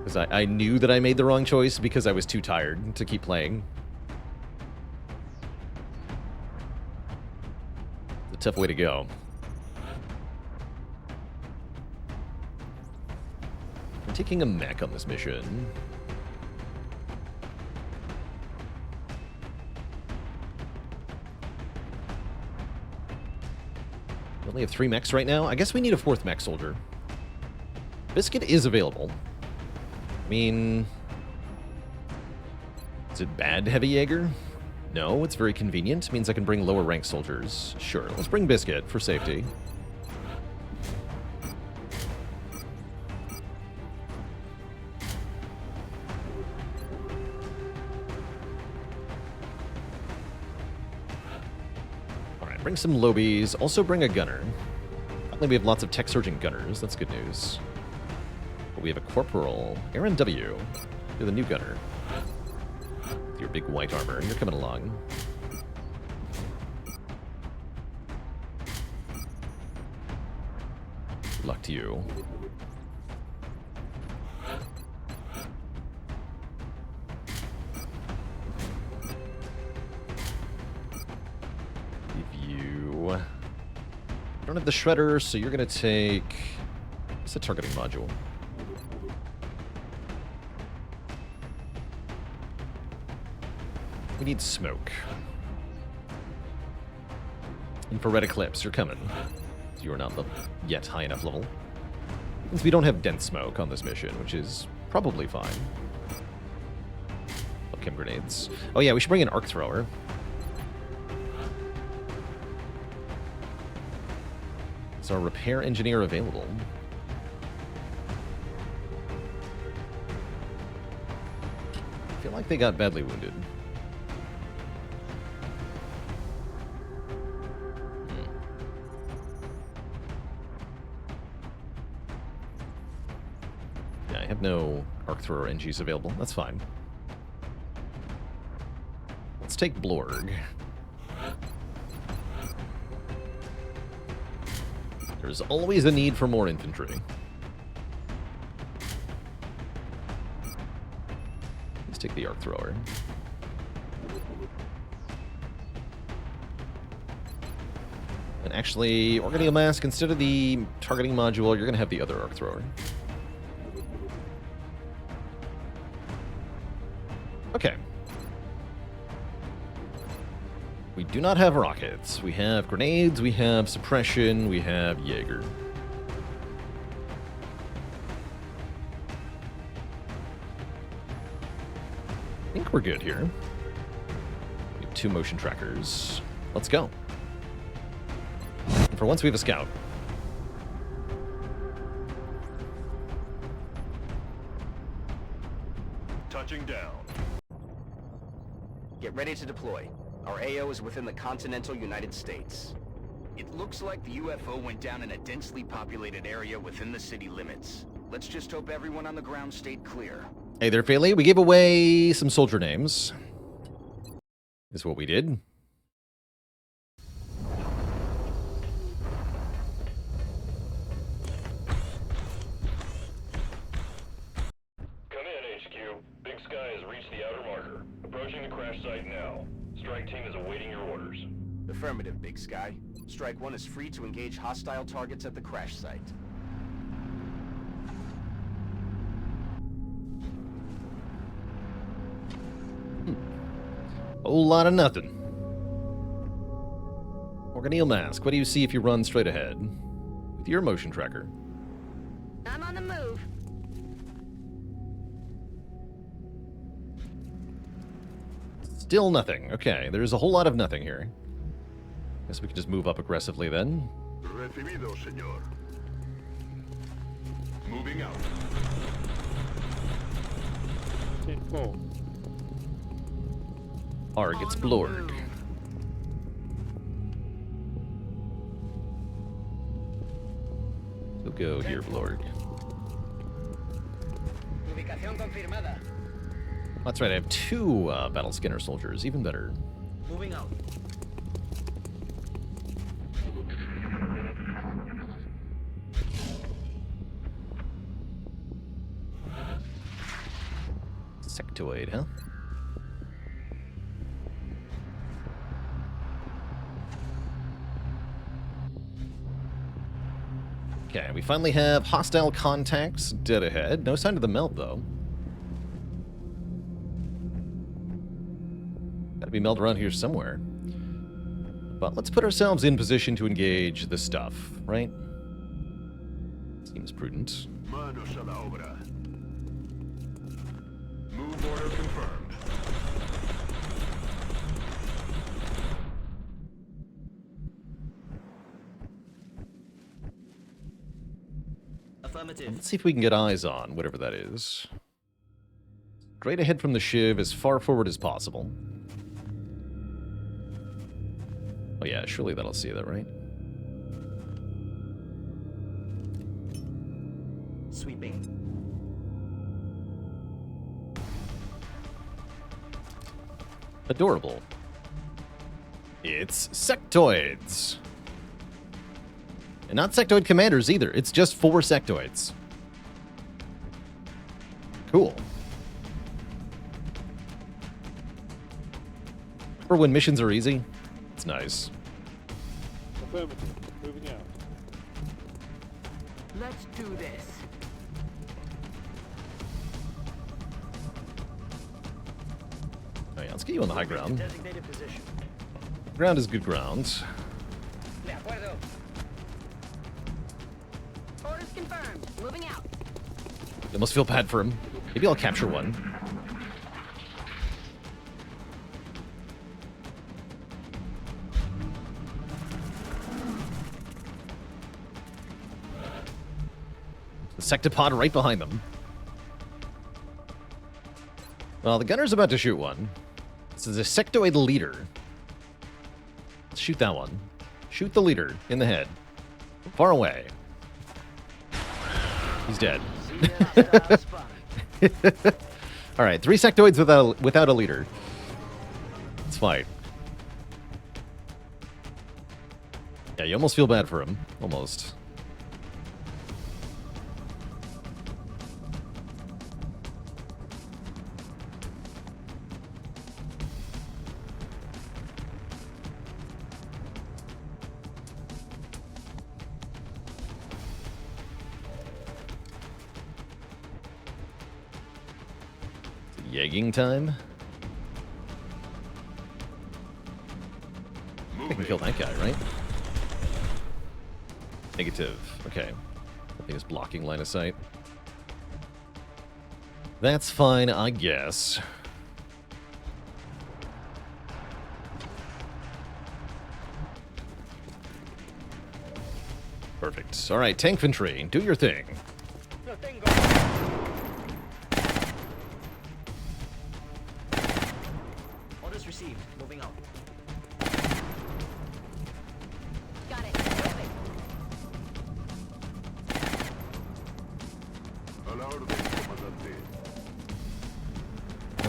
Because I knew that I made the wrong choice because I was too tired to keep playing. It's a tough way to go. I'm taking a mech on this mission. We only have 3 mechs right now. I guess we need a 4th mech soldier. Biscuit is available. I mean, is it bad to have a Jaeger? No, it's very convenient. It means I can bring lower rank soldiers. Sure, let's bring Biscuit for safety. Alright, bring some Lobies. Also bring a gunner. Apparently we have lots of tech surgeon gunners. That's good news. We have a corporal, Aaron W. You're the new gunner. With your big white armor. You're coming along. Good luck to you. Give you... I don't have the shredder, so you're going to take... What's the targeting module? We need smoke. Infrared eclipse, you're coming. So you are not yet high enough level. Since we don't have dense smoke on this mission, which is probably fine. Oh, chem grenades. Oh yeah, we should bring an arc thrower. Is our repair engineer available? I feel like they got badly wounded. I have no arc thrower NGs available. That's fine. Let's take Blorg. There's always a need for more infantry. Let's take the arc thrower. And actually, Organelle Mask, instead of the targeting module, you're going to have the other arc thrower. Okay. We do not have rockets. We have grenades, we have suppression, we have Jaeger. I think we're good here. We have 2 motion trackers. Let's go. And for once we have a scout. Touching down. Get ready to deploy. Our AO is within the continental United States. It looks like the UFO went down in a densely populated area within the city limits. Let's just hope everyone on the ground stayed clear. Hey there, Faley. We gave away some soldier names. Is what we did. Come in, HQ. Big Sky has reached the outer marker. Approaching the crash site now. Strike team is awaiting your orders. Affirmative, Big Sky. Strike 1 is free to engage hostile targets at the crash site. Whole lot of nothing. Organelle Mask, what do you see if you run straight ahead? With your motion tracker. I'm on the move. Still nothing. Okay, there's a whole lot of nothing here. Guess we can just move up aggressively then. Recibido, señor. Moving out. Arg, it's Blorg. So go here, Blorg. Ubicación confirmada. That's right, I have 2 battle scanner soldiers. Even better. Moving out. Sectoid, huh? Okay, we finally have hostile contacts dead ahead. No sign of the meld, though. Gotta be meld around here somewhere. But let's put ourselves in position to engage the stuff, right? Seems prudent. Manos a la obra. Move order confirmed. Affirmative. Let's see if we can get eyes on whatever that is. Straight ahead from the shiv, as far forward as possible. Oh yeah, surely that'll see that, right? Sweeping. Adorable. It's sectoids. And not sectoid commanders either. It's just 4 sectoids. Cool. For when missions are easy, it's nice. Affirmative. Moving out. Let's do this. Oh yeah, let's get you on the high ground. Designated position. Ground is good ground. De acuerdo. Orders confirmed. Moving out. You almost feel bad for him. Maybe I'll capture one. The sectopod right behind them. Well, the gunner's about to shoot one. This is a sectoid leader. Let's shoot that one. Shoot the leader in the head. Far away. He's dead. Alright, 3 sectoids without a leader. Let's fight. Yeah, you almost feel bad for him. Almost. Yegging time? I can kill that guy, right? Negative. Okay. I think it's blocking line of sight. That's fine, I guess. Perfect. Alright, tank infantry, do your thing. Lo tengo. Orders received. Moving out. Got it. Moving.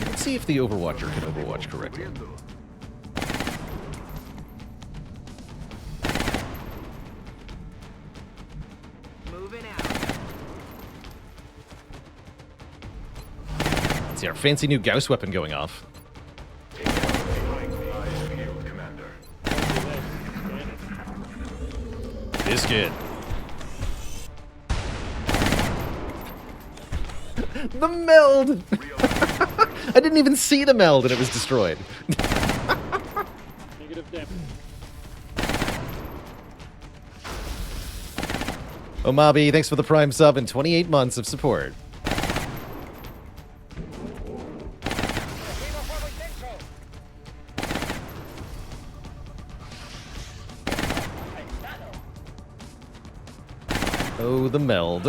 Let's see if the Overwatcher can Overwatch correctly. Moving out. Let's see our fancy new Gauss weapon going off. Biscuit. The meld! I didn't even see the meld and it was destroyed. Negative damage. Omabi, thanks for the Prime sub and 28 months of support. Recibo fuego intenso. Aislado. Oh, the meld.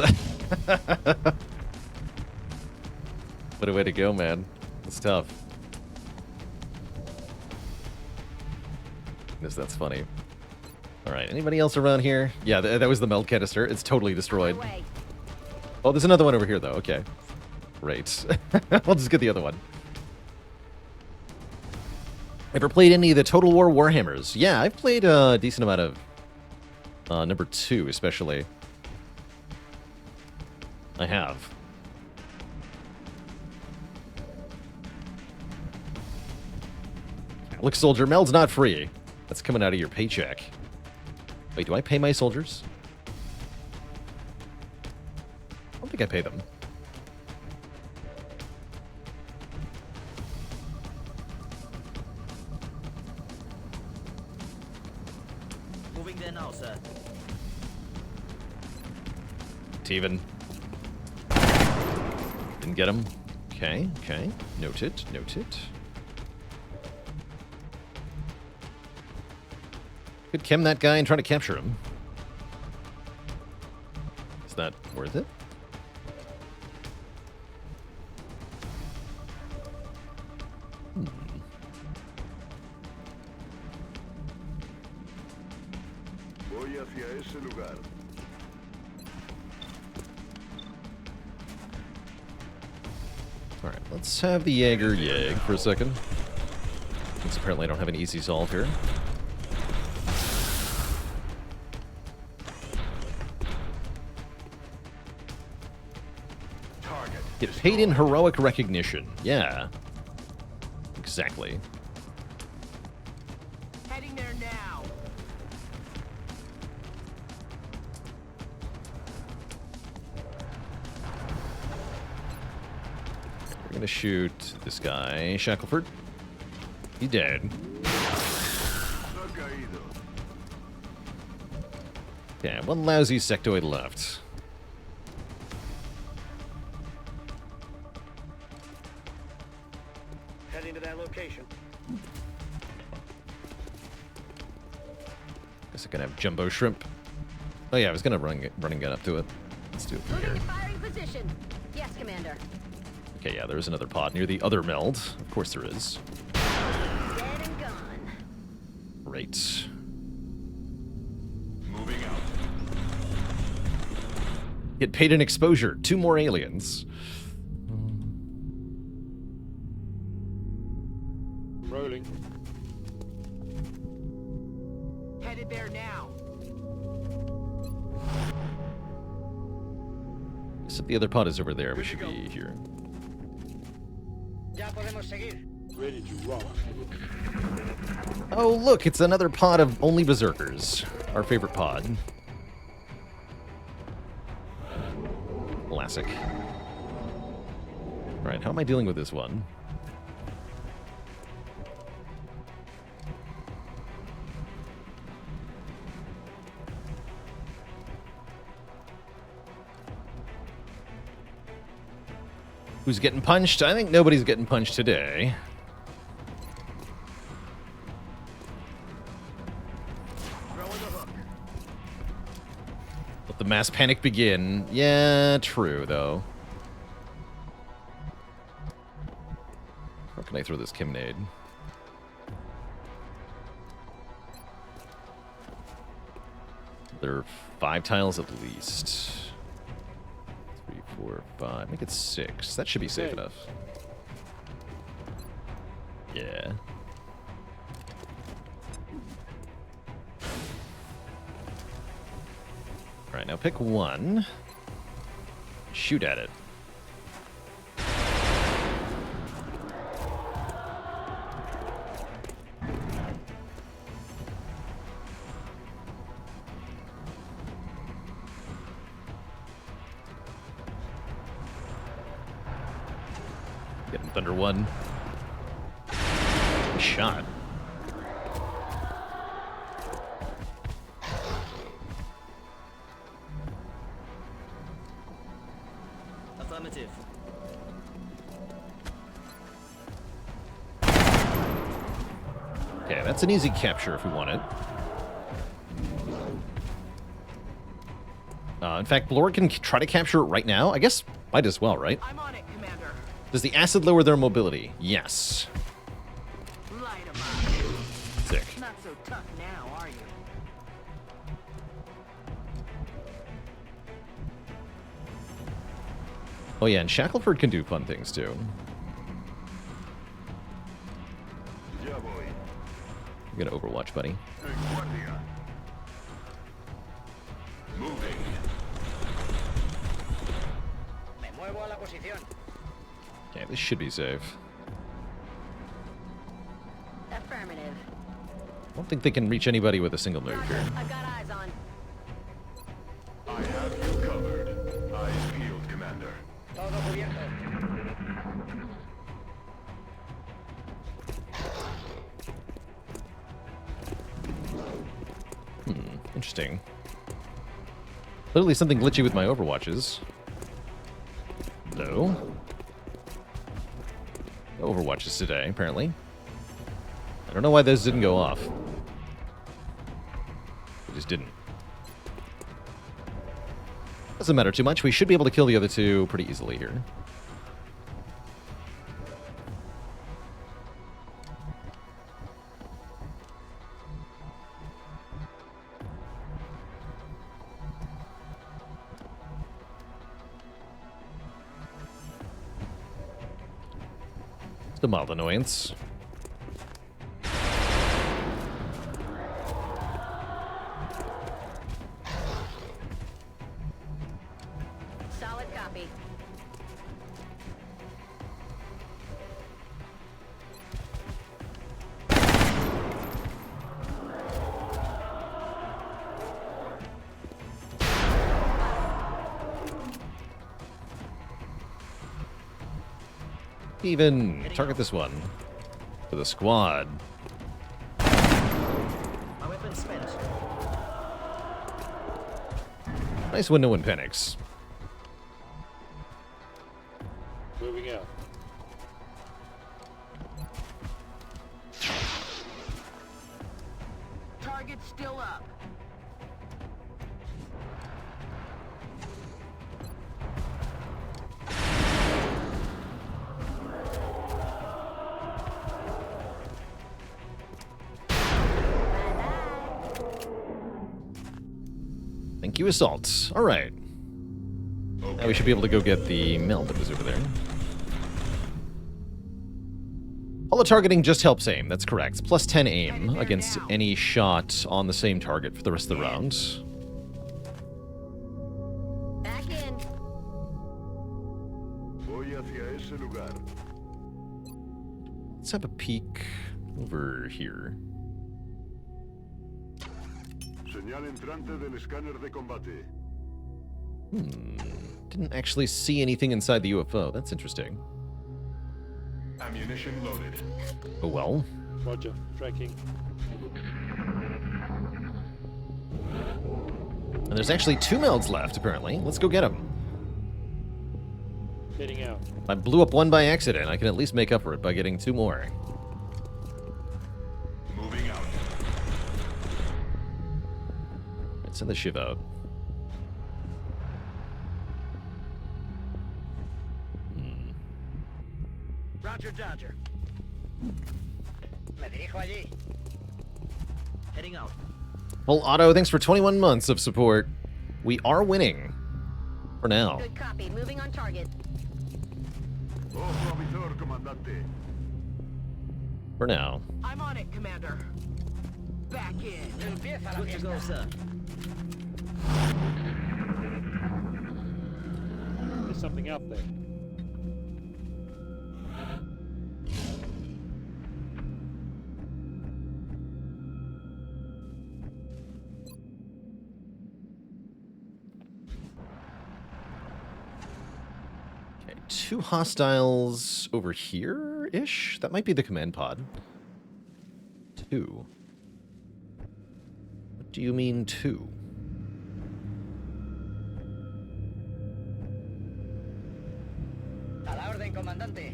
What a way to go, man. It's tough. Goodness, that's funny. Alright, anybody else around here? Yeah, that was the meld canister. It's totally destroyed. Away. Oh, there's another one over here, though. Okay. Great. I'll just get the other one. Ever played any of the Total War Warhammers? Yeah, I've played a decent amount of number 2, especially. I have. Look, soldier, Meld's not free. That's coming out of your paycheck. Wait, do I pay my soldiers? I don't think I pay them. Moving there now, sir. Steven. Didn't get him. Okay, okay. Noted, noted. Could chem that guy and try to capture him. Is that worth it? Voy hacia ese lugar. Alright, let's have the Jaeger Yag for a second. Since apparently I don't have an easy solve here. Get paid in heroic recognition. Yeah. Exactly. Heading there now. We're gonna shoot this guy, Shackleford. He's dead. Yeah, one lousy sectoid left. Heading to that location. Guess I can have jumbo shrimp. Oh yeah, I was gonna running gun up to it. Let's do it from Moving here. to firing position. Yes, Commander. Okay, yeah, there's another pod near the other meld. Of course there is. Dead and gone. Great. Moving out. Get paid in exposure. 2 more aliens. I'm rolling. Headed there now. So the other pod is over there. We should be here. Ya podemos seguir. Ready to rock. Oh, look, it's another pod of only berserkers. Our favorite pod. Classic. Alright, how am I dealing with this one? Who's getting punched? I think nobody's getting punched today. Let the mass panic begin. Yeah, true, though. Where can I throw this Kimnade? There are 5 tiles at least. 3, 4, 5. Make it 6. That should be safe enough. Yeah. Alright, now pick one. Shoot at it. Getting Thunder 1. Good shot. Affirmative. Okay, that's an easy capture if we want it. In fact, Baalor can try to capture it right now. I guess might as well, right? I'm on it, Commander. Does the acid lower their mobility? Yes. Light 'em up. Sick. Not so tough now, are you? Oh yeah, and Shackleford can do fun things too. Ya voy. You got Overwatch, buddy. En guardia. Moving. Me muevo a la posición. Okay, this should be safe. Affirmative. Affirmative. I don't think they can reach anybody with a single move here. I've got eyes on. I have you covered. Eyes peeled, Commander. Todo cubierto. Interesting. Clearly something glitchy with my Overwatches. Hello? No Overwatches today, apparently. I don't know why those didn't go off. They just didn't. Doesn't matter too much. We should be able to kill the other two pretty easily here. It's a mild annoyance. Solid copy. Even target this one for the squad. My weapon spent. Nice when no one panics. Moving out. Target still up. Thank you, Assault. All right. Now we should be able to go get the meld that was over there. Holo targeting just helps aim. That's correct. Plus 10 aim against any shot on the same target for the rest of the round. Back in. Let's have a peek over here. Didn't actually see anything inside the UFO. That's interesting. Ammunition loaded. Oh well. Roger. Tracking. And there's actually 2 melds left, apparently. Let's go get them. Heading out. I blew up one by accident. I can at least make up for it by getting 2 more. Moving out. Let's send the shiv out. Roger, Dodger. Me dirijo allí. Heading out. Well, Otto, thanks for 21 months of support. We are winning. For now. Good copy. Moving on target. For now. I'm on it, Commander. Back in. Empieza la Good to go, fiesta. sir. There's something up there. Okay, 2 hostiles over here-ish? That might be the command pod. 2. What do you mean 2? A la orden, comandante.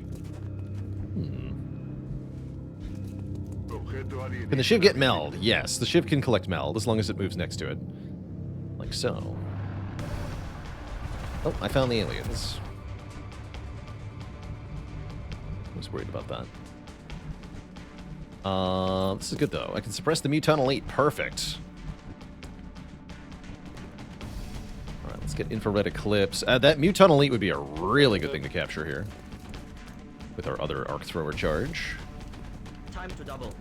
Can the shiv get meld? Yes, the shiv can collect meld as long as it moves next to it. Like so. Oh, I found the aliens. I was worried about that. This is good though. I can suppress the Muton Elite. Perfect. Alright, let's get infrared eclipse. That Muton Elite would be a really good thing to capture here. With our other arc thrower charge. Time to double.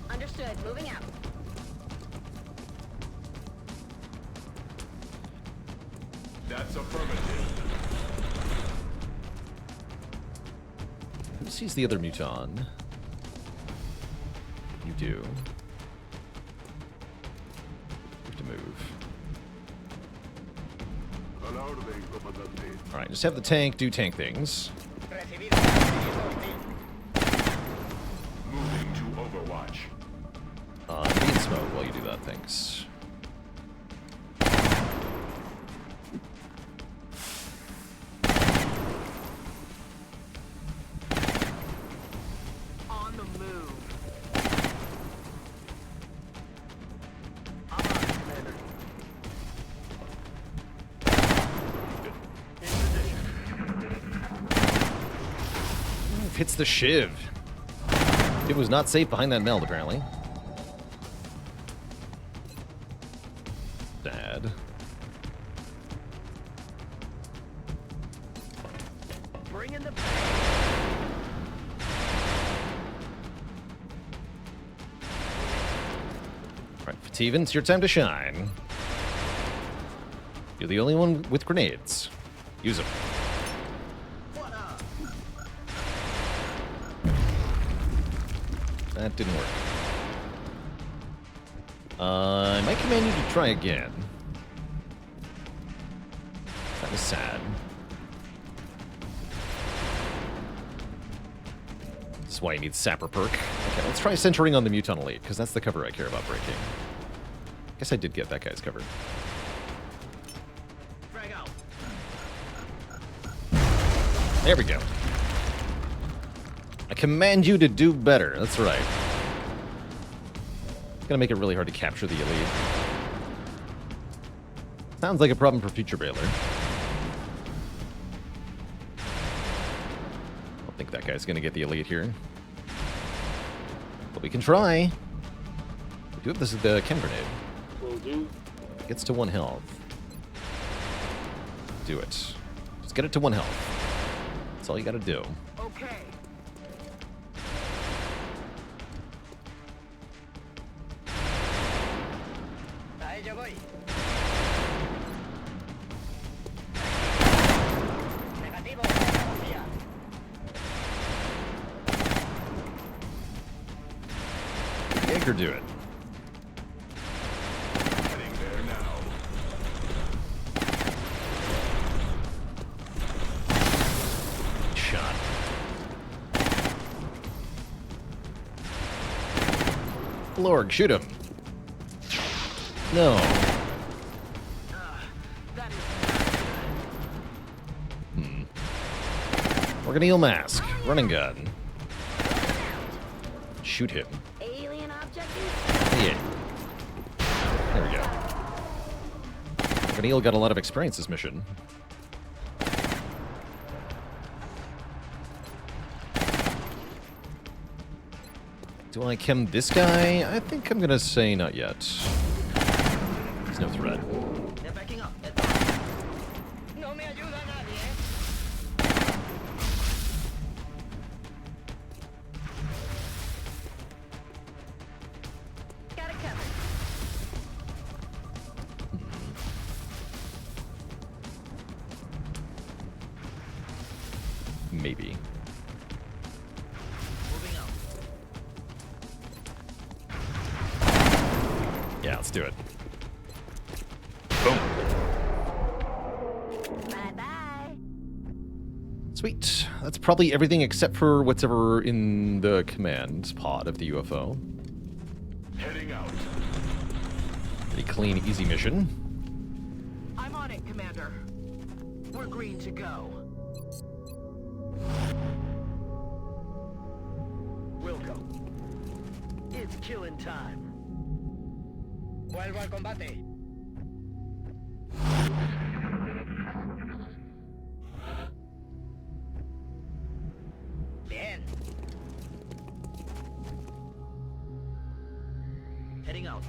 Understood. Moving out. That's affirmative. Who sees the other muton? You do. You have to move. Alright, just have the tank do tank things. Moving to Overwatch. Beats mode while you do that, thanks. On the move. Hits the shiv. It was not safe behind that meld, apparently. Sad. Bring in the... Alright, Fativan, it's your time to shine. You're the only one with grenades. Use them. That didn't work. I might command you to try again. That was sad. That's why you need Sapper perk. Okay, let's try centering on the Muton Elite, because that's the cover I care about breaking. Guess I did get that guy's covered. Frag out. There we go. I command you to do better. That's right. It's gonna make it really hard to capture the elite. Sounds like a problem for future Baalor. I don't think that guy's gonna get the elite here. But we can try. We do have this the chem grenade. Will do. Gets to 1 health. Do it. Just get it to 1 health. That's all you gotta do. Okay. Ahí yo voy. Negativo, tecnología. Jaeger, do it. Heading there now. Shot. Lord, shoot him. No. That is Organelle mask. Running gun. Shoot him. alien objectives. Yeah. There we go. Organelle got a lot of experience this mission. Do I chem this guy? I think I'm gonna say not yet. There's no threat. They're backing up. No me ayuda nadie, Got it covered. Maybe. Moving out. Yeah, let's do it. Boom. Bye-bye. Sweet. That's probably everything except for whatever in the command pod of the UFO. Heading out. Pretty clean, easy mission. I'm on it, Commander. We're green to go. We'll go. It's killing time. Vuelvo al combate. Bien. Heading out.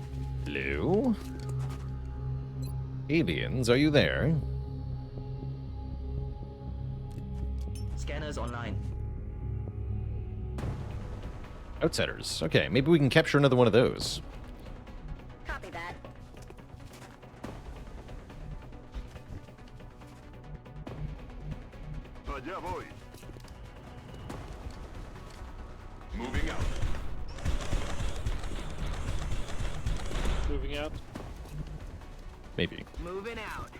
Hello? Aliens, are you there? Scanners online. Outsiders. Okay, maybe we can capture another one of those. Copy that. Allá voy. out? Maybe. Moving out.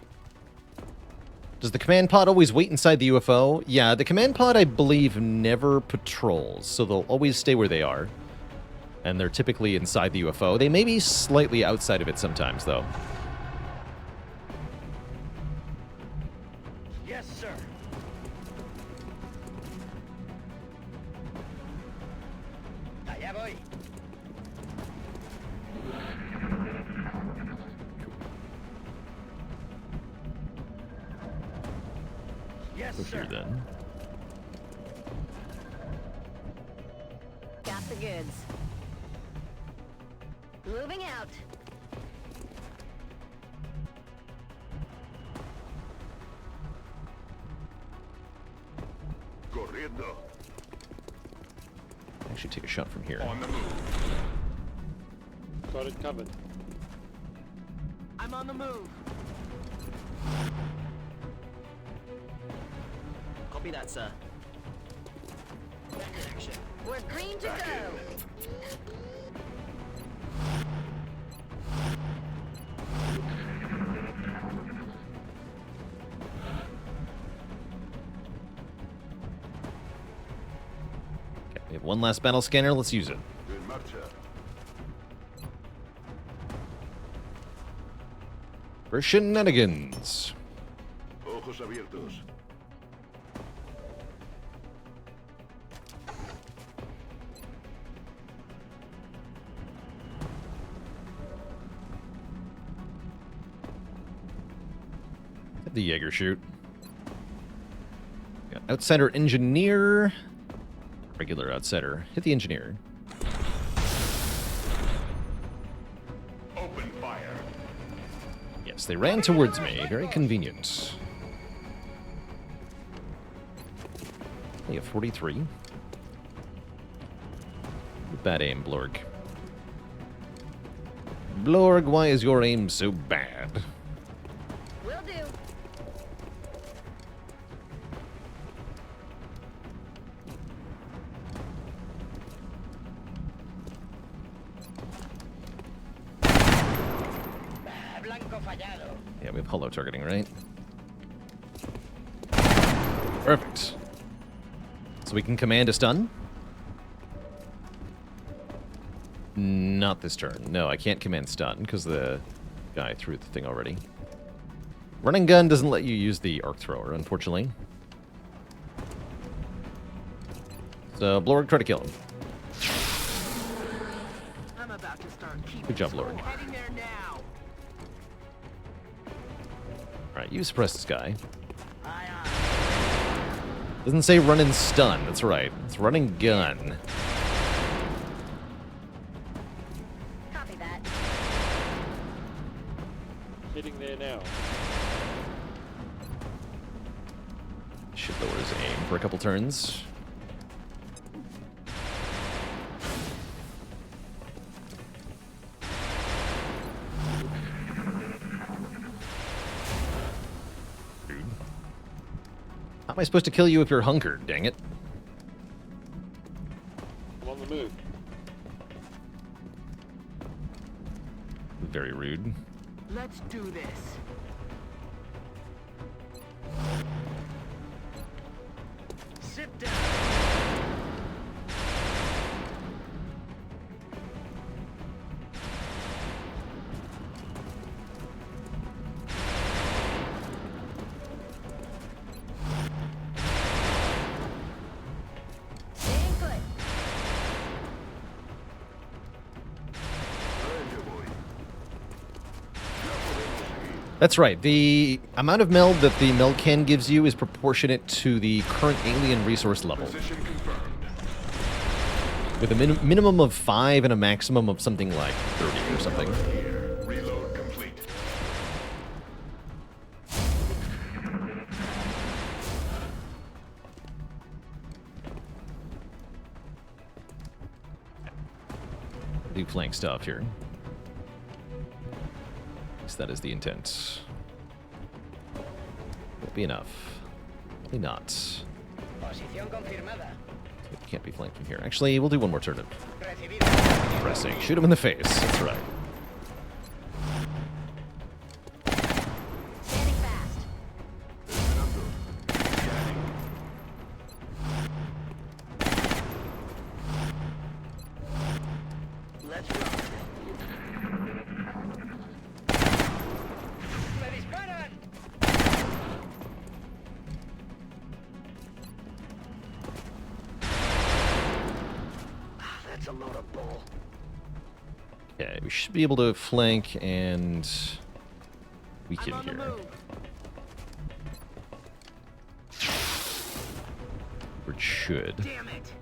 Does the command pod always wait inside the UFO? Yeah, the command pod, I believe, never patrols, so they'll always stay where they are. And they're typically inside the UFO. They may be slightly outside of it sometimes, though. Yes, sir. Allá voy. Yes, Go sir. here, then. Got the goods. Moving out. Corriendo. Actually, take a shot from here. On the move. Got it covered. I'm on the move. Copy that, sir. Back in action. We're green to go. Okay, we have one last battle scanner. Let's use it. En marcha. For shenanigans. Ojos abiertos. Hit the Jaeger shoot. Got outsider engineer. Regular outsider. Hit the engineer. Open fire. Yes, they ran towards me. Very convenient. They have 43. Bad aim, Blorg. Blorg, why is your aim so bad? Will do. Blanco fallado. Yeah, we have hollow targeting, right? Perfect. So we can command a stun? Not this turn. No, I can't command stun because the guy threw the thing already. Running gun doesn't let you use the arc thrower, unfortunately. So Blorg, try to kill him. I'm about to start keeping Good job, score. Lord. Heading there now. Alright, you suppress this guy. Doesn't say run and stun, that's right. It's running gun. Copy that. Hitting there now. Should lower his aim for a couple turns. Rude. How am I supposed to kill you if you're hunkered, dang it? I'm on the move. Very rude. Let's do this. Sit down. Staying put. Allá voy. Ya podemos seguir. That's right. The amount of meld that the meld can gives you is proportionate to the current alien resource level. Position confirmed. With a minimum of 5 and a maximum of something like 30 or something. Here. Reload complete. Do flank stuff here. At least that is the intent. Won't be enough. Probably not. Posición confirmada. It can't be flanked from here. Actually, we'll do one more turn of Recibido. pressing. Shoot him in the face. That's right. Let's rock. ¡Me disparan! That's a load of bull. Okay, we should be able to flank and I'm weaken on the here. move. Or it should. Damn it.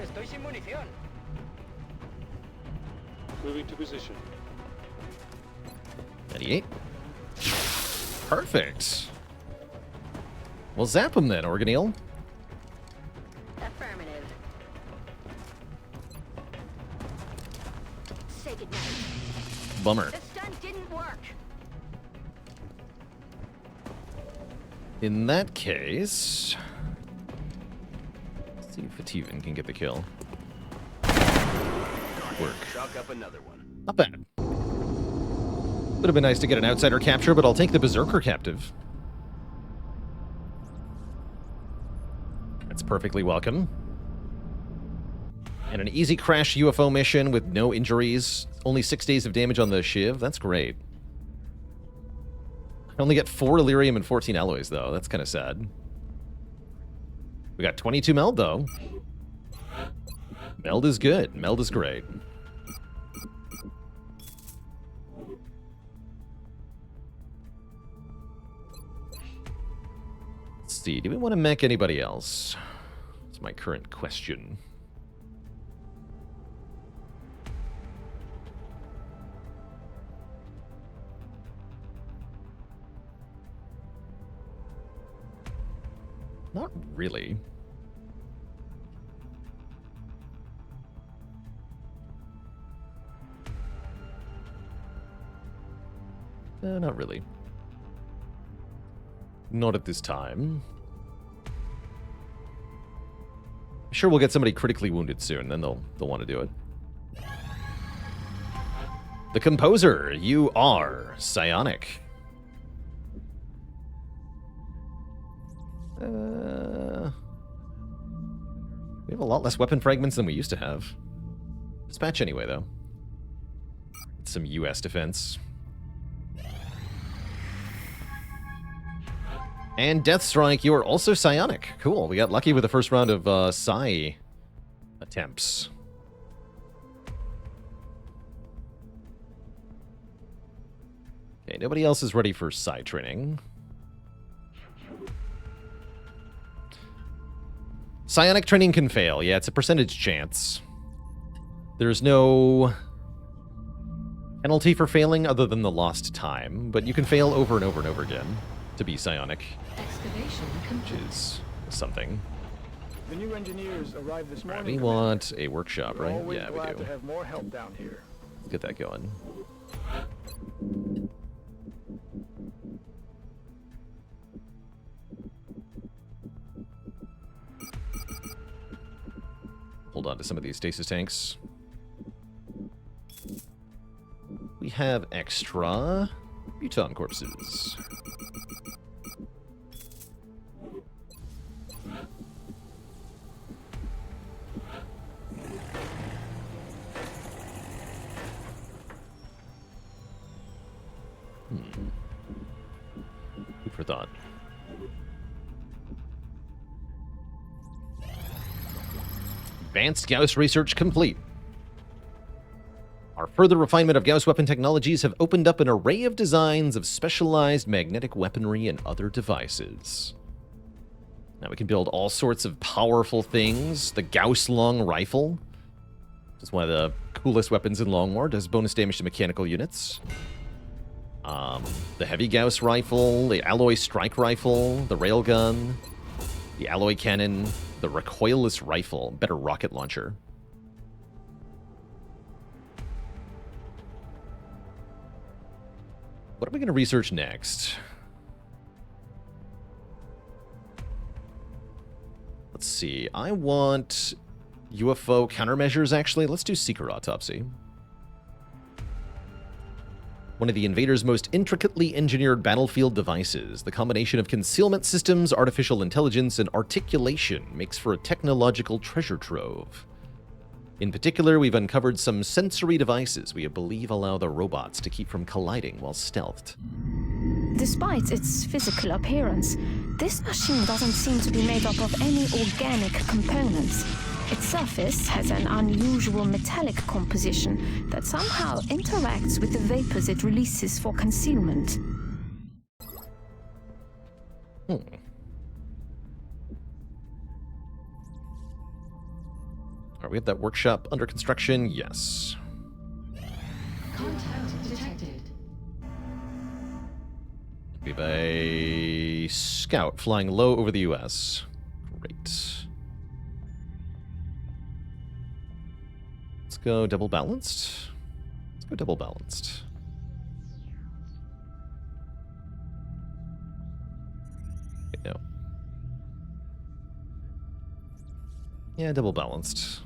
Estoy sin munición. Moving to position. 98. Perfect. Well, zap him then, Organeel. Affirmative. Say goodnight. Bummer. The stunt didn't work. In that case, let's see if Fativan can get the kill. Work. Chalk up another one. Not bad. Would have been nice to get an outsider capture, but I'll take the Berserker captive. That's perfectly welcome. And an easy crash UFO mission with no injuries. Only 6 days of damage on the Shiv. That's great. I only get 4 Illyrium and 14 alloys, though. That's kind of sad. We got 22 meld, though. Meld is good. Meld is great. Let's see. Do we want to mech anybody else? That's my current question. Not really. Not really. Not at this time. Sure, we'll get somebody critically wounded soon, then they'll want to do it. The Composer, you are psionic. We have a lot less weapon fragments than we used to have. Dispatch anyway, though. Some US defense. And Deathstrike, you are also psionic. Cool, we got lucky with the first round of psi attempts. Okay, nobody else is ready for psi training. Psionic training can fail. Yeah, it's a percentage chance. There's no penalty for failing other than the lost time, but you can fail over and over and over again to be psionic, which is something. The new engineers arrived this morning. We want a workshop, We're right? always Yeah, we glad do. to have more help down here. Let's get that going. Hold on to some of these stasis tanks. We have extra muton corpses. Food for thought. Advanced Gauss research complete. Our further refinement of Gauss weapon technologies have opened up an array of designs of specialized magnetic weaponry and other devices. Now we can build all sorts of powerful things. The Gauss long rifle is one of the coolest weapons in Long War. Does bonus damage to mechanical units. The heavy Gauss rifle, the alloy strike rifle, the railgun, the alloy cannon, the recoilless rifle, better rocket launcher. What are we going to research next? Let's see. I want UFO countermeasures, actually. Let's do Seeker Autopsy. one of the invaders' most intricately engineered battlefield devices. The combination of concealment systems, artificial intelligence, and articulation makes for a technological treasure trove. In particular, we've uncovered some sensory devices we believe allow the robots to keep from colliding while stealthed. Despite its physical appearance, this machine doesn't seem to be made up of any organic components. Its surface has an unusual metallic composition that somehow interacts with the vapors it releases for concealment. We have that workshop under construction? Yes. Contact detected. We have a scout flying low over the US. Great. Let's go double balanced. Let's go double balanced. Okay, no. Yeah, double balanced.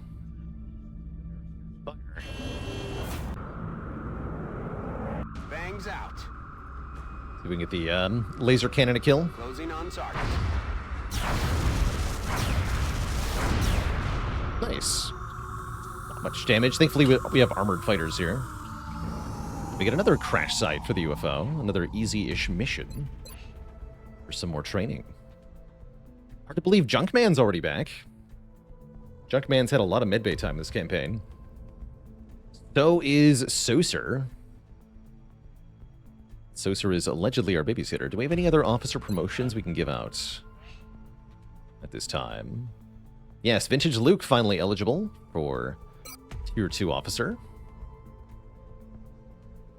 Bangs out. See if we can get the laser cannon to kill. Closing on target. Nice. Not much damage. Thankfully, we have armored fighters here. We get another crash site for the UFO. Another easy-ish mission. For some more training. Hard to believe Junkman's already back. Junkman's had a lot of medbay time this campaign. So is Saucer. Saucer is allegedly our babysitter. Do we have any other officer promotions we can give out at this time? Yes, Vintage Luke finally eligible for Tier 2 officer.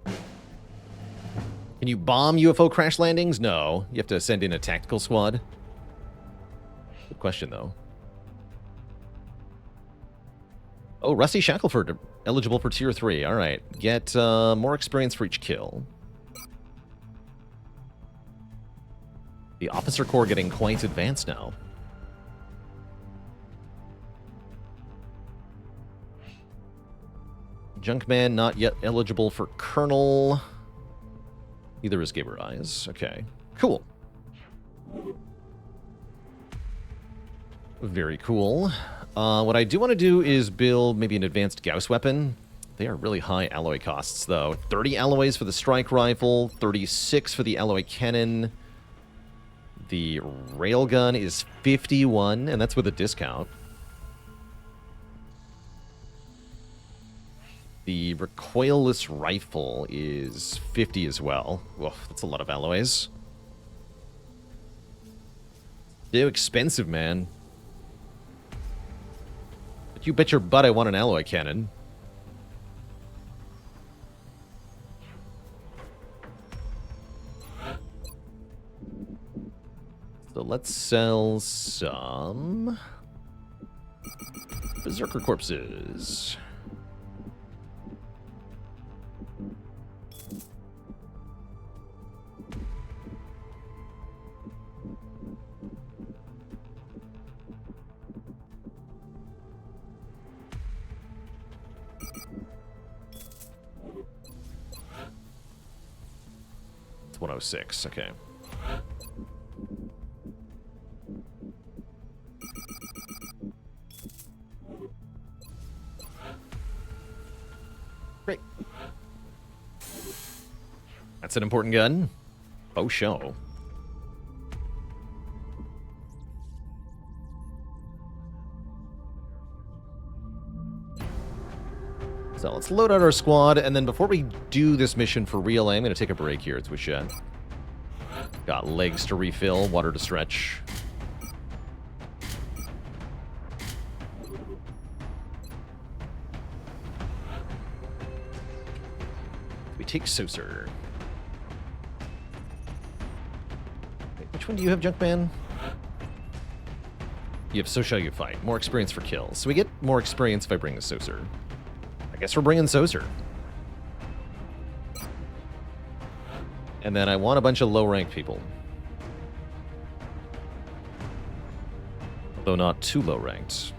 Can you bomb UFO crash landings? No. You have to send in a tactical squad. Good question, though. Oh, Rusty Shackelford, eligible for Tier 3. All right. Get more experience for each kill. The Officer Corps getting quite advanced now. Junkman not yet eligible for Colonel. Neither is Gaber Eyes. Okay. Cool. Very cool. What I do want to do is build maybe an advanced Gauss weapon. They are really high alloy costs, though. 30 alloys for the strike rifle, 36 for the alloy cannon. The railgun is 51, and that's with a discount. The recoilless rifle is 50 as well. Whoa, that's a lot of alloys. Too expensive, man. But you bet your butt I want an alloy cannon. So let's sell some Berserker corpses. It's 106, okay. Great. That's an important gun. Oh, show. So let's load out our squad, and then before we do this mission for real, I'm going to take a break here. It's Wishet. Got legs to refill, water to stretch. We take Saucer. Wait, which one do you have, Junkman? You have So Shall You Fight. More experience for kills. So we get more experience if I bring the Saucer. I guess we're bringing Saucer. And then I want a bunch of low-ranked people. Though not too low-ranked.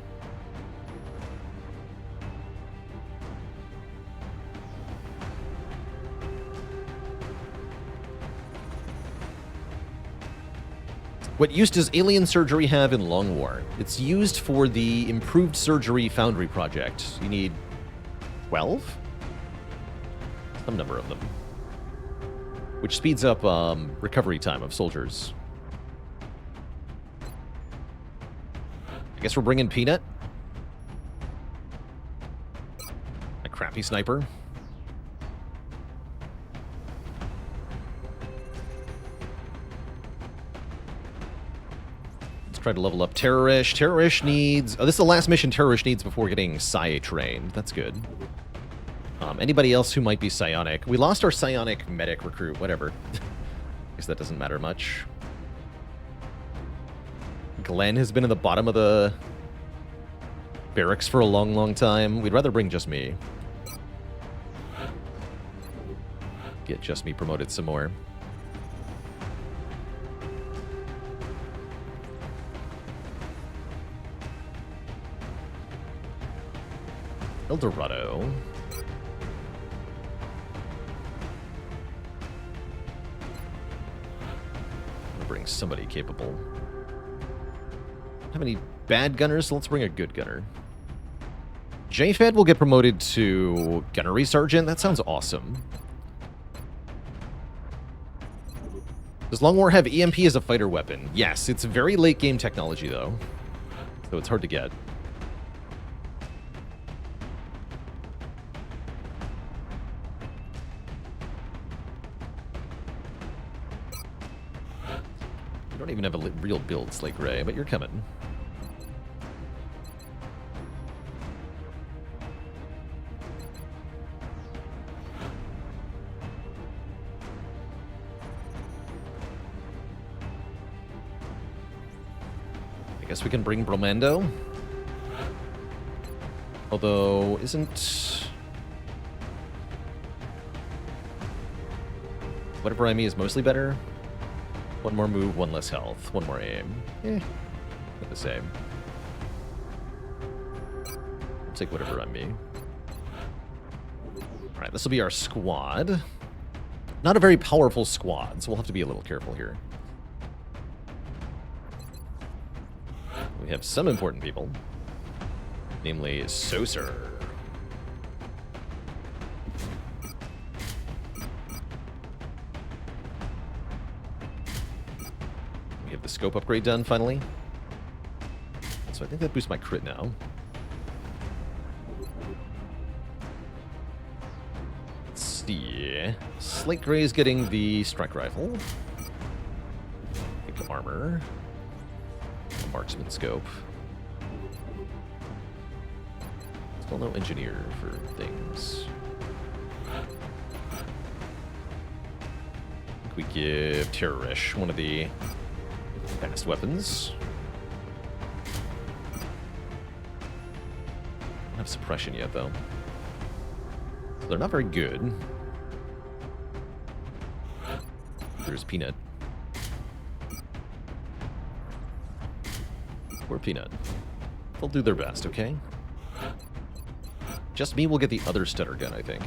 What use does alien surgery have in Long War? It's used for the Improved Surgery Foundry project. You need 12? Some number of them. Which speeds up recovery time of soldiers. I guess we're bringing Peanut. A crappy sniper. Try to level up Terrorish. Terrorish needs... Oh, this is the last mission Terrorish needs before getting Psi trained. That's good. Anybody else who might be psionic? We lost our psionic medic recruit. Whatever. Guess that doesn't matter much. Glenn has been in the bottom of the barracks for a long, long time. We'd rather bring just me. Get just me promoted some more. El Dorado. I'm gonna bring somebody capable. Don't have any bad gunners, so let's bring a good gunner. JFed will get promoted to Gunnery Sergeant. That sounds awesome. Does Long War have EMP as a fighter weapon? Yes, it's very late game technology though, so it's hard to get. You don't even have a real build, Slate Gray, but you're coming. I guess we can bring Bromando. Although, isn't... Whatever I mean is mostly better. One more move, one less health, one more aim. They're the same. I'll take whatever on me. Alright, this will be our squad. Not a very powerful squad, so we'll have to be a little careful here. We have some important people. Namely, Soser. We have the scope upgrade done, finally. So I think that boosts my crit now. Let's see. Slate Gray is getting the strike rifle. Pick armor. A marksman scope. Still no engineer for things. I think we give Terrorish one of the fast weapons. Don't have suppression yet, though. They're not very good. There's Peanut. Poor Peanut. They'll do their best, okay? Just me will get the other stutter gun, I think.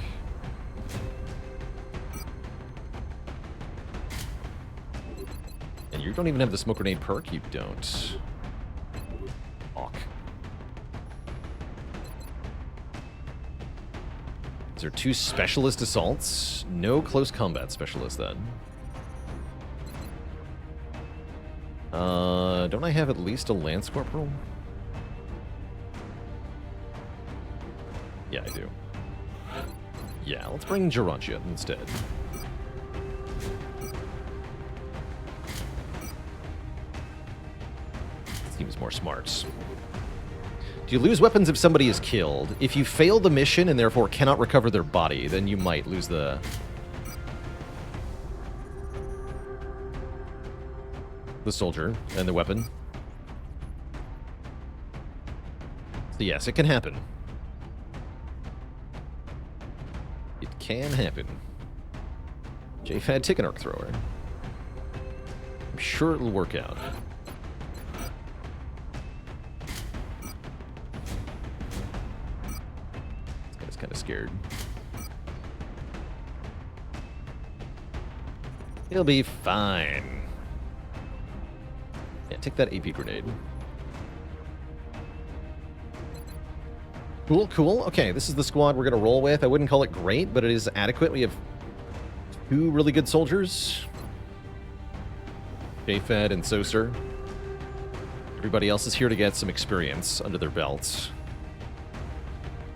And you don't even have the smoke grenade perk? You don't. Awk. Is there 2 specialist assaults? No close combat specialist, then. Don't I have at least a Lance Corporal? Yeah, I do. Yeah, let's bring Gerontia instead. Seems more smart. Do you lose weapons if somebody is killed? If you fail the mission and therefore cannot recover their body, then you might lose the... soldier and the weapon. So yes, it can happen. It can happen. JFAD, take an arc thrower. I'm sure it'll work out. This guy's kind of scared. He'll be fine. Yeah, take that AP grenade. Cool, cool. Okay, this is the squad we're going to roll with. I wouldn't call it great, but it is adequate. We have 2 really good soldiers. Defect and Saucer. Everybody else is here to get some experience under their belts.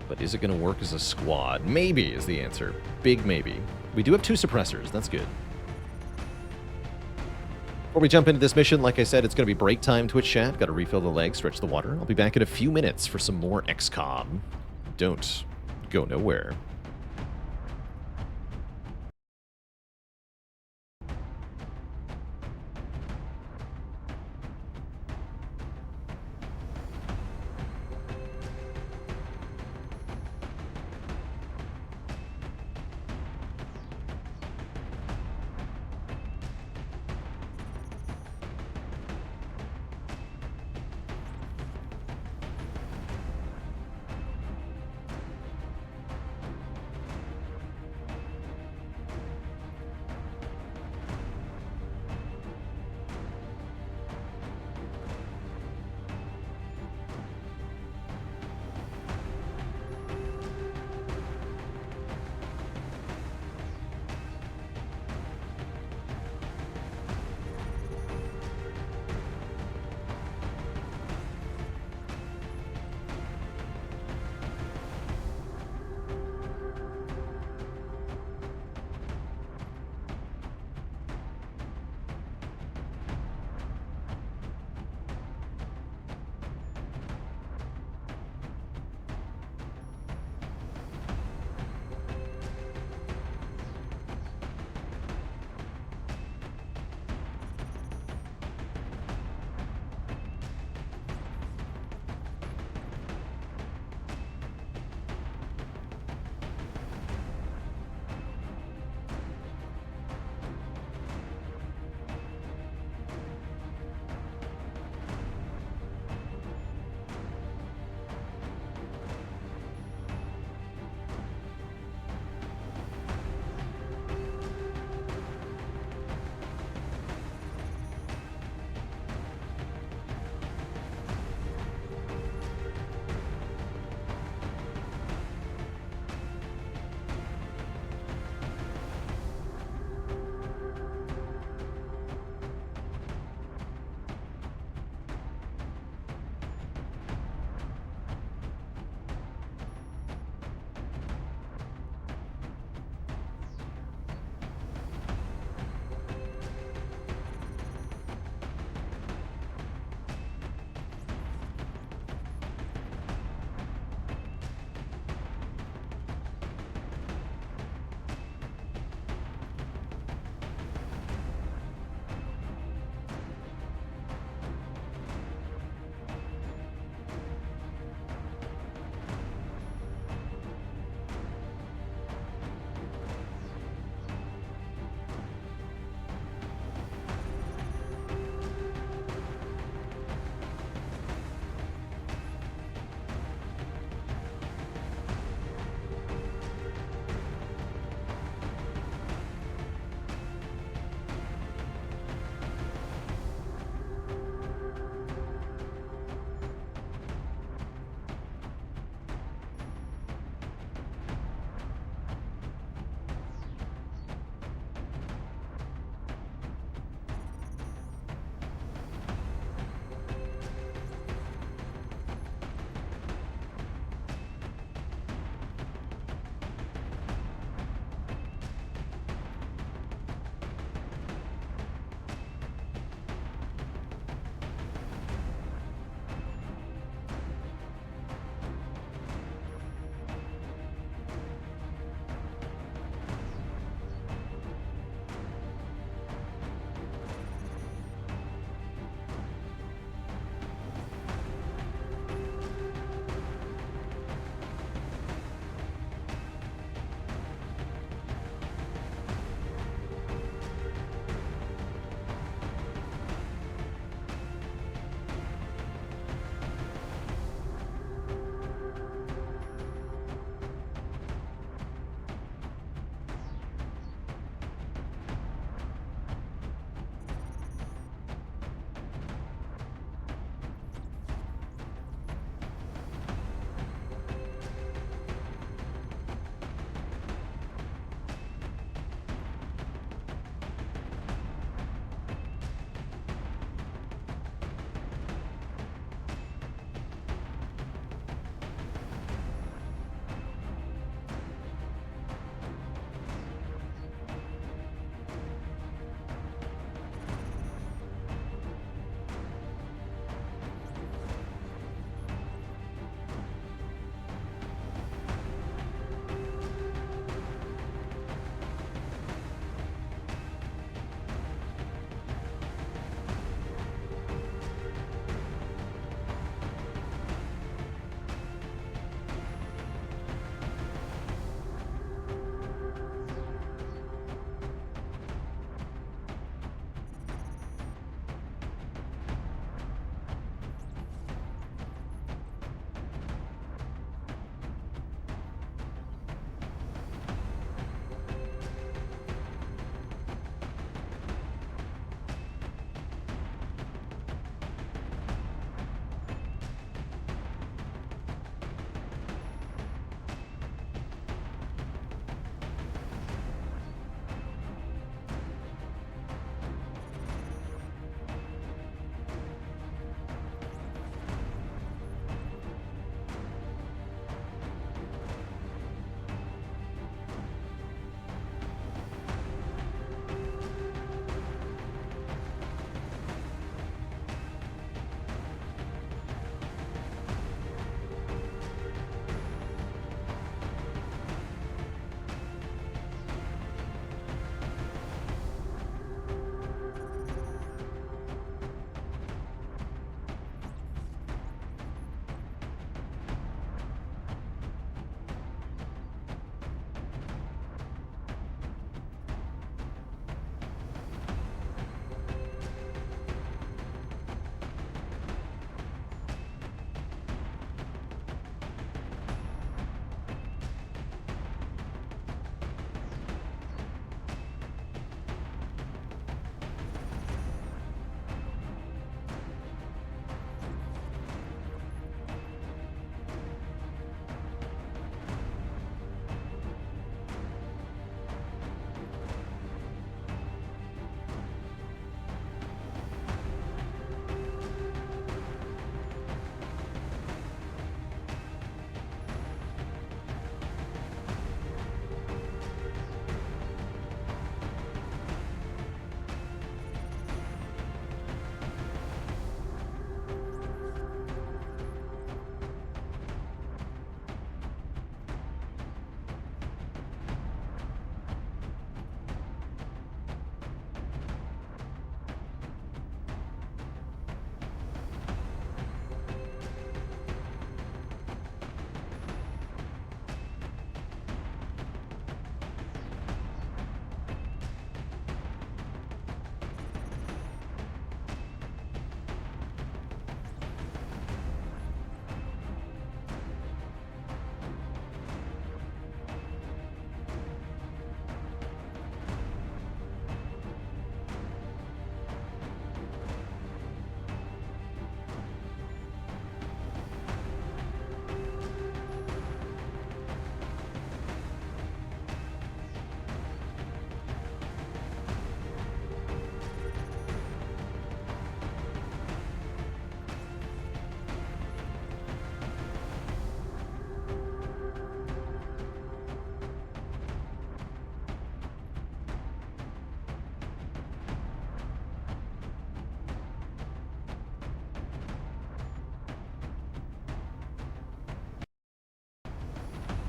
But is it going to work as a squad? Maybe is the answer. Big maybe. We do have 2 suppressors. That's good. Before we jump into this mission, like I said, it's going to be break time, Twitch chat. Got to refill the legs, stretch the water. I'll be back in a few minutes for some more XCOM. Don't go nowhere.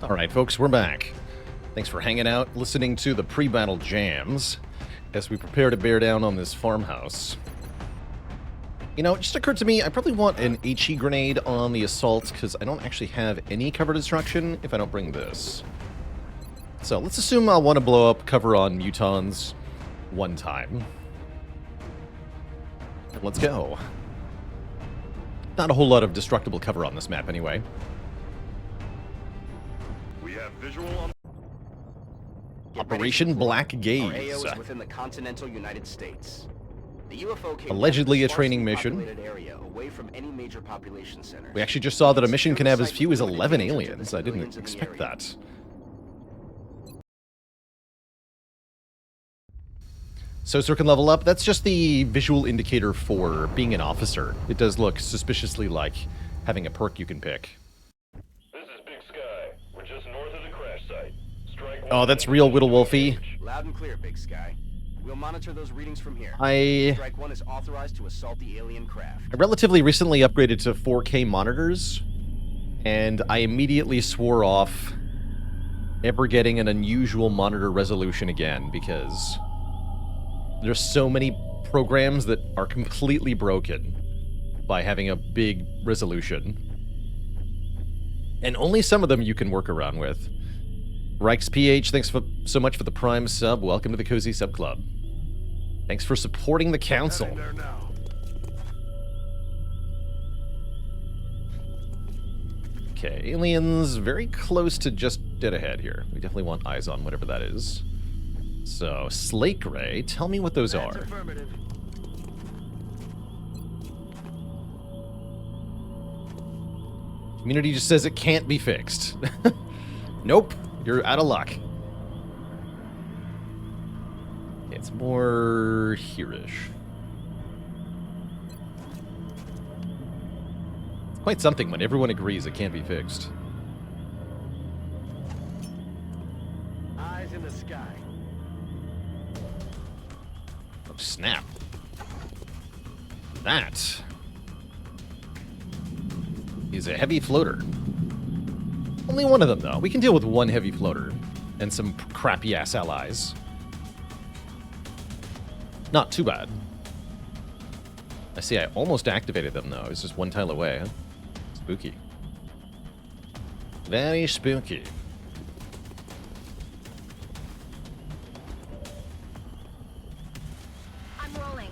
Alright, folks, we're back. Thanks for hanging out, listening to the pre-battle jams as we prepare to bear down on this farmhouse. You know, it just occurred to me, I probably want an HE grenade on the assault, because I don't actually have any cover destruction if I don't bring this. So let's assume I'll want to blow up cover on mutons one time. Let's go. Not a whole lot of destructible cover on this map anyway. We have visual on... Operation Black Gaze. Our AO is within the continental United States. The UFO came Allegedly down a from training sparsely mission. populated area away from any major population centers. We actually just saw that a mission can have as few as Secure the 11 site with limited aliens. I danger to didn't the expect area. that. So Sir can level up. That's just the visual indicator for being an officer. It does look suspiciously like having a perk you can pick. This is Big Sky. We're just north of the crash site. Strike Oh, one that's and real engage. Whittle-Wolfy. Loud and clear, Big Sky. We'll monitor those readings from here. I Strike 1 is authorized to assault the alien craft. relatively recently upgraded to 4K monitors, and I immediately swore off ever getting an unusual monitor resolution again, because there's so many programs that are completely broken by having a big resolution. And only some of them you can work around with. Reich's PH, thanks so much for the Prime sub. Welcome to the Cozy Sub Club. Thanks for supporting the council. Heading there now. Okay, aliens very close to just dead ahead here. We definitely want eyes on whatever that is. So, Slake Ray, tell me what those are. Affirmative. Community just says it can't be fixed. Nope, you're out of luck. It's more here-ish. It's quite something when everyone agrees it can't be fixed. Eyes in the sky. Oh, snap. That is a heavy floater. Only one of them, though. We can deal with one heavy floater and some crappy-ass allies. Not too bad. I see I almost activated them, though. It was just one tile away. Huh? Spooky. Very spooky. I'm rolling.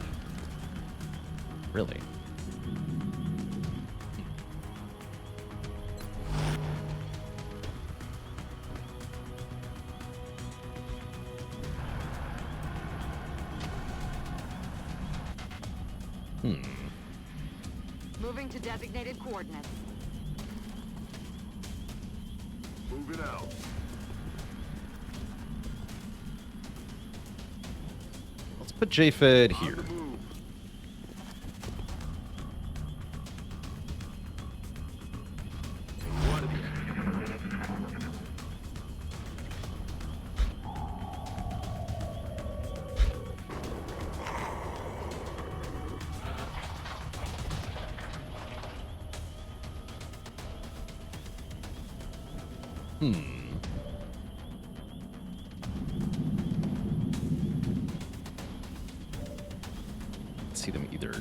Really? Moving to designated coordinates. Moving out. Let's put JFed here. On the move. See them either.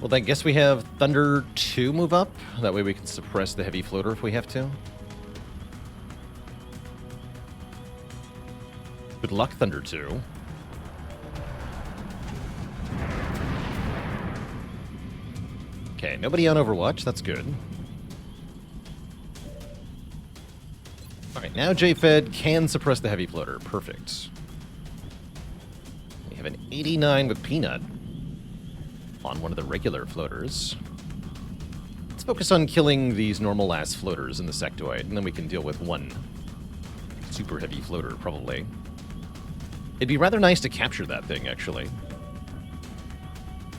Well, I guess we have Thunder 2 move up. That way we can suppress the heavy floater if we have to. Good luck, Thunder 2. Okay, nobody on Overwatch. That's good. Alright, now JFed can suppress the heavy floater. Perfect. We have an 89 with Peanut on one of the regular floaters. Let's focus on killing these normal-ass floaters in the sectoid, and then we can deal with one super heavy floater, probably. It'd be rather nice to capture that thing, actually.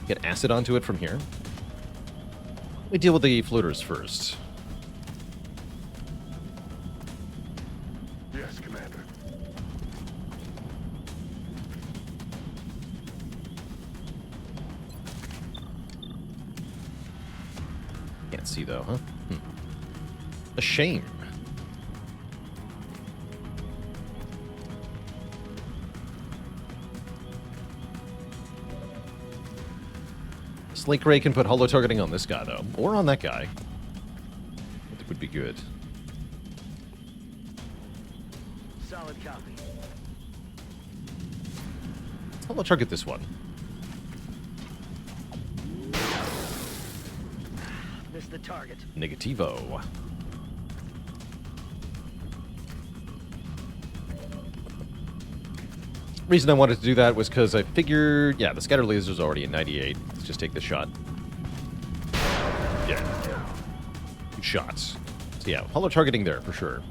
Get acid onto it from here. We deal with the floaters first. Yes, Commander. Can't see, though, huh? A shame. Slake Ray can put holo targeting on this guy, though. Or on that guy. I think would be good. Solid copy. Let's holo target this one. Missed the target. Negativo. Reason I wanted to do that was because I figured, yeah, the scatter laser's already at 98. Let's just take this shot. Yeah. Good shots. So yeah, holo targeting there for sure.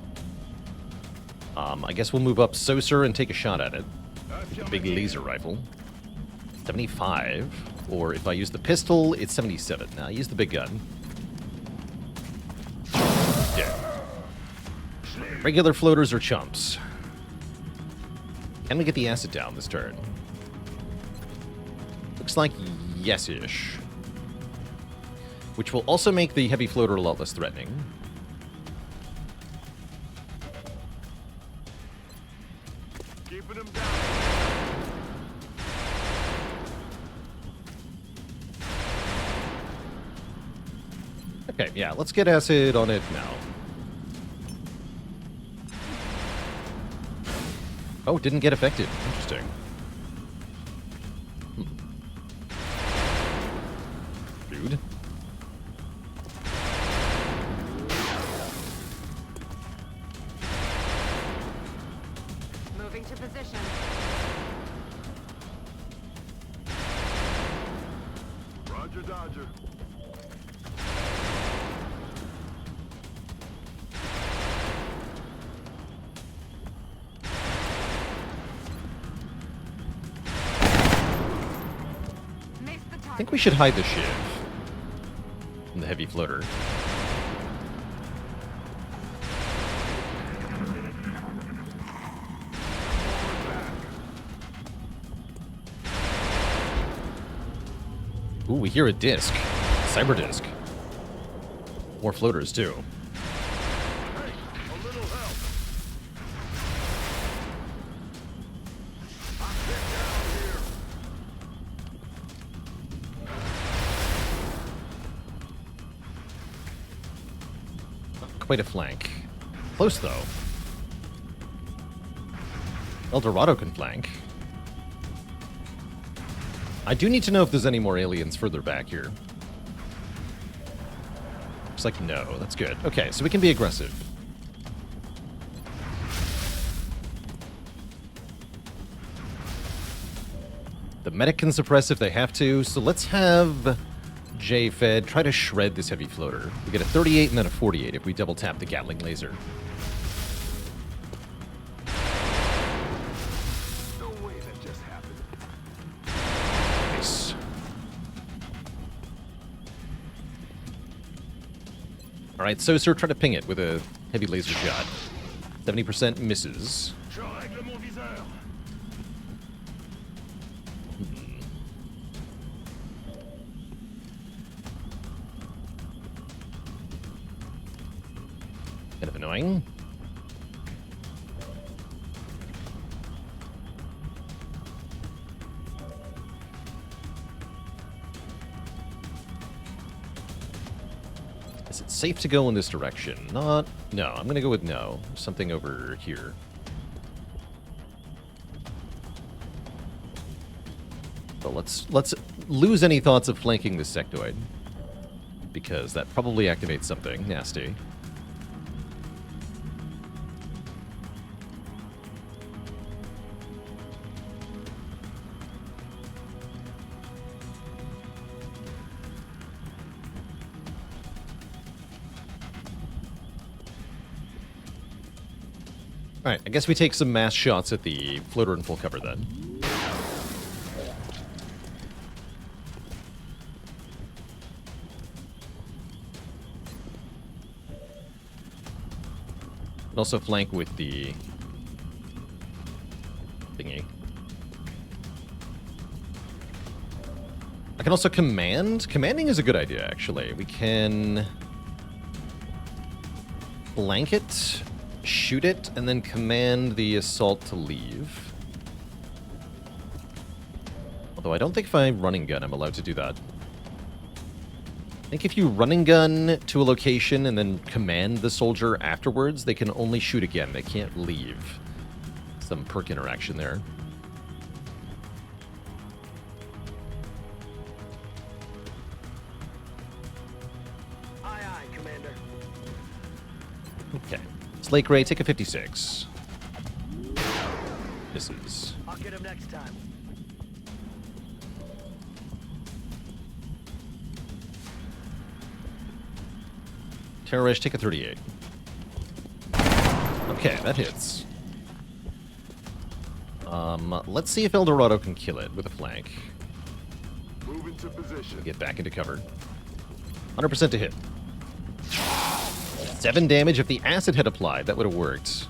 I guess we'll move up Saucer and take a shot at it. With a big laser rifle. 75. Or if I use the pistol, it's 77. Now, I use the big gun. Yeah. Regular floaters are chumps. Can we get the acid down this turn? Looks like yes-ish. Which will also make the heavy floater a lot less threatening. Keeping him down. Okay, yeah, let's get acid on it now. Oh, didn't get affected. Interesting. Dude. Moving to position. Roger, Dodger. I think we should hide the shiv from the heavy floater. Ooh, we hear a disc. Cyber disc. More floaters, too. Hey, a little help. I'm pinned down here. Quite a flank. Close, though. El Dorado can flank. I do need to know if there's any more aliens further back here. Looks like no. That's good. Okay, so we can be aggressive. The medic can suppress if they have to, so let's have J-Fed try to shred this heavy floater. We get a 38 and then a 48 if we double tap the Gatling laser. No way that just happened. Nice. Alright, so sir, try to ping it with a heavy laser shot. 70% misses. Je règle mon viseur. Kind of annoying. Is it safe to go in this direction? Not... No, I'm gonna go with no. Something over here. But let's lose any thoughts of flanking this sectoid. Because that probably activates something nasty. Alright, I guess we take some mass shots at the floater in full cover then. And also flank with the thingy. can also command. Commanding is a good idea, actually. We can flank it, shoot it, and then command the assault to leave. Although I don't think if I running gun, I'm allowed to do that. I think if you running gun to a location and then command the soldier afterwards, they can only shoot again. They can't leave. Some perk interaction there. Aye, aye, Commander. Okay. Slake Ray, take a 56. Misses. I'll get him next time. Terrorish, take a 38. Okay, that hits. Let's see if Eldorado can kill it with a flank. Move into position. Get back into cover. 100% to hit. 7 damage if the acid had applied. That would have worked.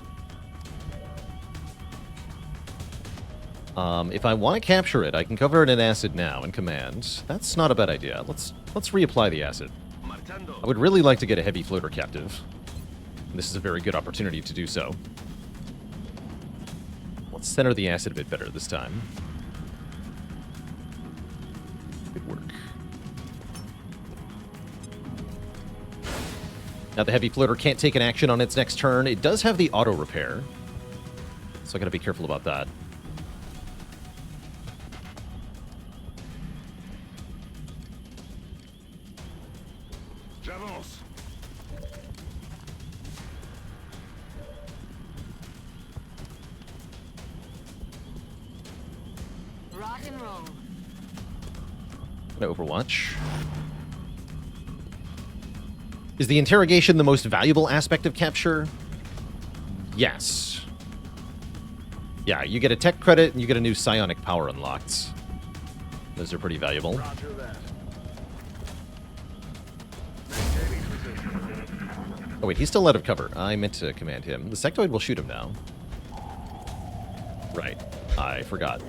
If I want to capture it, I can cover it in acid now in command. That's not a bad idea. Let's reapply the acid. I would really like to get a heavy floater captive. And this is a very good opportunity to do so. Let's center the acid a bit better this time. Good work. Now the heavy floater can't take an action on its next turn. It does have the auto repair, so I gotta be careful about that. Javos. Rock and roll. Gonna Overwatch. Is the interrogation the most valuable aspect of capture? Yes. Yeah, you get a tech credit and you get a new psionic power unlocked. Those are pretty valuable. Roger that. Maintaining position. Oh wait, he's still out of cover. I meant to command him. The sectoid will shoot him now. Right. I forgot.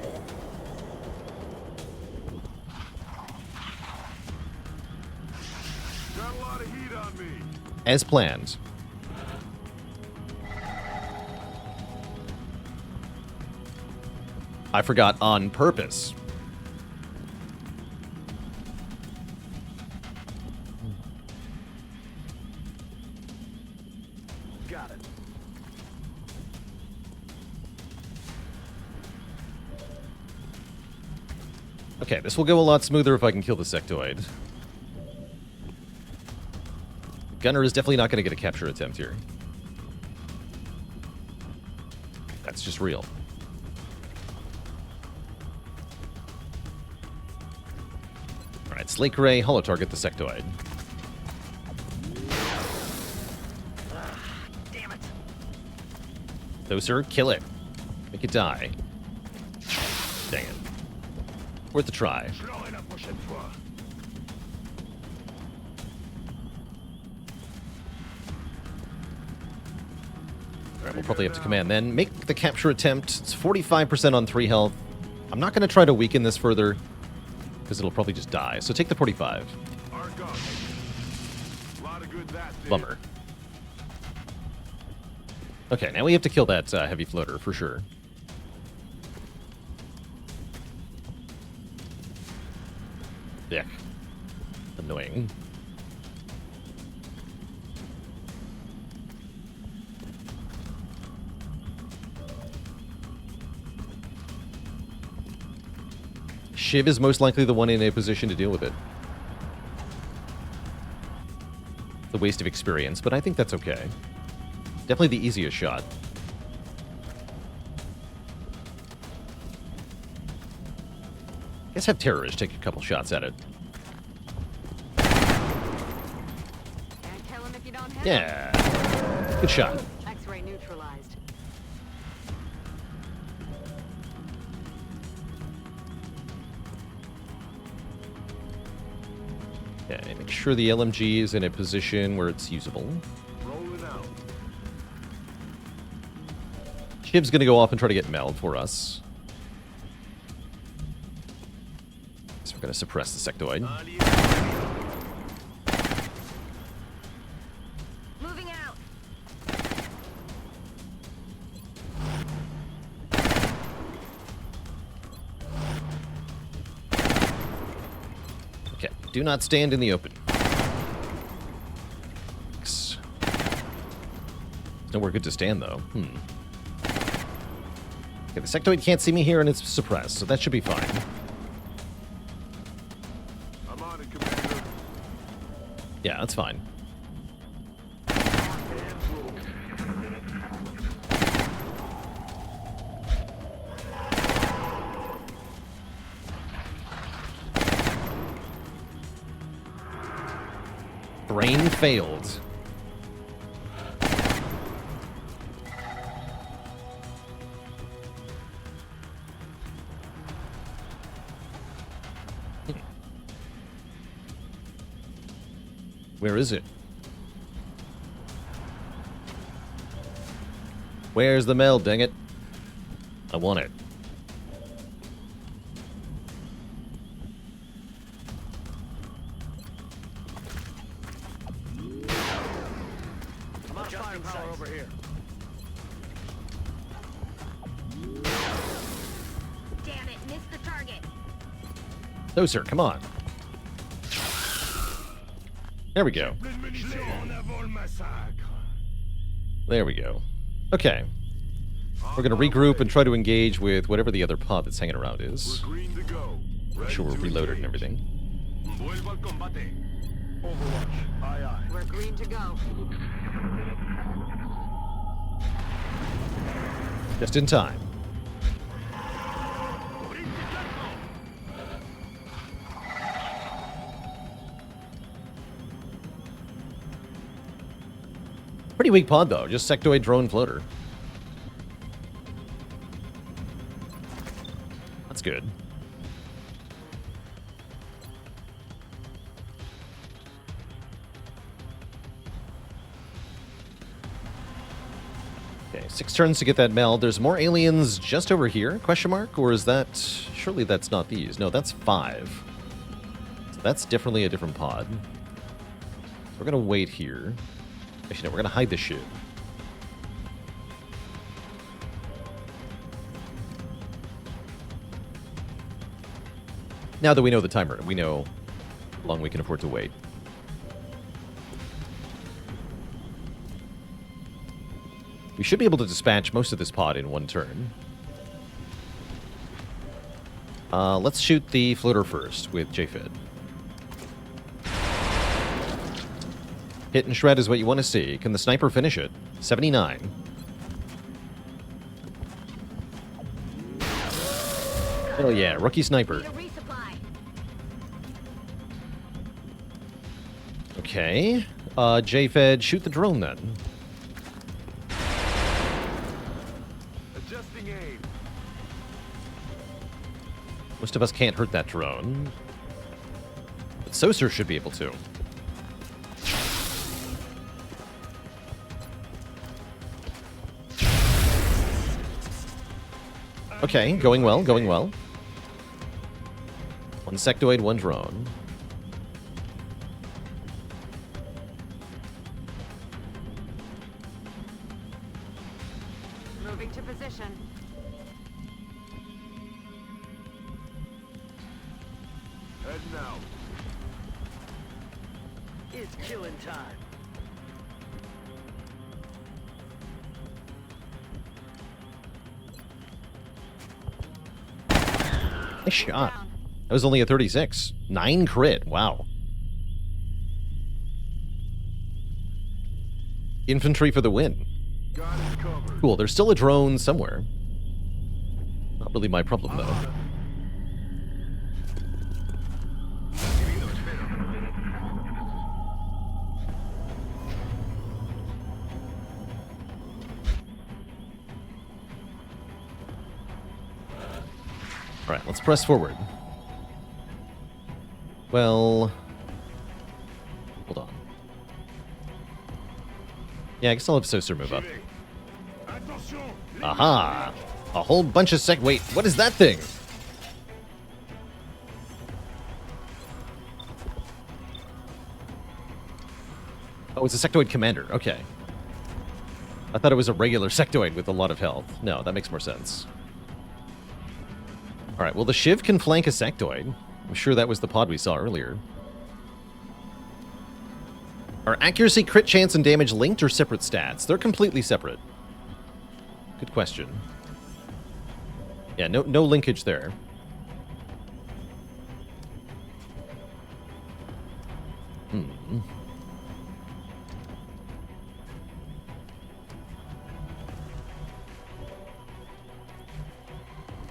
Got a lot of heat on me. As planned. I forgot on purpose. Got it. Okay, this will go a lot smoother if I can kill the sectoid. Gunner is definitely not going to get a capture attempt here. That's just real. Alright, Slake Ray, holo target the sectoid. Damn it. Closer, kill it. Make it die. Dang it. Worth a try. Alright, we'll probably have to command then. Make the capture attempt. It's 45% on 3 health. I'm not going to try to weaken this further, because it'll probably just die. So take the 45. Bummer. Okay, now we have to kill that heavy floater, for sure. Yeah. Annoying. Shiv is most likely the one in a position to deal with it. The waste of experience, but I think that's okay. Definitely the easiest shot. Guess have terrorists take a couple shots at it. Can't kill him if you don't hit him. Yeah. Good shot. X-ray neutralized. Okay, make sure the LMG is in a position where it's usable. Rolling out. Shiv's gonna go off and try to get Meld for us. As We're gonna suppress the sectoid. Moving out. Okay, do not stand in the open. There's nowhere good to stand, though. Okay, the sectoid can't see me here, and it's suppressed, so that should be fine. I'm on it, Commander. Yeah, that's fine. Brain failed. Where is it? Where's the meld, dang it? I want it. I'm out firepower over here. Damn it, missed the target. No, sir, come on. There we go. There we go. Okay. We're going to regroup and try to engage with whatever the other pod that's hanging around is. Green to go. Make sure we're reloaded and everything. Vuelva al combate. Overwatch. Aye, aye. We're green to go. Just in time. Pretty weak pod, though. Just sectoid drone floater. That's good. Okay, 6 turns to get that meld. There's more aliens just over here, question mark? Or is that... Surely that's not these. No, that's 5. So that's definitely a different pod. We're going to wait here. Actually, no, we're going to hide this shit. Now that we know the timer, we know how long we can afford to wait. We should be able to dispatch most of this pod in one turn. Let's shoot the floater first with JFed. Hit and shred is what you want to see. Can the sniper finish it? 79. Hell yeah, rookie sniper. Okay. JFed, shoot the drone then. Adjusting aim. Most of us can't hurt that drone. But Saucer should be able to. Okay, going well, going well. One sectoid, one drone. Moving to position. Head now. It's killing time. Nice shot. That was only a 36. 9 crit. Wow. Infantry for the win. Got it covered. Cool. There's still a drone somewhere. Not really my problem, though. All right, let's press forward. Well, hold on. Yeah, I guess I'll have Saucer move up. Aha! A whole bunch of wait, what is that thing? it's a sectoid commander. Okay. I thought it was a regular sectoid with a lot of health. No, that makes more sense. Alright, well the Shiv can flank a sectoid. I'm sure that was the pod we saw earlier. Are accuracy, crit chance, and damage linked or separate stats? They're completely separate. Good question. Yeah, no linkage there.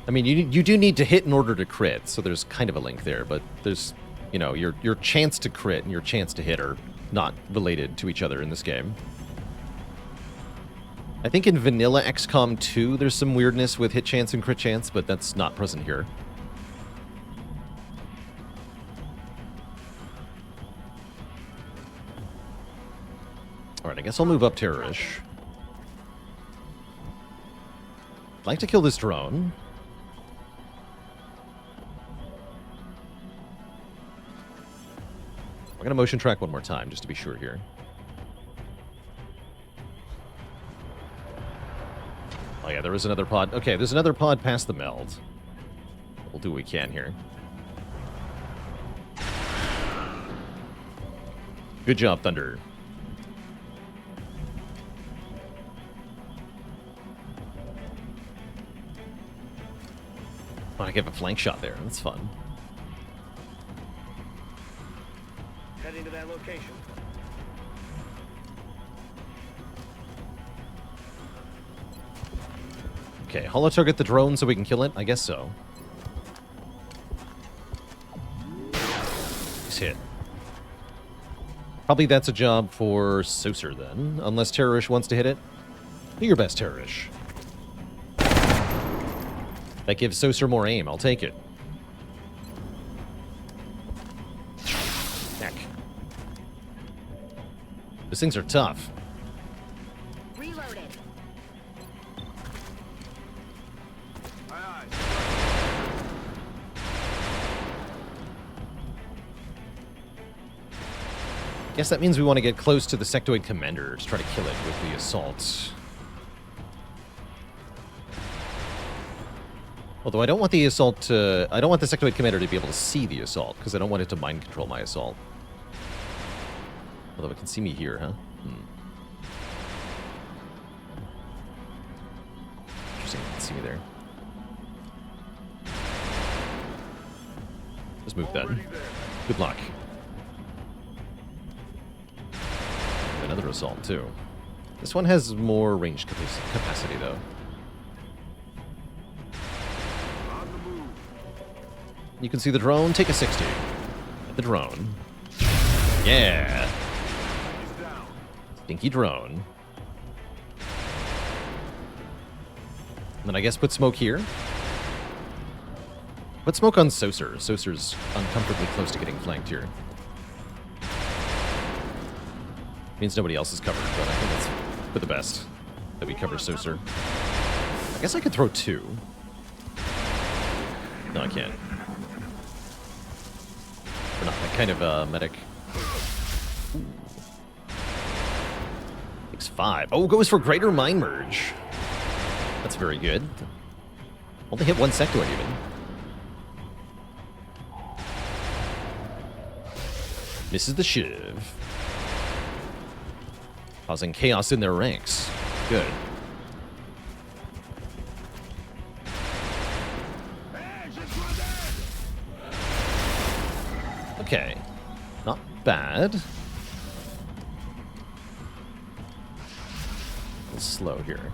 I mean, you do need to hit in order to crit, so there's kind of a link there, but there's, you know, your chance to crit and your chance to hit are not related to each other in this game. I think in vanilla XCOM 2 there's some weirdness with hit chance and crit chance, but that's not present here. Alright, I guess I'll move up terrorish. I'd like to kill this drone. We're going to motion track one more time, just to be sure here. Oh yeah, there is another pod. Okay, there's another pod past the meld. We'll do what we can here. Good job, Thunder. Oh, I give a flank shot there. That's fun. Heading to that location. Okay, holo target the drone so we can kill it? I guess so. Nice hit. Probably that's a job for Saucer then, unless Terrorish wants to hit it. Do your best, Terrorish. That gives Saucer more aim. I'll take it. Heck. Those things are tough. Reloaded. Guess that means we want to get close to the sectoid commander to try to kill it with the assault. Although I don't want the assault to... I don't want the sectoid commander to be able to see the assault, because I don't want it to mind control my assault. Although it can see me here, huh? Interesting, it can see me there. Just move that. Good luck. Another assault, too. This one has more range capacity, though. You can see the drone. Take a 60. At the drone. Yeah. Stinky drone. And then I guess put smoke here. Put smoke on Saucer. Saucer's uncomfortably close to getting flanked here. Means nobody else is covered, but I think that's for the best that we cover Saucer. I guess I could throw 2. No, I can't. We're not that kind of medic. Ooh. Takes 5. Oh, goes for greater mind merge. That's very good. Only hit 1 sectoid even. Misses the Shiv. Causing chaos in their ranks. Good. Okay. Not bad. A little slow here.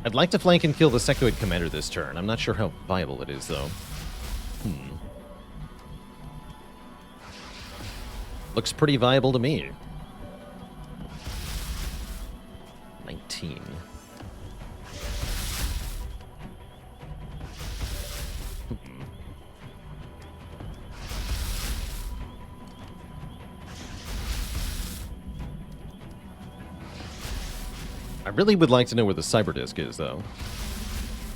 I'd like to flank and kill the sectoid commander this turn. I'm not sure how viable it is, though. Looks pretty viable to me. 19. I really would like to know where the cyber disc is, though.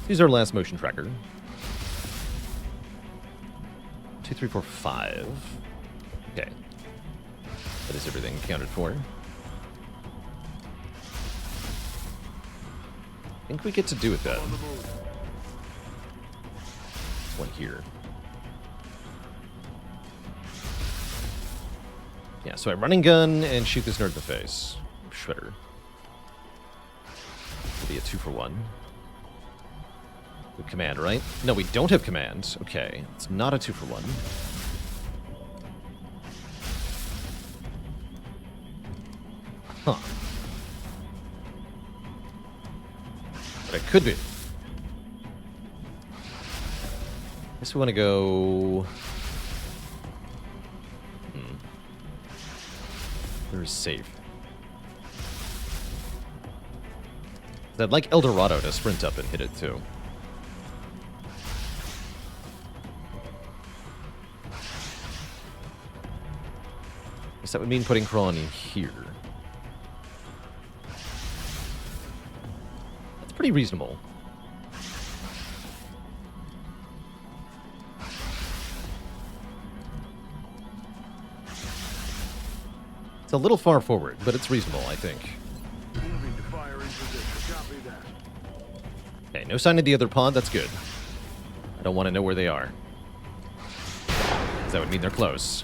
Use our last motion tracker. 2, 3, 4, 5. Okay. That is everything accounted for. I think we get to do with that. One here. Yeah, so I running gun and shoot this nerd in the face. Shredder. It'll be a 2-for-1. With command, right? No, we don't have command. Okay, it's not a 2-for-1. Huh. But it could be. Guess we want to go... Where's safe? I'd like El Dorado to sprint up and hit it too. Guess that would mean putting Kron in here. That's pretty reasonable. It's a little far forward, but it's reasonable, I think. Moving to fire in position. Copy that. Okay, no sign of the other pod, that's good. I don't want to know where they are. 'Cause that would mean they're close.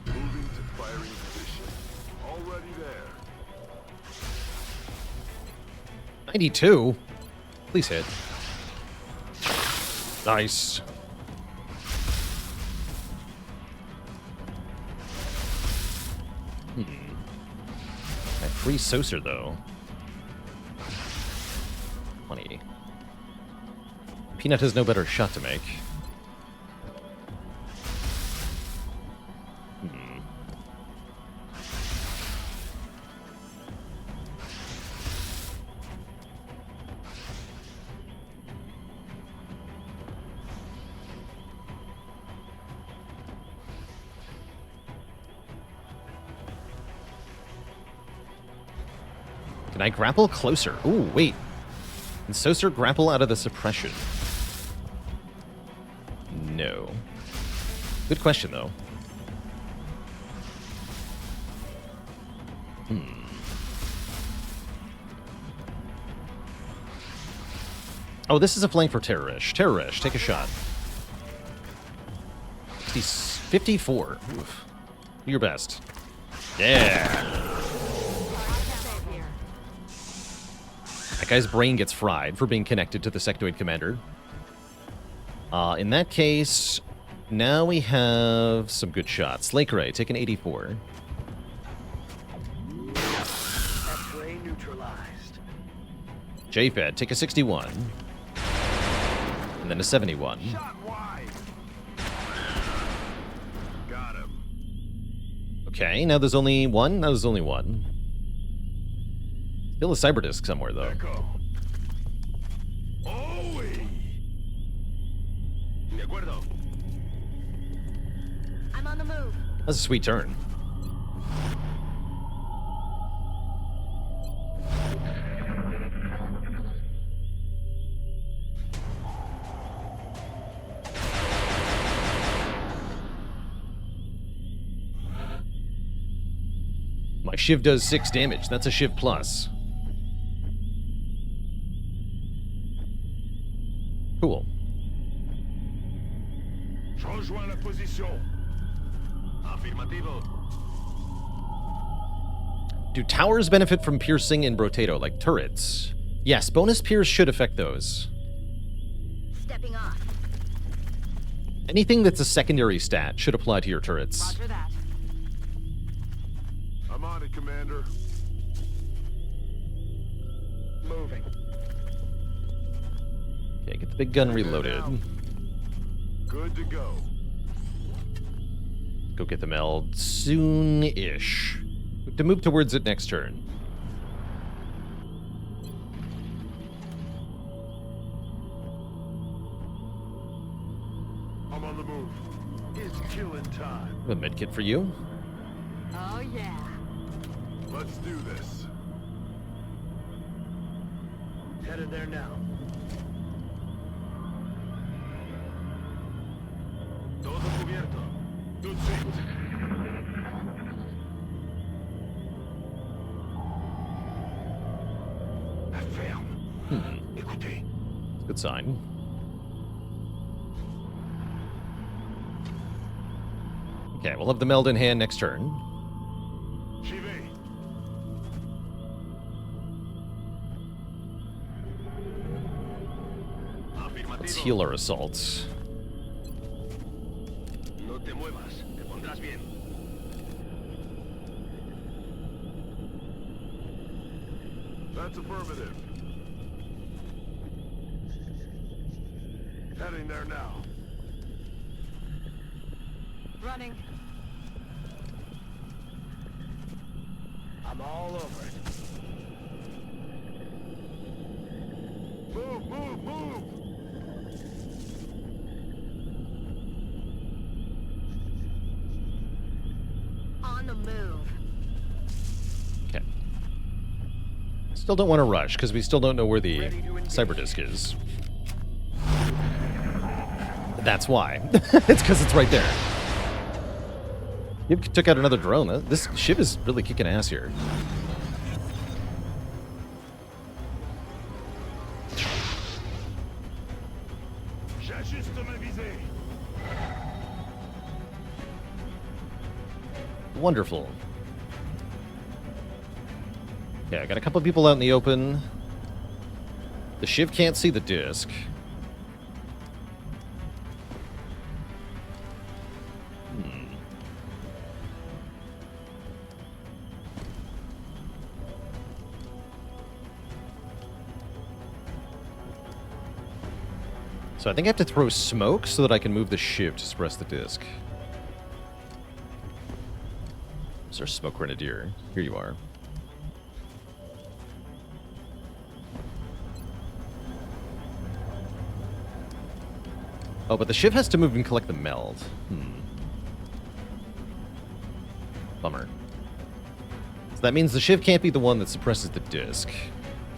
Moving to firing position. Already there. 92? Please hit. Nice. That free Saucer, though. 20. Peanut has no better shot to make. Can I grapple closer? Ooh, wait. Can Saucer grapple out of the suppression? No. Good question, though. Oh, this is a flank for Terrorish. Terrorish, take a shot. 54. Oof. Do your best. Yeah. That guy's brain gets fried for being connected to the sectoid commander. In that case, now we have some good shots. Lake Ray, take an 84. X-ray neutralized. JFed, take a 61. And then a 71. Shot wide. Got him. Okay, now there's only one? Now there's only one. Still a cyber disc somewhere, though. Echo. Owie. De acuerdo. I'm on the move. That's a sweet turn. My Shiv does 6 damage. That's a Shiv plus. Cool. Rejoins la position. Affirmativo. Do towers benefit from piercing and rotato, like turrets? Yes, bonus pierce should affect those. Stepping off. Anything that's a secondary stat should apply to your turrets. Roger that. I'm on it, Commander. Moving. Okay, get the big gun reloaded. Good to go. Go get the meld soon-ish. To move towards it next turn. I'm on the move. It's killing time. A medkit for you. Oh, yeah. Let's do this. Headed there now. Good sign. Okay, we'll have the meld in hand next turn. Let's heal our assaults. That's affirmative. Heading there now. Running. I'm all over it. Move, move, move! On the move. Okay. Still don't want to rush, because we still don't know where the cyber disk is. That's why. It's because it's right there. You took out another drone. This ship is really kicking ass here. Wonderful. Yeah, I got a couple of people out in the open. The Shiv can't see the disc. So I think I have to throw smoke so that I can move the Shiv to suppress the disc. Is our smoke grenadier? Here you are. Oh, but the Shiv has to move and collect the meld. Bummer. So that means the Shiv can't be the one that suppresses the disc.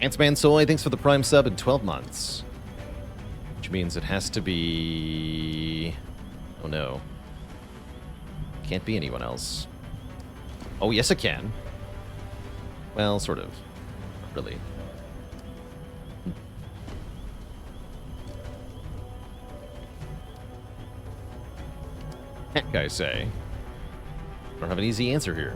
Ants-Man Soy, thanks for the Prime sub in 12 months. Which means it has to be... Oh no. Can't be anyone else. Oh, yes it can. Well, sort of. Not really. Heck, I say. Don't have an easy answer here.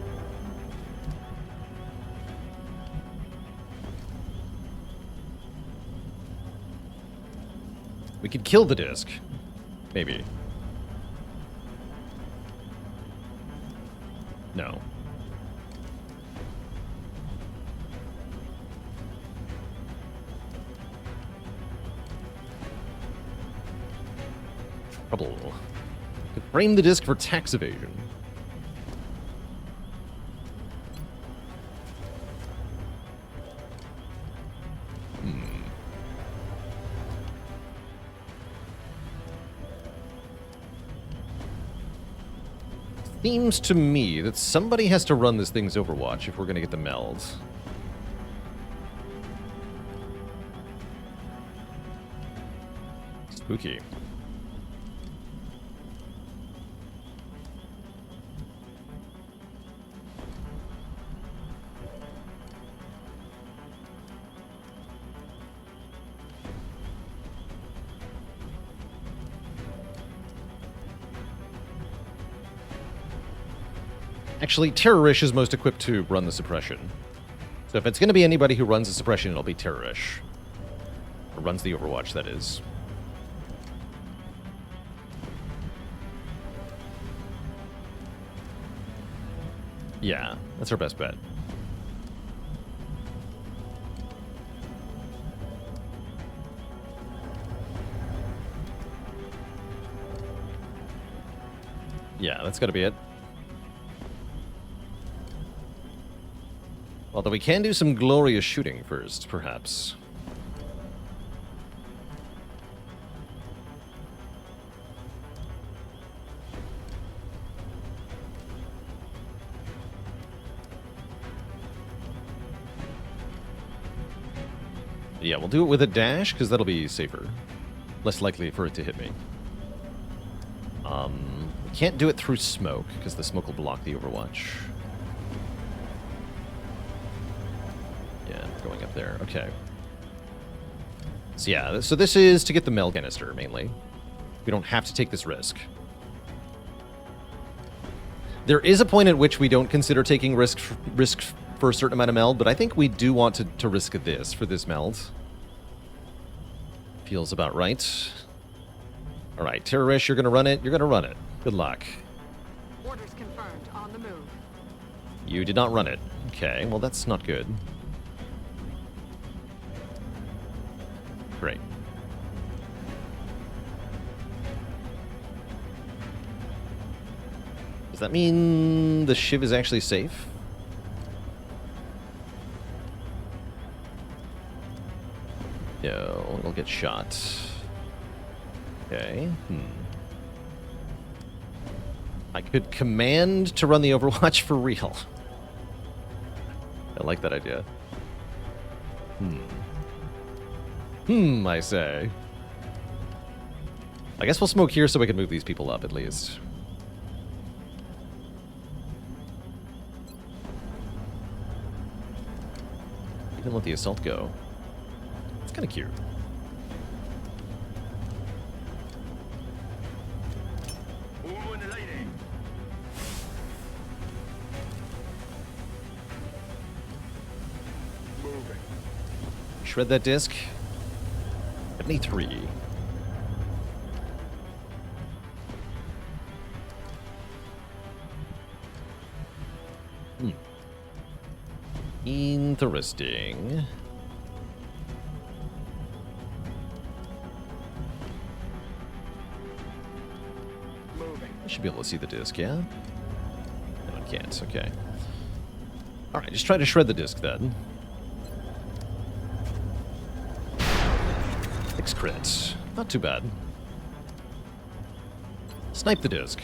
We could kill the disc. Maybe. No. Trouble. Could frame the disc for tax evasion. Seems to me that somebody has to run this thing's Overwatch if we're going to get the meld. Spooky. Actually, Terrorish is most equipped to run the suppression. So if it's going to be anybody who runs the suppression, it'll be Terrorish. Or runs the Overwatch, that is. Yeah, that's our best bet. Yeah, that's got to be it. Although we can do some glorious shooting first, perhaps. Yeah, we'll do it with a dash, because that'll be safer. Less likely for it to hit me. We can't do it through smoke, because the smoke will block the overwatch. Yeah, going up there. Okay. So yeah, so this is to get the Mel canister, mainly. We don't have to take this risk. There is a point at which we don't consider taking risk for a certain amount of meld, but I think we do want to risk this for this meld. Feels about right. Alright, Terrorish, you're gonna run it. You're gonna run it. Good luck. Orders confirmed. On the move. You did not run it. Okay, well that's not good. Great. Does that mean the Shiv is actually safe? No, it'll get shot. Okay, I could command to run the Overwatch for real. I like that idea. I say. I guess we'll smoke here so we can move these people up, at least. Even let the assault go. It's kind of cute. Shred that disc. 73. Interesting. I should be able to see the disc, yeah? No, I can't, okay. Alright, just try to shred the disc then. 6 crits. Not too bad. Snipe the disc.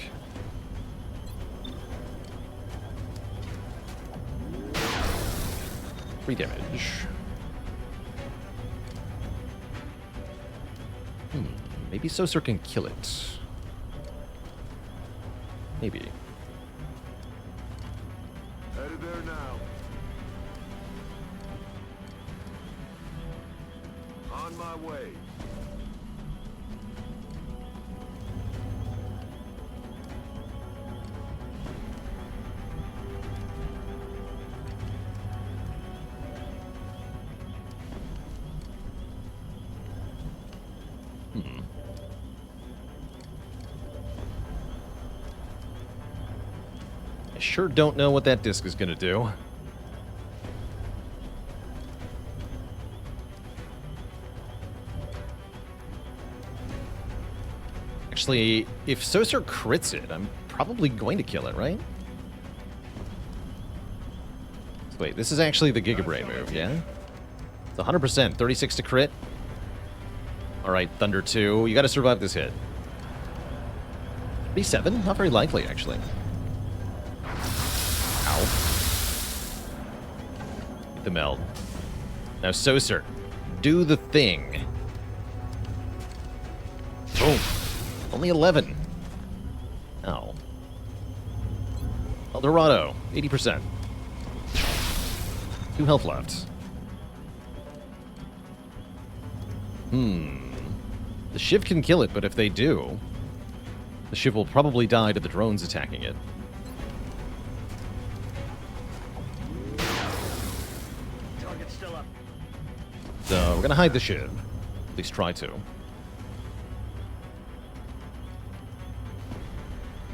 Free damage. Maybe Saucer can kill it. Maybe. Headed there now. On my way. I sure don't know what that disc is going to do. Actually, if Saucer crits it, I'm probably going to kill it, right? So wait, this is actually the Gigabrain move, yeah? It's 100%, 36 to crit. Alright, Thunder 2, you gotta survive this hit. 37? Not very likely, actually. Ow. Get the meld. Now, Saucer, do the thing. Boom. Only 11. Oh. Eldorado, 80%. 2 health left. The Shiv can kill it, but if they do, the Shiv will probably die to the drones attacking it. Target's still up. So, we're gonna hide the Shiv. At least try to.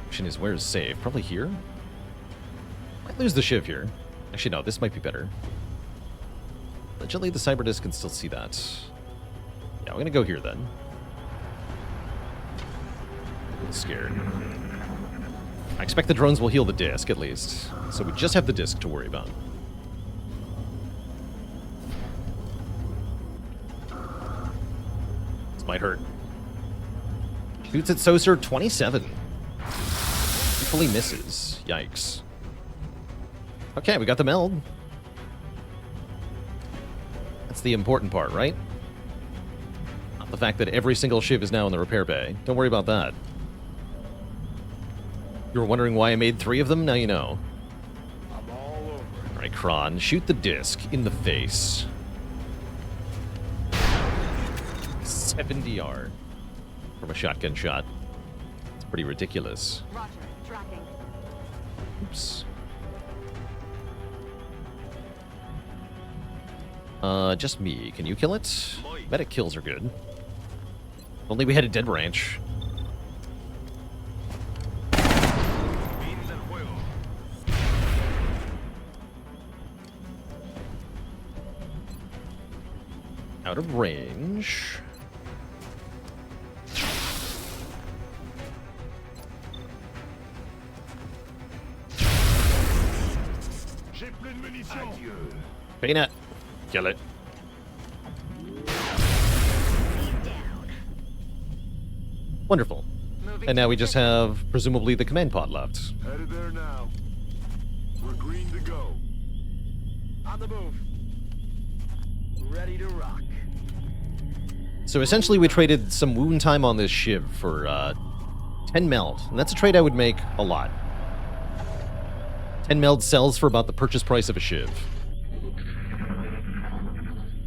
Question is, where is save? Probably here? Might lose the Shiv here. Actually, no, this might be better. Allegedly, the Cyberdisc can still see that. Yeah, we're gonna go here then. A little scared. I expect the drones will heal the disc, at least. So we just have the disc to worry about. This might hurt. Shoots at Saucer, 27. He fully misses. Yikes. Okay, we got the meld. That's the important part, right? Not the fact that every single Shiv is now in the repair bay. Don't worry about that. You were wondering why I made 3 of them? Now you know. I'm all over it. Alright, Kron, shoot the disc in the face. 70R from a shotgun shot. It's pretty ridiculous. Roger. Tracking. Oops. Just me. Can you kill it? Medic kills are good. Only we had a dead branch. Out of range. Peanut. Kill it. Wonderful. Moving And now to we just position. have, presumably, the command pod left. Headed there now. We're green to go. On the move. Ready to rock. So essentially we traded some wound time on this shiv for 10 meld. And that's a trade I would make a lot. 10 meld sells for about the purchase price of a shiv.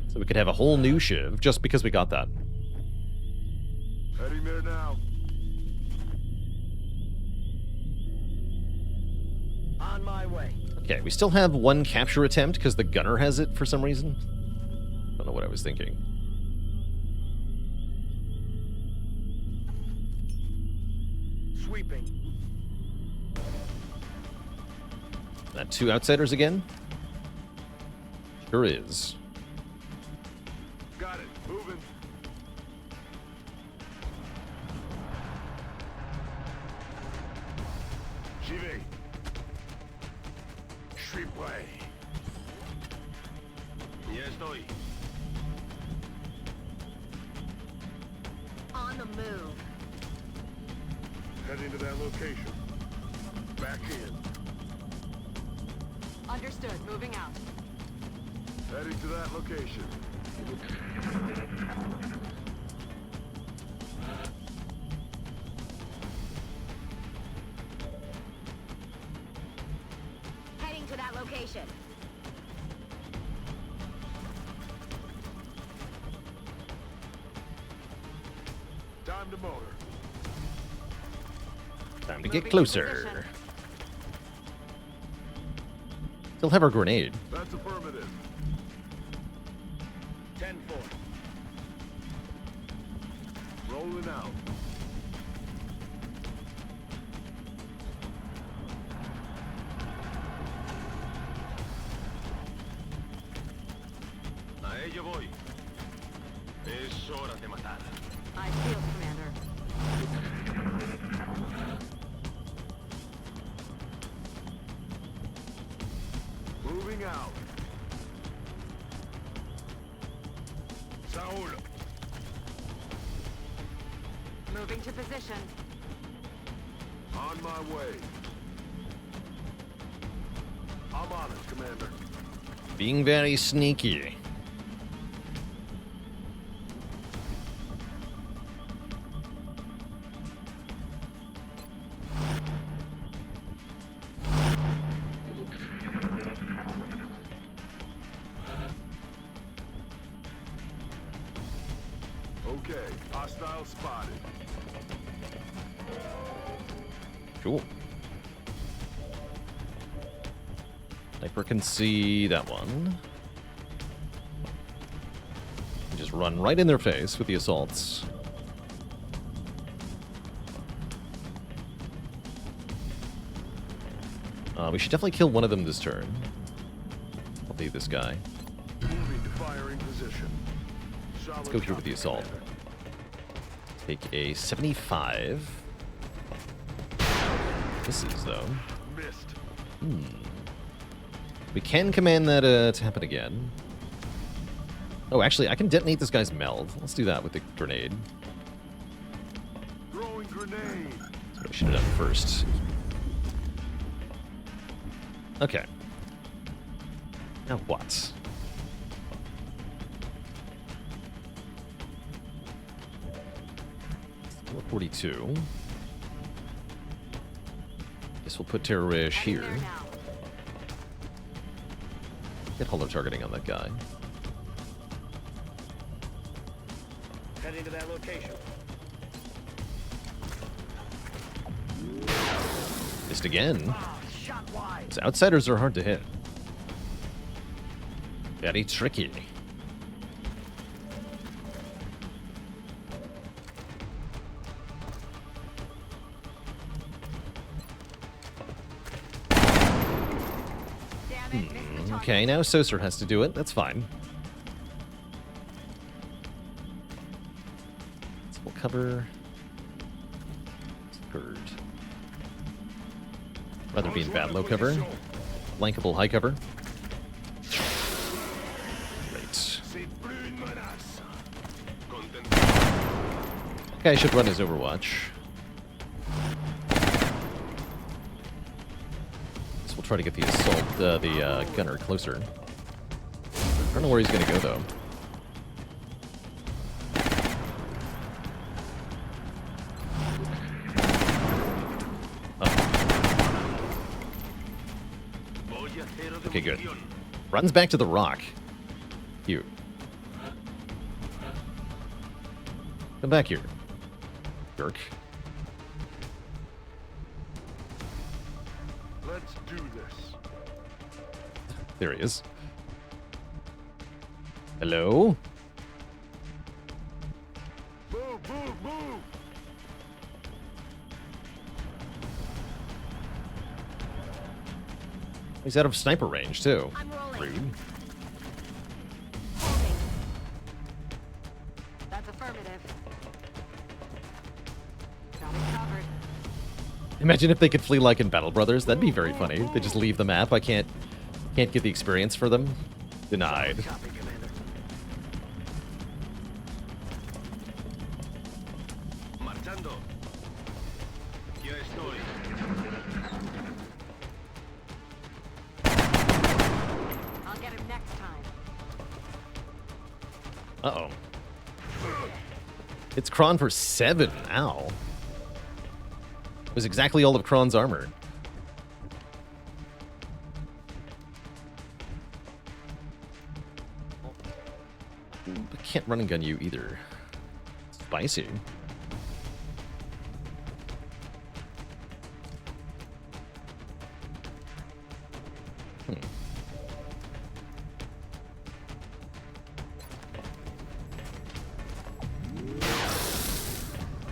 So we could have a whole new shiv just because we got that. Heading there now. On my way. Okay, we still have 1 capture attempt because the gunner has it for some reason. Don't know what I was thinking. Sweeping. That 2 outsiders again? Sure is. Got it. Moving. J'y vais. Je suis prêt. Ya estoy. On the move. Heading to that location. Back in. Understood. Moving out. Heading to that location. Heading to that location. Time to motor. Time to Moving get to closer. position. Still have our grenade. That's affirmative. 10-4. Rolling out. A ella voy. Es hora de matar. I feel, Commander. Moving out. Saul. Moving to position. On my way. I'm on it, Commander. Being very sneaky. Okay, hostile spotted. Cool. Sniper can see that one. Just run right in their face with the assaults. We should definitely kill one of them this turn. I'll leave this guy. Moving to firing position. Let's go here with the assault. Take a 75. Misses, though. Missed. We can command that to happen again. Oh, actually, I can detonate this guy's meld. Let's do that with the grenade. Throwing grenade. That's what I should have done first. Okay. Now what? 42. Guess we'll put Terrorish here. Heading there now. Get holo targeting on that guy. Heading to that location. Missed again. Ah, shot wide. Those outsiders are hard to hit. Very tricky. Damn it, missed the target. Okay, now Saucer has to do it. That's fine. So we'll cover. Skirt. Rather be in bad low cover. Flankable high cover. Great. Okay, I should run his Overwatch. So we'll try to get the assault, the gunner closer. I don't know where he's gonna go though. Okay, good. Runs back to the rock. Cute. Come back here. Jerk. Let's do this. There he is. Hello? Move, move, move! He's out of sniper range, too. I'm rolling. Rude. Holding. That's affirmative. Got it covered. Imagine if they could flee like in Battle Brothers. That'd be very funny. They just leave the map. I can't get the experience for them. Denied. Copy, Commander. Marchando. Yo estoy. I'll get him next time. Uh-oh. It's Kron for 7. Ow. It was exactly all of Kron's armor. I can't run and gun you either. Spicy.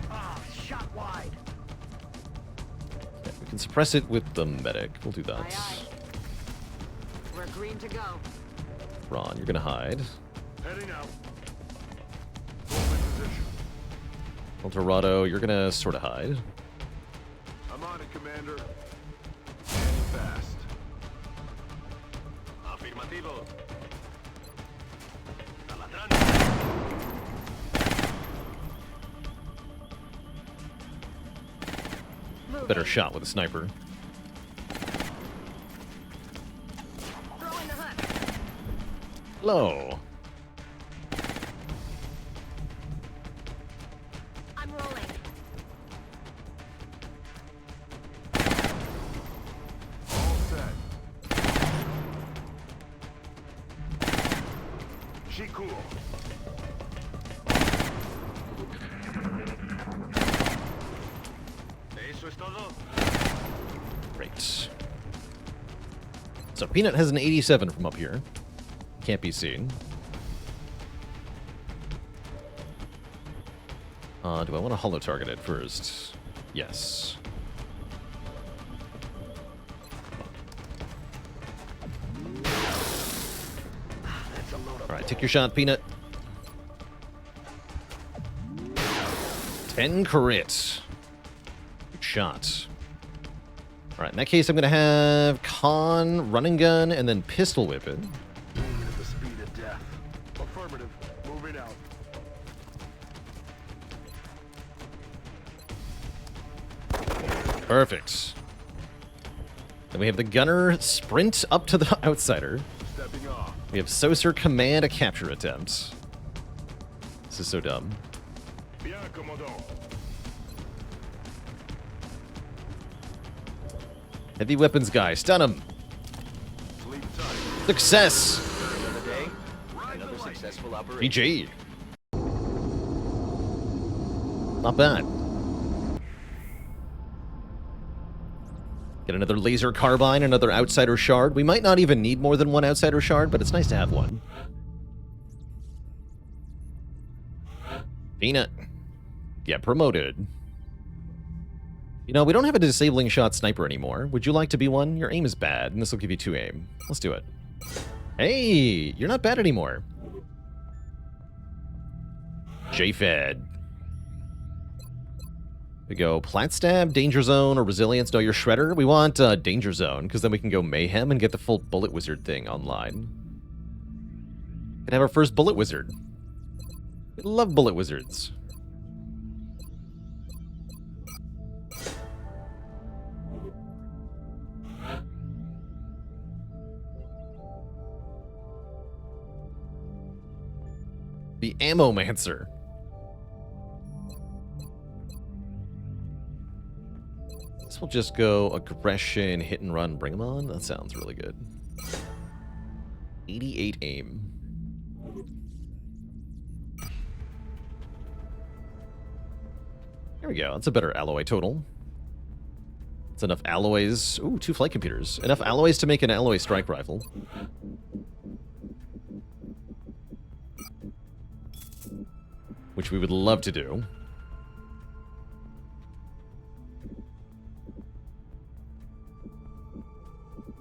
Ah, shot wide. Okay, we can suppress it with the medic. We'll do that. Aye, aye. We're green to go. Ron, you're gonna hide. Heading out. Hold in position. El Dorado, you're gonna sort of hide. I'm on it, Commander. And fast. Afirmativo. Moving. Better shot with a sniper. Throwing the hook. Hello. I'm rolling. All set. She cool. Eso es todo. Great. So Peanut has an 87 from up here. Can't be seen. Do I want to holo target it first? Yes. Alright, take your shot, Peanut. 10 crit. Good shot. Alright, in that case, I'm going to have Con, run and gun, and then pistol whip it. Moving at the speed of death. Affirmative. Moving out. Perfect. Then we have the gunner sprint up to the outsider. Stepping off. We have Saucer command a capture attempt. This is so dumb. Bien, commandant. Heavy weapons guy, stun him. Success. Another day, another successful operation. GG. Not bad. Get another laser carbine, another outsider shard. We might not even need more than one outsider shard, but it's nice to have one. Peanut. Get promoted. You know, we don't have a disabling shot sniper anymore. Would you like to be one? Your aim is bad, and this will give you 2 aim. Let's do it. Hey, you're not bad anymore. J-Fed. We go Plat Stab, Danger Zone, or Resilience. No, you're Shredder. We want Danger Zone, because then we can go Mayhem and get the full Bullet Wizard thing online. And have our first Bullet Wizard. We love Bullet Wizards. The Ammo-Mancer. This will just go aggression, hit and run, bring them on. That sounds really good. 88 aim. There we go. That's a better alloy total. That's enough alloys. Ooh, 2 flight computers. Enough alloys to make an alloy strike rifle. Which we would love to do.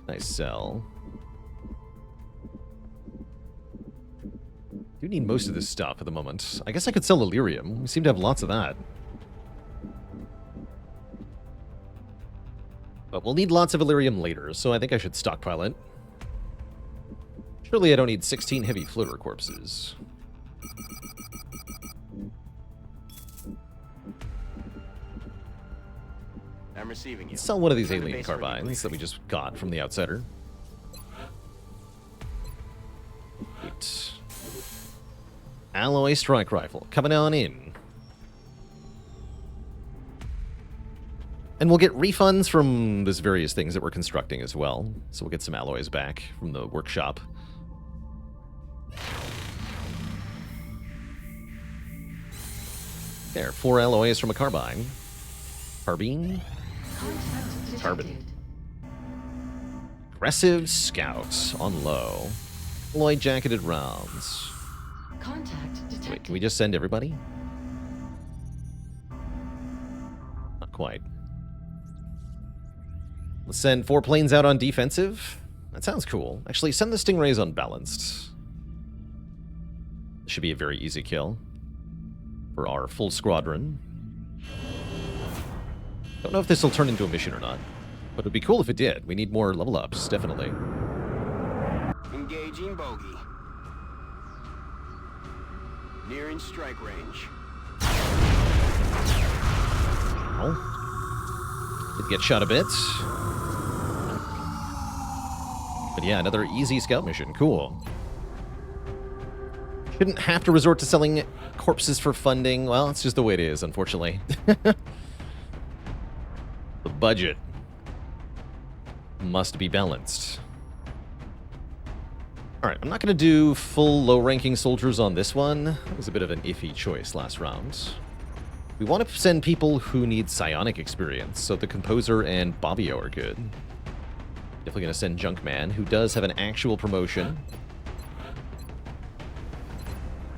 Nice sell. Do need most of this stuff at the moment. I guess I could sell Illyrium. We seem to have lots of that. But we'll need lots of Illyrium later, so I think I should stockpile it. Surely I don't need 16 heavy floater corpses. I'm receiving you. Let's sell one of these alien carbines that we just got from the outsider. Right. Alloy strike rifle coming on in. And we'll get refunds from these various things that we're constructing as well. So we'll get some alloys back from the workshop. There, 4 alloys from a carbine. Carbine? Carbon. Aggressive Scout on low. Alloy jacketed rounds. Wait, can we just send everybody? Not quite. Let's send 4 planes out on defensive. That sounds cool. Actually, send the Stingrays unbalanced. This should be a very easy kill for our full squadron. Don't know if this will turn into a mission or not, but it'd be cool if it did. We need more level ups, definitely. Engaging bogey. Nearing strike range. Oh. Did get shot a bit. But yeah, another easy scout mission. Cool. Shouldn't have to resort to selling corpses for funding. Well, it's just the way it is, unfortunately. The budget must be balanced. Alright, I'm not going to do full low-ranking soldiers on this one. It was a bit of an iffy choice last round. We want to send people who need psionic experience, so the Composer and Bobbio are good. Definitely going to send Junkman, who does have an actual promotion.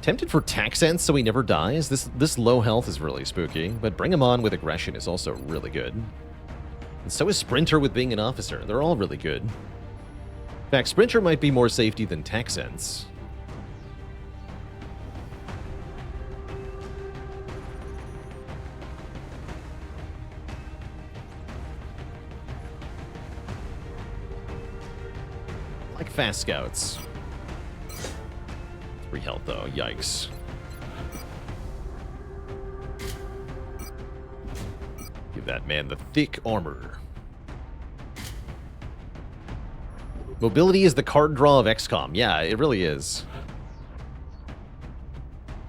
Tempted for Tax Sense so he never dies. This low health is really spooky, but Bring Him On with Aggression is also really good. And so is Sprinter with being an officer. They're all really good. In fact, Sprinter might be more safety than Tax Sense. Like Fast Scouts. 3 health though, yikes. Give that man the thick armor. Mobility is the card draw of XCOM. Yeah, it really is.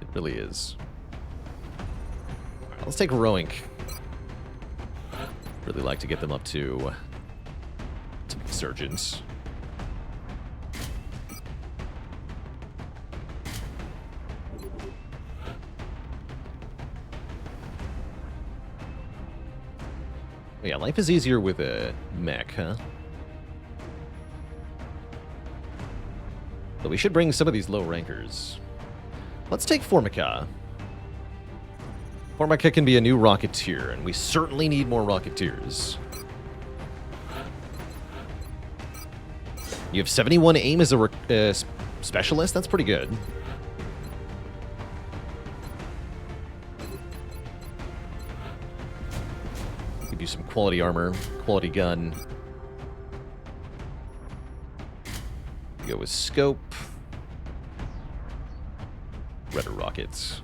It really is. Right, let's take Roink. Really like to get them up to Sergeant. Yeah, life is easier with a mech, huh? But we should bring some of these low rankers. Let's take Formica. Formica can be a new Rocketeer, and we certainly need more Rocketeers. You have 71 aim as a specialist? That's pretty good. Give you some quality armor, quality gun. Go with scope. Redder rockets.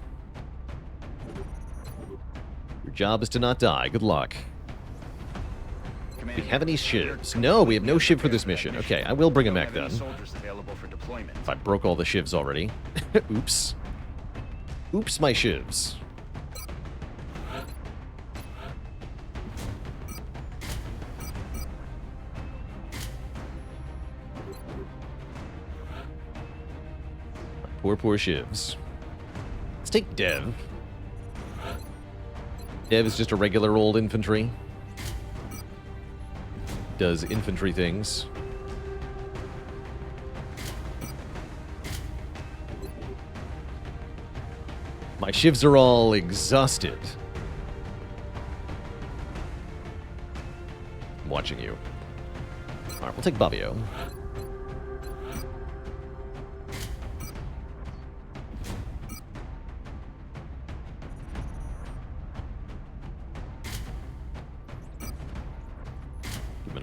Your job is to not die. Good luck. Do we have any shivs? No, we have no shiv for this mission. Okay, I will bring a mech then. If I broke all the shivs already. Oops. Oops, my shivs. Poor, poor shivs. Let's take Dev. Dev is just a regular old infantry. Does infantry things. My shivs are all exhausted. I'm watching you. Alright, we'll take Bobbio.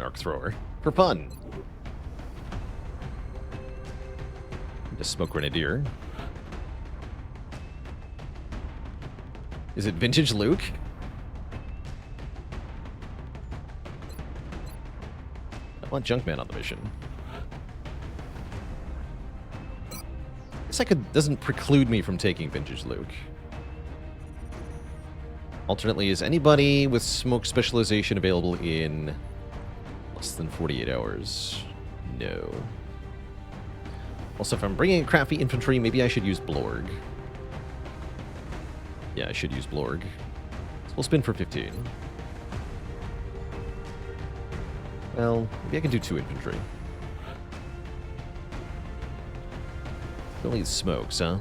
Arc thrower for fun. The smoke grenadier. Is it vintage Luke? I want Junkman on the mission. Guess I could. Doesn't preclude me from taking vintage Luke. Alternately, is anybody with smoke specialization available in less than 48 hours? No. Also, if I'm bringing crafty infantry, maybe I should use Blorg. Yeah, I should use Blorg. So we'll spin for 15. Well, maybe I can do 2 infantry. Still need smokes, huh?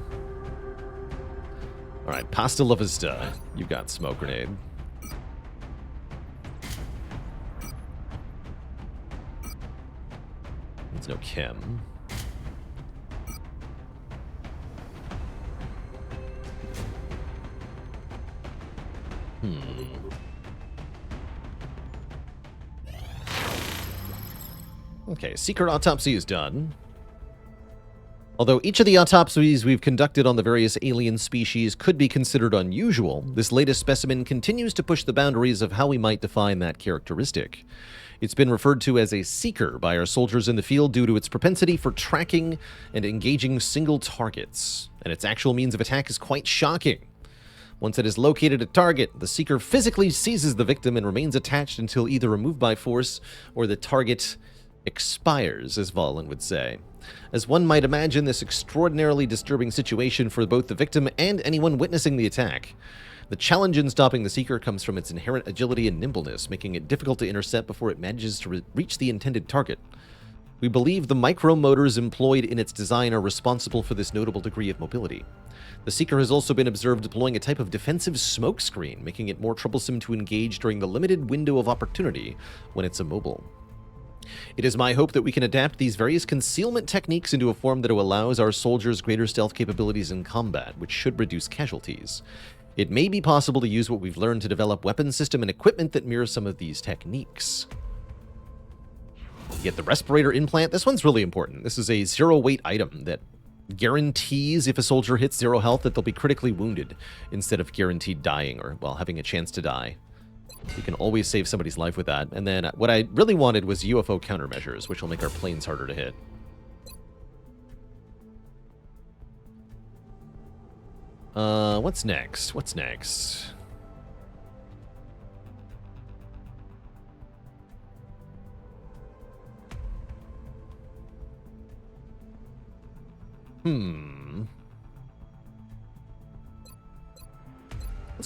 Alright, Pasta La Vista. You've got smoke grenade. There's no chem. Okay, secret autopsy is done. Although each of the autopsies we've conducted on the various alien species could be considered unusual, this latest specimen continues to push the boundaries of how we might define that characteristic. It's been referred to as a seeker by our soldiers in the field due to its propensity for tracking and engaging single targets, and its actual means of attack is quite shocking. Once it has located a target, the seeker physically seizes the victim and remains attached until either removed by force or the target expires, as Valen would say. As one might imagine, this extraordinarily disturbing situation for both the victim and anyone witnessing the attack. The challenge in stopping the Seeker comes from its inherent agility and nimbleness, making it difficult to intercept before it manages to reach the intended target. We believe the micromotors employed in its design are responsible for this notable degree of mobility. The Seeker has also been observed deploying a type of defensive smokescreen, making it more troublesome to engage during the limited window of opportunity when it's immobile. It is my hope that we can adapt these various concealment techniques into a form that allows our soldiers greater stealth capabilities in combat, which should reduce casualties. It may be possible to use what we've learned to develop weapon system and equipment that mirror some of these techniques. You get the respirator implant. This one's really important. This is a zero-weight item that guarantees if a soldier hits 0 health that they'll be critically wounded instead of guaranteed dying or, well, having a chance to die. You can always save somebody's life with that. And then what I really wanted was UFO countermeasures, which will make our planes harder to hit. What's next? What's next? Let's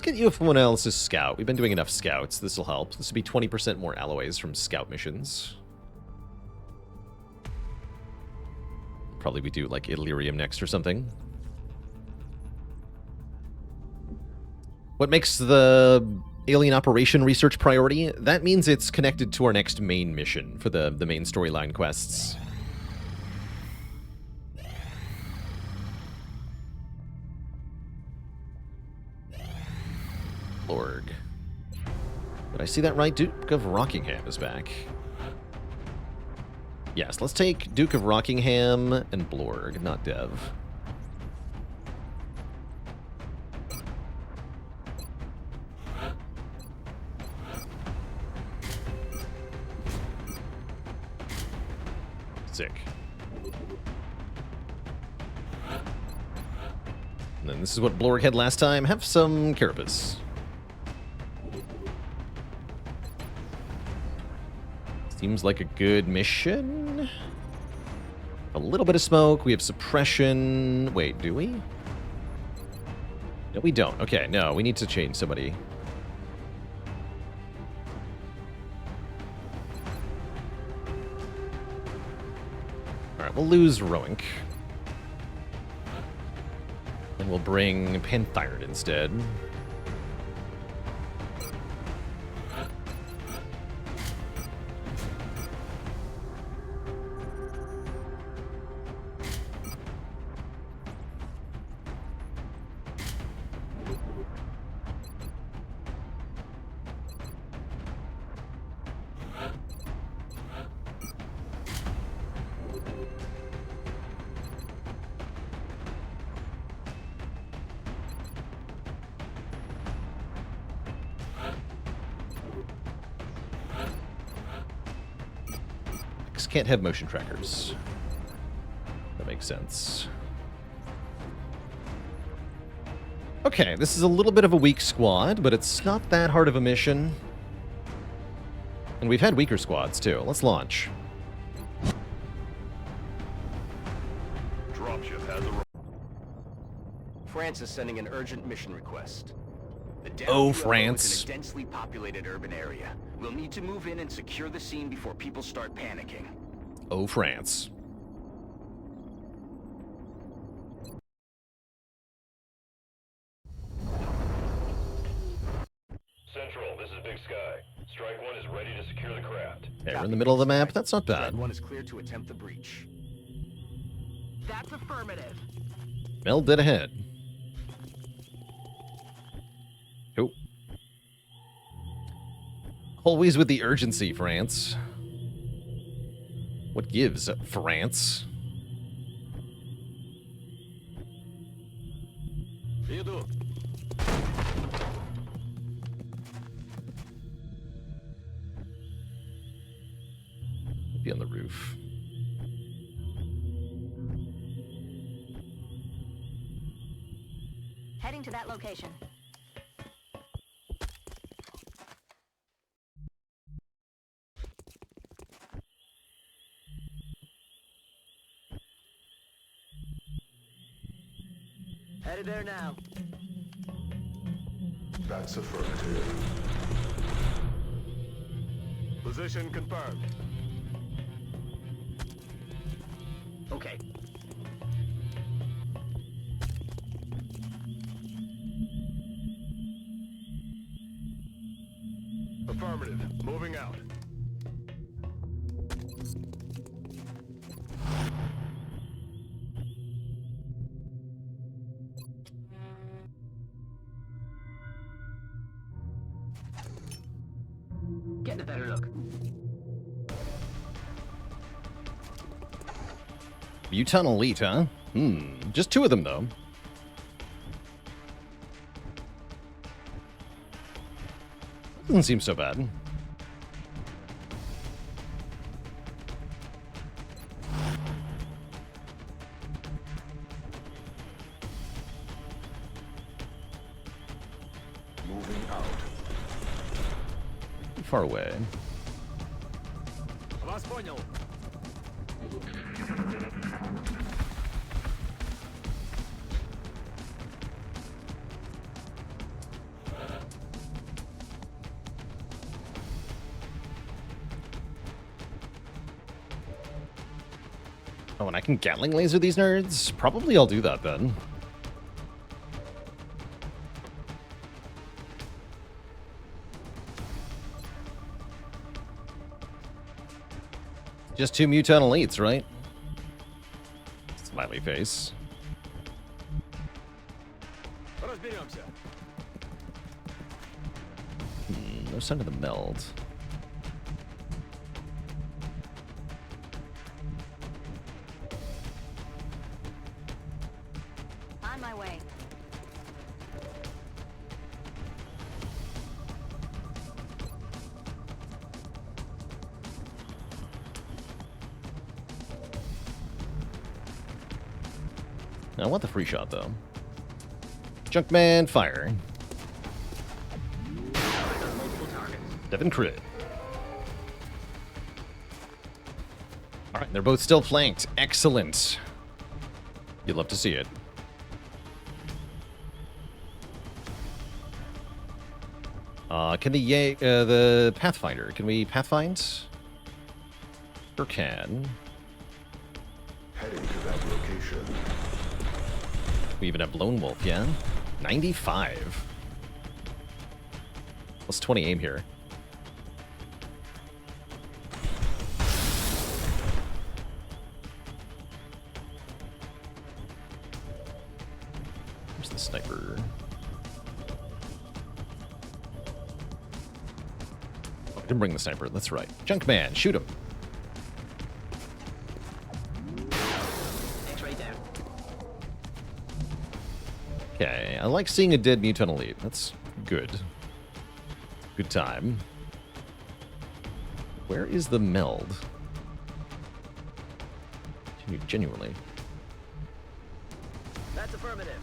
get UFO analysis scout. We've been doing enough scouts. This will help. This will be 20% more alloys from scout missions. Probably we do like Illyrium next or something. What makes the alien operation research priority? That means it's connected to our next main mission for the main storyline quests. Blorg. Did I see that right? Duke of Rockingham is back. Yes, let's take Duke of Rockingham and Blorg, not Dev. Sick. And then this is what Blorg had last time. Have some carapace. Seems like a good mission. A little bit of smoke. We have suppression. Wait, do we? No, we don't. Okay, no, we need to change somebody. Alright, we'll lose Roink. And we'll bring Panthyrid instead. Can't have motion trackers. That makes sense. Okay, this is a little bit of a weak squad, but it's not that hard of a mission. And we've had weaker squads, too. Let's launch. Dropship has a... France is sending an urgent mission request. The Oh, downfield France. is in a densely populated urban area. We'll need to move in and secure the scene before people start panicking. Oh, France. Central, this is Big Sky. Strike One is ready to secure the craft. Okay, we're in the middle of the map. That's not bad. Strike One is clear to attempt the breach. That's affirmative. Mel dead ahead. Oh. Always with the urgency, France. What gives, France? Be on the roof. Heading to that location. Headed there now. That's affirmative. Position confirmed. Okay. Affirmative. Moving out. Getting a better look. Buton Elite, huh? Just two of them, though. Doesn't seem so bad. Moving out. Far away. Oh, and I can Gatling laser these nerds? Probably I'll do that then. Just 2 mutant elites, right? Smiley face. No sign of the meld. On my way. I want the free shot, though. Junkman, fire. Devin crit. Alright, they're both still flanked. Excellent. You'd love to see it. Can the Pathfinder, can we Pathfind? Sure can. Heading to that location. We even have Lone Wolf, yeah? 95. Plus 20 aim here. Where's the sniper? Oh, I didn't bring the sniper, that's right. Junkman, shoot him. Okay, I like seeing a dead mutant elite. That's good. Good time. Where is the meld? Genuinely. That's affirmative.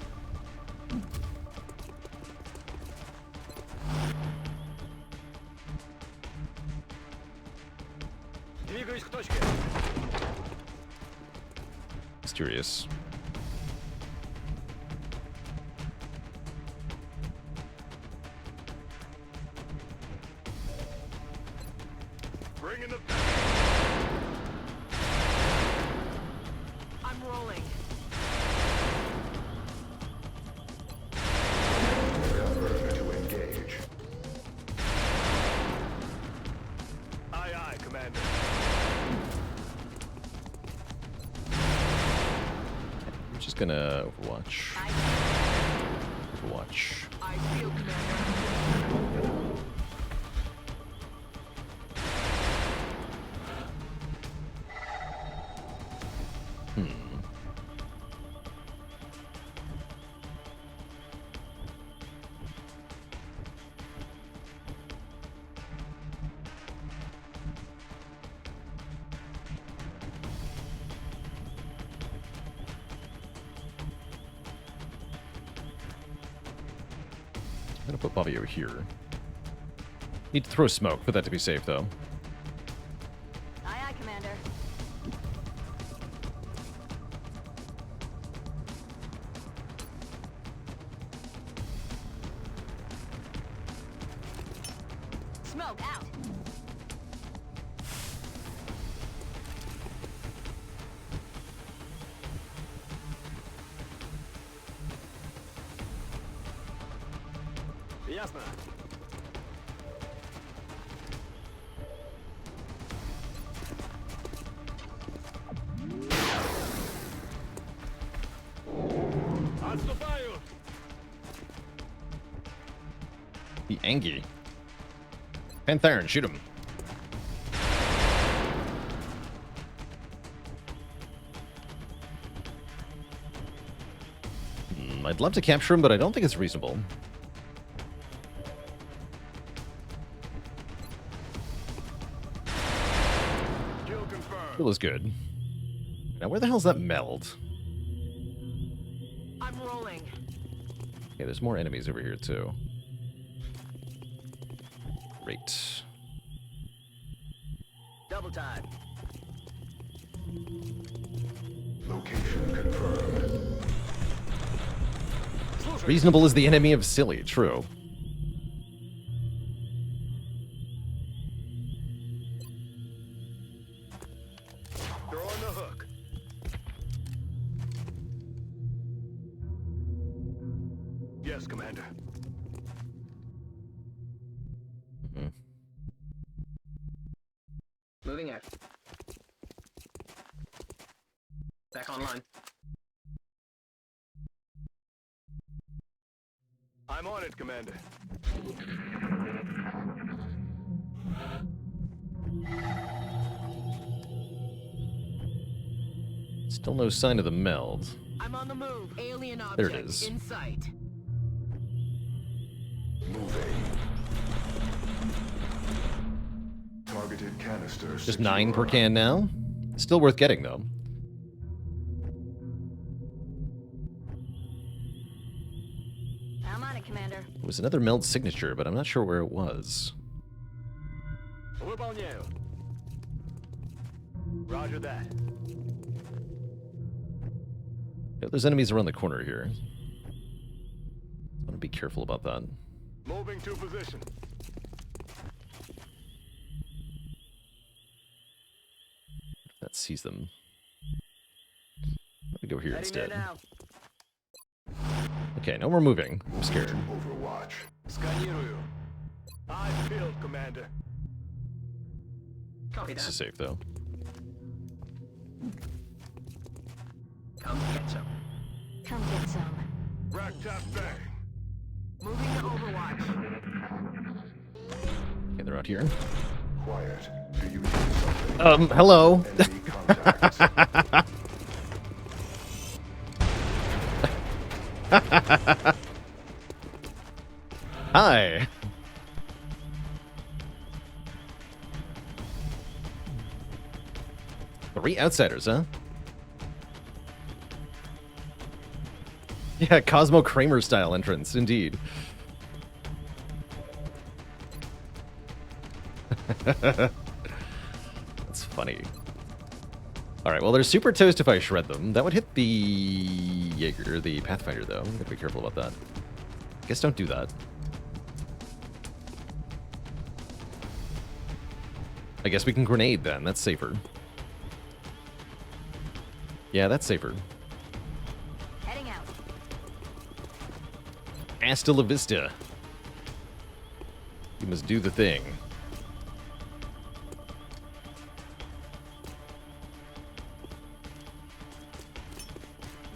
Mysterious. Bring in the... I'm rolling. Cover to engage. Aye, aye, Commander. I'm just gonna Overwatch. Overwatch. I feel, Commander. I'm gonna put Bobby over here. Need to throw smoke for that to be safe, though. Aye, aye, Commander. Smoke out. Ясно. Отступаю. The Angie. Pantheron, shoot him. I'd love to capture him, but I don't think it's reasonable. Kill confirmed. Kill is good. Now, where the hell's that meld? I'm rolling. Okay, there's more enemies over here, too. Great. Double time. Location confirmed. Reasonable is the enemy of silly, true. Throw on the hook. us, Commander. Moving out. Back online. I'm on it, Commander. Still no sign of the meld. I'm on the move. Alien object There it is. in sight. Targeted canisters. Just 9 per can now. Still worth getting, though. I'm on it, Commander. It was another meld signature, but I'm not sure where it was. Выполняю. Roger that. Yeah, there's enemies around the corner here. I want to be careful about that. Moving to position. That sees them. Let me go here Heading there instead. now. Okay, no more moving. I'm scared. Overwatch. Сканирую. Eyes peeled, Commander. Copy This that. is safe, though. Come get some. Come get some. Rack tap bang. Moving to Overwatch. Okay, they're out here. Quiet. Do you hear something? Hello. Enemy contacts. Hi. 3 outsiders, huh? Yeah, Cosmo Kramer style entrance, indeed. That's funny. Alright, well, they're super toast if I shred them. That would hit the Jaeger, the Pathfinder, though. I'm gonna be careful about that. Guess don't do that. I guess we can grenade then. That's safer. Yeah, that's safer. Heading out. Hasta la vista. You must do the thing.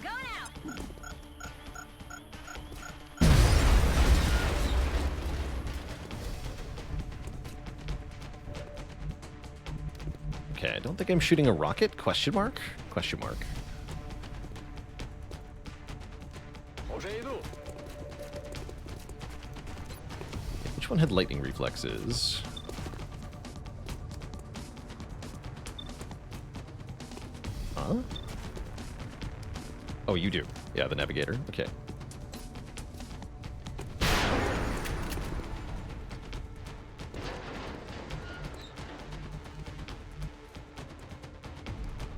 Going out. Okay, I don't think I'm shooting a rocket? Question mark? Question mark. Уже иду. Which one had lightning reflexes? Huh? Oh, you do. Yeah, the navigator. Okay.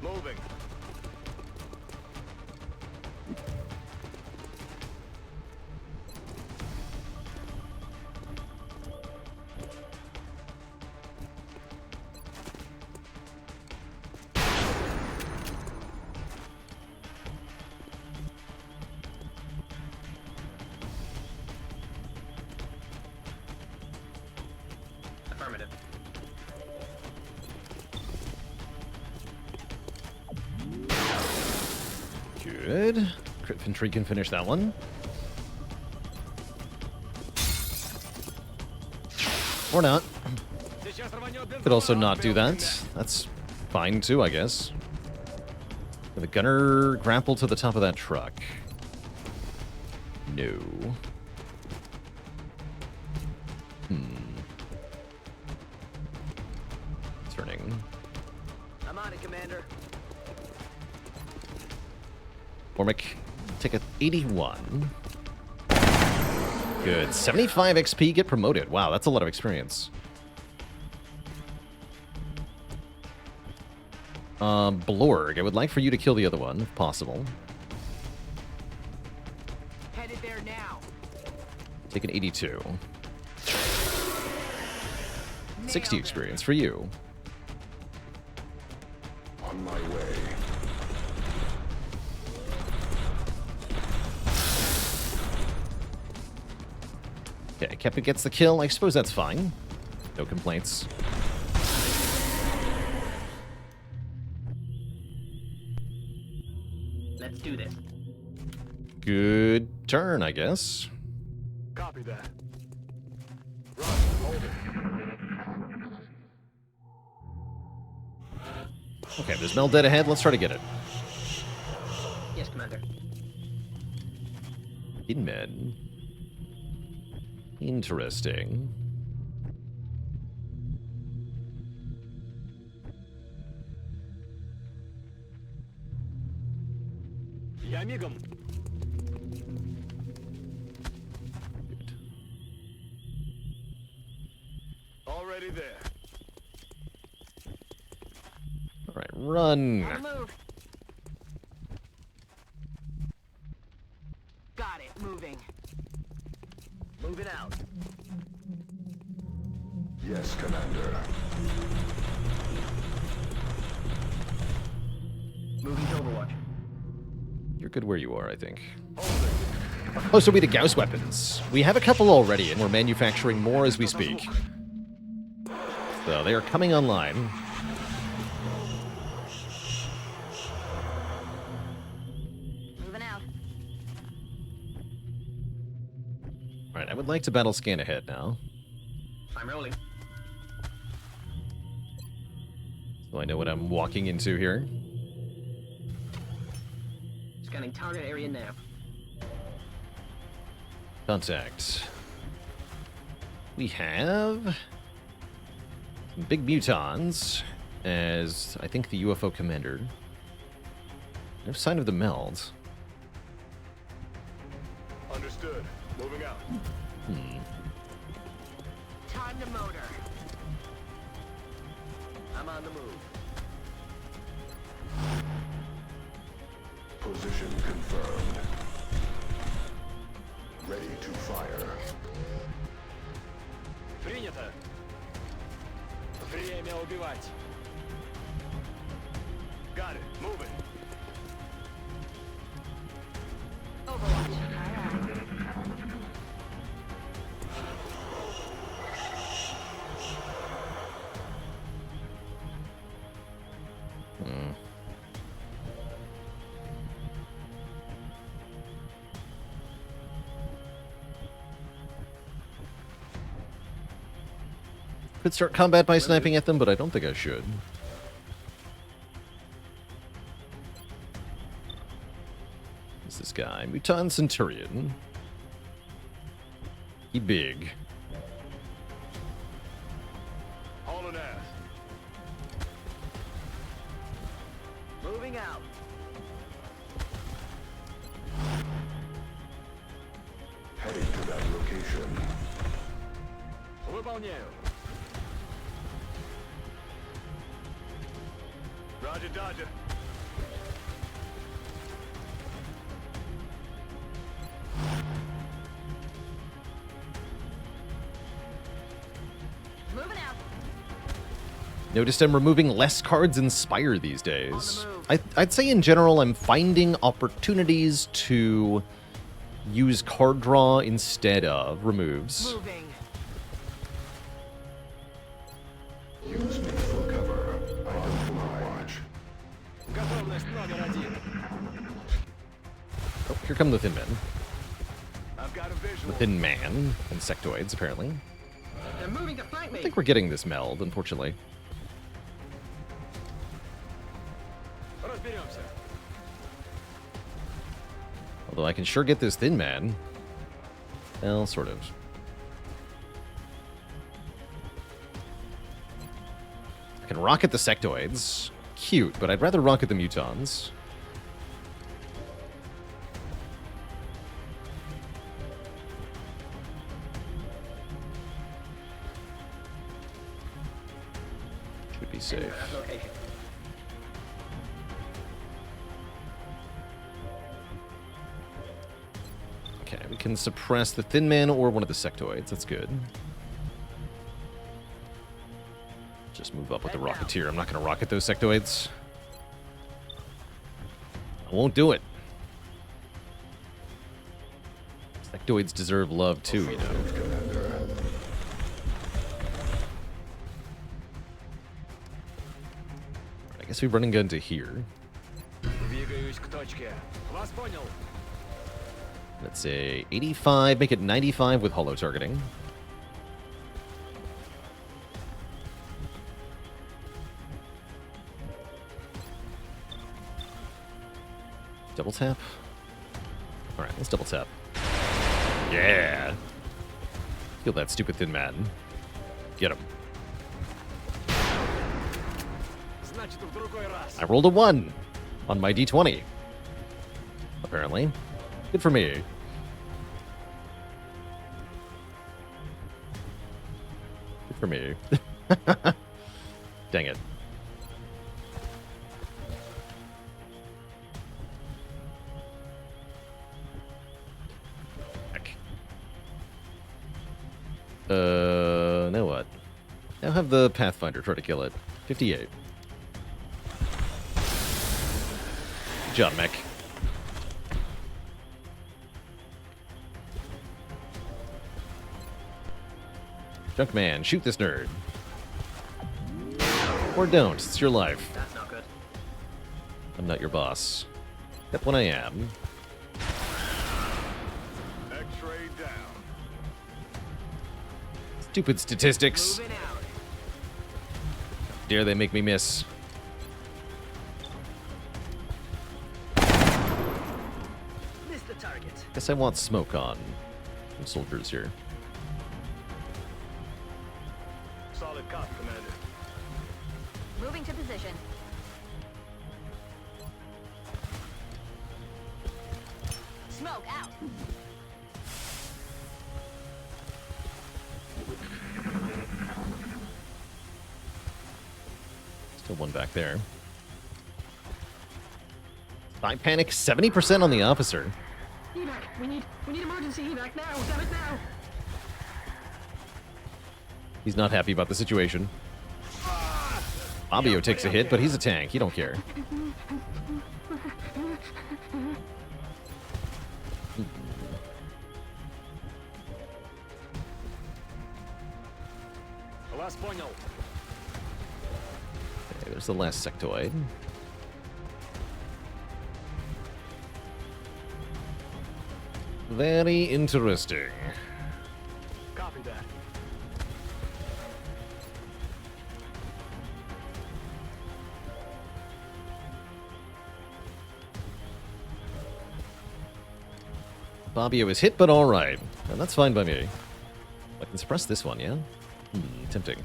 Moving. Affirmative. Good. Crit Infantry can finish that one. Or not. Could also not do that. That's fine too, I guess. The gunner grapple to the top of that truck. No. Turning. I'm on it, Commander. Ormic, take a 81. Good. 75 XP, get promoted. Wow, that's a lot of experience. Blorg, I would like for you to kill the other one, if possible. Headed there now. Take an 82. 60 experience for you. On my way. Okay, Kepka gets the kill. I suppose that's fine. No complaints. Let's do this. Good turn, I guess. Copy that. Run, hold it. Okay, there's Mel dead ahead. Let's try to get it. Yes, Commander. In med. Interesting. Я мигом. Already there. All right, run. On the move. Got it. Moving. Moving out. Yes, Commander. Moving to Overwatch. You're good where you are, I think. Oh, so we to Gauss weapons. We have a couple already, and we're manufacturing more as we speak. So they are coming online. Moving out. All right, I would like to battle scan ahead now, I'm rolling. so I know what I'm walking into here. Scanning target area now. Contact. We have some big mutons as, I think, the UFO commander. No sign of the meld. Understood. Moving out. Time to motor. I'm on the move. Position confirmed. Ready to fire. Принято. Время убивать. Got it. Moving. Overwatch. Could start combat by sniping at them, but I don't think I should. Who's this guy? Mutant Centurion. He big. Hauling ass. Moving out. Heading to that location. Выполняю. Roger, Dodger. Moving out. Noticed I'm removing less cards in Spire these days. I'd say in general I'm finding opportunities to use card draw instead of removes. Moving. Use me for cover. I don't watch. Готовность номер один. Oh, here come the Thin Men. I've got a The visual. Thin Man. Insectoids, apparently. They're moving to flank me. I think we're getting this meld, unfortunately. Разберемся. Although I can sure get this Thin Man. Well, sort of. I can rocket the sectoids. Cute, but I'd rather rocket the mutons. Should be safe. Location. Okay, we can suppress the Thin Man or one of the sectoids. That's good. Just move up with the Rocketeer. I'm not going to rocket those sectoids. I won't do it. Sectoids deserve love too, you know. Guess we run and gun to here. Двигаюсь к точке. Вас понял. Let's say 85, make it 95 with hollow targeting. Double tap. Alright, let's double tap. Yeah! Kill that stupid thin man. Get him. Значит, в другой раз. I rolled a 1 on my d20. Apparently. Good for me. Good for me. Dang it. Heck. Now what? Now have the Pathfinder try to kill it. 58. Good job, mech. Junkman, shoot this nerd. Or don't, it's your life. That's not good. I'm not your boss. Except when I am. X-ray down. Stupid statistics. Moving out. Dare they make me miss. Missed the target. Guess I want smoke on some soldiers here. Solid cop, Commander. Moving to position. Smoke out. Still one back there. I panic 70% on the officer. Evac, we need emergency evac now. Damn it now. He's not happy about the situation. Fabio takes a hit, but he's a tank. He don't care. Вас понял. Okay, there's the last sectoid. Very interesting. Copy that. Fabio is hit, but alright. And that's fine by me. I can suppress this one, yeah? Tempting.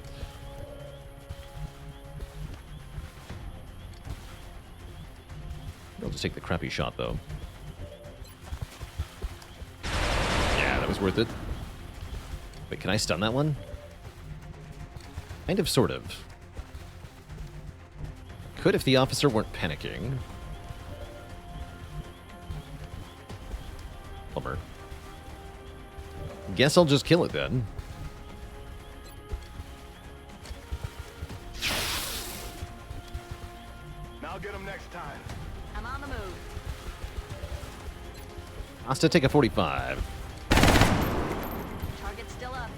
I'll just take the crappy shot, though. Yeah, that was worth it. Wait, can I stun that one? Kind of, sort of. Could if the officer weren't panicking. Bummer. Guess I'll just kill it then. Now get him next time. I'm on the move. Asta, take a 45. Target still up.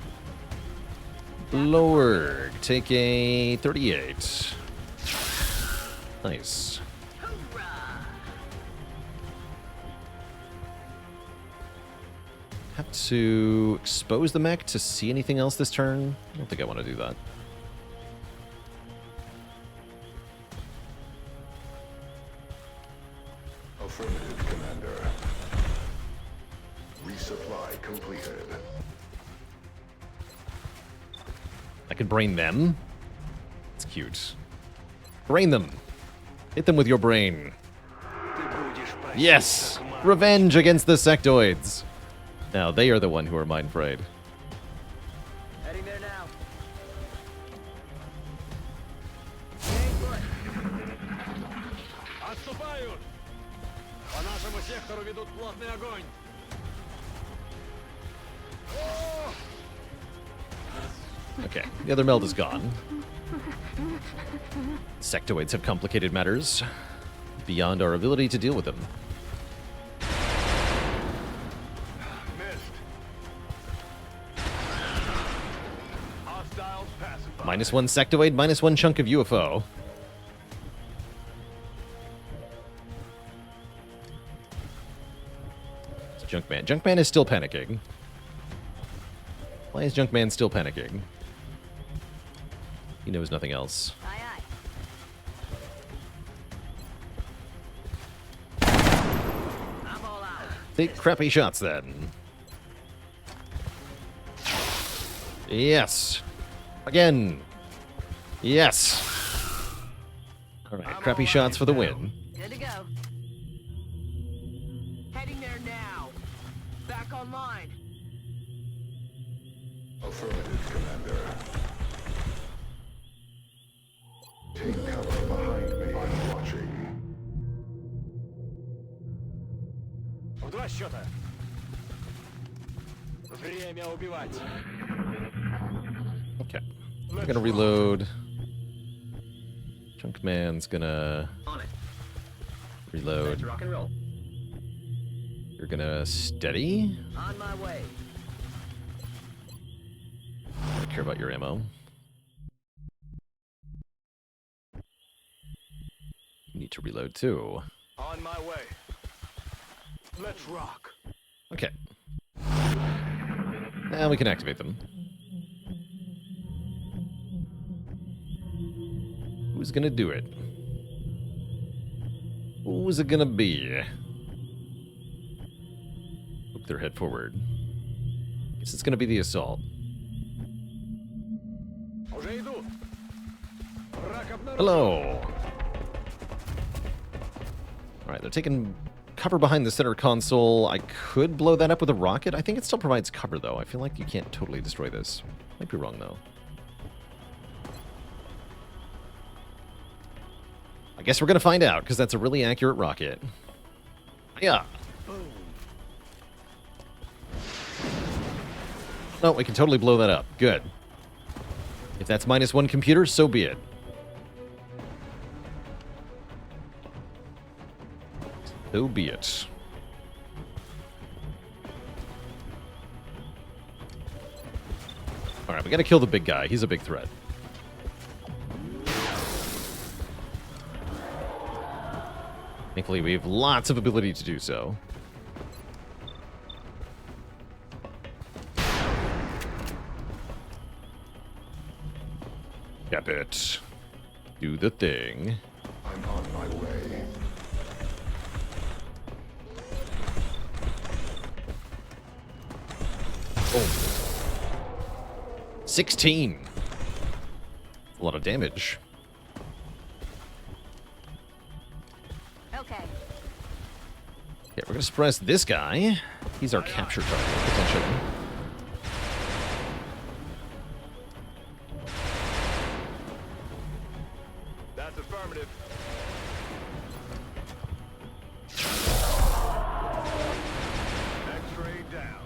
Blorg, take a 38. Nice. Have to expose the mech to see anything else this turn? I don't think I want to do that. Affirmative, Commander. Resupply completed. I can brain them. It's cute. Brain them. Hit them with your brain. Yes! Revenge against the sectoids. Now, they are the one who are mind frayed. Heading there now. Отступают! По нашему сектору ведут плотный огонь. Okay, the other meld is gone. Sectoids have complicated matters beyond our ability to deal with them. Hostiles pacified. -1 sectoid, -1 chunk of UFO. Junkman? Junkman is still panicking. Why is Junkman still panicking? He knows nothing else. Aye, aye. I'm all out. Take crappy shots then. Yes. Again. Yes. Alright, crappy shots for the win. Good to go. Heading there now. Back online. Affirmative, Commander. Take cover behind me. I'm watching. В два счета. Время убивать. Okay. I'm gonna reload. Junkman's gonna On it. reload. Let's rock and roll. You're gonna steady. On my way. I don't care about your ammo. You need to reload too. On my way. Let's rock. Okay. Now we can activate them. Who's gonna do it? Who's it gonna be? Hook their head forward. Guess it's gonna be the assault. Уже иду. Враг обнаружен. Hello! Alright, they're taking cover behind the center console. I could blow that up with a rocket. I think it still provides cover, though. I feel like you can't totally destroy this. Might be wrong, though. I guess we're gonna find out, because that's a really accurate rocket. Yeah. No, we can totally blow that up. Good. If that's -1 computer, so be it. So be it. Alright, we gotta kill the big guy. He's a big threat. Thankfully, we have lots of ability to do so. Cap it. Do the thing. I'm on my way. Oh. 16. A lot of damage. Okay. Yeah, we're gonna suppress this guy. He's our capture target, potentially. That's affirmative. X-ray down.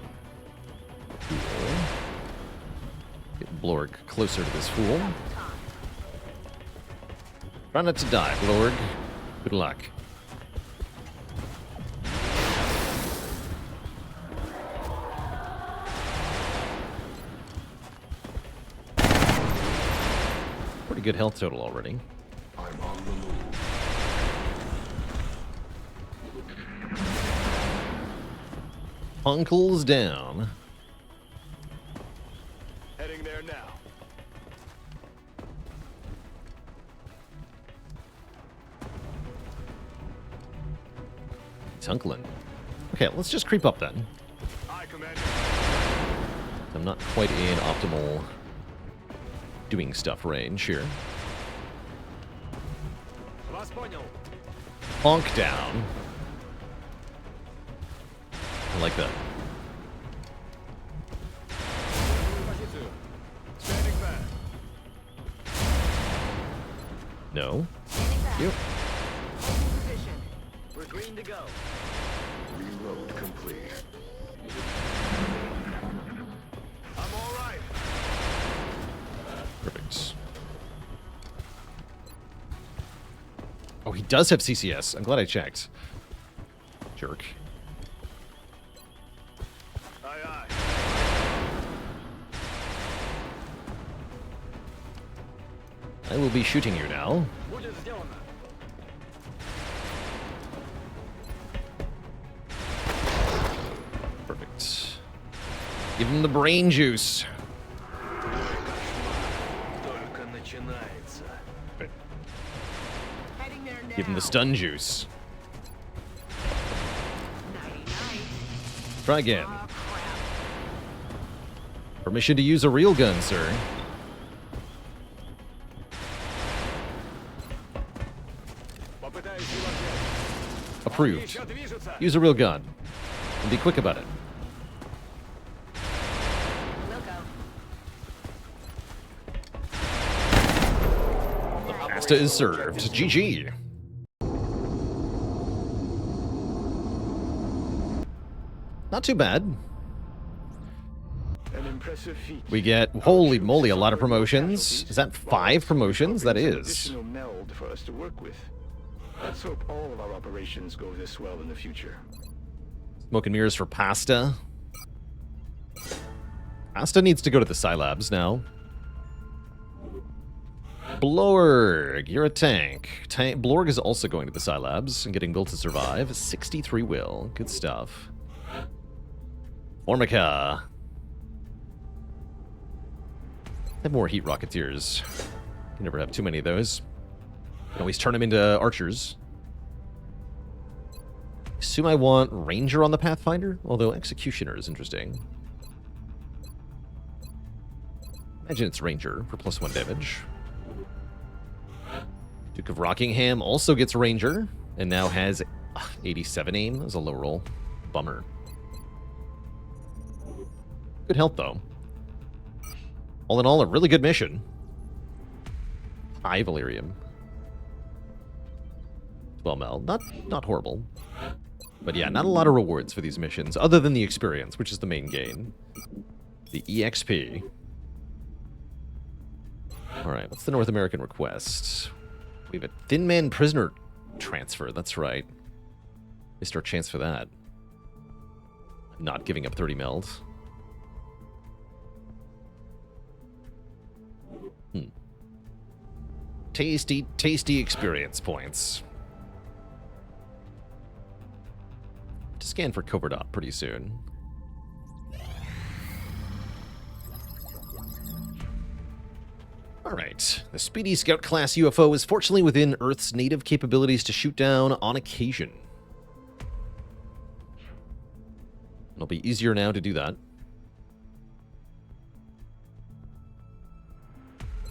Cool. Get Blorg closer to this fool. Try not to die, Blorg. Good luck. Pretty good health total already. I'm on the move. Uncle's down. Heading there now. He's hunkling. Okay, let's just creep up then. Aye, Commander. I'm not quite in optimal doing stuff range here. Вас понял. Honk down. I like that. Позицию. Standing back. No. Standing back. Yep. Holding position. We're green to go. Reload complete. I'm all right. Perfect. Oh, he does have CCS. I'm glad I checked. Jerk. Aye, aye. I will be shooting you now. Будет сделано. Give him the brain juice. Heading there now. Give him the stun juice. Try again. Oh, crap. Permission to use a real gun, sir. Approved. Use a real gun. And be quick about it. We'll go. Pasta is served. GG. Not too bad. An impressive feat. We get, holy moly, a lot of promotions. Is that 5 promotions? That An is. additional meld for us to work with. Let's hope all of our operations go this well in the future. Smoke and mirrors for Pasta. Pasta needs to go to the Scilabs now. Blorg, you're a tank. Blorg is also going to the Scilabs and getting built to survive. 63 will. Good stuff. Formica. Have more heat rocketeers. Can never have too many of those. Can always turn them into archers. Assume I want Ranger on the Pathfinder, although Executioner is interesting. Imagine it's Ranger for +1 damage. Duke of Rockingham also gets Ranger, and now has 87 aim. That was a low roll. Bummer. Good health, though. All in all, a really good mission. High Valerium. 12 mel. Not horrible. But yeah, not a lot of rewards for these missions, other than the experience, which is the main gain. The EXP. Alright, what's the North American request? We have a Thin Man Prisoner transfer, that's right. Missed our chance for that. Not giving up 30 meld. Tasty, tasty experience points. To scan for covert op pretty soon. Alright, the Speedy Scout class UFO is fortunately within Earth's native capabilities to shoot down on occasion. It'll be easier now to do that.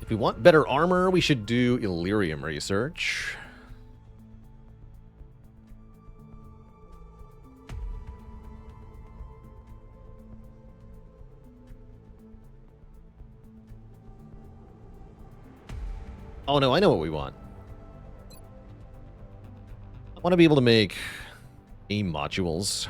If we want better armor, we should do Illyrium research. Oh no, I know what we want. I want to be able to make AIM modules.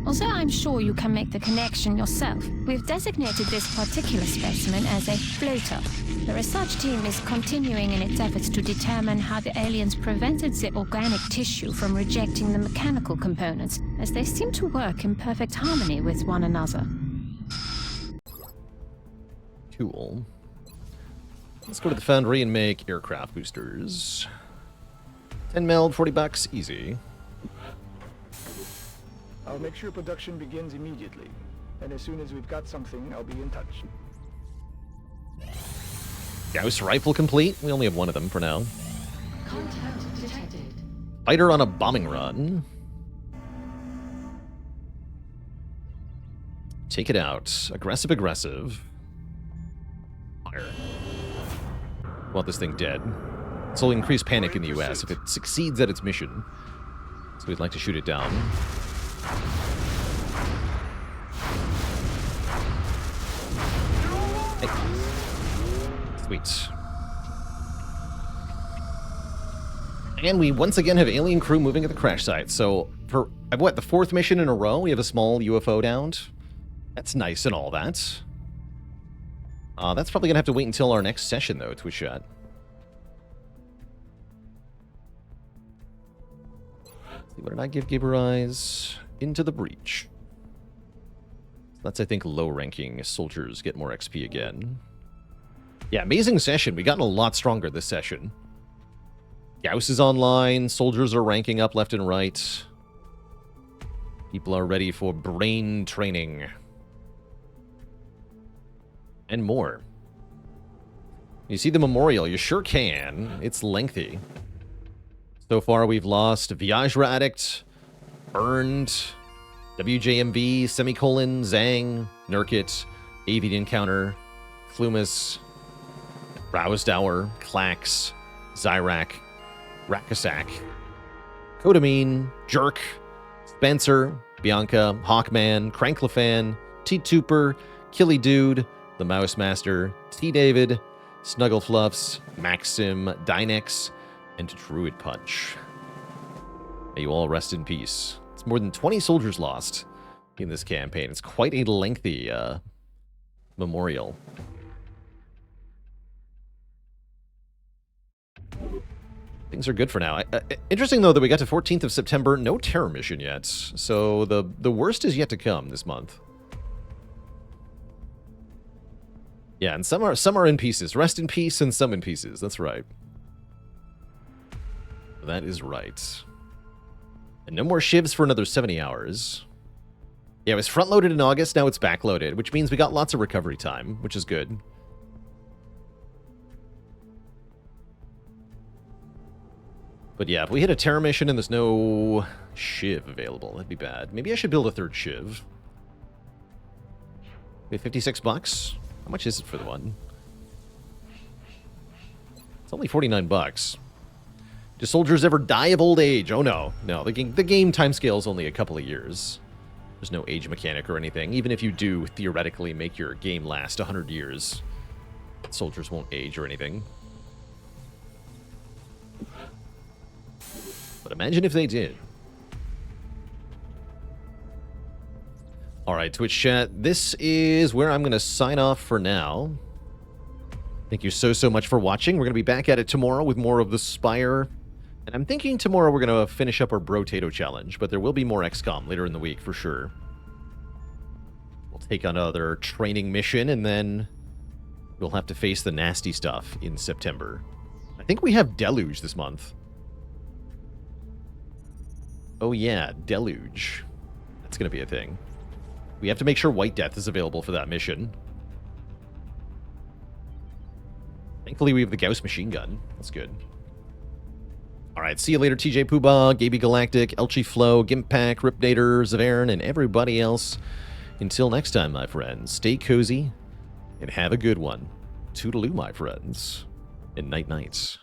Although I'm sure you can make the connection yourself, we've designated this particular specimen as a floater. The research team is continuing in its efforts to determine how the aliens prevented the organic tissue from rejecting the mechanical components, as they seem to work in perfect harmony with one another. Cool. Let's go to the foundry and make aircraft boosters. 10 meld, 40 bucks, easy. I'll make sure production begins immediately. And as soon as we've got something, I'll be in touch. Gauss rifle complete. We only have one of them for now. Contact detected. Fighter on a bombing run. Take it out. Aggressive, aggressive. Fire. Want this thing dead. This will increase panic in the US if it succeeds at its mission. So we'd like to shoot it down. Hey. Sweet. And we once again have alien crew moving at the crash site. So for, what, the 4th mission in a row, we have a small UFO downed. That's nice and all that. That's probably going to have to wait until our next session, though, to a shot. Let's see, what did I give Gaber Eyes? Into the Breach. That's, I think, low-ranking soldiers get more XP again. Yeah, amazing session. We've gotten a lot stronger this session. Gauss is online. Soldiers are ranking up left and right. People are ready for brain training. And more. You see the memorial? You sure can. It's lengthy. So far, we've lost Viagra Addict, Burned, WJMV, Semicolon, Zang, Nurkit, Avian Encounter, Clumus, Rousdower, Clax, Zyrak, Rakasak, Kodamine, Jerk, Spencer, Bianca, Hawkman, Cranklefan, T-Tuper, Killy Dude, the Mouse Master, T-David, Snugglefluffs, Maxim, Dynex, and Druid Punch. May you all rest in peace. It's more than 20 soldiers lost in this campaign. It's quite a lengthy memorial. Things are good for now. Interesting, though, that we got to 14th of September. No terror mission yet. So the worst is yet to come this month. Yeah, and some are in pieces. Rest in peace and some in pieces. That's right. That is right. And no more shivs for another 70 hours. Yeah, it was front-loaded in August, now it's back-loaded, which means we got lots of recovery time, which is good. But yeah, if we hit a terror mission and there's no shiv available, that'd be bad. Maybe I should build a third shiv. Okay, 56 bucks? How much is it for the one? It's only 49 bucks. Do soldiers ever die of old age? Oh no. No, the game timescale is only a couple of years. There's no age mechanic or anything. Even if you do theoretically make your game last 100 years, soldiers won't age or anything. But imagine if they did. Alright, Twitch chat, this is where I'm going to sign off for now. Thank you so much for watching. We're going to be back at it tomorrow with more of the Spire. And I'm thinking tomorrow we're going to finish up our Brotato challenge, but there will be more XCOM later in the week for sure. We'll take on another training mission, and then we'll have to face the nasty stuff in September. I think we have Deluge this month. Oh yeah, Deluge. That's going to be a thing. We have to make sure White Death is available for that mission. Thankfully, we have the Gauss machine gun. That's good. Alright, see you later, TJ Poobah, Gaby Galactic, Elchi Flow, Gimpack, Ripnator, Zavern, and everybody else. Until next time, my friends, stay cozy and have a good one. Toodaloo, my friends, and night-nights.